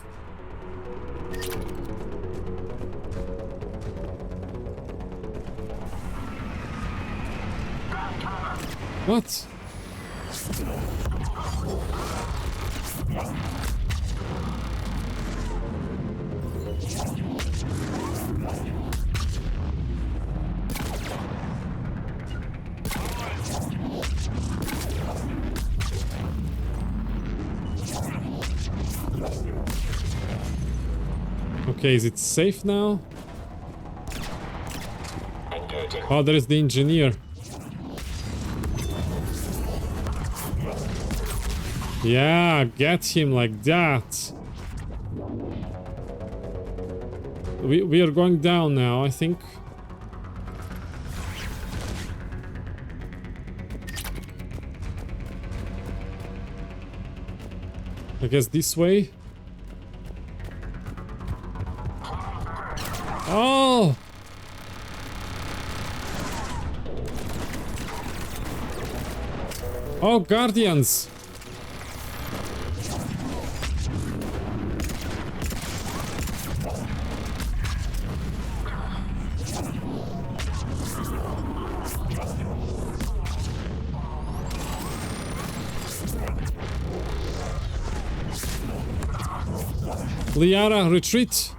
What? Okay, is it safe now? Oh, there is the engineer. Yeah, get him like that. We are going down now, I think. I guess this way. Oh! Oh, Guardians! Liara, retreat.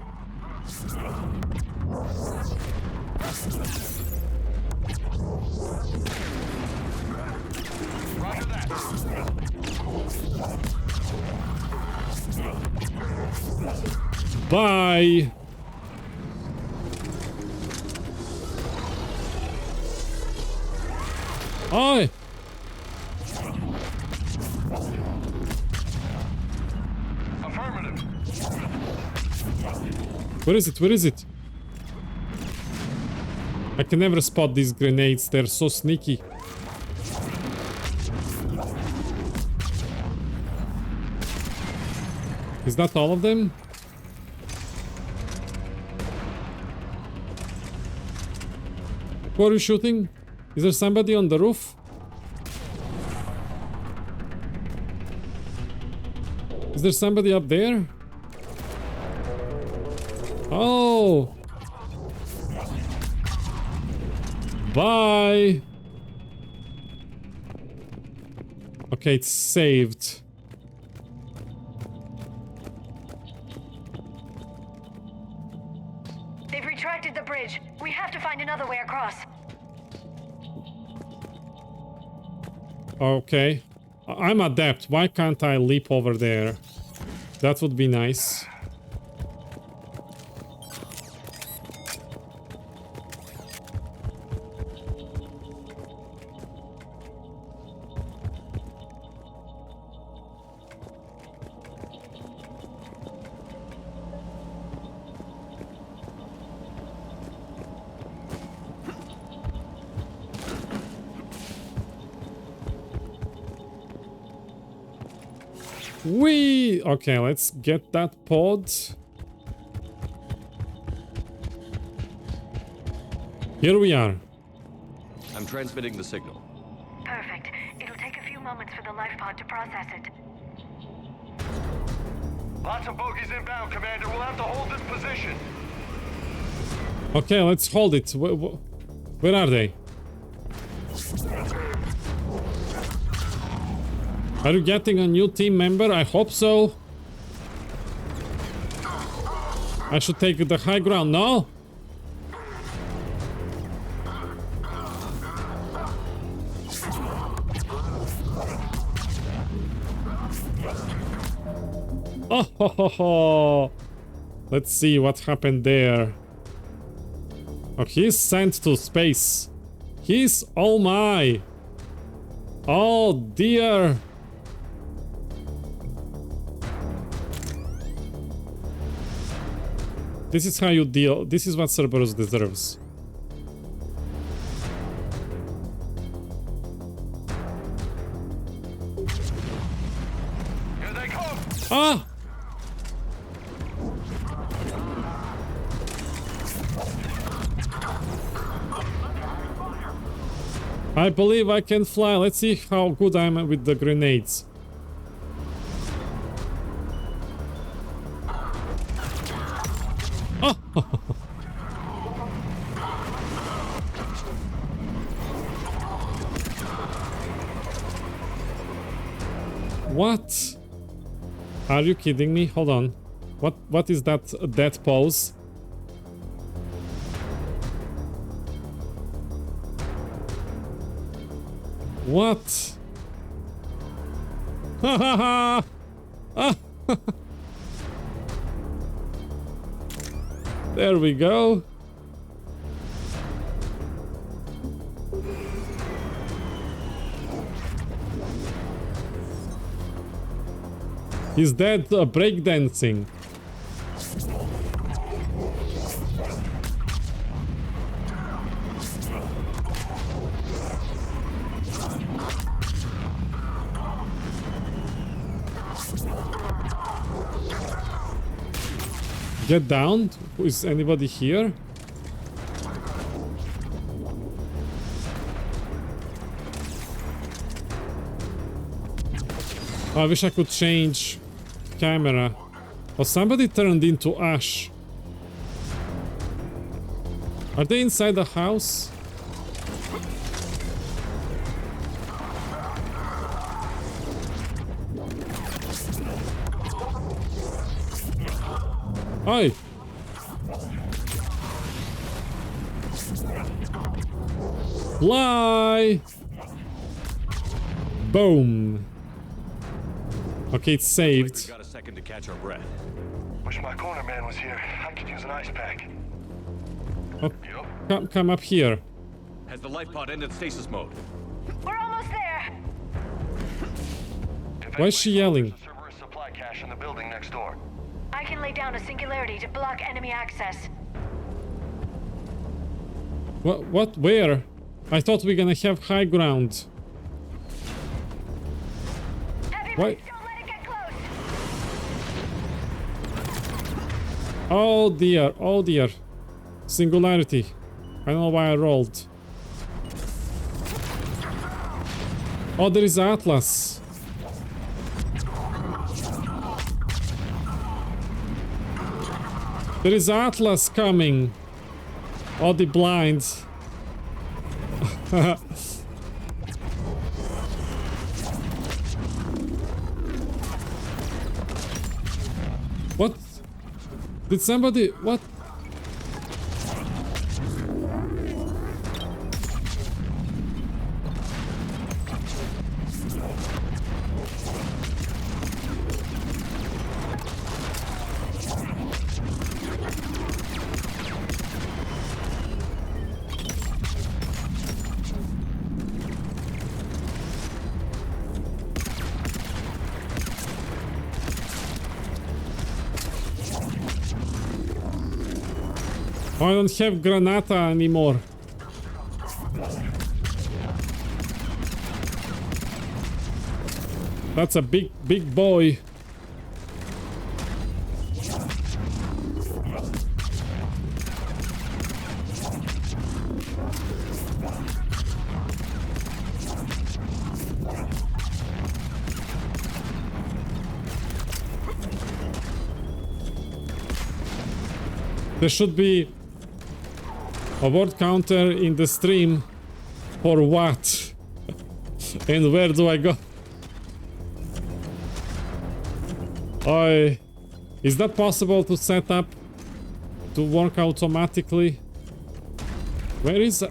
Bye. Oi.
Affirmative.
Where is it? Where is it? I can never spot these grenades. They're so sneaky. Is that all of them? Who are you shooting? Is there somebody on the roof? Is there somebody up there? Oh! Bye! Okay, it's saved.
They've retracted the bridge. We have to find another way across.
Okay. I'm adept. Why can't I leap over there? That would be nice. Whee! Okay, let's get that pod. Here we are.
I'm transmitting the signal.
Perfect. It'll take a few moments for the life pod to process it.
Lots of bogies inbound, Commander. We'll have to hold this position.
Okay, let's hold it. Where are they? Are you getting a new team member? I hope so. I should take the high ground. No? Oh, ho, ho, ho. Let's see what happened there. Oh, he's sent to space. He's... Oh my. Oh dear. This is how you deal. This is what Cerberus deserves.
Here they come.
Ah! I believe I can fly. Let's see how good I am with the grenades. Oh! What? Are you kidding me? Hold on. What is that death pose? What? Ha ha ha! There we go. He's dead breakdancing. Get down. Is anybody here? Oh, I wish I could change camera. Oh, somebody turned into ash. Are they inside the house? Oi! Fly! Boom! Okay, it's saved.
We've got a second to catch our breath.
Wish my corner man was here. I could use an ice pack.
Oh, come up here.
Has the life pod ended stasis mode?
We're almost there.
Why is she yelling?
Cerberus supply cache in the building next door.
I can lay down a singularity to block enemy access.
What? Where? I thought we were gonna have high ground. Why?
Don't let it get close.
Oh dear, oh dear. Singularity. I don't know why I rolled. Oh, there is Atlas. There is Atlas coming. Oh, the blinds. What? Did somebody... What? I don't have Granata anymore. That's a big boy. There should be a word counter in the stream for what and where do I go? Is that possible to set up to work automatically? Where is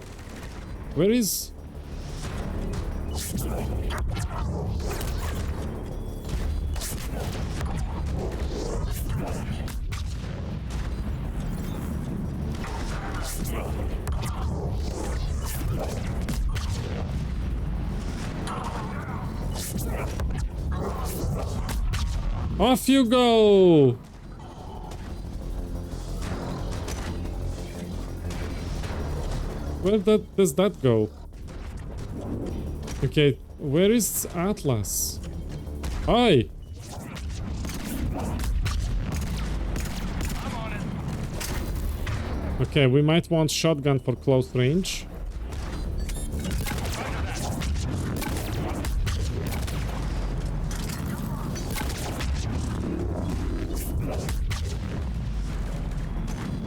Off you go! Where does that go? Okay, where is Atlas? Hi! Okay, we might want shotgun for close range.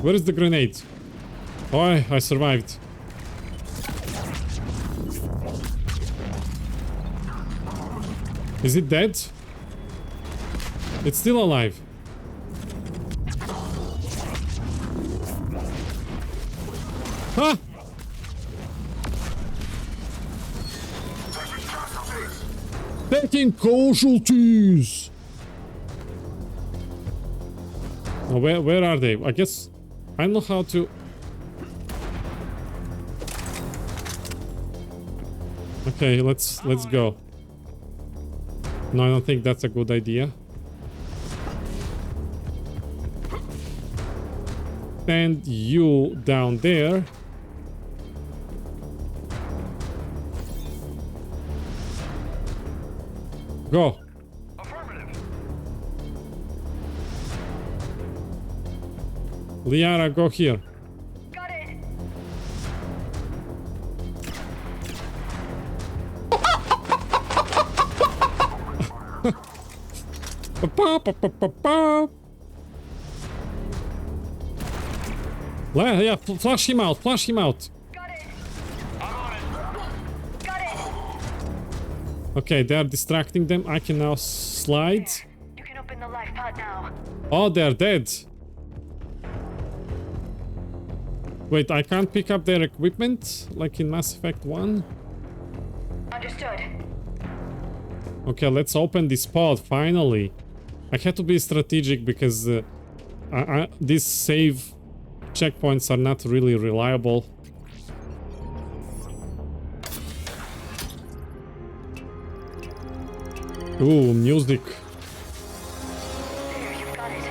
Where is the grenade? Oh, I survived. Is it dead? It's still alive. Ah! Taking casualties! Oh, where are they? I guess I don't know how to... Okay, let's go. No, I don't think that's a good idea. Send you down there. Go. Liara, go here.
Got it.
Yeah, flush him out, flush him out.
Got it. I'm on it. Got it.
Okay, they're distracting them. I can now slide.
You can open the life pod now.
Oh, they're dead. Wait, I can't pick up their equipment like in Mass Effect 1?
Understood.
Okay, let's open this pod, finally. I had to be strategic because these save checkpoints are not really reliable. Ooh, music.
There, you've got it.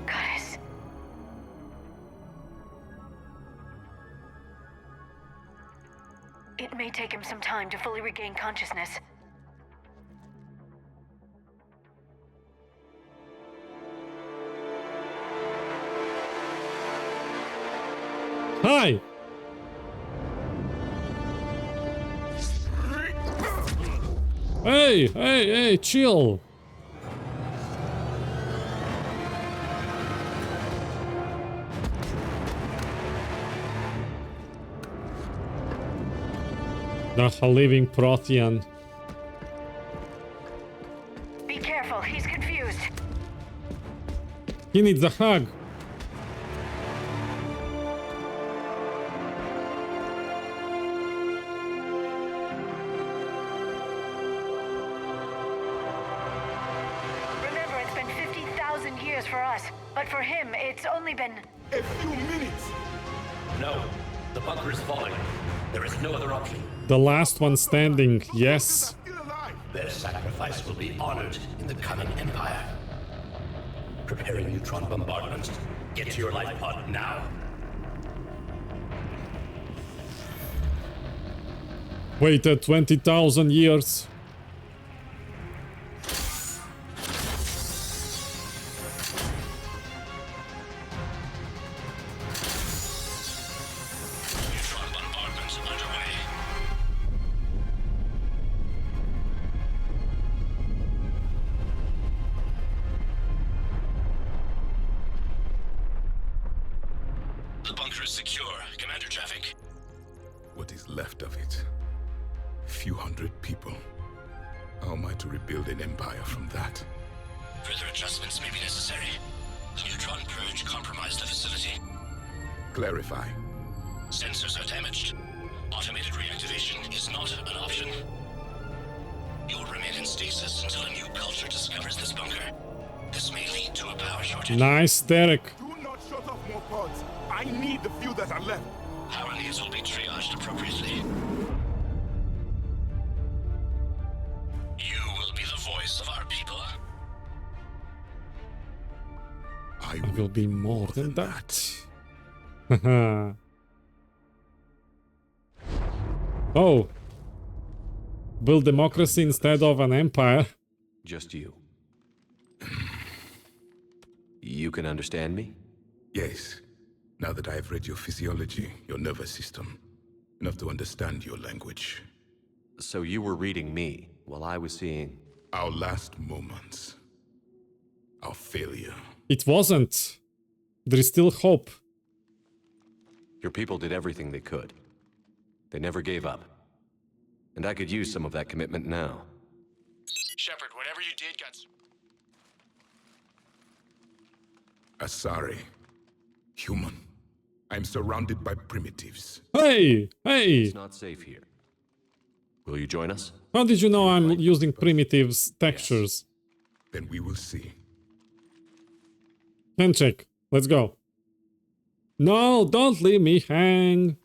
Goddess. It may take him some time to fully regain consciousness.
Hi! Hey, chill! The living Prothean.
Be careful, he's confused.
He needs a hug.
Remember, it's been 50,000 years for us, but for him, it's only been...
A few minutes!
No, the bunker is falling. There is no other option.
The last one standing, yes.
Their sacrifice will be honored in the coming Empire. Preparing neutron bombardment. Get to your life pod now.
Waited 20,000 years.
Neutron bombardment underway. The bunker is secure, Commander Javik.
What is left of it? A few hundred people. How am I to rebuild an empire from that?
Further adjustments may be necessary. The neutron purge compromised the facility.
Clarify.
Sensors are damaged. Automated reactivation is not an option. You'll remain in stasis until a new culture discovers this bunker. This may lead to a power shortage.
Nice, Derek.
Do not shut off more pods. I need the few that are left.
Power needs will be triaged appropriately. You will be the voice of our people.
I will be more than that. Oh. Build democracy instead of an empire.
Just you. You can understand me?
Yes. Now that I've read your physiology, your nervous system, enough to understand your language.
So you were reading me while I was seeing...
Our last moments. Our failure.
It wasn't. There is still hope.
Your people did everything they could. They never gave up. And I could use some of that commitment now.
Shepard, whatever you did got...
Asari. Human. I'm surrounded by primitives.
Hey!
It's not safe here. Will you join us?
How did you know I'm using primitives textures?
Then we will see.
Handshake. Let's go. No, don't leave me hang.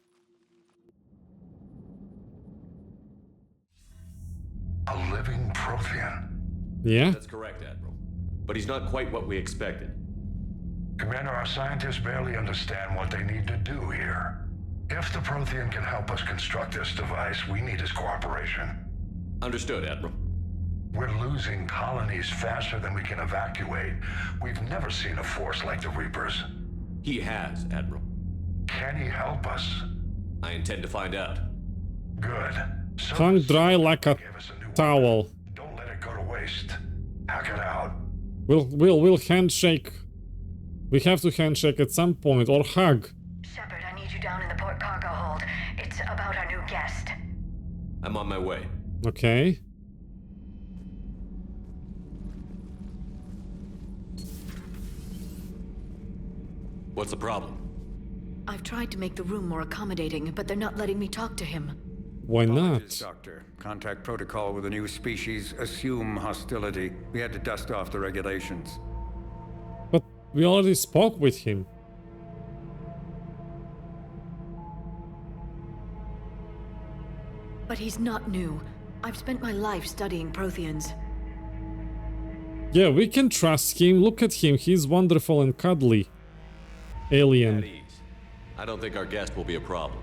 A living Prothean.
Yeah?
That's correct, Admiral. But he's not quite what we expected.
Commander, our scientists barely understand what they need to do here. If the Prothean can help us construct this device, we need his cooperation.
Understood, Admiral.
We're losing colonies faster than we can evacuate. We've never seen a force like the Reapers.
He has, Admiral.
Can he help us?
I intend to find out.
Good.
Tongue dry like a towel.
Don't let it go to waste. Hack it out.
We'll handshake. We have to handshake at some point, or hug.
Shepard, I need you down in the port cargo hold. It's about our new guest.
I'm on my way.
Okay.
What's the problem?
I've tried to make the room more accommodating, but they're not letting me talk to him.
Why not?
Doctor. Contact protocol with a new species. Assume hostility. We had to dust off the regulations.
But we already spoke with him.
But he's not new. I've spent my life studying Protheans.
Yeah, we can trust him. Look at him. He's wonderful and cuddly. Alien.
At ease. I don't think our guest will be a problem.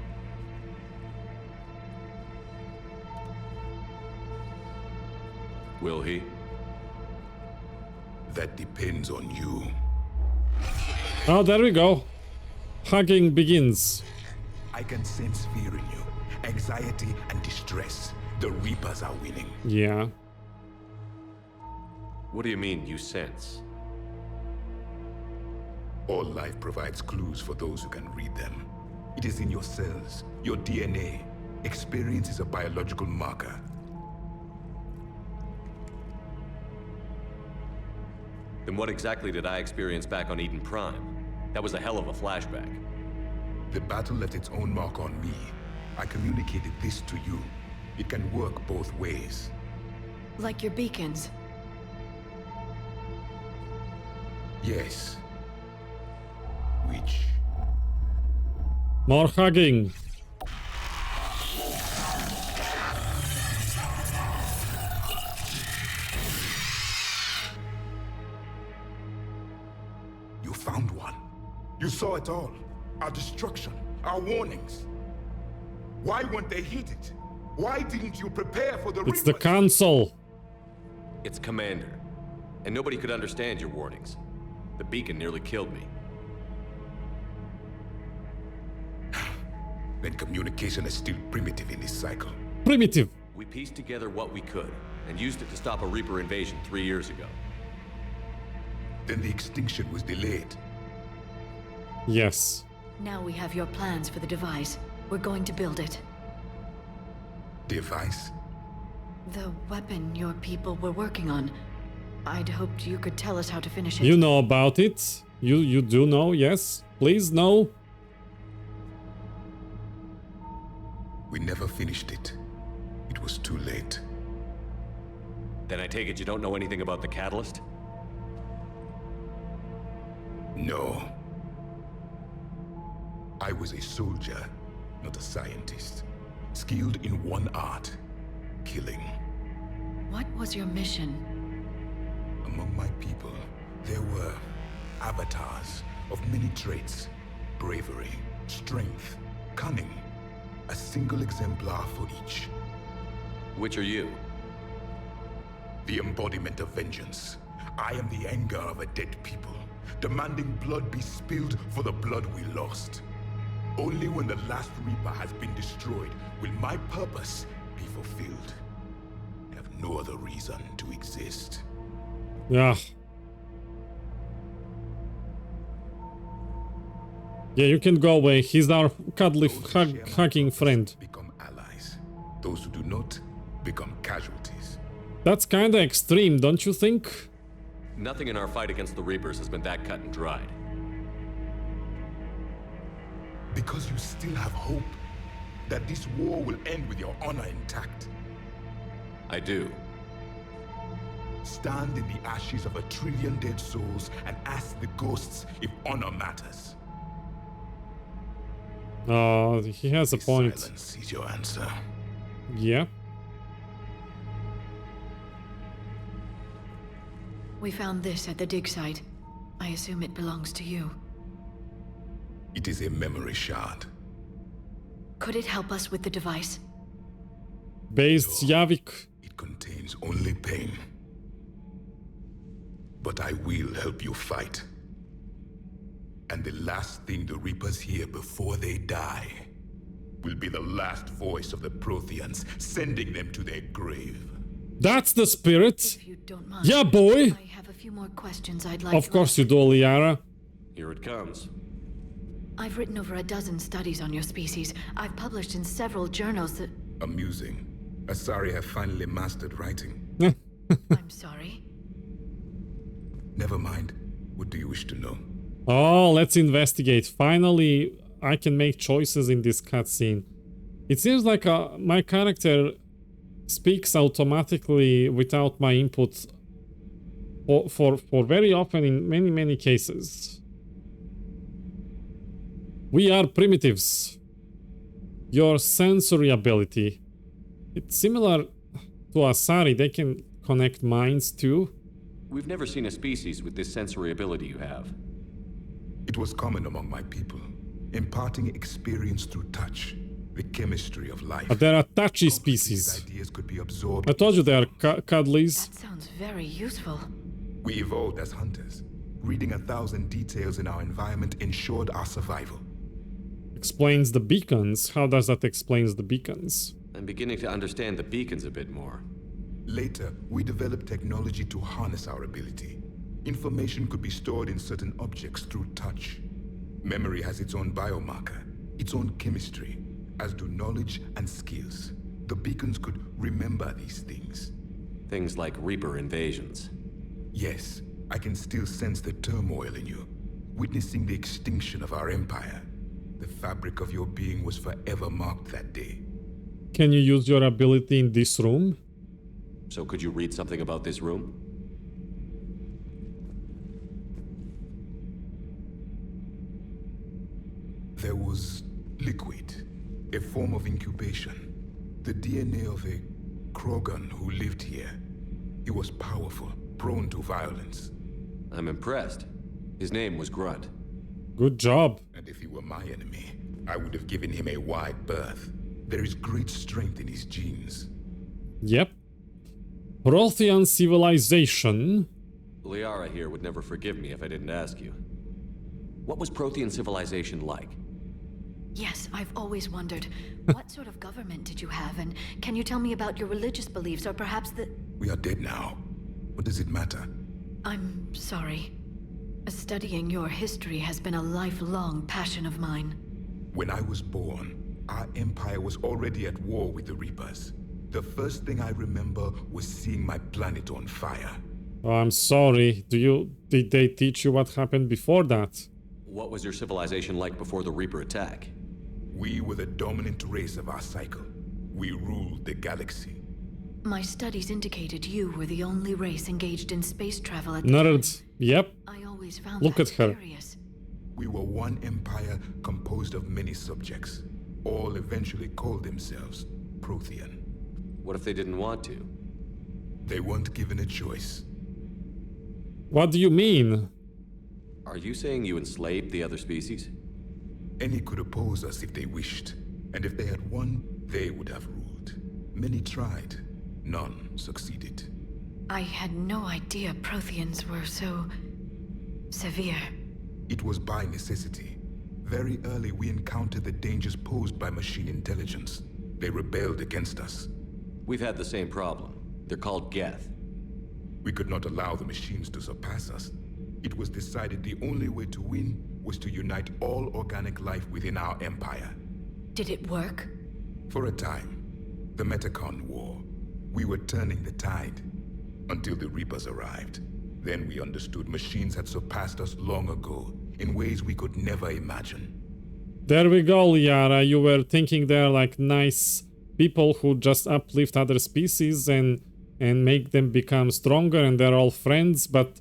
Will he?
That depends on you.
Oh, there we go. Hugging begins.
I can sense fear in you. Anxiety and distress. The Reapers are winning.
Yeah.
What do you mean, you sense?
All life provides clues for those who can read them. It is in your cells, your DNA. Experience is a biological marker.
Then what exactly did I experience back on Eden Prime? That was a hell of a flashback.
The battle left its own mark on me. I communicated this to you. It can work both ways.
Like your beacons.
Yes. Which?
More hugging.
You found one. You saw it all. Our destruction, our warnings. Why weren't they heeded? Why didn't you prepare for the
It's the Council.
It's Commander. And nobody could understand your warnings. The beacon nearly killed me.
Then communication is still primitive in this cycle.
Primitive.
We pieced together what we could, and used it to stop a Reaper invasion 3 years ago.
Then the extinction was delayed.
Yes.
Now we have your plans for the device. We're going to build it.
Device?
The weapon your people were working on. I'd hoped you could tell us how to finish it.
You know about it. You do know, yes? Please, no.
We never finished it. It was too late.
Then I take it you don't know anything about the catalyst?
No. I was a soldier, not a scientist. Skilled in one art, killing.
What was your mission?
Among my people, there were avatars of many traits. Bravery, strength, cunning. A single exemplar for each.
Which are you?
The embodiment of vengeance. I am the anger of a dead people, demanding blood be spilled for the blood we lost. Only when the last Reaper has been destroyed will my purpose be fulfilled. I have no other reason to exist.
Yeah. Yeah, you can go away. He's our cuddly hugging friend.
Become allies. Those who do not become casualties.
That's kinda extreme, don't you think?
Nothing in our fight against the Reapers has been that cut and dried.
Because you still have hope that this war will end with your honor intact.
I do.
Stand in the ashes of 1 trillion dead souls and ask the ghosts if honor matters.
Oh, he has a point.
Silence is your answer.
Yeah.
We found this at the dig site. I assume it belongs to you.
It is a memory shard.
Could it help us with the device?
Based Javik.
It contains only pain. But I will help you fight. And the last thing the Reapers hear before they die will be the last voice of the Protheans, sending them to their grave.
That's the spirit.
If you don't mind,
yeah, boy.
I have a few more questions I'd like
Of
to
course
ask.
you do, Liara.
Here it comes.
I've written over a dozen studies on your species. I've published in several journals that...
Amusing. Asari have finally mastered writing.
I'm sorry.
Never mind. What do you wish to know?
Oh, let's investigate. Finally, I can make choices in this cutscene. It seems like my character speaks automatically without my input for very often in many cases. We are primitives. Your sensory ability. It's similar to Asari. They can connect minds too.
We've never seen a species with this sensory ability you have.
It was common among my people, imparting experience through touch, the chemistry of life.
But there are touchy species.
Ideas could be absorbed.
I told you they are cuddlies.
That sounds very useful.
We evolved as hunters. Reading 1,000 details in our environment ensured our survival.
Explains the beacons. How does that explain the beacons?
I'm beginning to understand the beacons a bit more.
Later, we developed technology to harness our ability. Information could be stored in certain objects through touch. Memory has its own biomarker, its own chemistry, as do knowledge and skills. The beacons could remember these things.
Things like Reaper invasions.
Yes, I can still sense the turmoil in you, witnessing the extinction of our empire. The fabric of your being was forever marked that day.
Can you use your ability in this room?
So could you read something about this room?
There was liquid, a form of incubation. The DNA of a Krogan who lived here. He was powerful, prone to violence.
I'm impressed. His name was Grunt.
Good job.
And if he were my enemy, I would have given him a wide berth. There is great strength in his genes.
Yep. Prothean civilization.
Liara here would never forgive me if I didn't ask you. What was Prothean civilization like?
Yes, I've always wondered. What sort of government did you have, and can you tell me about your religious beliefs, or perhaps the...
We are dead now. What does it matter?
I'm sorry. Studying your history has been a lifelong passion of mine.
When I was born, our empire was already at war with the Reapers. The first thing I remember was seeing my planet on fire.
Oh, I'm sorry. Did they teach you what happened before that?
What was your civilization like before the Reaper attack?
We were the dominant race of our cycle. We ruled the galaxy.
My studies indicated you were the only race engaged in space travel at
Nerds. Yep.
I always found
Look
that
at her.
curious.
We were one empire composed of many subjects. All eventually called themselves Prothean.
What if they didn't want to?
They weren't given a choice.
What do you mean?
Are you saying you enslaved the other species?
Any could oppose us if they wished. And if they had won, they would have ruled. Many tried. None succeeded.
I had no idea Protheans were so... severe.
It was by necessity. Very early we encountered the dangers posed by machine intelligence. They rebelled against us.
We've had the same problem. They're called Geth.
We could not allow the machines to surpass us. It was decided the only way to win was to unite all organic life within our empire.
Did it work?
For a time. The Metacon War. We were turning the tide. Until the Reapers arrived. Then we understood machines had surpassed us long ago, in ways we could never imagine.
There we go, Liara. You were thinking they're like nice people who just uplift other species and make them become stronger and they're all friends, but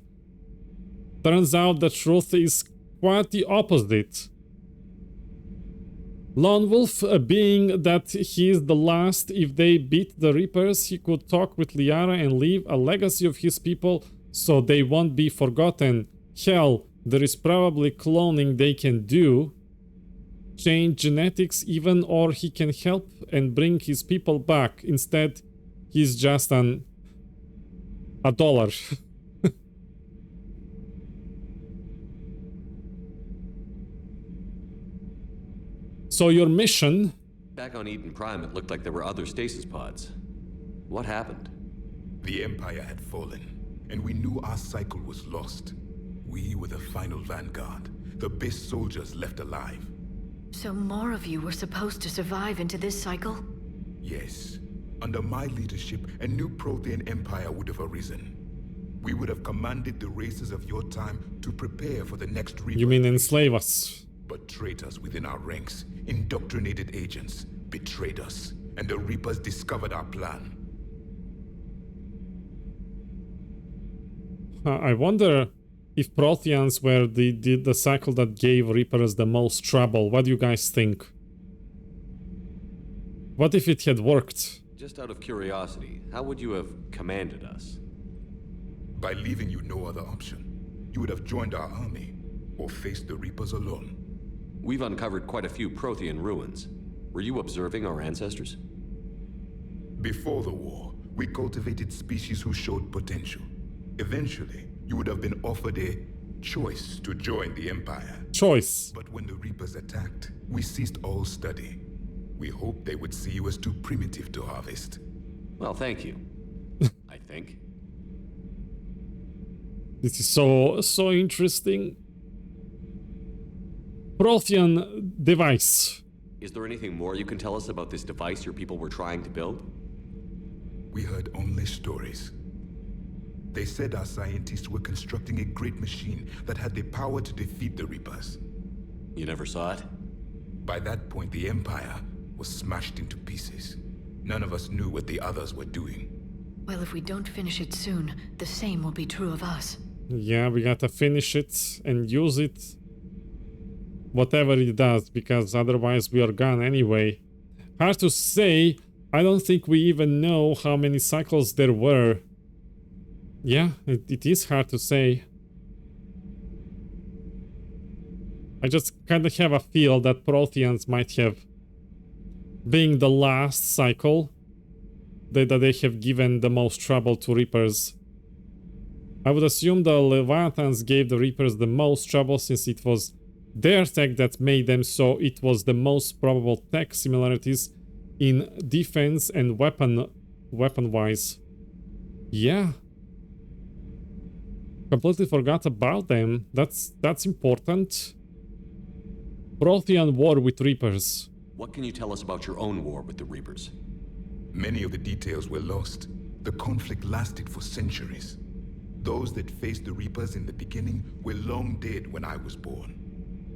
turns out the truth is quite the opposite. Lone Wolf, being that he is the last, if they beat the Reapers, he could talk with Liara and leave a legacy of his people so they won't be forgotten. Hell, there is probably cloning they can do. Change genetics even, or he can help and bring his people back. Instead, he's just a dollar. So your mission...
Back on Eden Prime, it looked like there were other stasis pods. What happened?
The Empire had fallen, and we knew our cycle was lost. We were the final vanguard, the best soldiers left alive.
So more of you were supposed to survive into this cycle?
Yes. Under my leadership, a new Prothean empire would have arisen. We would have commanded the races of your time to prepare for the next Reaper.
You mean enslave us?
But traitors within our ranks, indoctrinated agents, betrayed us, and the Reapers discovered our plan.
I wonder if Protheans were the cycle that gave Reapers the most trouble. What do you guys think? What if it had worked?
Just out of curiosity, how would you have commanded us?
By leaving you no other option. You would have joined our army, or faced the Reapers alone.
We've uncovered quite a few Prothean ruins. Were you observing our ancestors?
Before the war, we cultivated species who showed potential. Eventually, you would have been offered a choice to join the Empire.
Choice.
But when the Reapers attacked, we ceased all study. We hoped they would see you as too primitive to harvest.
Well, thank you. I think.
This is so interesting. Prothean device.
Is there anything more you can tell us about this device your people were trying to build?
We heard only stories. They said our scientists were constructing a great machine that had the power to defeat the Reapers.
You never saw it?
By that point, the Empire was smashed into pieces. None of us knew what the others were doing.
Well, if we don't finish it soon, the same will be true of us.
Yeah, we gotta finish it and use it. Whatever it does, because otherwise we are gone anyway. Hard to say. I don't think we even know how many cycles there were. Yeah, it is hard to say. I just kind of have a feel that Protheans might have, being the last cycle, that they have given the most trouble to Reapers. I would assume the Leviathans gave the Reapers the most trouble since it was their tech that made them, so it was the most probable tech similarities in defense and weapon-wise. Yeah. Completely forgot about them. That's important. Prothean war with Reapers.
What can you tell us about your own war with the Reapers?
Many of the details were lost. The conflict lasted for centuries. Those that faced the Reapers in the beginning were long dead when I was born.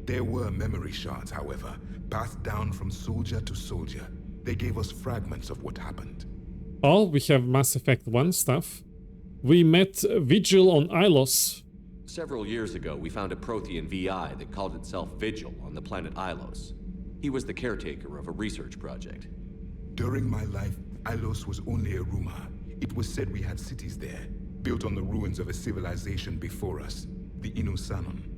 There were memory shards, however, passed down from soldier to soldier. They gave us fragments of what happened.
Oh, we have Mass Effect 1 stuff. We met Vigil on Ilos.
Several years ago, we found a Prothean VI that called itself Vigil on the planet Ilos. He was the caretaker of a research project.
During my life, Ilos was only a rumor. It was said we had cities there, built on the ruins of a civilization before us, the Inusanon.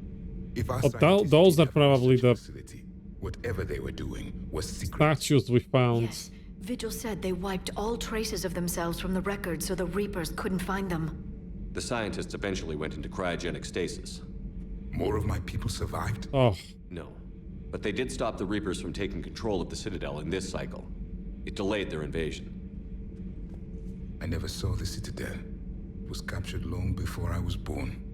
If our
those are probably the
facility, whatever they were doing was secret.
Statues we found.
Yes. Vigil said they wiped all traces of themselves from the record so the Reapers couldn't find them.
The scientists eventually went into cryogenic stasis.
More of my people survived?
Oh.
No. But they did stop the Reapers from taking control of the Citadel in this cycle. It delayed their invasion.
I never saw the Citadel. It was captured long before I was born.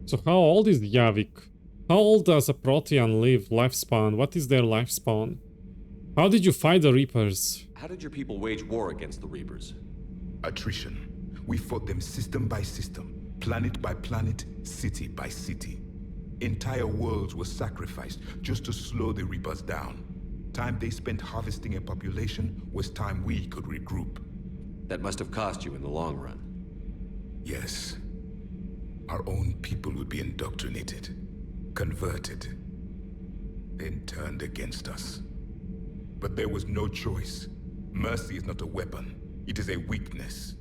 So how old is Javik? How old does a Prothean live? Lifespan? What is their lifespan? How did you fight the Reapers?
How did your people wage war against the Reapers?
Attrition. We fought them system by system, planet by planet, city by city. Entire worlds were sacrificed just to slow the Reapers down. Time they spent harvesting a population was time we could regroup.
That must have cost you in the long run.
Yes. Our own people would be indoctrinated, converted, then turned against us. But there was no choice. Mercy is not a weapon. It is a weakness.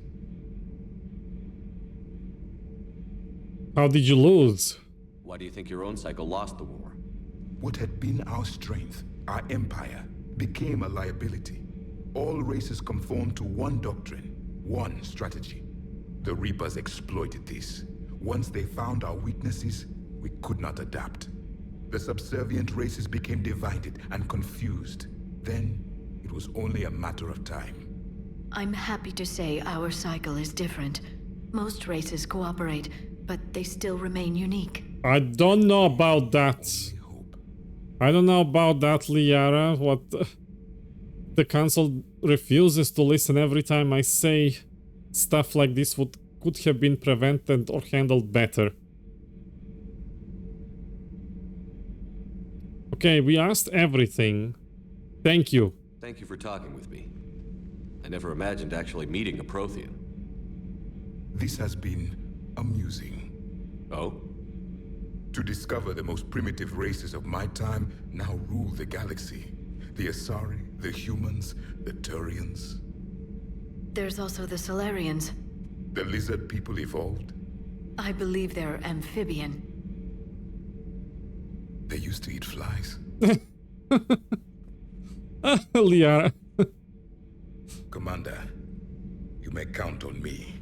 How did you lose?
Why do you think your own cycle lost the war?
What had been our strength, our empire, became a liability. All races conformed to one doctrine, one strategy. The Reapers exploited this. Once they found our weaknesses, we could not adapt. The subservient races became divided and confused. Then, it was only a matter of time.
I'm happy to say our cycle is different. Most races cooperate, but they still remain unique.
I don't know about that. I don't know about that, Liara. What the council refuses to listen every time I say stuff like this could have been prevented or handled better. Okay, we asked everything. Thank you.
Thank you for talking with me. I never imagined actually meeting a Prothean.
This has been amusing.
Oh?
To discover the most primitive races of my time now rule the galaxy. The Asari, the humans, the Turians.
There's also the Solarians.
The lizard people evolved.
I believe they're amphibian.
They used to eat flies.
Liara.
Commander, you may count on me.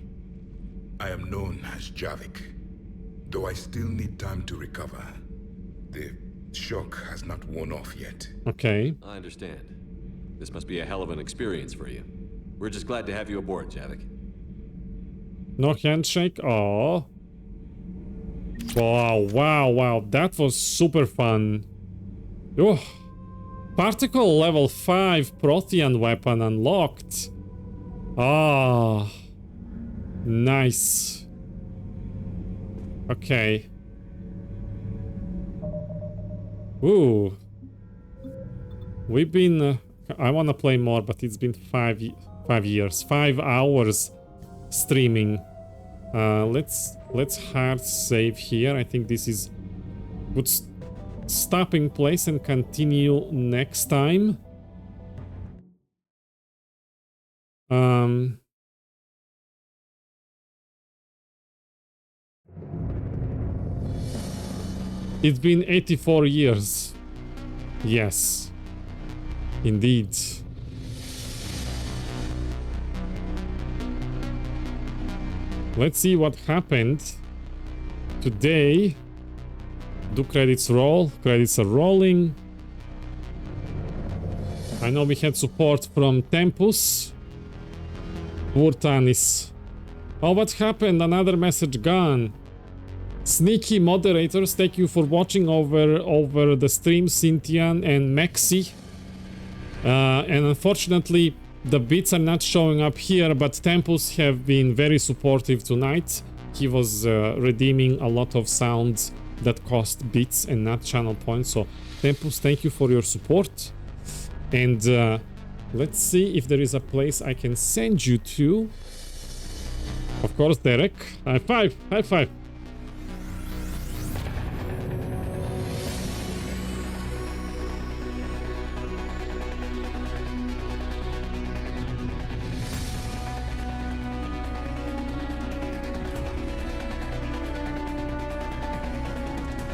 I am known as Javik, though I still need time to recover. The shock has not worn off yet.
Okay.
I understand. This must be a hell of an experience for you. We're just glad to have you aboard, Javik.
No handshake? Oh. Wow, wow, wow. That was super fun. Oh. Particle level 5 Prothean weapon unlocked. Ah. Nice. Okay. Ooh. We've been... I want to play more, but it's been 5 years. 5 hours streaming. Let's hard save here. I think this is good stopping place and continue next time. It's been 84 years. Yes. Indeed. Let's see what happened today. Do credits roll? Credits are rolling. I know we had support from Tempus. Wurtanis. Oh, what happened? Another message gone. Sneaky moderators, thank you for watching over the stream, Cynthian and Maxi. And unfortunately, the bits are not showing up here, but Tempus have been very supportive tonight. He was redeeming a lot of sounds that cost bits and not channel points. So Tempus, thank you for your support. And let's see if there is a place I can send you to. Of course, Derek. High five! High five!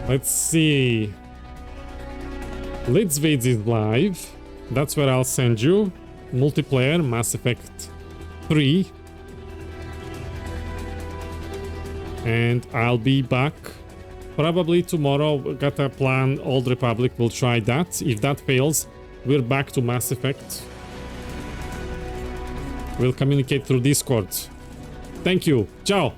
Let's see. Let's Vids is live. That's where I'll send you. Multiplayer, Mass Effect 3. And I'll be back probably tomorrow. Got a plan. Old Republic will try that. If that fails, we're back to Mass Effect. We'll communicate through Discord. Thank you. Ciao.